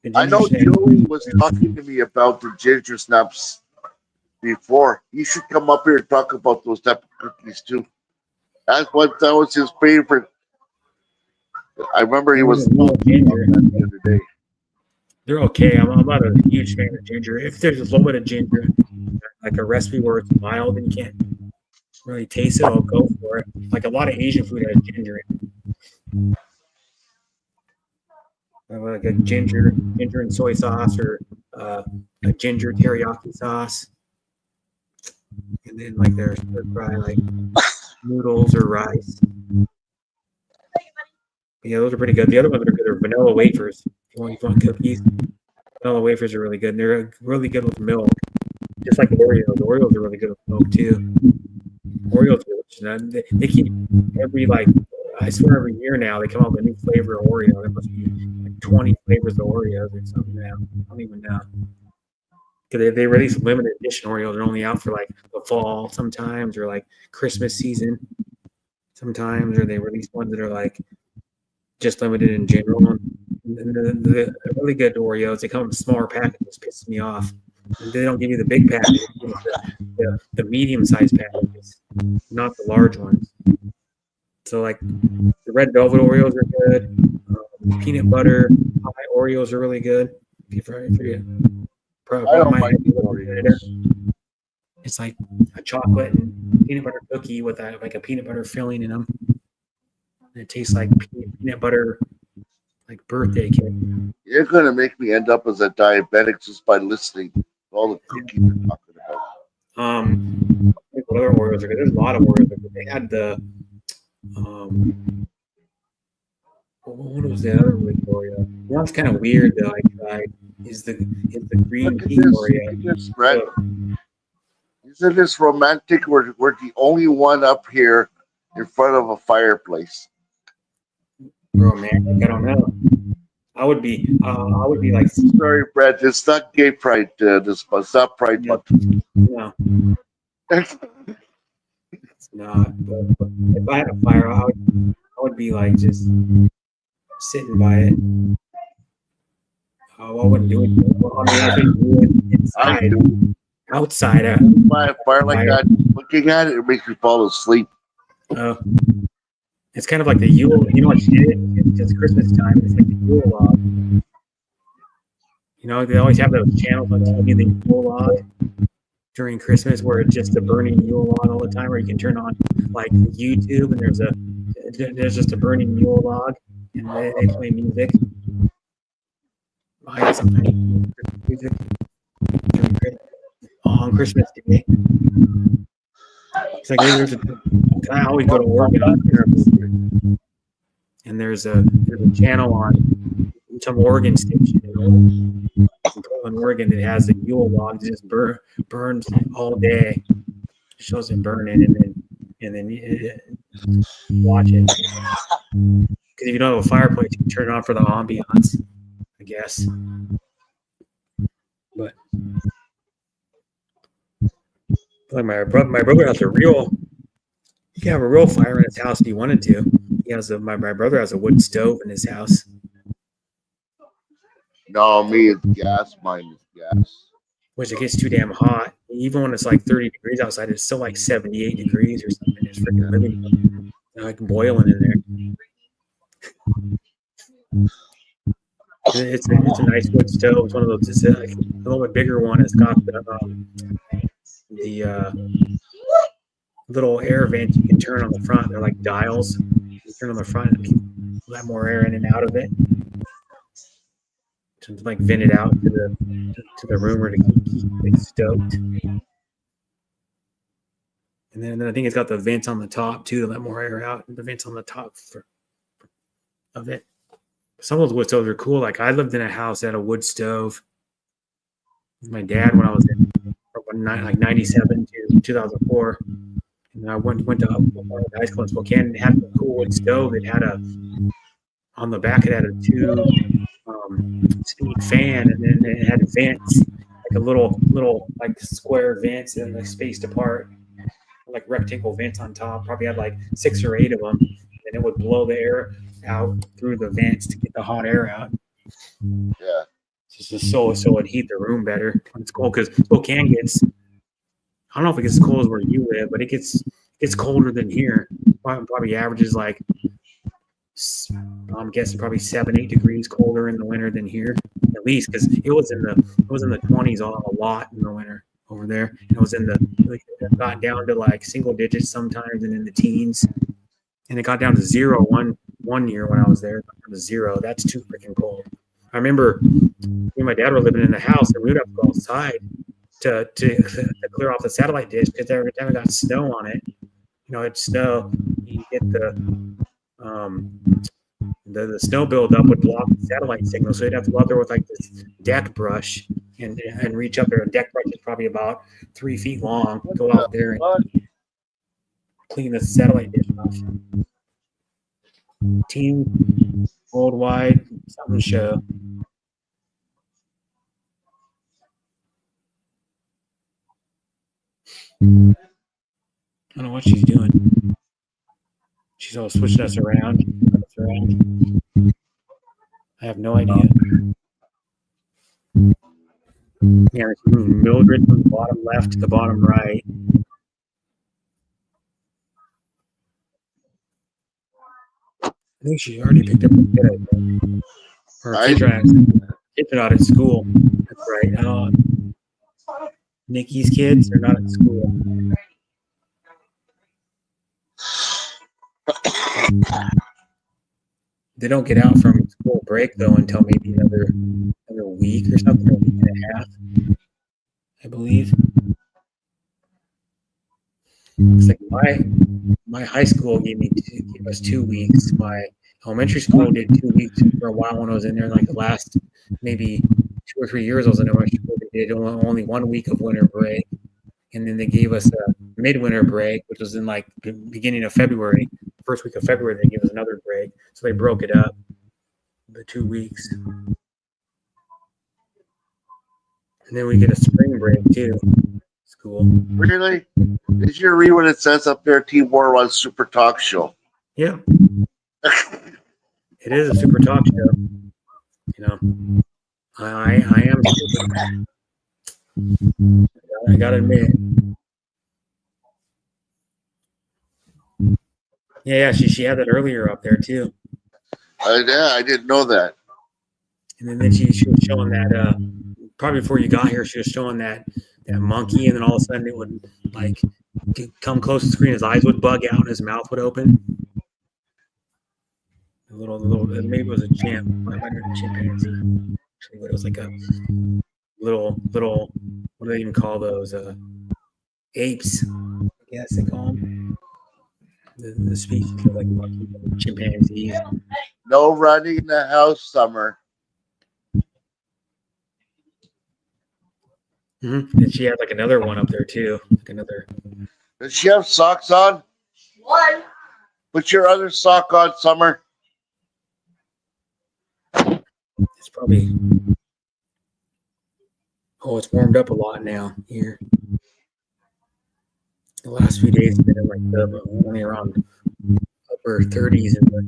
The I know ginger snap- Joey was talking to me about the ginger snaps before. You should come up here and talk about those type of cookies too. That was his favorite. I remember he was No ginger. the other day. They're okay. I'm not a huge fan of ginger. If there's a little bit of ginger, like a recipe where it's mild and you can't really taste it, I'll go for it. Like a lot of Asian food has ginger in it. Like a ginger and soy sauce, or a ginger teriyaki sauce, and then like their stir fry like noodles or rice. Yeah, those are pretty good. The other ones that are good are vanilla wafers. If you want cookies, vanilla wafers are really good. And they're really good with milk, just like Oreos. Oreos are really good with milk too. Oreos, they keep every I swear every year now they come out with a new flavor of Oreo. There must be like 20 flavors of Oreos or something now. I don't even know. Because they release limited edition Oreos. They're only out for like the fall sometimes, or like Christmas season sometimes, or they release ones that are like just limited in general. And the really good Oreos, they come in smaller packages, pisses me off. And they don't give you the big packages, the medium-sized packages, not the large ones. So like the red velvet Oreos are good. Peanut butter pie Oreos are really good. I don't like Oreos. It's like a chocolate and peanut butter cookie with like a peanut butter filling in them. And it tastes like peanut butter, like birthday cake. You're gonna make me end up as a diabetic just by listening to all the cookies you're talking about. What other Oreos are good? There's a lot of Oreos. They had the what was the other really good Oreo? One's kind of weird though. Is the green Look at tea this, Oreo? look at this, Brett. Isn't this romantic? We're the only one up here in front of a fireplace. Romantic? I don't know. I would be like, Sorry, Brett. It's not gay pride. It's not Pride Month. no, it's not. But if I had a fire, I would be like just sitting by it. Oh, I wouldn't do it. Well, I mean, I think do it inside, outside. By a fire like that, looking at it, it makes me fall asleep. It's kind of like the Yule. You know what shit? It's Christmas time. It's like the Yule log. You know, they always have those channels on TV, the Yule log during Christmas, where it's just a burning Yule log all the time, or you can turn on like YouTube and there's just a burning Yule log and they play music. Sometimes music on Christmas Day. It's like I always go to Oregon on Christmas, and there's a channel on some Oregon station in Portland, Oregon, that has the Yule log that just burns all day. It shows it burning, and then watch it. Because if you don't have a fireplace, you can turn it on for the ambiance, I guess. But like my brother has he can have a real fire in his house if he wanted to. He has my brother has a wood stove in his house. No, me, it's gas. Mine is gas. Which it gets too damn hot. Even when it's like 30 degrees outside, it's still like 78 degrees or something. It's freaking living, like boiling in there. It's a nice wood stove. It's one of those. It's like a little bit bigger one. It's got the little air vents you can turn on the front. They're like dials. You turn on the front and let more air in and out of it. To like vent it out to the room or to keep it stoked. And then I think it's got the vents on the top too to let more air out. The vents on the top of it. Some of those wood stoves are cool. Like I lived in a house that had a wood stove with my dad when I was in like 97 to 2004. And I went to high school in Spokane. It had a cool wood stove. It had on the back it had a 2-speed fan, and then it had vents, like a little like square vents and like spaced apart, like rectangle vents on top. Probably had like 6 or 8 of them, and it would blow the air out through the vents to get the hot air out. Yeah. Just so it'd heat the room better. It's cold because Spokane gets, I don't know if it gets as cold as where you live, but it gets colder than here. Probably averages like I'm guessing probably 7-8 degrees colder in the winter than here, at least, because it was in the 20s a lot in the winter over there. It was it got down to like single digits sometimes, and in the teens, and it got down to zero one year when I was there. It got down to 0. That's too freaking cold. I remember me and my dad were living in the house, and we would have to go outside to clear off the satellite dish, because every time it got snow on it, it'd snow. You get the snow buildup would block the satellite signal, so you'd have to go out there with like this deck brush and reach up there. A deck brush is probably about 3 feet long. Go out there and clean the satellite dish off. Team Worldwide something show. I don't know what she's doing. She's always switching us around. I have no idea. Yeah, it's moving Mildred from the bottom left to the bottom right. I think she already picked up a kid, I think. Or a kid out at school. That's right. Nikki's kids are not at school. They don't get out from school break though until maybe another week or something, a week and a half, I believe. It's like my high school gave us 2 weeks. My elementary school did 2 weeks for a while when I was in there. Like the last maybe 2 or 3 years I was in elementary school, they did only 1 week of winter break, and then they gave us a midwinter break, which was in like the beginning of February. First week of February, they gave us another break, so they broke it up, the 2 weeks, and then we get a spring break too. School. Really? Did you read what it says up there? Team Worldwide Super Talk Show. Yeah, it is a super talk show. I am super. I gotta admit. Yeah, she had that earlier up there too. Yeah, I didn't know that. And then she was showing that probably before you got here, she was showing that monkey, and then all of a sudden it would like come close to the screen, his eyes would bug out and his mouth would open. A little maybe it was a chimpanzee. Actually, but it was like a little what do they even call those? Apes, I guess they call them. The species of like monkey, chimpanzees. No running in the house, Summer. Mm-hmm. And she had like another one up there too. Like another. Does she have socks on? One. Put your other sock on, Summer. It's probably. Oh, it's warmed up a lot now here. The last few days have been in like only around upper 30s in the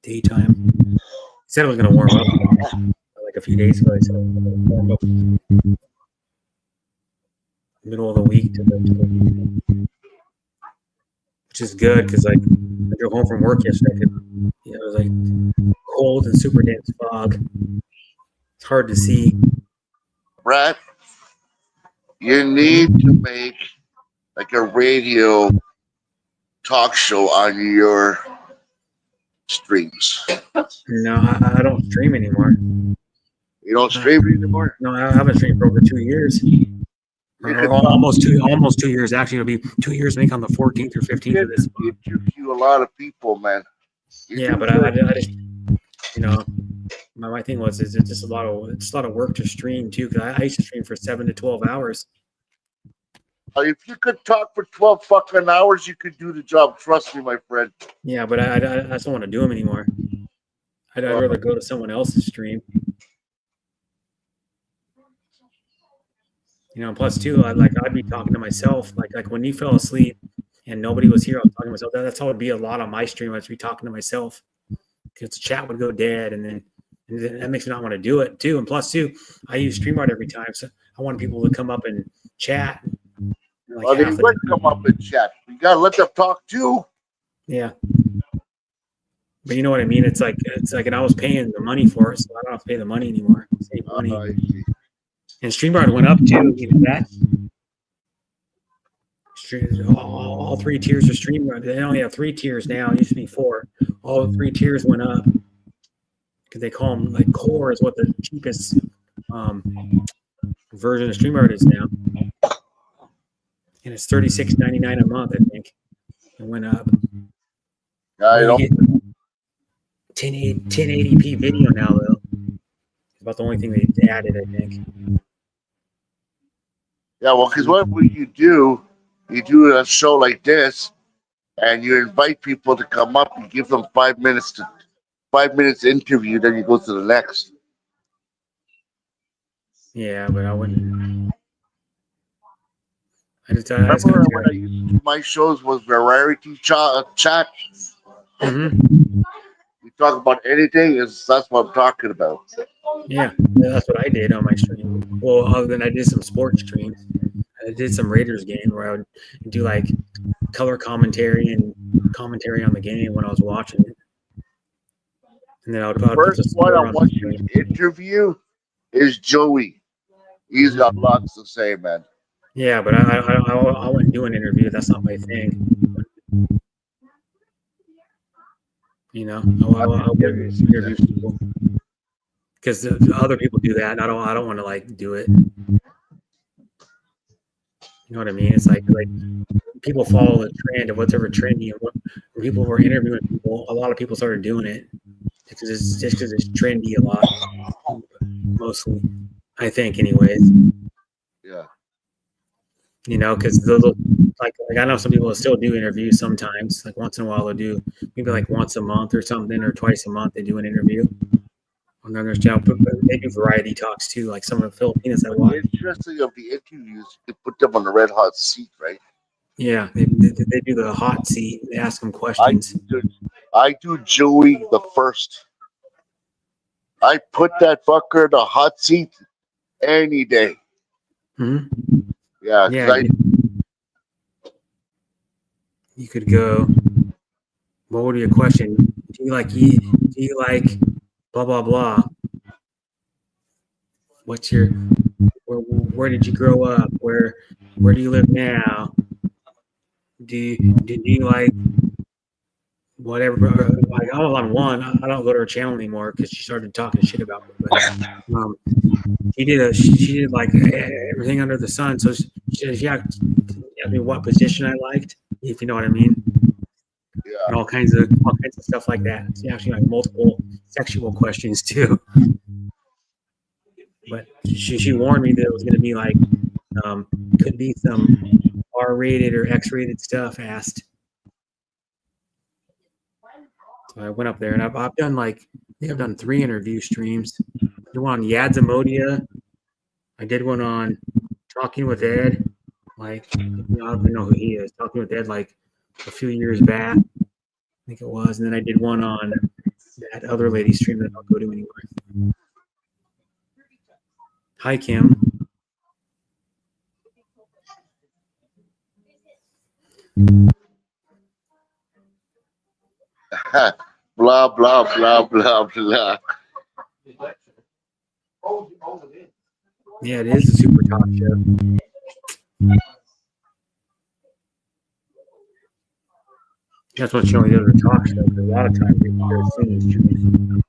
daytime. He said it was going to warm up like a few days ago. He said it was going to warm up middle of the week to the weekend, which is good because like I drove home from work yesterday. It was like cold and super dense fog. It's hard to see. Brett, you need to make like a radio talk show on your streams. No, I don't stream anymore. You don't stream anymore? No, I haven't streamed for over 2 years. Or almost 2 years. Actually, it'll be 2 years. I think on the 14th or 15th of this month. You interview a lot of people, man. Yeah, but I just, my thing was, it's just a lot of work to stream too. Because I used to stream for 7 to 12 hours. If you could talk for 12 fucking hours, you could do the job. Trust me, my friend. Yeah, but I just don't want to do them anymore. I'd rather go to someone else's stream. Plus too, I'd be talking to myself. Like when you fell asleep and nobody was here, I was talking to myself. That's how it would be a lot on my stream. I'd be talking to myself because the chat would go dead, and then that makes me not want to do it too. And plus too, I use StreamYard every time, so I want people to come up and chat. Well, they would come up and chat. You gotta let them talk too. Yeah. But you know what I mean? It's like and I was paying the money for it, so I don't have to pay the money anymore. Save money. I see. And StreamYard went up too. Even that. All three tiers of StreamYard. They only have 3 tiers now. It used to be 4. All 3 tiers went up because they call them like Core is what the cheapest version of StreamYard is now, and it's $36.99 a month. I think it went up. I You don't. get 1080p video now though. It's about the only thing they added, I think. Yeah, well, because what you do a show like this, and you invite people to come up. You give them 5 minutes interview, then you go to the next. Yeah, but I wouldn't. I just Remember when I used to do my shows was variety chat. Mhm. We talk about anything. That's what I'm talking about. Yeah, that's what I did on my stream. Well, other than I did some sports streams. I did some Raiders game where I would do like color commentary and commentary on the game when I was watching it. And then I would put the First one score I on want the you screen. to interview is Joey. He's got lots to say, man. Yeah, but I wouldn't do an interview. That's not my thing. You know, I'll interview people because the other people do that, and I don't want to like do it. You know what I mean? It's like people follow the trend of whatever trendy, and when people were interviewing people, a lot of people started doing it because it's trendy a lot, mostly. I think, anyways. Yeah. You know, because those like I know some people will still do interviews sometimes. Like once in a while, they'll do maybe like once a month or something, or twice a month they do an interview on their channel. But they do variety talks too, like some of the Filipinos I watch. Interesting of the interviews, you put them on the red hot seat, right? Yeah, they do the hot seat. They ask them questions. I do Joey the first. I put that fucker in the hot seat any day. Hmm? Yeah, 'cause Yeah, you could go. What would be a question? Do you like blah blah blah? What's your where did you grow up? Where do you live now? Do you like whatever? Like all on one. I don't go to her channel anymore because she started talking shit about me. But she did like everything under the sun. So she asked me what position I liked, if you know what I mean. yeah. And all kinds of stuff like that. She asked me like multiple sexual questions too. But she warned me that it was going to be like could be some R-rated or X-rated stuff asked. So I went up there and I've done like I've done 3 interview streams. I did one on Yadzamodia. I did one on Talking with Ed. Like I don't even know who he is. Talking with Ed like a few years back, I think it was. And then I did one on that other lady stream that I don't go to anymore. Hi, Kim. Blah blah blah blah blah. Yeah, it is a super talk show. That's what's showing the other talk show. Because a lot of times they're singing streams.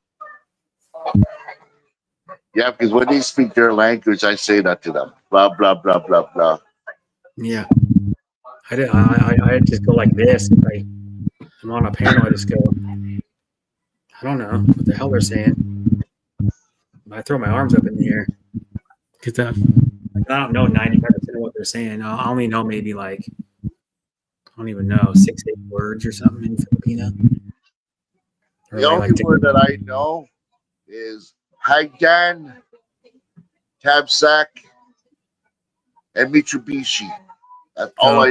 Yeah, because when they speak their language, I say that to them. Blah blah blah blah blah. Yeah, I just go like this. If I'm on a panel, I just go. I don't know what the hell they're saying. I throw my arms up in the air because I don't know 95% of what they're saying. I only know maybe like I don't even know 6-8 words or something in Filipino. The only word that I know is Hagdan, Tabsack, and Mitsubishi. That's all I.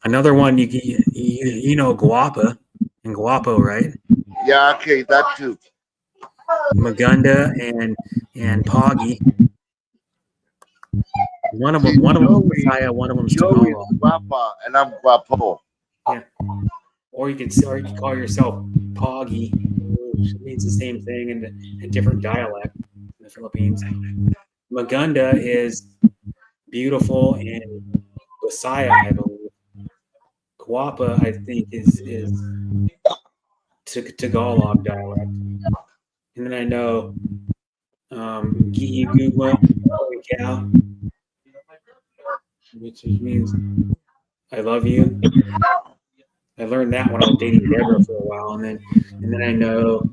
Another one you know Guapa and Guapo, right? Yeah, okay, that too. Magunda and Poggy. One of them is Messiah, one of them's Joey Tagalog. is Guapa, and I'm Guapo. Yeah. Or you can call yourself Pogi, which means the same thing in a different dialect in the Philippines. Maganda is beautiful in Visaya, I believe. Guapa, I think, is Tagalog dialect. And then I know Gihi Gugma, holy cow, which means I love you. I learned that when I was dating Deborah for a while, and then I know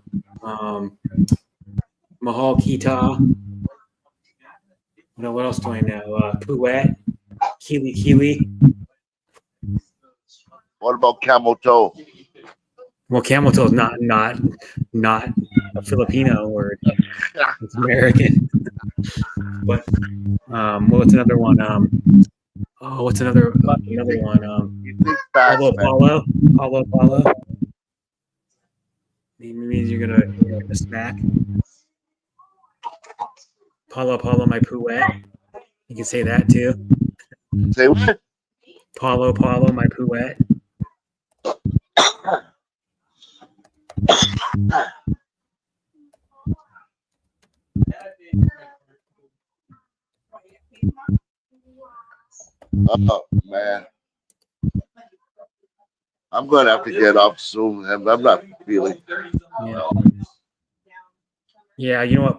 Mahal Kita. What else do I know? Puet, Kili Kili. What about camel toe? Well, camel toe is not a Filipino word. It's American. But what's another one? What's another one? You think fast, man. Paulo. It means you're gonna smack. Paulo, my Puet. You can say that too. Say what? Paulo, my Puet. Oh, man. I'm going to have to get off soon. I'm not feeling. Yeah. Yeah, you know what,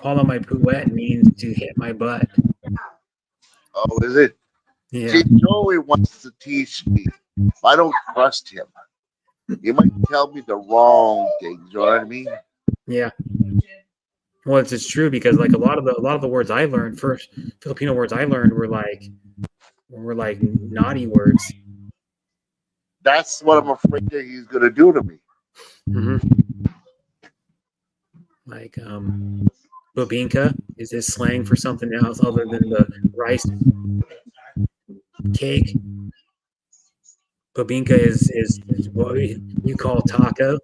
Paulo, my Puet means to hit my butt. Oh, is it? Yeah. See, Joey wants to teach me. I don't trust him. He might tell me the wrong things. You know what I mean? Yeah. Well, it's true because like a lot of the words I learned first, Filipino words I learned were like naughty words. That's what I'm afraid that he's going to do to me. Mm-hmm. Like bobinka is this slang for something else other than the rice cake. Bobinka is what you call taco.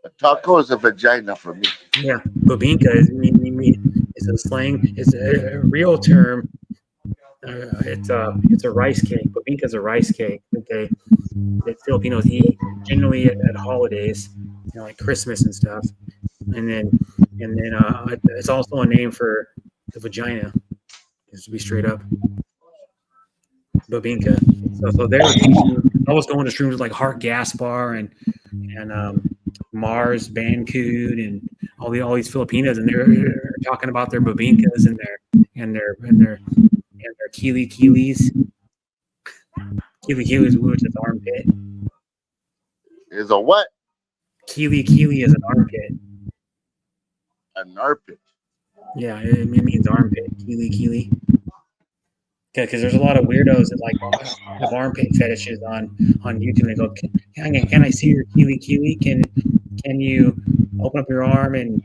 A taco is a vagina for me. Yeah, bobinka is a slang. It's a real term. It's a rice cake. Bobinka is a rice cake that Filipinos eat generally at holidays, like Christmas and stuff. And then it's also a name for the vagina. Just to be straight up, bobinka. So there, I was going to streams like Heart Gaspar and Mars Bancoot and all these Filipinos, and they're talking about their bobinkas and their Kili Kilis. Kili Kilis, which is armpit. Is a what? Kili is an armpit. An armpit. Yeah, it means armpit. Kili. Because there's a lot of weirdos that like have armpit fetishes on YouTube. They go, can I see your Kili? Can you open up your arm and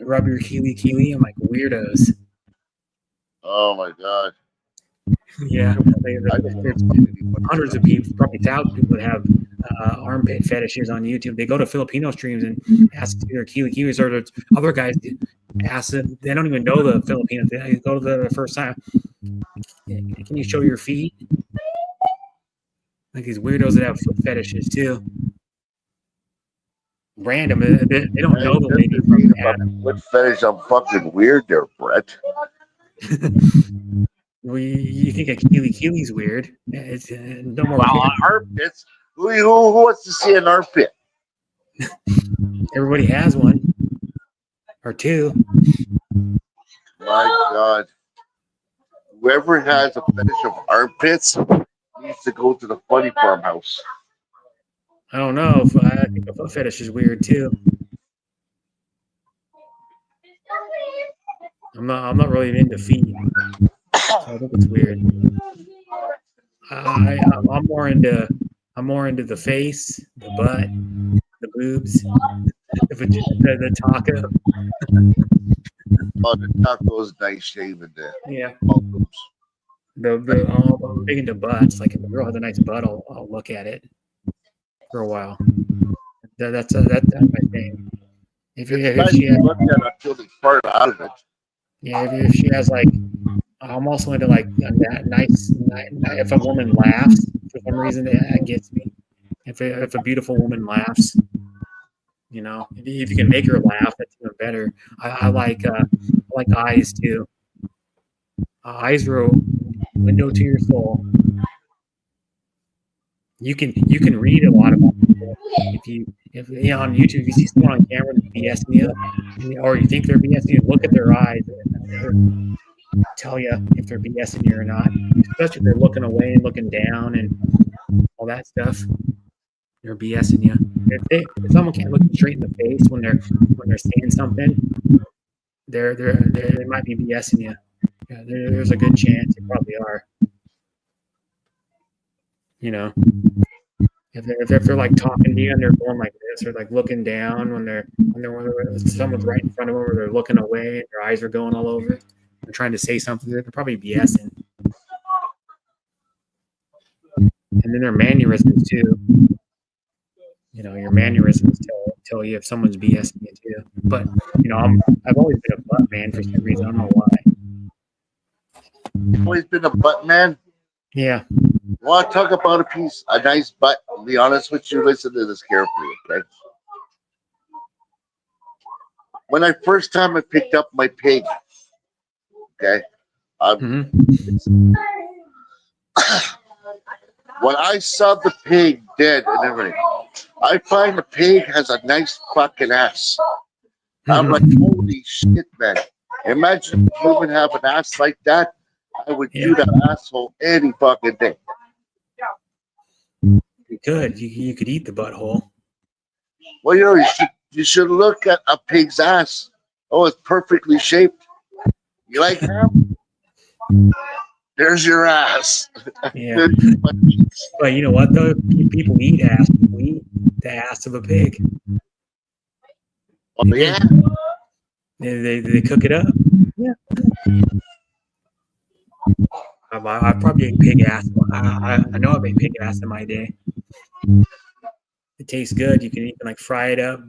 rub your Kili? I'm like, weirdos. Oh my God. Yeah, there's hundreds of people, probably thousands of people that have armpit fetishes on YouTube. They go to Filipino streams and ask to their Kili, or other guys ask them. They don't even know the Filipinos. They go to the first time. Can you show your feet? Like these weirdos that have foot fetishes too. Random. They don't know the lady from Adam. What fetish? I'm fucking weird there, Brett. Well, you think a Kili's weird? It's no more. Well, armpits. Who wants to see an armpit? Everybody has one or two. My God. Whoever has a fetish of armpits needs to go to the funny farmhouse. I don't know. I think a foot fetish is weird too. I'm not really into feet. So I think it's weird. I'm more into the face, the butt, the boobs, the taco. Oh, the taco's nice shaven there. Yeah. All boobs. I'm big into butts. Like if a girl has a nice butt, I'll look at it for a while. That's my thing. If she has, look at it until they fart out of it. yeah, if she has like, I'm also into like that nice. If a woman laughs for some reason, that gets me. If a beautiful woman laughs, you know, if you can make her laugh, that's even better. I like eyes too. Eyes are a window to your soul. You can read a lot about people. If you know, on YouTube, if you see someone on camera BSing you, or you think they're BSing you, look at their eyes. And tell you if they're BSing you or not. Especially if they're looking away and looking down and all that stuff. They're BSing you. If someone can't look you straight in the face when they're saying something, they might be BSing you. Yeah, there's a good chance they probably are. You know, if they're like talking to you and they're going like this or like looking down when someone's right in front of them or they're looking away and their eyes are going all over, they're trying to say something, they're probably BSing. And then their mannerisms too. You know, your mannerisms tell you if someone's BSing you too. But you know, I've always been a butt man for some reason. I don't know why. Always been a butt man. Yeah. Want to talk about a nice butt? I'll be honest with you. Listen to this carefully, okay? When I first time I picked up my pig, okay, when I saw the pig dead and everything, I find the pig has a nice fucking ass. I'm like, holy shit, man! Imagine if you would have an ass like that. I would do that asshole any fucking day. You could. You could eat the butthole. Well, you know, you should look at a pig's ass. Oh, it's perfectly shaped. You like ham? There's your ass. Yeah. But you know what though? People eat ass. People eat the ass of a pig. Oh, yeah. They cook it up. Yeah. I probably ate pig ass. I know I've ate pig ass in my day. It tastes good. You can even like fry it up,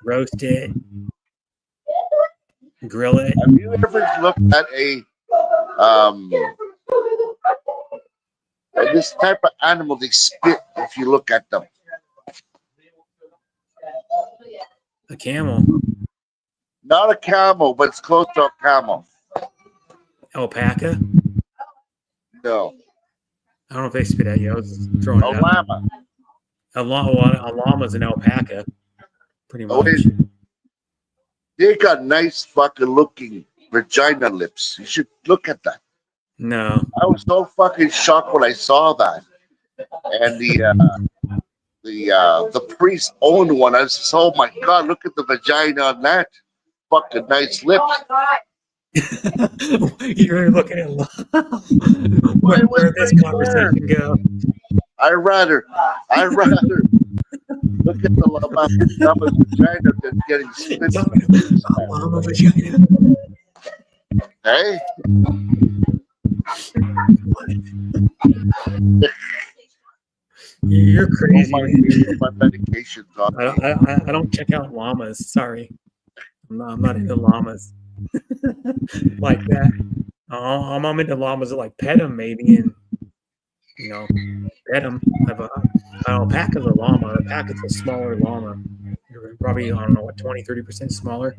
roast it, grill it. Have you ever looked at this type of animal? They spit if you look at them. A camel. Not a camel, but it's close to a camel. Alpaca. No. I don't know if they spit at you. I was throwing A it out. llama. A llama's an alpaca, pretty much. They got nice fucking looking vagina lips. You should look at that. No. I was so fucking shocked when I saw that. And the priest owned one. I was just, oh my god, look at the vagina on that. Fucking nice lips. You're looking at where this conversation go. I rather look at the llama's vagina than getting spit. Llama vagina. Hey? You're crazy. My medication talk. I don't check out llamas. Sorry, I'm not into llamas like that. I'm into llamas that like pet them maybe and you know pet them. An alpaca's a llama. An alpaca's a smaller llama. You're probably I don't know what 20-30% smaller.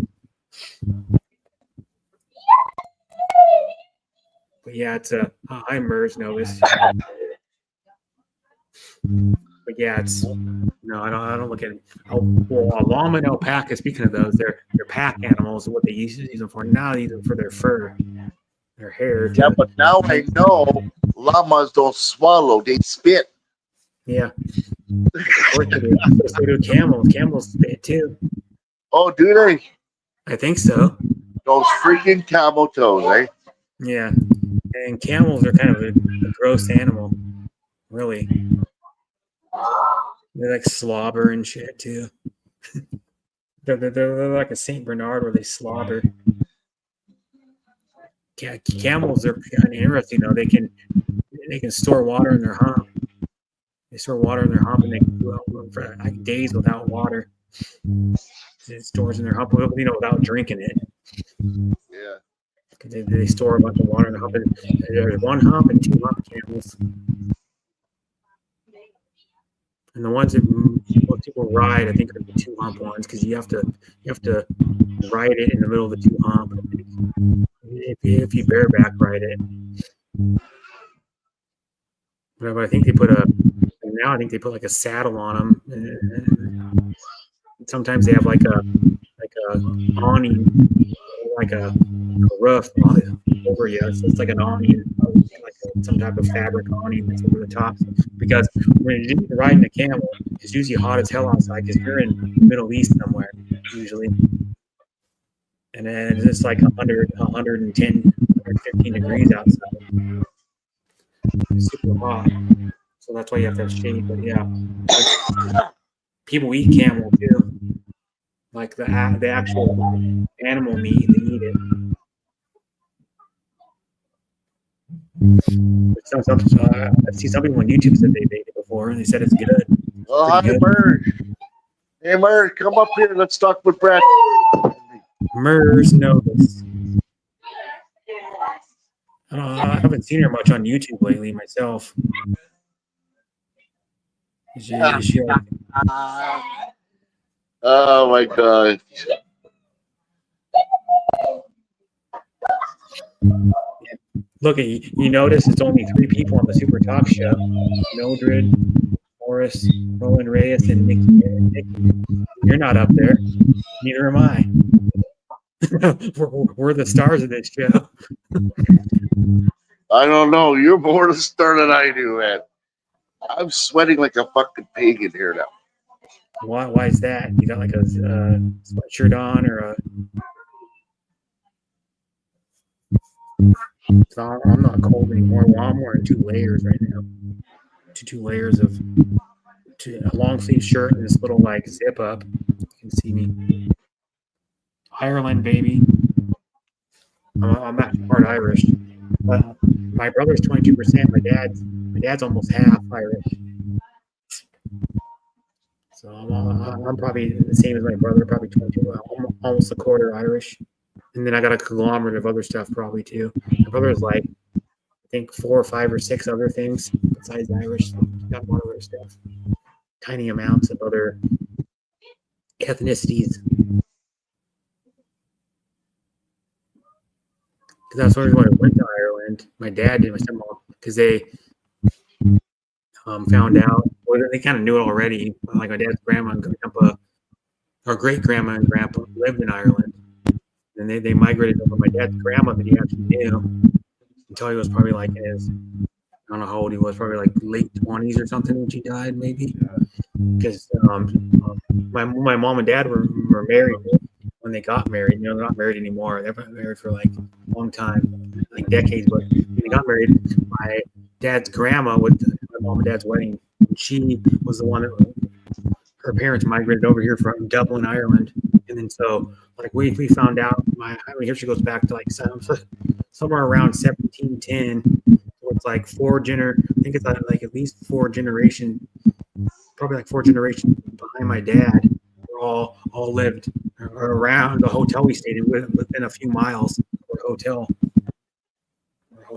But yeah, it's a high merge novice. But yeah, it's no, I don't look at it. Well, a llama and alpaca. Speaking of those, they're pack animals. What they used to use them for now, they use them for their fur, their hair. Yeah, but now I know llamas don't swallow; they spit. Yeah. So do camels. Camels spit too. Oh, do they? I think so. Those freaking camel toes, eh? Yeah. And camels are kind of a gross animal, really. They like slobber and shit too. they're like a Saint Bernard where they slobber. Camels are kind of interesting though. They can store water in their hump. They store water in their hump and they can go out for like days without water. It stores in their hump, without drinking it. Yeah. They store a bunch of water in the hump. And there's one hump and two hump camels. And the ones that most people ride, I think, are the 2-hump ones because you have to ride it in the middle of the 2-hump. If you bareback ride it. But I think they put now I think they put like a saddle on them. Sometimes they have like a awning, like a roof over you. So it's like an awning, like some type of fabric awning that's over the top. Because when you're riding a camel, it's usually hot as hell outside because you're in the Middle East somewhere usually. And then it's like 100, 110, 115 degrees outside. It's super hot. So that's why you have to have shade. But yeah, people eat camel too. Like the actual animal meat, they eat it. I've seen some people on YouTube said they ate it before, and they said it's good. Oh, hi, Merge. Hey, Merge, come up here. Let's talk with Brad. Mers Novus. I haven't seen her much on YouTube lately myself. Is she like, Oh my God. look at you notice it's only 3 people on the Super Talk Show: Mildred, Morris, Roland Reyes, and Nikki. You're not up there. Neither am I. we're the stars of this show. I don't know. You're more the star than I do, man. I'm sweating like a fucking pig in here now. Why is that? You got like a sweatshirt on or a? So I'm not cold anymore. Well, I'm wearing 2 layers right now. Two layers of a long sleeve shirt and this little like zip up. You can see me. Ireland, baby. I'm actually part Irish. But my brother's 22%. My dad's almost half Irish. So I'm probably the same as my brother, probably 22, almost a quarter Irish. And then I got a conglomerate of other stuff probably too. My brother's like, I think 4 or 5 or 6 other things besides Irish. Got more other stuff. Tiny amounts of other ethnicities. Because that's when I went to Ireland. My dad did, my stepmom, because they found out, well, they kind of knew it already. Like my dad's grandma and grandpa, or great grandma and grandpa lived in Ireland. And they migrated over. My dad's grandma that he actually knew until he was probably like in his, I don't know how old he was, probably like late 20s or something when she died, maybe. Because my mom and dad were married when they got married. You know, they're not married anymore. They've been married for like a long time, like decades. But when they got married, my dad's grandma with my mom and dad's wedding, she was the one that her parents migrated over here from Dublin, Ireland. And then so like we found out, my history goes back to like somewhere around 1710. So it's like I think it's like at least 4 generations, probably like 4 generations behind my dad. We're all lived around the hotel we stayed in within a few miles of where hotel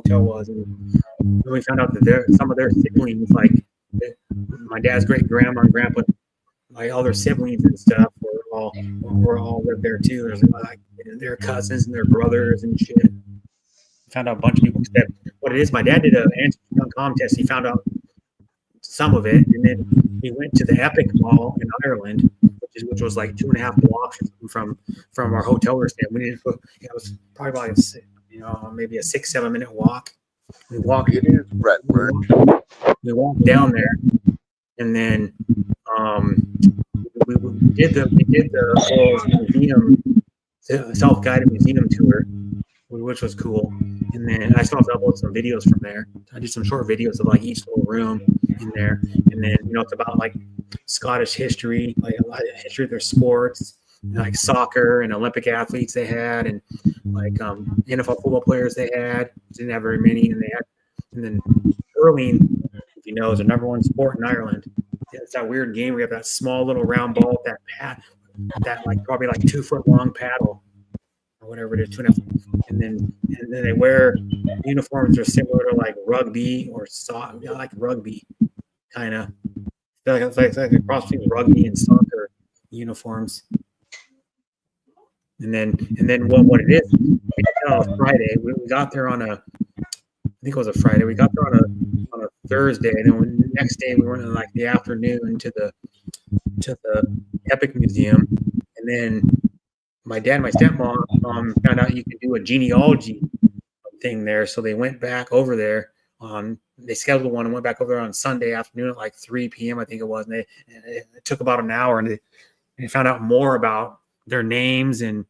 was. And then we found out that some of their siblings, like my dad's great grandma and grandpa, like all their siblings and stuff, were all lived there too. There's like their cousins and their brothers and shit. Found out a bunch of people. Except what it is, my dad did an answer contest. He found out some of it, and then he went to the Epic Mall in Ireland, which was like 2.5 blocks from our hotel we were staying. It was probably about maybe a 6-7 minute walk. We walked. It is Brett Bird. We walked down there, and then we did the whole museum, self-guided museum tour, which was cool. And then I still have to upload some videos from there. I did some short videos of like each little room in there. And then, it's about like Scottish history, like a lot of history of their sports, like soccer and Olympic athletes they had, and like NFL football players they had. Didn't have very many. And then hurling, if you know, is the #1 sport in Ireland. It's that weird game where you have that small little round ball, that like probably like 2 foot long paddle, or whatever it is, 2.5. And then they wear uniforms that are similar to like rugby or like rugby, kind of. It's like a cross between rugby and soccer uniforms. And then what it is? We got on a Friday. We got there on a, I think it was a Friday. We got there on a Thursday, and then the next day we went in like the afternoon to the Epic Museum, and then my dad and my stepmom found out you could do a genealogy thing there, so they went back over there. They scheduled one and went back over there on Sunday afternoon at like 3 p.m. I think it was, and it took about an hour, and they found out more about their names and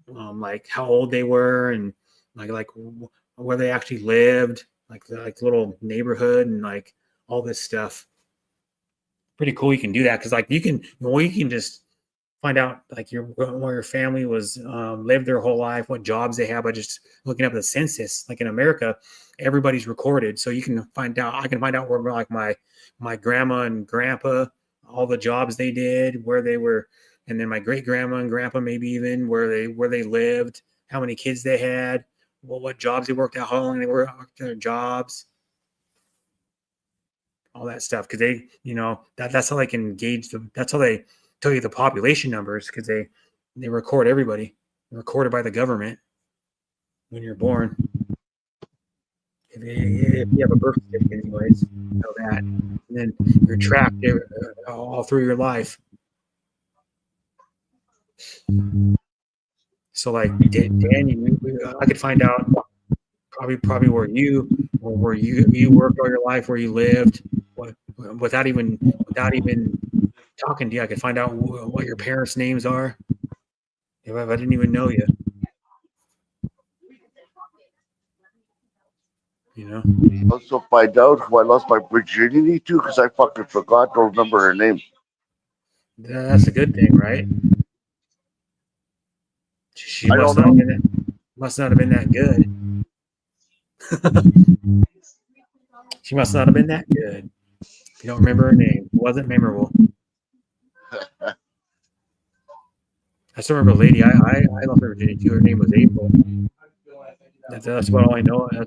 like how old they were and like where they actually lived, like the little neighborhood and like all this stuff. Pretty cool. You can do that because like you can just find out like where your family was lived their whole life, what jobs they have by just looking up the census. Like in America, everybody's recorded, so you can find out. I can find out where like my grandma and grandpa, all the jobs they did, where they were, and then my great grandma and grandpa maybe even where they lived, how many kids they had, what jobs they worked at, how long they worked their jobs, all that stuff. Because they, that's how they can gauge them. That's how they tell you the population numbers, because they record everybody. They're recorded by the government when you're born. If you have a birth certificate, anyways, you know that. And then you're tracked all through your life. So like Dan, I could find out probably where you worked all your life, where you lived, without even talking to you. I could find out what your parents' names are if I didn't even know you. Also find out who I lost my virginity to because I fucking forgot. Don't remember her name. That's a good thing, right? She must not have been that good. She must not have been that good. If you don't remember her name, it wasn't memorable. I still remember a lady. I lost her virginity too. Her name was April. That's about all I know. I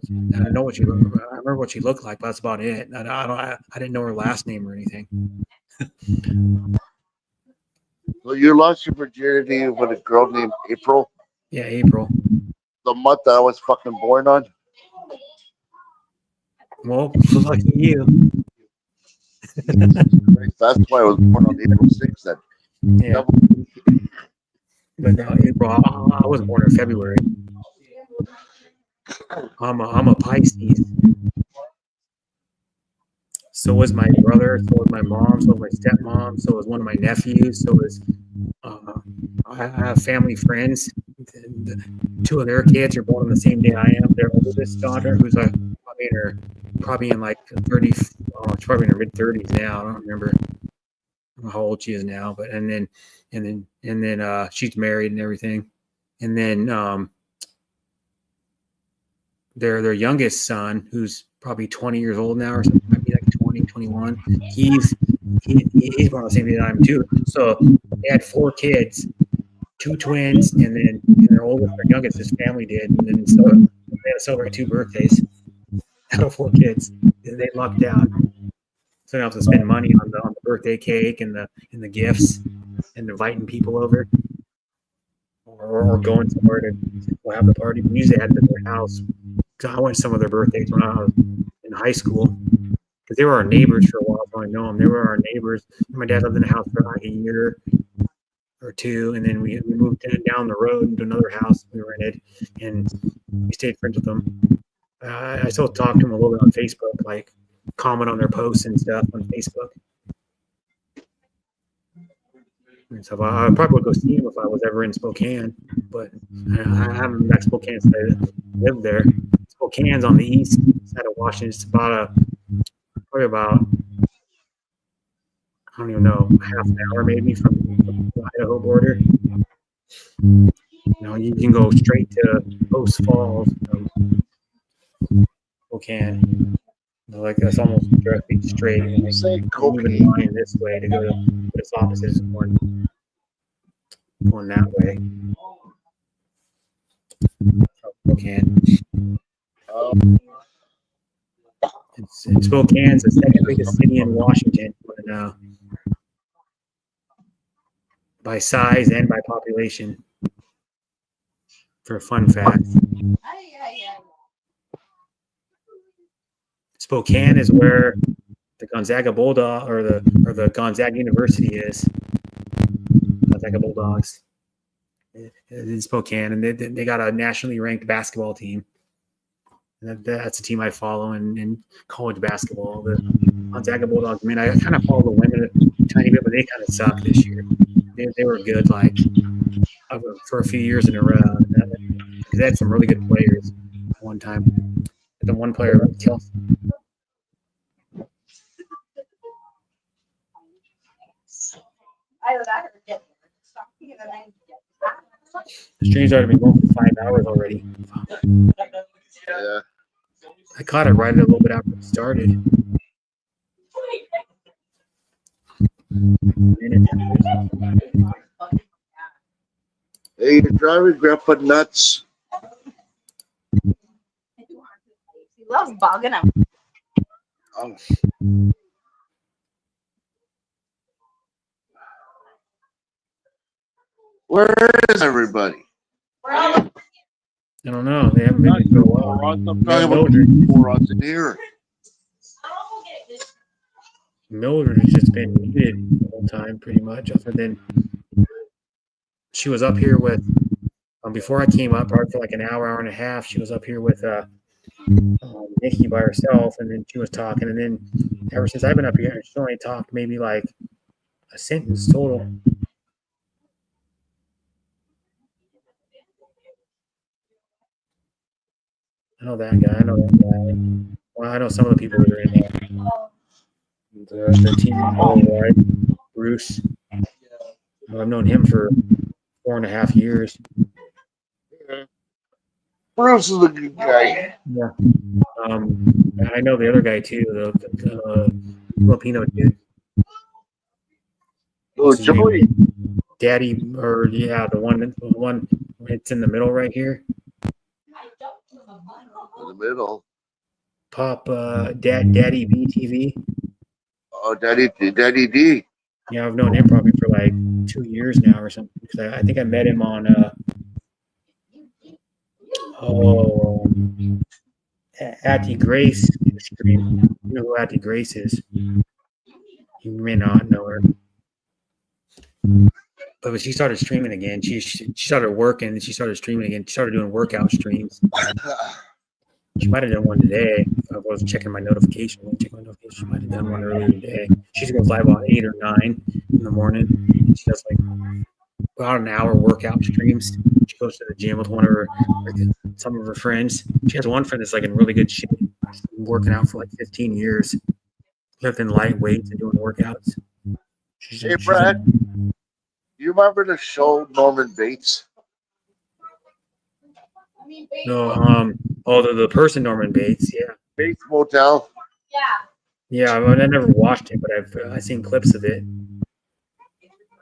know what I remember what she looked like, but that's about it. I didn't know her last name or anything. So you lost your virginity with a girl named April? Yeah, April. The month that I was fucking born on? Well, lucky you. That's why I was born on April 6th then. Yeah. But no, April, I was born in February. I'm a Pisces. So was my brother, so was my mom, so was my stepmom, so was one of my nephews, so was I have family friends. Two of their kids are born on the same day I am. Their oldest daughter, who's probably in like 30, she's probably in her mid 30s now. I don't remember how old she is now, but and then she's married and everything. And then their youngest son, who's probably 20 years old now, or something, might be like 20, 21. He's born on the same day that I am too. So they had 4 kids, 2 twins, and then their oldest, their youngest, his family did, and then so they had to celebrate 2 birthdays out of 4 kids. They lucked out. So they don't have to spend money on the birthday cake and the gifts and inviting people over, or going somewhere to have the party. We usually had it at their house. I went to some of their birthdays when I was in high school, because they were our neighbors for a while. So I know them. They were our neighbors. My dad lived in the house for like a year or 2, and then we moved down the road into another house we rented, and we stayed friends with them. I still talk to them a little bit on Facebook, like comment on their posts and stuff on Facebook. And so I probably would go see him if I was ever in Spokane, but I haven't been back to Spokane since I lived there. Spokane's on the east side of Washington. It's probably about, I don't even know, half an hour maybe from the Idaho border. You can go straight to Post Falls from Spokane. Like that's almost directly straight. Moving line this way to go to its opposite is going that way. Spokane. Spokane is the second biggest city in Washington with a by size and by population. For a fun fact, Spokane is where the Gonzaga Bulldog or the Gonzaga University is. Gonzaga Bulldogs in Spokane, and they got a nationally ranked basketball team. That's a team I follow in college basketball. The Gonzaga Bulldogs. I mean, I kind of follow the women a tiny bit, but they kind of suck this year. They were good, like for a few years in a row. They had some really good players at one time. The one player, Kelsey. The stream's already been going for 5 hours already. Yeah. I caught it right a little bit after it started. Hey, you're driving Grandpa nuts. He loves bogging out. Oh. Where is everybody? I don't know. They haven't been here for a while. I'm talking about the morons in here. Mildred has just been muted the whole time, pretty much, other than she was up here with, before I came up, probably for like an hour, hour and a half, she was up here with Nikki by herself, and then she was talking, and then ever since I've been up here, she only talked maybe like a sentence total. I know that guy. I know that guy. Well, I know some of the people that are in there. The team, right? Bruce. I've known him for 4.5 years. Bruce is a good guy. Yeah. I know the other guy too, the Filipino dude. Oh, What's his name? Joey. Daddy, or yeah, the one it's in the middle right here. In the middle. Pop, Daddy BTV. Oh, Daddy D. Yeah, I've known him probably for like 2 years now or something. Because I think I met him on Auntie Grace stream. You know who Auntie Grace is? You may not know her. But when she started streaming again, she started working and she started streaming again. She started doing workout streams. She might have done one today. I was checking my notification. She might have done one earlier today. She goes live about 8 or 9 in the morning. She does like about an hour workout streams. She goes to the gym with some of her friends. She has one friend that's like in really good shape. She's been working out for like 15 years, lifting light weights and doing workouts. Hey, Brad. You remember the show Norman Bates? No, the person Norman Bates, yeah. Bates Motel. Yeah, I never watched it, but I've seen clips of it.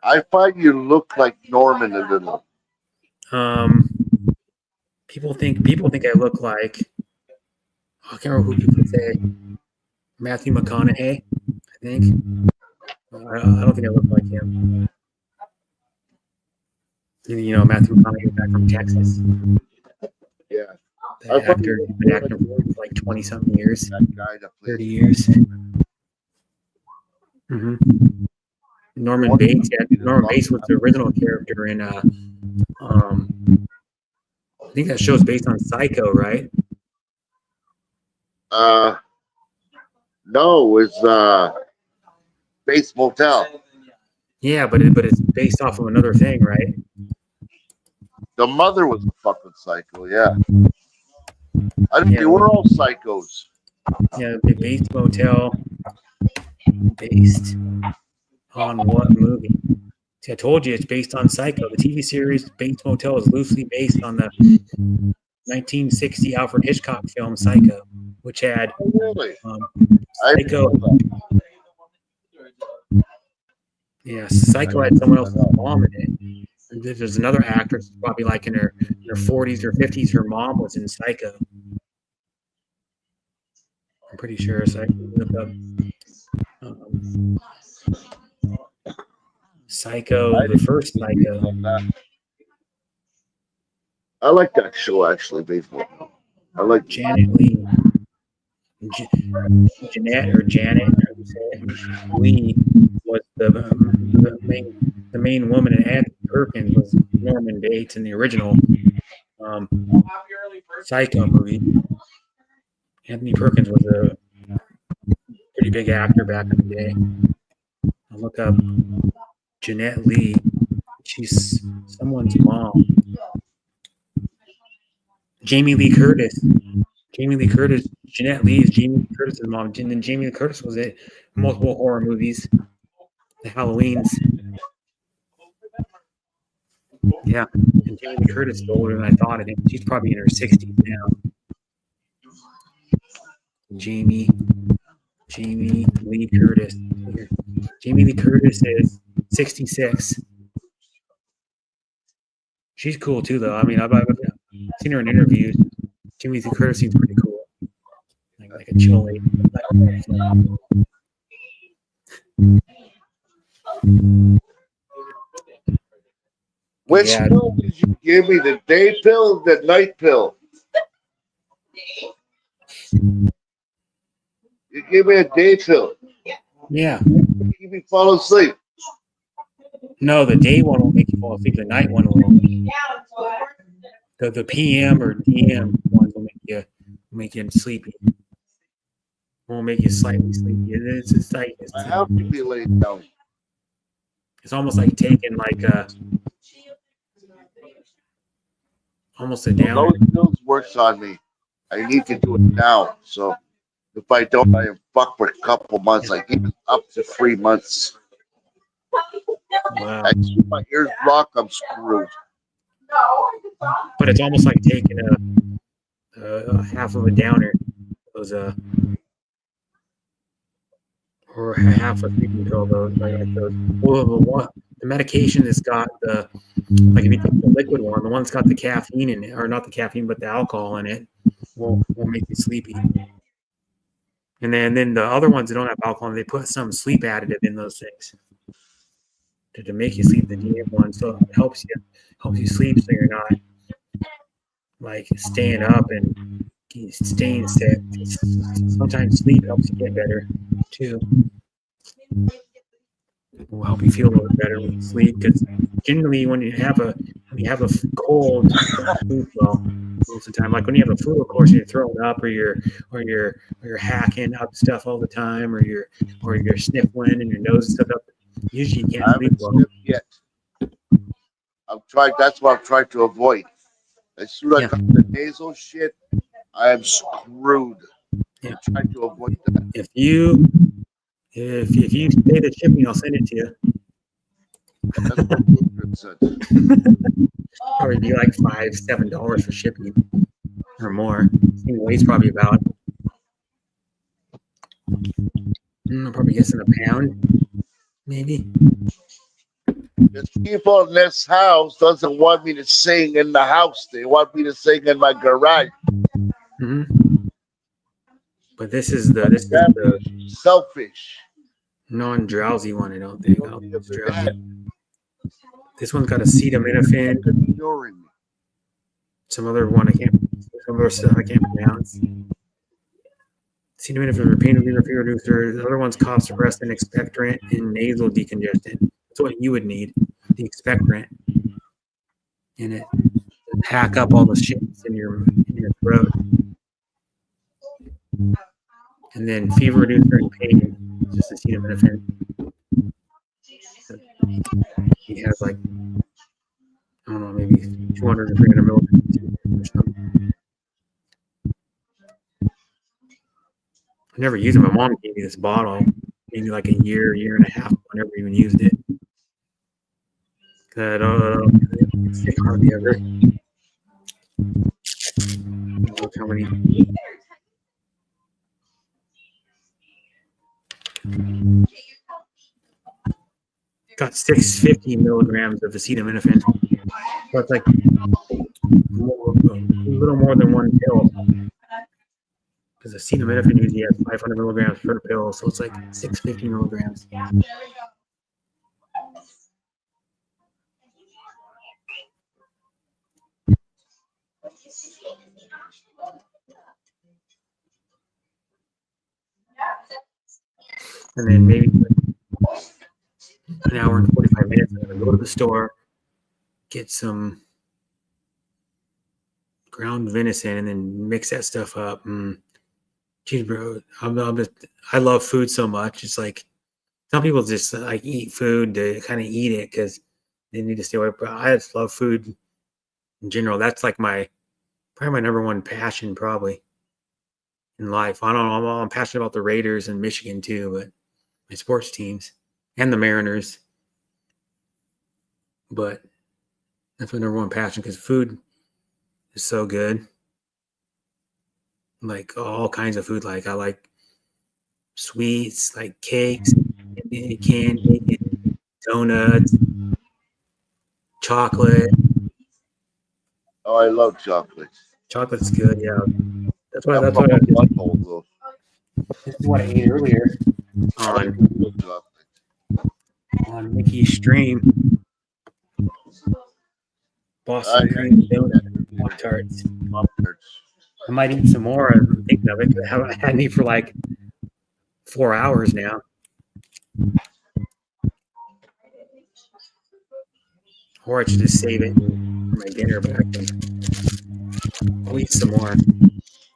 I find you look like Norman a little. People think I look like, I can't remember who people say, Matthew McConaughey, I think. I don't think I look like him. You know, Matthew McConaughey back from Texas. Yeah. The actor, he's been acting for like 20-something years, That guy that 30 played. years. Mm-hmm. Norman Bates, yeah. Norman Bates was the original character in, I think that show's based on Psycho, right? No, it's Bates Motel. Yeah, but it's based off of another thing, right? The mother was a fucking psycho, yeah. I think Yeah. they were all psychos. Yeah, the Bates Motel, based on what movie? See, I told you it's based on Psycho. The TV series Bates Motel is loosely based on the 1960 Alfred Hitchcock film Psycho, which had Really? Psycho. Yeah, Psycho had someone else's mom in it. There's another actress, probably like in her 40s or 50s. Her mom was in Psycho. I'm pretty sure. So I can look up. Psycho, the first Psycho. I like that show actually, baseball. I like Janet Lee. Jeanette or Janet Lee was the main woman, and Anthony Perkins was Norman Bates in the original Psycho movie. Anthony Perkins was a pretty big actor back in the day. I'll look up Jeanette Lee. She's someone's mom. Jamie Lee Curtis. Jeanette Lee is Jamie Lee Curtis's mom. And then Jamie Lee Curtis was in multiple horror movies. The Halloweens. Yeah. And Jamie Lee Curtis is older than I thought. I think she's probably in her 60s now. Jamie Lee Curtis. Jamie Lee Curtis is 66. She's cool too, though. I mean, I've seen her in interviews. Jamie Lee Curtis seems pretty cool. Like a chill lady. Which Yeah. pill did you give me? The day pill, the night pill? You gave me a day pill. Yeah. You me fall asleep. No, the day one will make you fall asleep. The night one will. The PM or DM ones will make you sleepy. Won't make you slightly sleepy. It's like I have to be laid down. it's almost like taking like almost a down. Those pills works on me. I need to do it now. So if I don't, I am fucked for a couple months, like even up to 3 months. Wow. I see my ears blocked, I'm screwed. But it's almost like taking a half of a downer. Those or half a sleeping pill. Those like those. Well, the medication that's got the like if you take the liquid one, the one that's got the caffeine in it, or not the caffeine but the alcohol in it, will make you sleepy. And then the other ones that don't have alcohol, they put some sleep additive in those things to make you sleep. The DM one, so it helps you sleep, so you're not like staying up and staying sick. Sometimes sleep helps you get better too. It will help you feel a little bit better when you sleep, because generally when you have a cold, well, most of the time, like when you have a flu, of course, you're throwing up or you're hacking up stuff all the time, or you're sniffling and your nose and stuff up. Usually you I can't sleep haven't well. sniffed yet. I've tried, that's what I'm trying to avoid. As soon as I got the nasal shit, I am screwed. Yeah. I'm trying to avoid that. If you pay the shipping, I'll send it to you. That's what Lutheran said. Probably be like $5-7 for shipping or more. It weighs probably about probably guessing a pound, maybe. There's people in this house doesn't want me to sing in the house. They want me to sing in my garage. Mm-hmm. But this is the Selfish. non-drowsy one. I don't think. It's drowsy. This one's got acetaminophen. Ignoring me. Some other one I can't pronounce. Acetaminophen for pain relief, fever reducer. The other one's cough suppressant, expectorant, and nasal decongestant. That's what you would need. The expectorant in it. Hack up all the shit in your throat. And then fever reducer and pain, just acetaminophen. He has like, I don't know, maybe 200 or 300 milligrams or something. I never used it. My mom gave me this bottle maybe like a year and a half. I never even used it. I don't get sick hardly ever. Look how many. Got 650 milligrams of acetaminophen. So it's like a little more than one pill. Because acetaminophen usually has 500 milligrams per pill, so it's like 650 milligrams. and then maybe an hour and 45 minutes. I'm gonna go to the store, get some ground venison, and then mix that stuff up. Geez, bro, I love food so much. It's like some people just like eat food to kind of eat it because they need to stay away. But I just love food in general. That's like probably my number one passion, probably in life. I don't know. I'm passionate about the Raiders and Michigan too, but my sports teams and the Mariners. But that's my number one passion because food is so good. Like all kinds of food. Like I like sweets, like cakes, candy, donuts, chocolate. Oh, I love chocolate. Chocolate's good, yeah. That's what I'm I from a butthole, though. this is what I ate earlier on Mickey's stream. Boston cream donut Pop-Tarts. I might eat some more. I'm thinking of it. I haven't had any for like 4 hours now. Or I should just save it for my dinner, but I'll eat some more.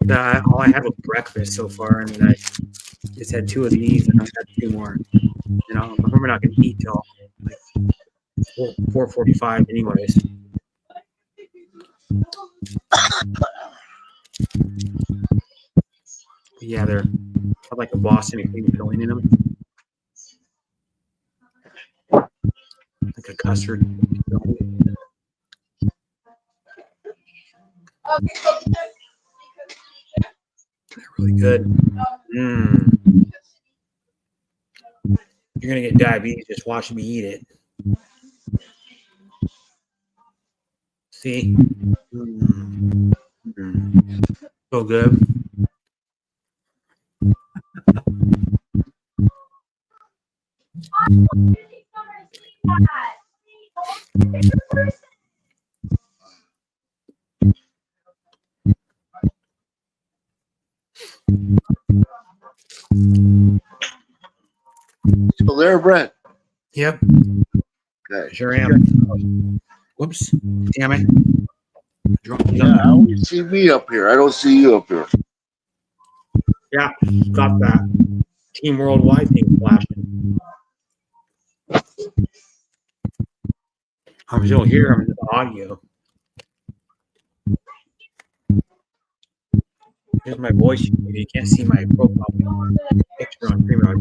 All I had was breakfast so far, and I just had 2 of these, and I had 2 more. And I'm probably not going to eat till like 4:45 anyways. Yeah, they're like a Boston cream filling in them. Like a custard. They're really good. You're going to get diabetes just watching me eat it. See? So good. Still there, Brent? Yep. Okay. Sure am. Whoops. Damn it. Yeah, I only see me up here. I don't see you up here. Yeah, got that Team Worldwide thing flashing. I'm still here. I'm in the audio. Here's my voice. You can't see my profile picture on Primo.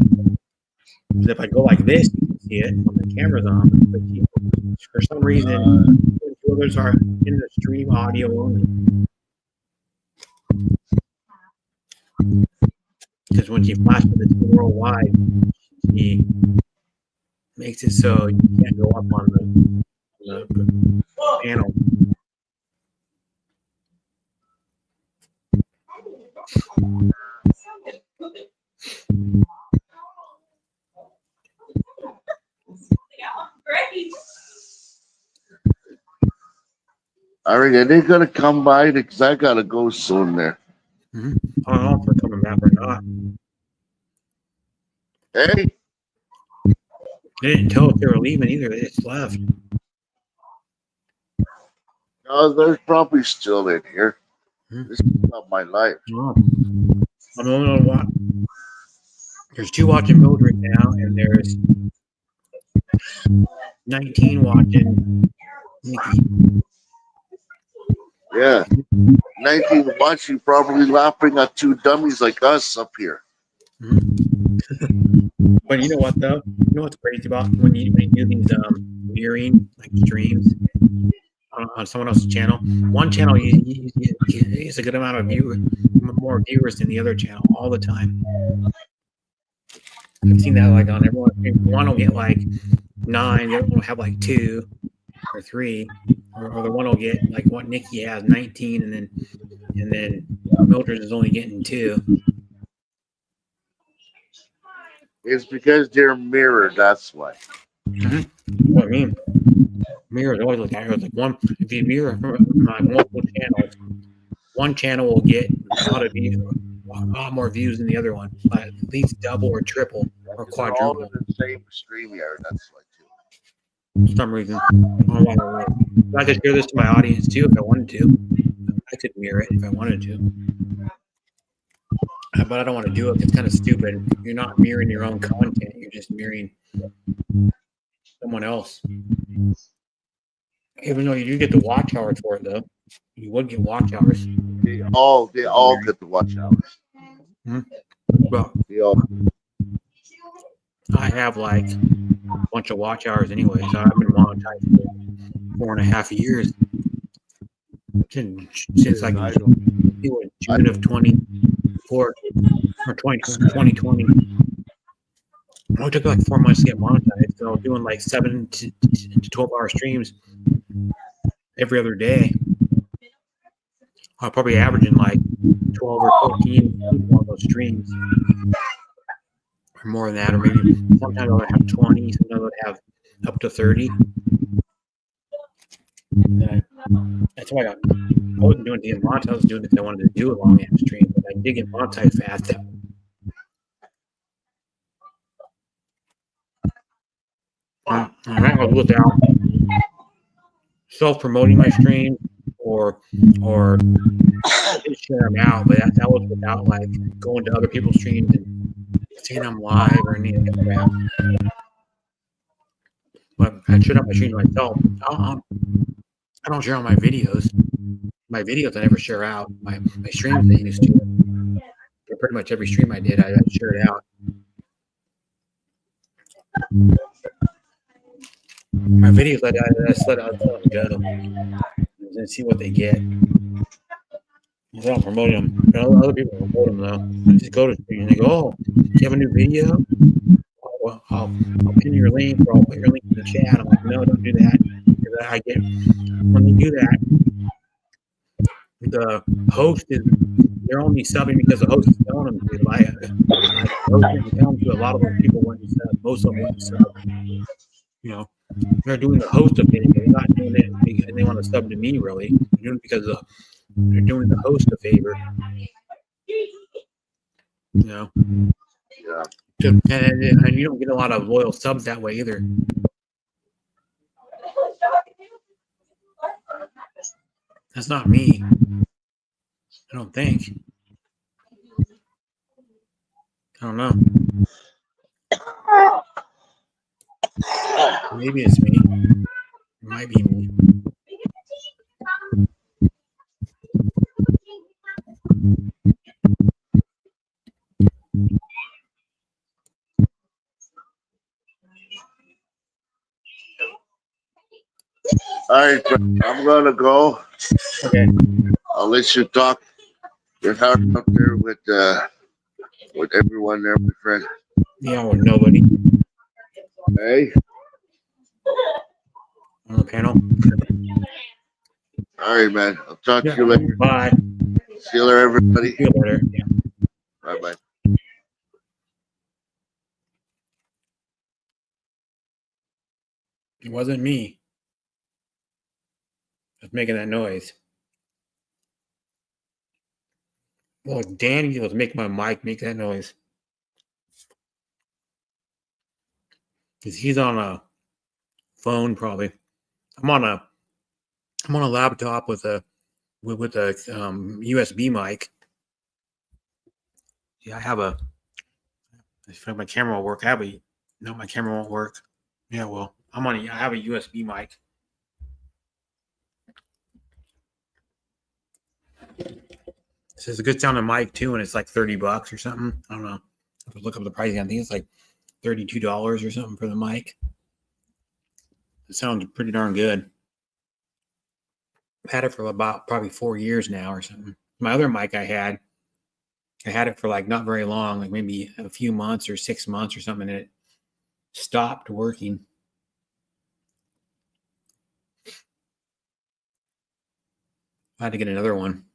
If I go like this, you can see it when the camera's on. But for some reason, others are in the stream audio only. Because when she flashes the Team Worldwide, she makes it so you can't go up on the panel. All right, are they gonna come by? Because I gotta go soon there. I don't know if they're coming back or not. Hey, They didn't tell if they were leaving either. They just left. no, they're probably still in here. This is not my life. Oh. I don't know what. There's 2 watching Mildred now, and there's 19 watching Nikki. Yeah. 19 watching, probably laughing at 2 dummies like us up here. But you know what, though? You know what's crazy about when you do these mirroring like streams on someone else's channel? One channel is a good amount of more viewers than the other channel all the time. I've seen that like on everyone. One will get like 9, the other one will have like 2 or 3, or the one will get like what Nikki has 19, and then Mildred is only getting 2. It's because they're mirrored, that's why. What I mean, mirrors always look at it. It's like one. If you mirror on multiple channels, one channel will get a lot more views than the other one, but at least double or triple. or They're all quadruple. in the same stream yard. That's why too. For some reason. I could share this to my audience too if I wanted to. I could mirror it if I wanted to. But I don't want to do it. It's kind of stupid. You're not mirroring your own content. You're just mirroring someone else. Even though you do get the watch hours for it, though. You would get watch hours. They all get the watch hours. Well, They all. I have like a bunch of watch hours anyway, so I've been monetized for 4.5 years. Since like June of 24 or 2020. It only took like 4 months to get monetized. So I was doing like 7 to 12-hour streams every other day. I'm probably averaging like 12 or 14 people on those streams. Or more than that, or maybe sometimes I would have 20, sometimes I would have up to 30. That's why I wasn't doing it to get monetized. I was doing it because I wanted to do a long ass stream, but I did get monetized fast. I was without self-promoting my stream or share them out, but that was without like going to other people's streams and saying I'm live or anything like that. But I shut up my stream myself. I don't share all my videos. My videos I never share out. My streams I used to. For pretty much every stream I did, I shared it out. My videos I just let them go and see what they get. I don't promote them. Other people promote them though. I just go to stream and they go, "Oh, do you have a new video? Well, I'll pin your link or I'll put your link in the chat." I'm like, "No, don't do that." Because I get when they do that, the host they're only subbing because the host is telling them to. I tell them to. A lot of those people wouldn't sub. Most of them wouldn't sub. You know, they're doing the host a favor. They're not doing it because they want to sub to me. Really, they're doing it because they're doing the host a favor. You know. Yeah. And you don't get a lot of loyal subs that way either. That's not me. I don't think. I don't know. Maybe it's me. It might be me. All right, I'm gonna go. Okay. I'll let you talk your heart up there with everyone there, my friend. Yeah, with nobody Hey. on the panel. All right, man. I'll talk to you later. Bye. See you later, everybody. See you later. Yeah. Bye bye. It wasn't me. I was making that noise. Well, Danny was making my mic make that noise. Because he's on a phone probably. I'm on a laptop with a USB mic. Yeah, I have a. If my camera will work, no, my camera won't work. Yeah, well, I have a USB mic. This is a good sounding mic too, and it's like $30 or something. I don't know. I have to look up the price. I think it's like $32 or something for the mic. It sounds pretty darn good. I've had it for about probably 4 years now or something. My other mic I had it for like not very long, like maybe a few months or 6 months or something, and it stopped working. I had to get another one.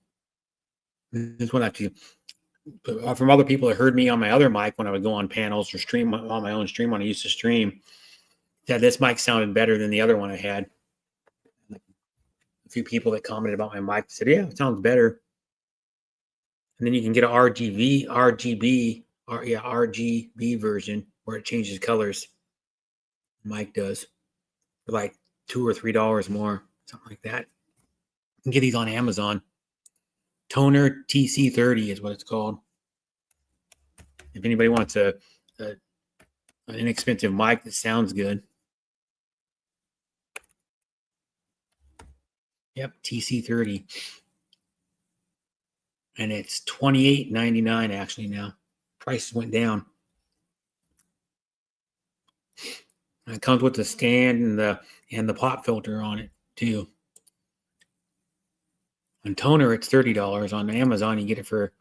This one actually, from other people that heard me on my other mic when I would go on panels or stream on my own stream when I used to stream, that this mic sounded better than the other one I had. A few people that commented about my mic said, "Yeah, it sounds better." And then you can get an RGB version where it changes colors. Mic does for like $2 or $3 more, something like that. You can get these on Amazon. Toner TC30 is what it's called. If anybody wants an inexpensive mic that sounds good. Yep, TC30. And it's $28.99 actually now. Prices went down. And it comes with the stand and the pop filter on it too. On Toner, it's $30. On Amazon, you get it for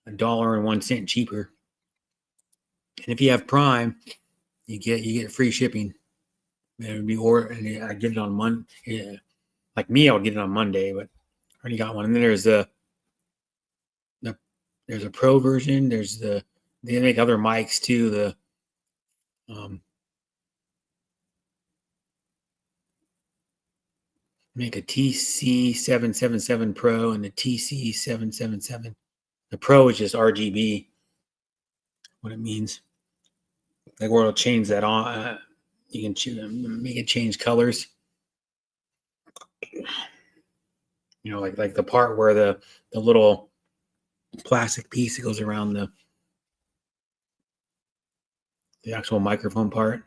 $1.01 cheaper. And if you have Prime, you get free shipping. It would be and I get it on Monday. Yeah. Like me, I would get it on Monday, but I already got one. And then there's there's a Pro version. They make other mics too. Make a TC777 Pro and the TC777. The Pro is just RGB. What it means, like where it'll change that on. You can make it change colors. You know, like the part where the little plastic piece that goes around the actual microphone part.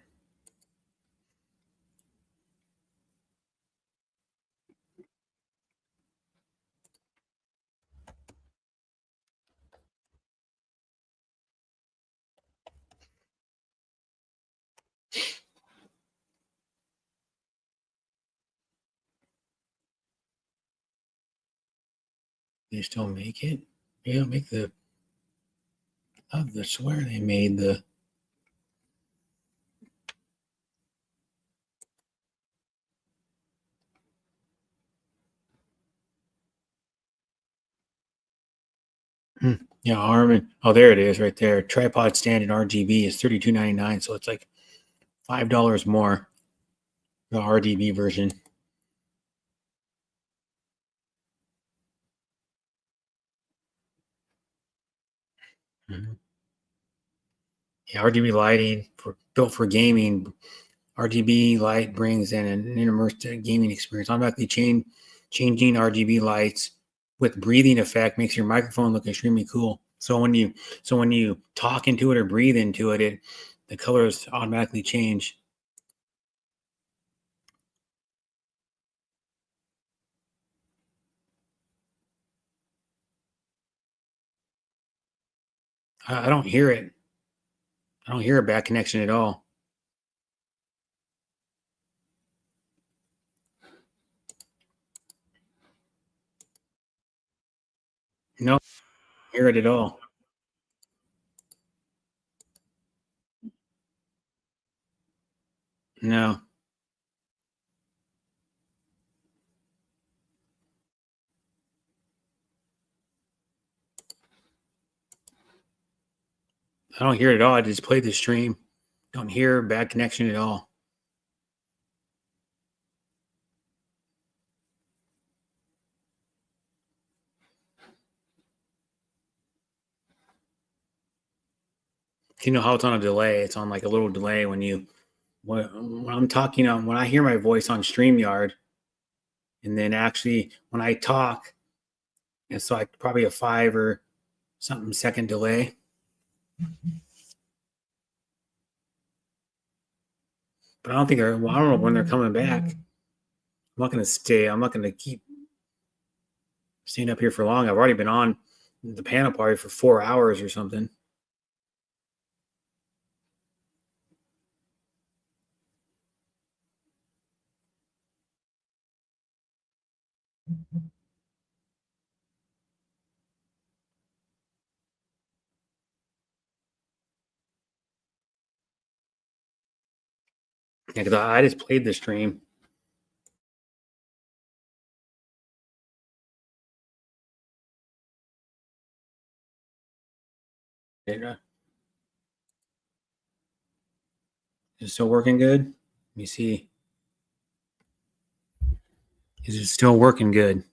They still make it. They don't make the. I swear they made the. Yeah, Harman. Oh, there it is, right there. Tripod stand in RGB is $32.99, so it's like $5 more. The RGB version. Mm-hmm. Yeah, RGB lighting built for gaming. RGB light brings in an immersive gaming experience. Automatically changing RGB lights with breathing effect makes your microphone look extremely cool. So when you talk into it or breathe into it, the colors automatically change. I don't hear it. I don't hear a bad connection at all. No, I don't hear it at all. No. I don't hear it at all. I just played the stream. Don't hear a bad connection at all. You know how it's on a delay? It's on like a little delay when I'm talking on, when I hear my voice on StreamYard, and then actually when I talk, it's like probably a 5 or something second delay. But I don't don't know when they're coming back. I'm not going to keep staying up here for long. I've already been on the panel party for 4 hours or something. Yeah, because I just played the stream. Is it still working good? Let me see. Is it still working good?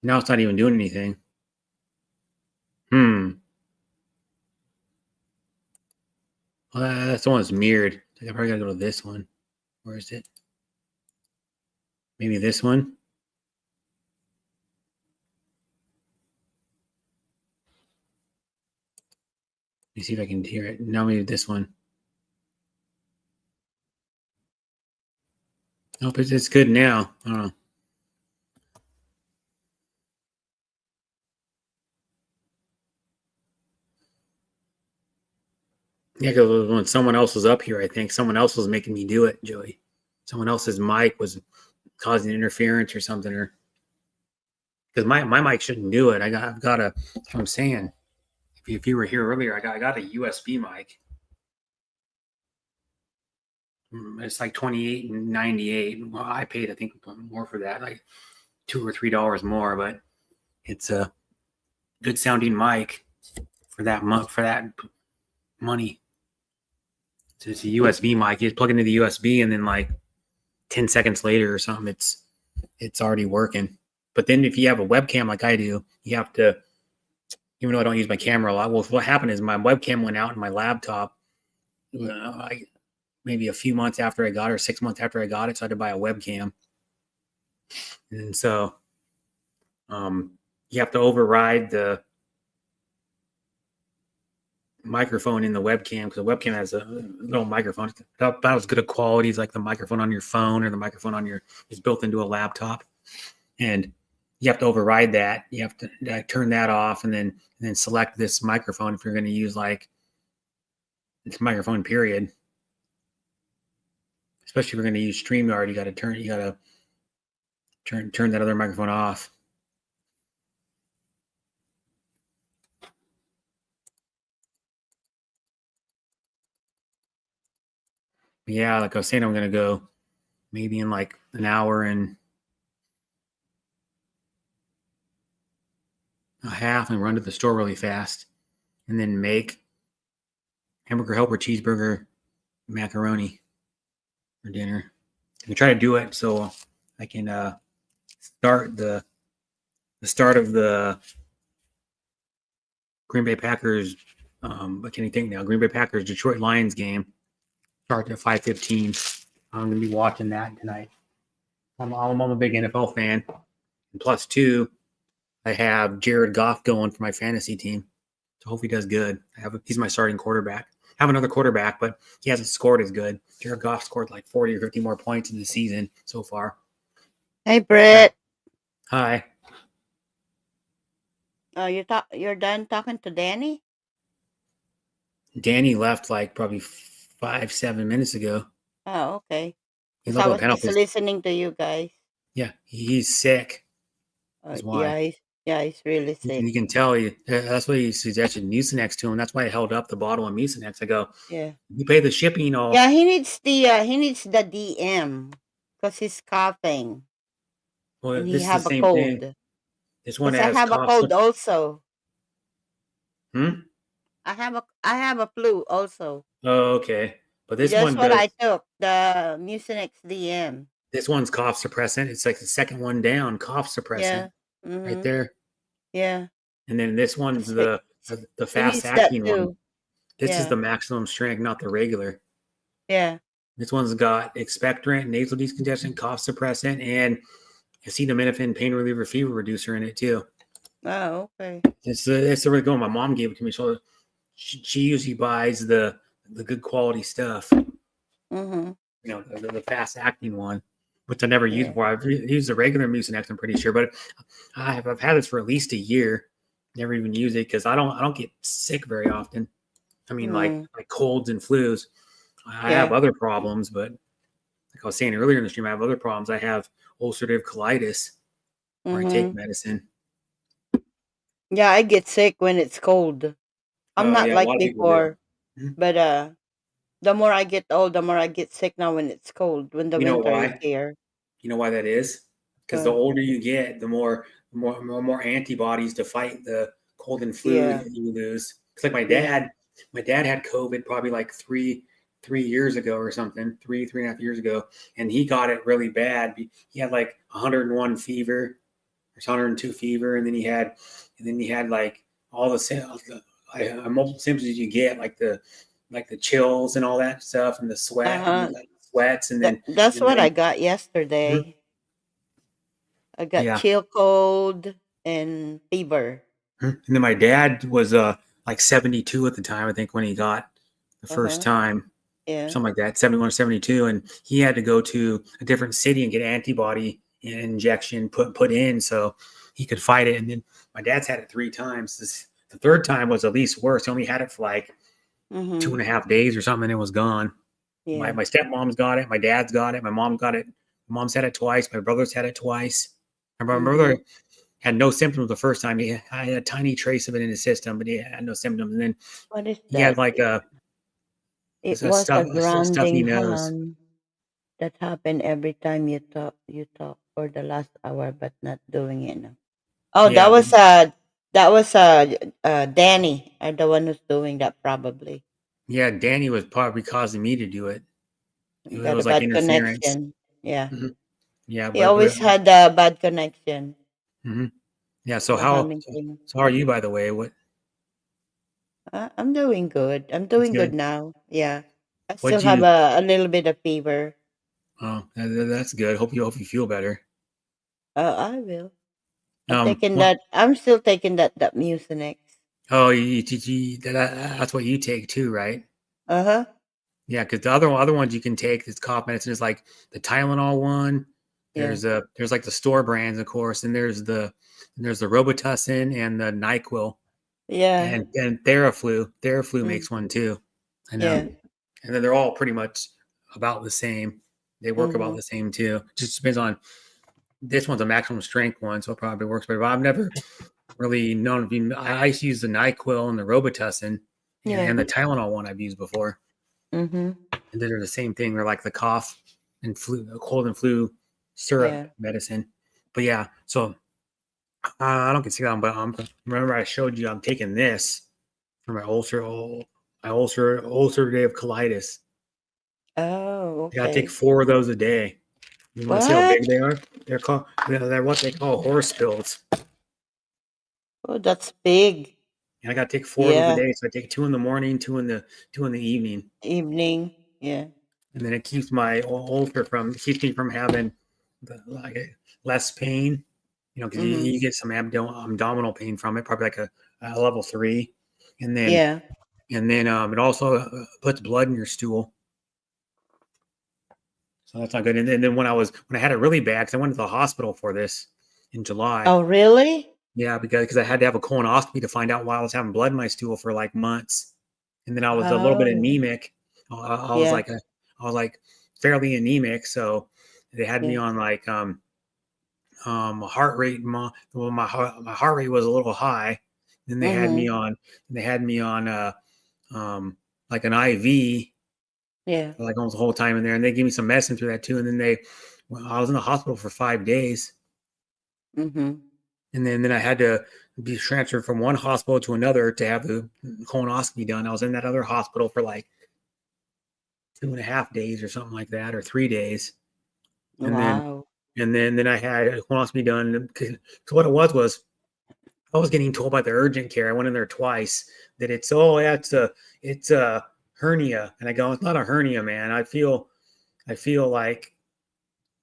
Now it's not even doing anything. That's the one that's mirrored. I probably gotta go to this one. Where is it? Maybe this one. Let me see if I can hear it. No, maybe this one. Nope, it's good now. I don't know. Yeah, because when someone else was up here, I think someone else was making me do it, Joey. Someone else's mic was causing interference or something, or because my mic shouldn't do it. I've got a. That's what I'm saying. If you were here earlier, I got a USB mic. It's like $28.98. Well, I paid I think more for that, like $2 or $3 more, but it's a good sounding mic for that money. So it's a USB mic. You just plug into the USB, and then like 10 seconds later or something, it's already working. But then if you have a webcam like I do, you have to, even though I don't use my camera a lot, well, what happened is my webcam went out in my laptop. Maybe a few months after I got it, or 6 months after I got it, so I had to buy a webcam. And so you have to override the microphone in the webcam, because the webcam has a little microphone. It's about as good a quality as like the microphone on your phone or the microphone on is built into a laptop. And you have to override that. You have to turn that off, and then select this microphone if you're going to use like this microphone period. Especially if you're going to use StreamYard, you got to turn that other microphone off. Yeah, like I was saying, I'm going to go maybe in like an hour and a half and run to the store really fast, and then make hamburger helper, cheeseburger, macaroni for dinner. I try to do it so I can start the start of the Green Bay Packers. I can't even think now. Green Bay Packers Detroit Lions game starts at 5:15. I'm going to be watching that tonight. I'm a big NFL fan, and plus two, I have Jared Goff going for my fantasy team. So hopefully he does good. He's my starting quarterback. I have another quarterback, but he hasn't scored as good. Jared Goff scored like 40 or 50 more points in the season so far. Hey, Brett. Hi. Oh, you're done talking to Danny? Danny left like probably 5-7 minutes ago. Oh, okay. He's 'Cause I up was at just Penelope's. listening to you guys. Yeah, he's sick. That's why. He's really sick. And you can tell that's why he suggested Mucinex to him. That's why I held up the bottle of Mucinex. I go, Yeah. you pay the shipping all. Yeah, he needs the DM because he's coughing Well, and he this is the have a same cold. thing. This one Because I has have a cough. cold also. I have a flu also. Oh, okay. But this Just one what does. I took, the Mucinex DM. This one's cough suppressant. It's like the second one down, cough suppressant, Yeah. right there. Yeah. And then this one's He the needs fast that acting one. too. This is Yeah. the maximum strength, not the regular. Yeah. This one's got expectorant, nasal decongestant, cough suppressant, and acetaminophen pain reliever, fever reducer in it too. Oh, okay. It's the really good one. My mom gave it to me, so she usually buys the good quality stuff. Mm-hmm. You know, the fast acting one, which I never used Yeah. before. I've used the regular Mucinex, I'm pretty sure, but I've had this for at least a year. Never even use it because I don't get sick very often. I mean, like colds and flus. I have other problems, but like I was saying earlier in the stream, I have other problems. I have ulcerative colitis where I take medicine. Yeah, I get sick when it's cold. I'm not Yeah, a like lot of people do. before, Mhm. but the more I get old, the more I get sick now when it's cold, when the You know winter is why? here. You know why that is? Because the Why? older you get, the more antibodies to fight the cold and flu Yeah. you lose. It's like my Yeah. dad had COVID probably like three years ago or something, 3.5 years ago, and he got it really bad. He had like 101 fever, or 102 fever, and then he had like all the multiple symptoms you get, like the like the chills and all that stuff, and the sweat, Uh-huh. and like sweats, and That's and what I then got yesterday. I got yeah. chill cold and fever. And then my dad was like 72 at the time, I think, when he got the first Uh-huh. time, Yeah. something like that, 71 or 72, and he had to go to a different city and get antibody injection put in so he could fight it. And then my dad's had it 3 times. The third time was at least worse. He only had it for like 2.5 days or something, and it was gone. Yeah. My stepmom's got it. My dad's got it. My mom got it. My mom's had it twice. My brother's had it twice. My brother had no symptoms the first time. I had a tiny trace of it in his system, but he had no symptoms. And then What is he had that? like It a was a stuffy grounding nose. hand that happened every time you talk for the last hour, but not doing it now. Oh, Yeah, that was Danny, the one who's doing that probably. yeah. Danny was probably causing me to do it. It Got a was like bad interference. connection. Yeah. Yeah, He always had a bad connection. mhm. Yeah. So We're having things. how are you, by the way? What I'm doing good. I'm It's doing good good. now. Yeah. I still What'd have you? a little bit of fever. Oh, that's good. Hope you feel better. I will. What? I'm still taking that Mucinex. Oh, that's what you take too, right? Uh-huh. Yeah, because the other ones you can take this cough medicine is like the Tylenol one. Yeah. There's like the store brands, of course, and there's the Robitussin and the NyQuil Yeah. and Theraflu. Theraflu Mm. makes one too. I know. Yeah. And then they're all pretty much about the same. They work about Mm-hmm. the same too. Just depends on this one's a maximum strength one, so it probably works better. But I've never really known. I used to use the NyQuil and the Robitussin Yeah. and the Tylenol one I've used before. Mm-hmm. And they're the same thing. They're like the cough and cold and flu syrup Yeah. medicine. But yeah, so I don't consider that, but remember I showed you I'm taking this for my ulcerative colitis. Oh, I gotta take okay. 4 of those a day. You want to see how What? big they are? They're what they call horse pills. Oh, that's big. And I gotta take 4 of those a Yeah. day. So I take 2 in the morning, 2 in the evening. Evening. Yeah. And then it keeps my keeps me from having less pain, because you get some abdominal pain from it, probably like a level 3, and then Yeah. it also puts blood in your stool, so that's not good. And then when I had it really bad, because I went to the hospital for this in July. Oh, really? Yeah, because I had to have a colonoscopy to find out why I was having blood in my stool for like months, and then I was a little bit Oh, anemic. I was yeah. like fairly anemic, so they had me Yeah. on like heart rate. My heart rate was a little high. Then they had me on like an IV Yeah. like almost the whole time in there, and they gave me some medicine through that too. And then I was in the hospital for 5 days. Mm-hmm. And then I had to be transferred from one hospital to another to have the colonoscopy done. I was in that other hospital for like 2.5 days or something like that, or 3 days. And Wow. then I had a colonoscopy done. So what it was I was getting told by the urgent care. I went in there twice that it's a hernia. And I go, it's not a hernia, man. I feel like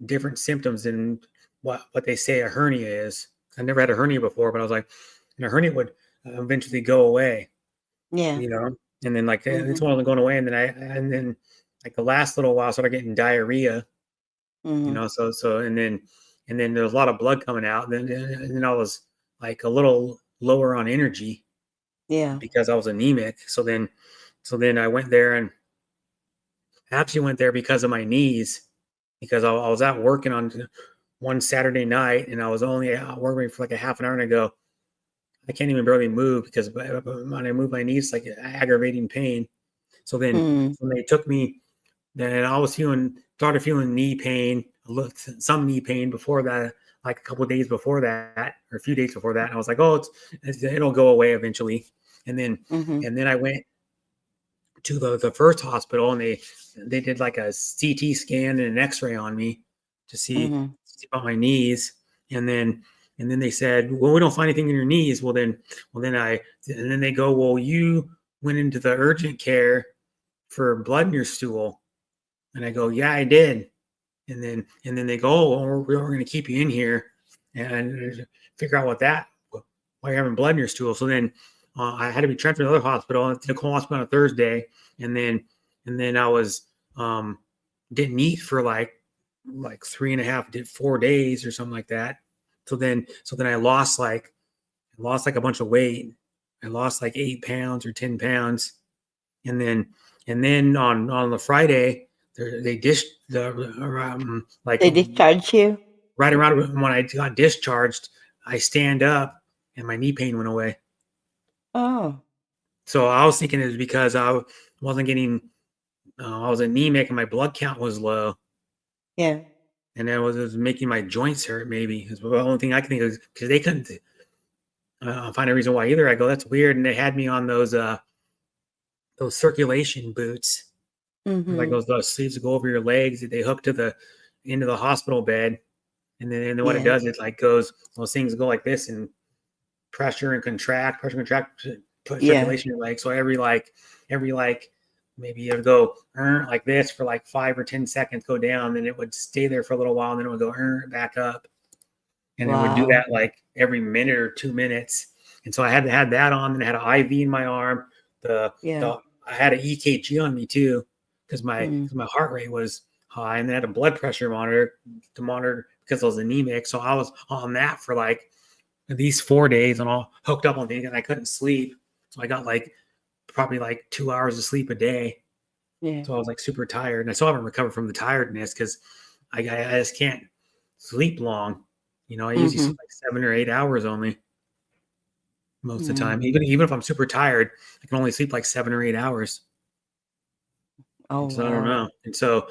different symptoms than what they say a hernia is. I never had a hernia before, but I was like, and a hernia would eventually go away, Yeah. and then like Mm-hmm. this one wasn't going away, and then like the last little while I started getting diarrhea, Mm-hmm. so and then there was a lot of blood coming out, and then I was like a little lower on energy Yeah. because I was anemic. So then I went there, and I actually went there because of my knees, because I was out working on one Saturday night, and I was only out working for like a half an hour, and I go, I can't even barely move because when I move my knees, it's like aggravating pain. So then Mm. when they took me, then I started feeling knee pain, some knee pain before that, like a couple of days before that, or a few days before that. And I was like, oh, it'll go away eventually. And then Mm-hmm. I went to the first hospital, and they did like a CT scan and an X-ray on me to see Mm-hmm. about my knees, and then they said, well, we don't find anything in your knees. And then they go, well, you went into the urgent care for blood in your stool? And I go, yeah, I did. And then they go, oh, well, we're going to keep you in here and figure out why you're having blood in your stool. So then I had to be transferred to another hospital, to Nicole Hospital on a Thursday. And then I was, didn't eat for like 4 days or something like that. So then I lost like a bunch of weight. I lost like 8 pounds or 10 pounds. And then on the Friday, they dished They discharge you? right around when I got discharged, I stand up and my knee pain went away. Oh. So I was thinking it was because I wasn't getting, I was anemic and my blood count was low. Yeah. And it was making my joints hurt, maybe. Is the only thing I can think of, because they couldn't find a reason why either. I go, that's weird. And they had me on those circulation boots. Mm-hmm. Like those sleeves that go over your legs that they hook to the end of the hospital bed. And then what it does, it like goes, those things go like this and pressure and contract, put circulation in your leg. So every maybe it would go like this for like 5 or 10 seconds, go down, then it would stay there for a little while, and then it would go back up. And it would do that like every minute or 2 minutes. And so I had that on, and I had an IV in my arm. I had an EKG on me too, because my heart rate was high, and then I had a blood pressure monitor to monitor because I was anemic. So I was on that for like at least 4 days, and all hooked up on things, and I couldn't sleep. So I got like probably like 2 hours of sleep a day. Yeah. So I was like super tired, and I still haven't recovered from the tiredness because I just can't sleep long. I usually sleep like 7 or 8 hours only most of the time. Even if I'm super tired, I can only sleep like 7 or 8 hours. Oh, So I don't know. And so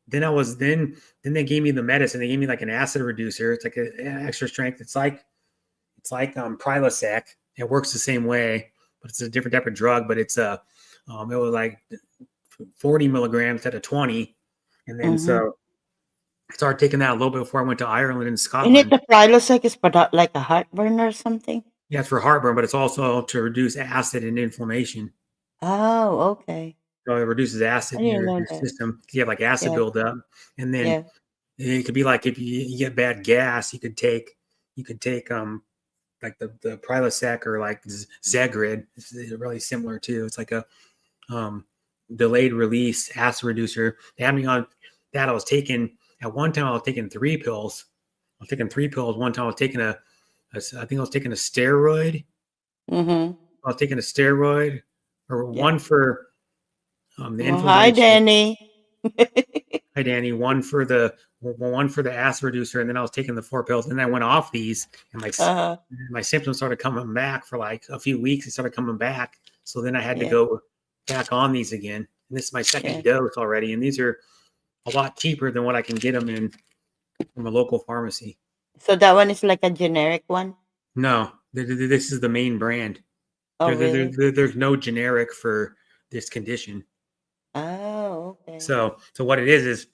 then then they gave me the medicine. They gave me like an acid reducer. It's like an extra strength. It's like Prilosec. It works the same way, but it's a different type of drug. But it's it was like 40 milligrams instead of 20. And then so I started taking that a little bit before I went to Ireland and Scotland. And the Prilosec is for like a heartburn or something? Yeah, it's for heartburn, but it's also to reduce acid and inflammation. Oh, okay. So it reduces acid in your system. You have like acid buildup. And then it could be like if you get bad gas, you could take like the Prilosec or like Zegrid. It's really similar too. It's like a delayed release acid reducer. They had me on that. At one time I was taking 3 pills. I was taking 3 pills. One time I was taking I think I was taking a steroid. I was taking a steroid or one for the inflammation. Hi, Danny. Hi, Danny. One for the acid reducer, and then I was taking the 4 pills, and then I went off these, and my symptoms started coming back for like a few weeks. It started coming back, so then I had to go back on these again. And this is my second dose already, and these are a lot cheaper than what I can get them in from a local pharmacy. So that one is like a generic one? No, this is the main brand. Oh, really? There's no generic for this condition. Oh, okay. So what it is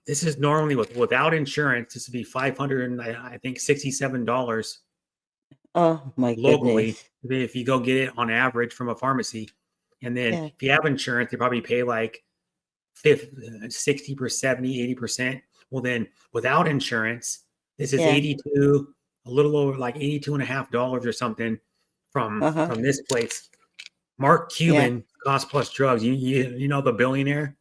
this is normally without insurance. This would be $567. Oh my locally, goodness. if you go get it on average from a pharmacy, and then if you have insurance, they probably pay like 60%, 80%. Well, then without insurance, this is a little over like $82.50 or something from this place. Mark Cuban, Cost Plus Drugs. You know the billionaire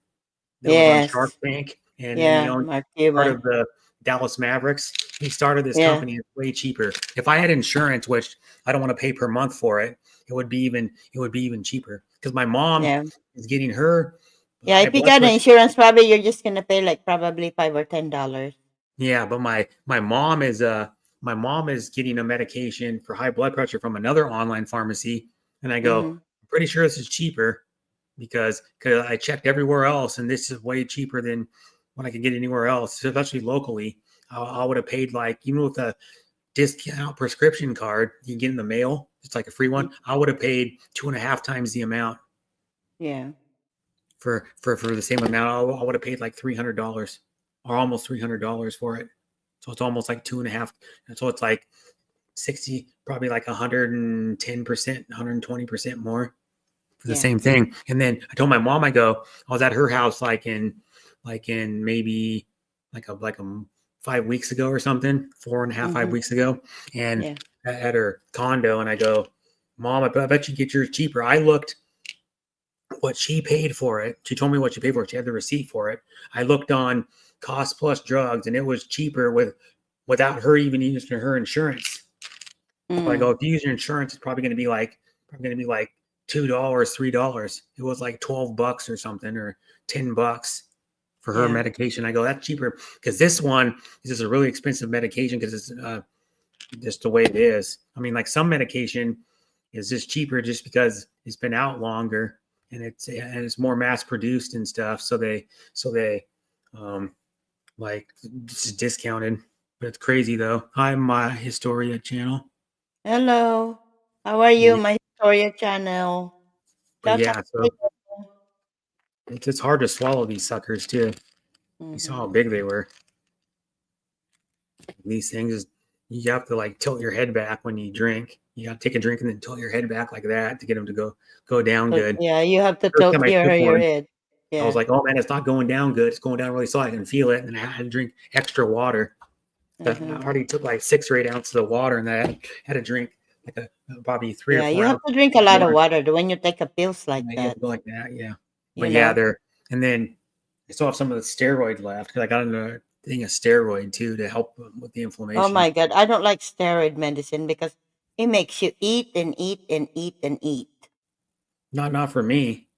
that was on Shark Tank, and he owned Mark part Cuban. of the Dallas Mavericks. He started this company. It's way cheaper. If I had insurance, which I don't want to pay per month for it, it would be even cheaper because my mom is getting her. Yeah, if you got insurance, probably you're just gonna pay like probably $5 or $10. Yeah, but my mom is getting a medication for high blood pressure from another online pharmacy, and I go, I'm pretty sure this is cheaper because I checked everywhere else, and this is way cheaper than what I could get anywhere else, especially locally. I would have paid like, even with a discount prescription card you get in the mail, it's like a free one. I would have paid 2.5 times the amount. Yeah. For the same amount, I would have paid like $300 or almost $300 for it. So it's almost like 2.5. So it's like 60, probably like 110%, 120% more. for the Yeah. same thing. And then I told my mom, I was at her house like in maybe like a 5 weeks ago or something, 4.5, 5 Mhm. weeks ago, and Yeah. at her condo, and I go, Mom, I bet you get yours cheaper. I looked what she paid for it. She told me what she paid for it. She had the receipt for it. I looked on Cost Plus Drugs, and it was cheaper without her even using her insurance. So I go, if you use your insurance, it's probably going to be like $2, $3. It was like $12 or something, or $10 for her Yeah. medication. I go, that's cheaper because this one is just a really expensive medication because it's just the way it is. I mean, like some medication is just cheaper just because it's been out longer and it's more mass produced and stuff. So they like it's discounted. But it's crazy though. Hi, my Historia channel. Hello. How are you, Yeah. my Historia channel? But Shout yeah, out so to it's hard to swallow these suckers too. you. You saw how Mhm. big they were. These things, you have to like tilt your head back when you drink. You got to take a drink and then tilt your head back like that to get them to go down So, good. yeah, you have to First tilt time I your took one, head. I was Yeah. like, oh man, it's not going down good. It's going down really slow. I can feel it. And I had to drink extra water. But I Mhm. already took like 6 or 8 ounces of water, and I had to drink like probably 3 or Yeah, 4 you have ounces to drink a of lot of water. water when you take a pills like And I had that, to go like that, yeah. you But yeah, know. and then I still have some of the steroid left because I got another thing of steroid too to help with the Oh inflammation. my God, I don't like steroid medicine because it makes you eat and eat and eat and eat. Not for me.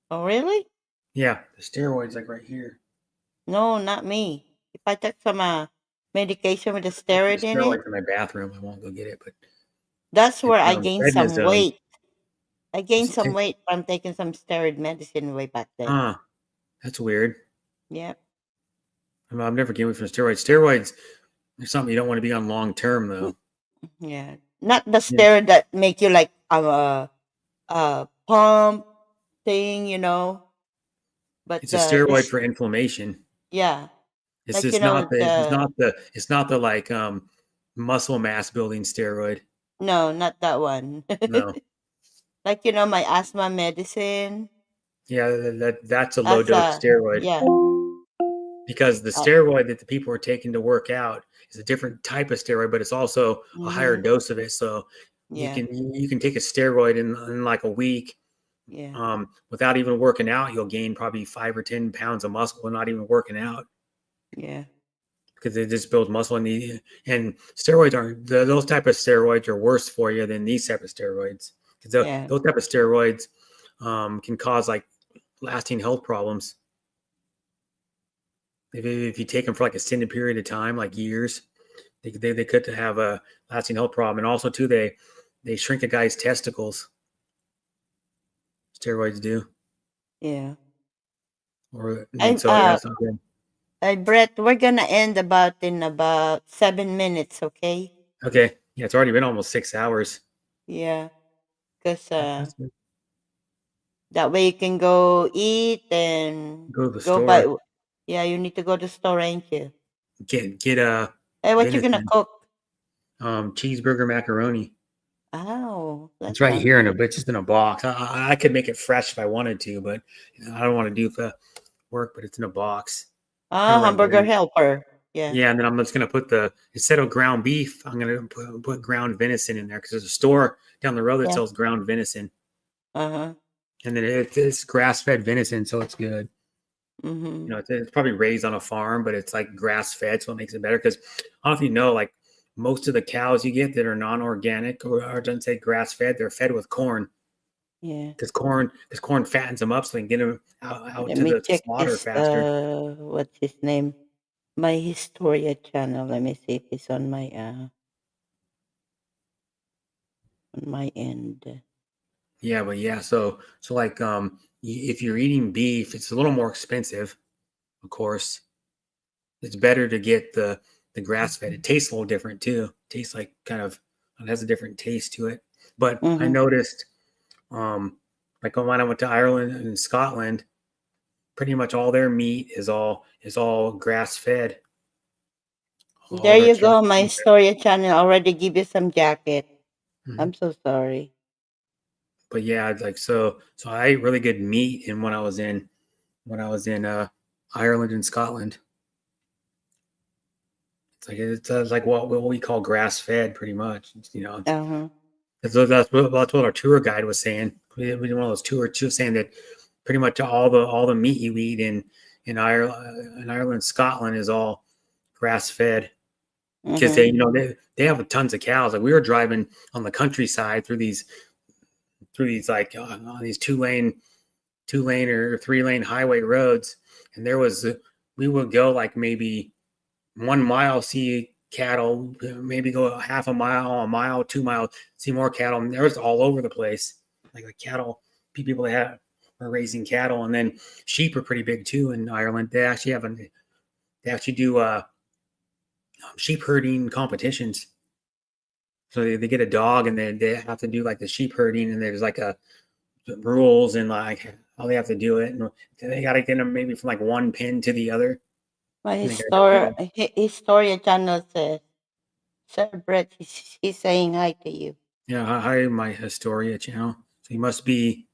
Oh, really? Yeah, the steroids like right here. No, not me. If I take some medication with a The steroid in it, steroids in my bathroom. I won't go get it, but that's it's where I gained some prednisone. weight. I gained It's, some it, weight from taking some steroid medicine way back then. that's weird. Yep. I've never gained weight from steroids. Steroids are something you don't want to be on long term though. Yeah. Not the Yeah. steroid that make you like pump thing, but It's a steroid this, for inflammation. yeah, It's like just not the it's not the like muscle mass building steroid. no, not that one. No. Like my asthma medicine. Yeah, that's a low That's dose steroid yeah. because the steroid that the people are taking to work out is a different type of steroid, but it's also a higher Mhm. dose of it. So Yeah. you can take a steroid in like a week, Yeah. without even working out. You'll gain probably 5 or 10 pounds of muscle, not even working out, Yeah. because it just builds muscle. And steroids those type of steroids are worse for you than these type of steroids because Yeah. those type of steroids can cause like lasting health problems. If you take them for like a extended period of time, like years, they could have a lasting health problem. And also too, they shrink a guy's testicles. Steroids do. Yeah. And so yeah, it's not good. Brett, we're gonna end in about 7 minutes, okay? Okay. Yeah, it's already been almost 6 hours. Yeah, because That's good. that way you can go eat and Go to the go buy. store. Yeah, you need to go to the store, ain't you? Get Hey, what you gonna venison, cook? cheeseburger macaroni. Oh, that It's right sounds here good. it's just in a box. I could make it fresh if I wanted to, but I don't want to do the work. But it's in a box. Ah, hamburger helper. Yeah. Yeah, and then I'm just gonna put instead of ground beef, I'm gonna put ground venison in there because there's a store down the road that Yeah. sells ground venison, Uh-huh. and then it's grass-fed venison, so it's good. Mm-hmm. It's probably raised on a farm, but it's like grass-fed, so it makes it better. Because I don't know if you know, like most of the cows you get that are non-organic or doesn't say grass-fed, they're fed with corn. Yeah. Because corn fattens them up, so they can get them out Let to me the check slaughter this. faster. What's his name? My Historia channel. Let me see if it's on my end. Yeah, but yeah, so like if you're eating beef, it's a little more expensive, of course. It's better to get the grass fed. It tastes a little different too. It tastes like it has a different taste to it. But I Mhm. noticed like when I went to Ireland and Scotland, pretty much all their meat is all grass fed. There you go. My Historia channel already give you some jacket. Mhm. I'm so sorry. but yeah, like so I ate really good meat and when I was in Ireland and Scotland. It's like what we call grass fed, pretty much. You know, Uh-huh. that's what our tour guide was saying. We did one of those tours saying that pretty much all the meat you eat in Ireland, Scotland is all grass fed because they have tons of cows. Like we were driving on the countryside through these like on these two lane or 3 lane highway roads, and we would go like maybe 1 mile, see cattle, maybe go half a mile, 2 miles, see more cattle. And there was all over the place. Like the cattle, people that are raising cattle, and then sheep are pretty big too in Ireland. They actually do sheep herding competitions. So they get a dog and they have to do like the sheep herding, and there's like rules and like how they have to do it. And they got to get them maybe from like one pin to the other. My And they gotta Historia channel says, Sir Brett, he's saying hi to you. Yeah, hi, my Historia channel. So you must be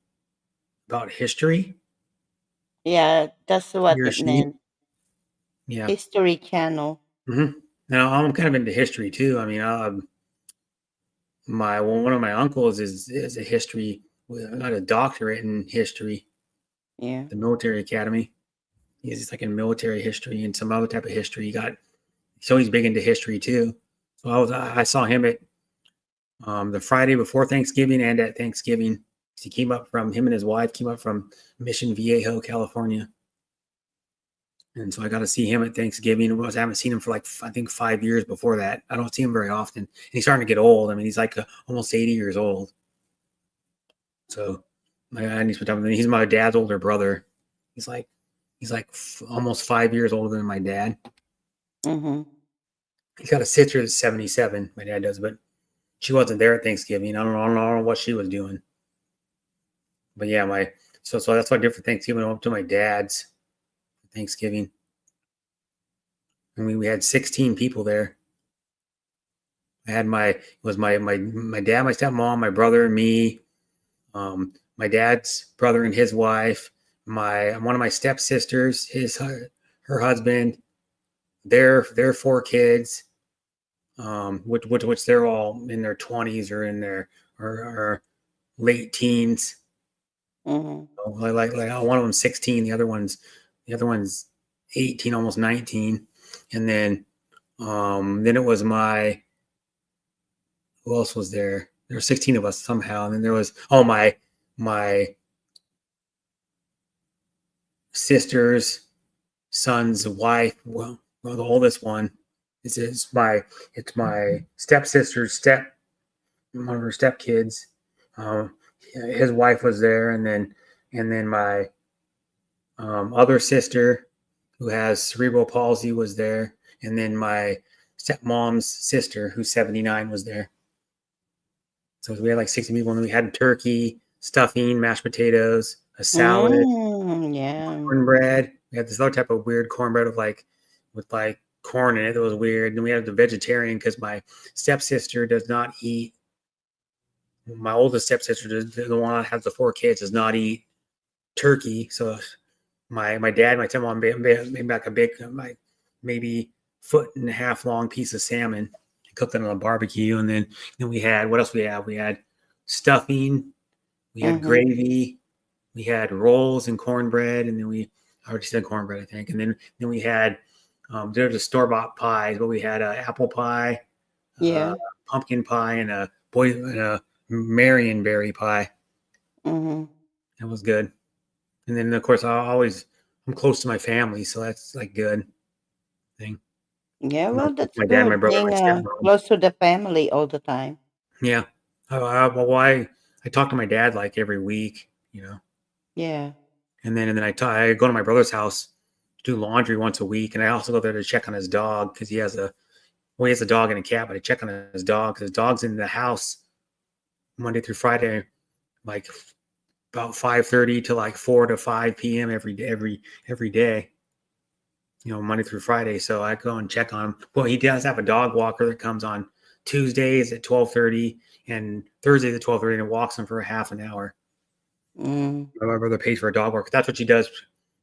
about history. Yeah, that's what He or it she? meant. Yeah. History channel. Now I'm kind of into history too. I mean, one of my uncles is a history, got a doctorate in history, Yeah. the military academy. He's like in military history and some other type of history. So he's big into history too. So I saw him at the Friday before Thanksgiving and at Thanksgiving. Him and his wife came up from Mission Viejo, California. And so I got to see him at Thanksgiving. I haven't seen him for like, I think 5 years before that. I don't see him very often. And he's starting to get old. I mean, he's like almost 80 years old. So I need to spend time with him. He's my dad's older brother. He's like almost 5 years older than my dad. Mm-hmm. He's got a sister that's 77. My dad does, but she wasn't there at Thanksgiving. I don't know what she was doing. But yeah, so that's why I did for Thanksgiving. I went to my dad's for Thanksgiving. And we had 16 people there. I had my dad, my stepmom, my brother, and me, my dad's brother and his wife, one of my stepsisters, her husband, their 4 kids, which they're all in their 20s or in their or late teens. Mm-hmm. So like one of them's 16, the other one's 18, almost 19, and then it was who else was there? There were 16 of us somehow, and then there was my sister's son's wife. Well, the oldest one it's my stepsister's one of her stepkids. His wife was there, and then my other sister who has cerebral palsy was there, and then my stepmom's sister who's 79 was there. So we had like 60 people, and we had turkey, stuffing, mashed potatoes, a salad, Yeah. cornbread. We had this other type of weird cornbread with corn in it that was weird. And we had the vegetarian because my stepsister does not eat. My oldest stepsister, the one that has the 4 kids, does not eat turkey. So my dad, my stepmom made back a big, maybe 1.5 foot long piece of salmon. Cooked it on a barbecue, and then we had, what else we had? We had stuffing, we had gravy, we had rolls and cornbread, and then I already said cornbread, I think, and then we had there's a store-bought pies, but we had apple pie, pumpkin pie, and a Marionberry pie. Mm-hmm. That was good. And then of course I'm close to my family, so that's like good thing. Yeah, well, that's My good. dad, my brother, my Being stepmom. close to the family all the time. Yeah. I talk to my dad like every week, Yeah. and then I go to my brother's house, do laundry once a week, and I also go there to check on his dog because he has a dog and a cat, but I check on his dog because his dog's in the house Monday through Friday, like about 5:30 to like 4 to 5 p.m. every day. Monday through Friday. So I go and check on him. Well, he does have a dog walker that comes on Tuesdays at 12:30 and Thursdays at 12:30 and walks them for a half an hour. Mm. My brother pays for a dog walker. That's what she does,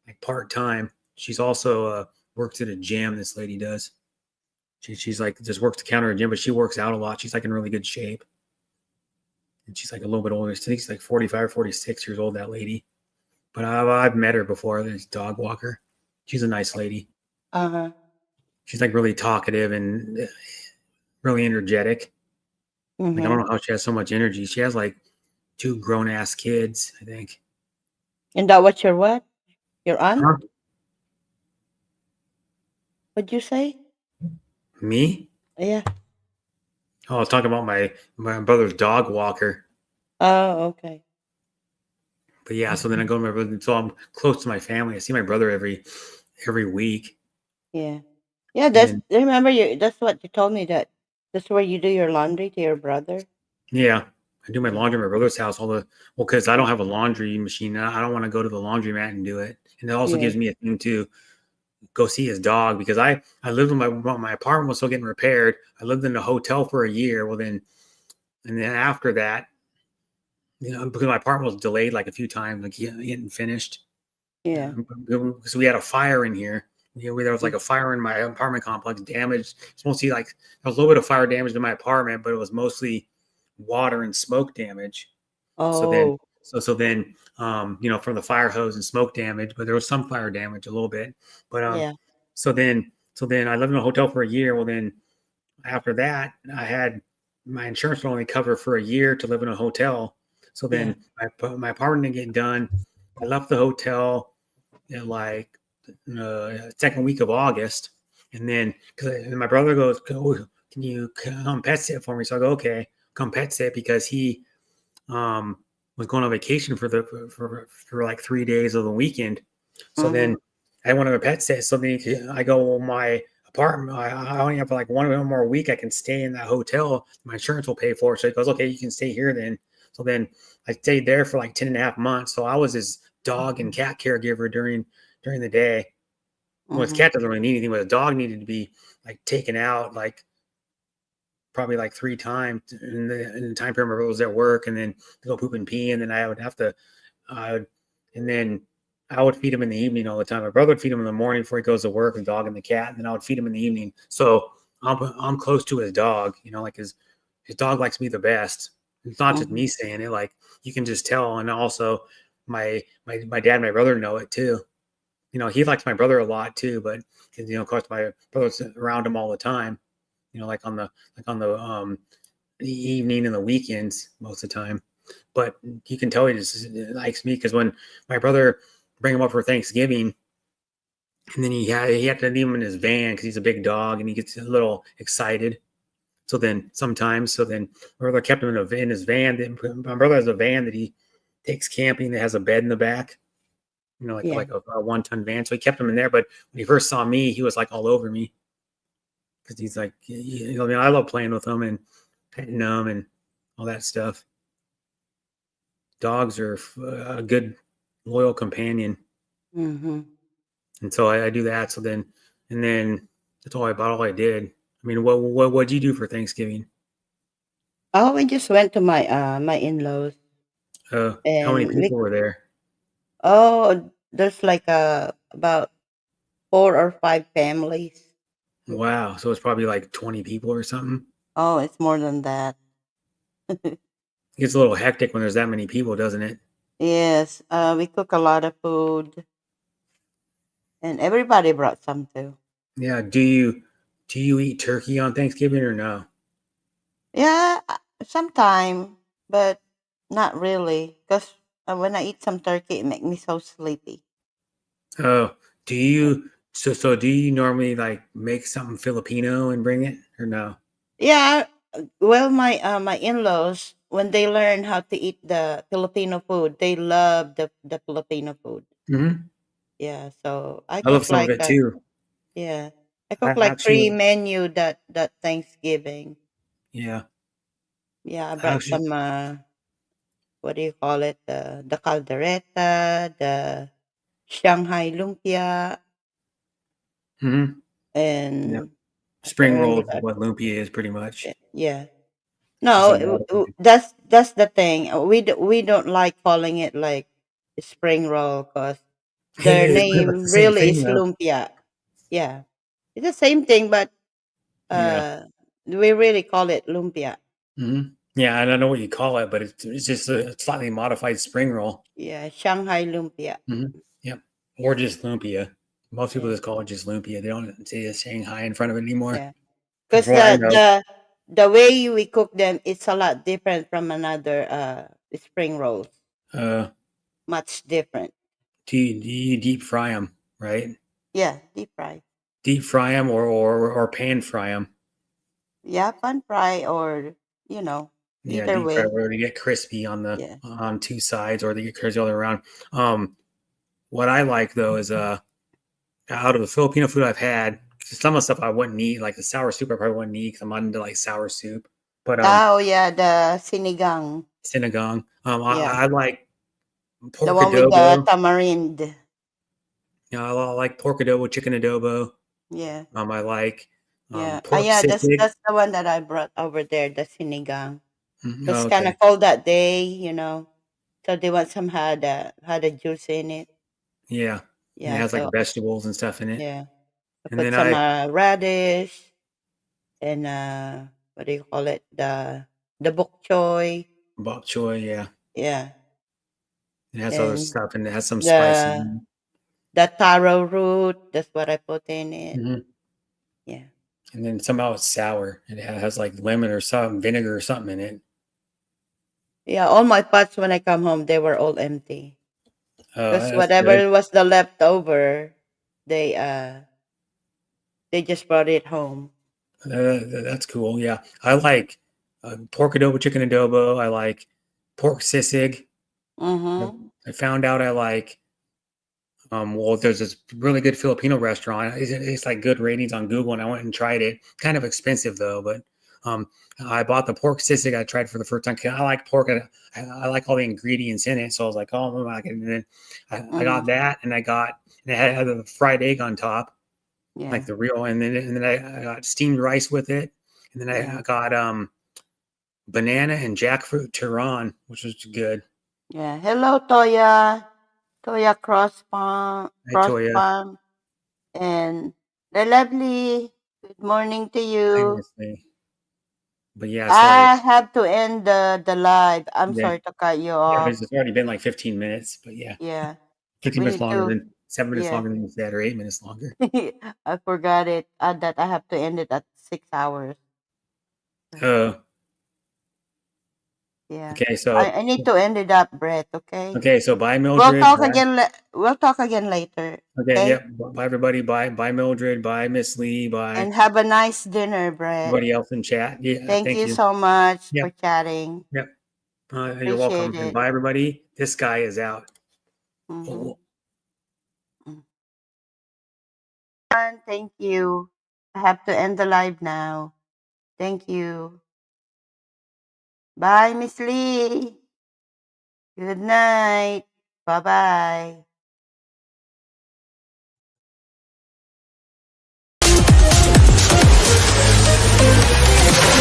like part time. She's also works at a gym. This lady does. She's like just works the counter at a gym, but she works out a lot. She's like in really good shape, and she's like a little bit older. I think she's like 45 or 46 years old. That lady, but I've met her before. This dog walker. She's a nice lady. Uh-huh. She's like really talkative and really energetic. Like I don't Mm-hmm. know how she has so much energy. She has like 2 grown ass kids, I think. And that was your what? Your aunt? Huh? What'd you say? Me? Yeah. Oh, I was talking about my brother's dog walker. Oh, okay. But yeah, so then I go to my brother. So I'm close to my family. I see my brother every week. Yeah. Yeah, that's And remember that's what you told me that that's where you do your laundry to your brother. yeah, I do my laundry at my brother's house because I don't have a laundry machine. I don't want to go to the laundromat and do it. And it also Yeah. gives me a thing to go see his dog because I lived in my apartment was still getting repaired. I lived in a hotel for a year. Well, then after that, because my apartment was delayed like a few times, like getting finished. Yeah. Because we had a fire in here. There was like a fire in my apartment complex, damaged. It's mostly like there was a little bit of fire damage to my apartment, but it was mostly water and smoke damage. So then, Oh. so then, from the fire hose and smoke damage, but there was some fire damage a little bit. But Yeah. so then I lived in a hotel for a year. Well, then after that, I had my insurance would only cover for a year to live in a hotel. So then my apartment didn't get done. I left the hotel in like second week of August, and then because my brother goes, "Can you come pet sit for me?" So I go, "Okay, come pet sit," because he was going on vacation for like 3 days of the weekend. So then I went on a pet sit. So then I go, well, my apartment, I only have like one more week I can stay in that hotel. My insurance will pay for it. So he goes, okay, you can stay here then. So then I stayed there for like 10 and a half months. So I was his dog and cat caregiver during the day. Well, his cat doesn't really need anything, but his dog needed to be like taken out like probably like 3 times in the time period where I was at work, and then to go poop and pee, and then I would have to, and then I would feed him in the evening all the time. My brother would feed him in the morning before he goes to work, the dog and the cat, and then I would feed him in the evening. So I'm close to his dog, like his dog likes me the best. It's not just me saying it; like you can just tell. And also, my dad and my brother know it too. He likes my brother a lot too, but of course, my brother's around him all the time. Like on the evening and the weekends most of the time. But you can tell he just likes me because when my brother bring him up for Thanksgiving, and then he had to leave him in his van because he's a big dog and he gets a little excited. So then my brother kept him in his van. My brother has a van that he takes camping that has a bed in the back. Like a 1-ton van. So he kept him in there. But when he first saw me, he was like all over me. Because he's like, I love playing with them and petting them and all that stuff. Dogs are a good, loyal companion. Mm-hmm. And so I do that. So then, and then that's all I did. I mean, what'd you do for Thanksgiving? Oh, we just went to my my in-laws, How many and people were there? there's like about 4 or 5 families. Wow. So it's probably like 20 people or something. Oh, it's more than that. It gets a little hectic when there's that many people, doesn't it? Yes, we cook a lot of food, and everybody brought some too. Yeah. Do you eat turkey on Thanksgiving or no? Yeah, sometime, but not really, because when I eat some turkey, it makes me so sleepy. Oh, do you do you normally like make something Filipino and bring it or no? Yeah, well, my in-laws, when they learn how to eat the Filipino food, they love the Filipino food. Hmm. Yeah, so I I love cook some of like it too. yeah, I I cook like three actually, menu that Thanksgiving. yeah, Yeah, I I brought actually, some what do you call it? The caldereta, the Shanghai lumpia, hmm yeah, and I can't spring remember rolls is that. what lumpia is pretty much. Yeah. No, that's the thing. We don't like calling it like spring roll because their It's pretty much name the same really thing is though. lumpia. Yeah, it's the same thing, but Yeah. we really call it lumpia. Yeah, I don't know what you call it, but it's just a slightly modified spring roll. Yeah, Shanghai lumpia. Yep. Or just lumpia. Most people Yeah. just call it just lumpia. They don't say the Shanghai in front of it anymore. Yeah, because From what I know. the way we cook them, it's a lot different from another spring rolls. Uh, Much different. do you deep fry them, right? Yeah, deep fry. Deep fry them or pan fry them. Yeah, pan fry or you know Yeah, either deep fry way. where they get crispy on the Yeah. on two sides or they get crispy all the way around. What I like though is out of the Filipino food I've had, some of the stuff I wouldn't eat, like the sour soup I probably wouldn't eat because I'm not into like sour soup. But Oh yeah, the sinigang. sinigang. Yeah, I like the pork one with the adobo. tamarind. You know, I like pork adobo, chicken adobo. Yeah, I like yeah. pork Yeah. sisig. That's the one that I brought over there. The sinigang. It's Oh, kind okay. of cold that day, so they want some had a juice in it. Yeah. And it Yeah. has like So vegetables and stuff in it. yeah, I And put then some I radish and what do you call it? The bok choy. bok choy, yeah. Yeah, It has other and stuff and it has some spice the in the taro root. That's what I put in it. it. Yeah. And then somehow it's sour. It has like lemon or something, vinegar or something in it. Yeah, all my pots when I come home, they were all empty. Oh, Because that's good. whatever was the leftover, they just brought it home. That's cool. Yeah. I like pork adobo, chicken adobo. I like pork sisig. Mm-hmm. I found out I like well, there's this really good Filipino restaurant. It's like good ratings on Google, and I went and tried it. Kind of expensive though, but I bought the pork sisig. I tried for the first time. 'Cause I like pork. And I like all the ingredients in it, so I was like, oh, I'm like it. And then I got that, and it had a fried egg on top, Yeah. like the real. And then I got steamed rice with it, and then I got banana and jackfruit Tehran, which was good. Yeah. Hello, Toya. Toya Crosspan. Hi, Toya. Crosspan. And the lovely. Good morning to you. Honestly. But yeah, so I have to end the live. I'm yeah. sorry to cut you Yeah, off. but it's already been like 15 minutes, but yeah, Yeah. 15 We minutes need longer to. than 7 minutes Yeah. longer than you said, or 8 minutes longer. I forgot it. That I have to end it at 6 hours. Yeah. Okay, so I need to end it up, Brett. Okay. so bye We'll Mildred. talk Bye. again. We'll talk again later. Okay, Okay. yep. Bye everybody. Bye Mildred. Bye Miss Lee. Bye And have a nice dinner, Brett. everybody else in chat. Yeah, Thank you you. so much Yep. for chatting. Yep. You're welcome. Appreciate And it. bye everybody. This guy is out. Mhm. Oh, Thank you. I have to end the live now. Thank you. Bye, Miss Lee. Good night. Bye-bye.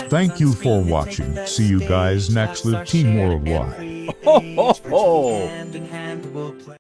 Thank you for watching. See you guys next with Team Worldwide. Ho, ho, ho.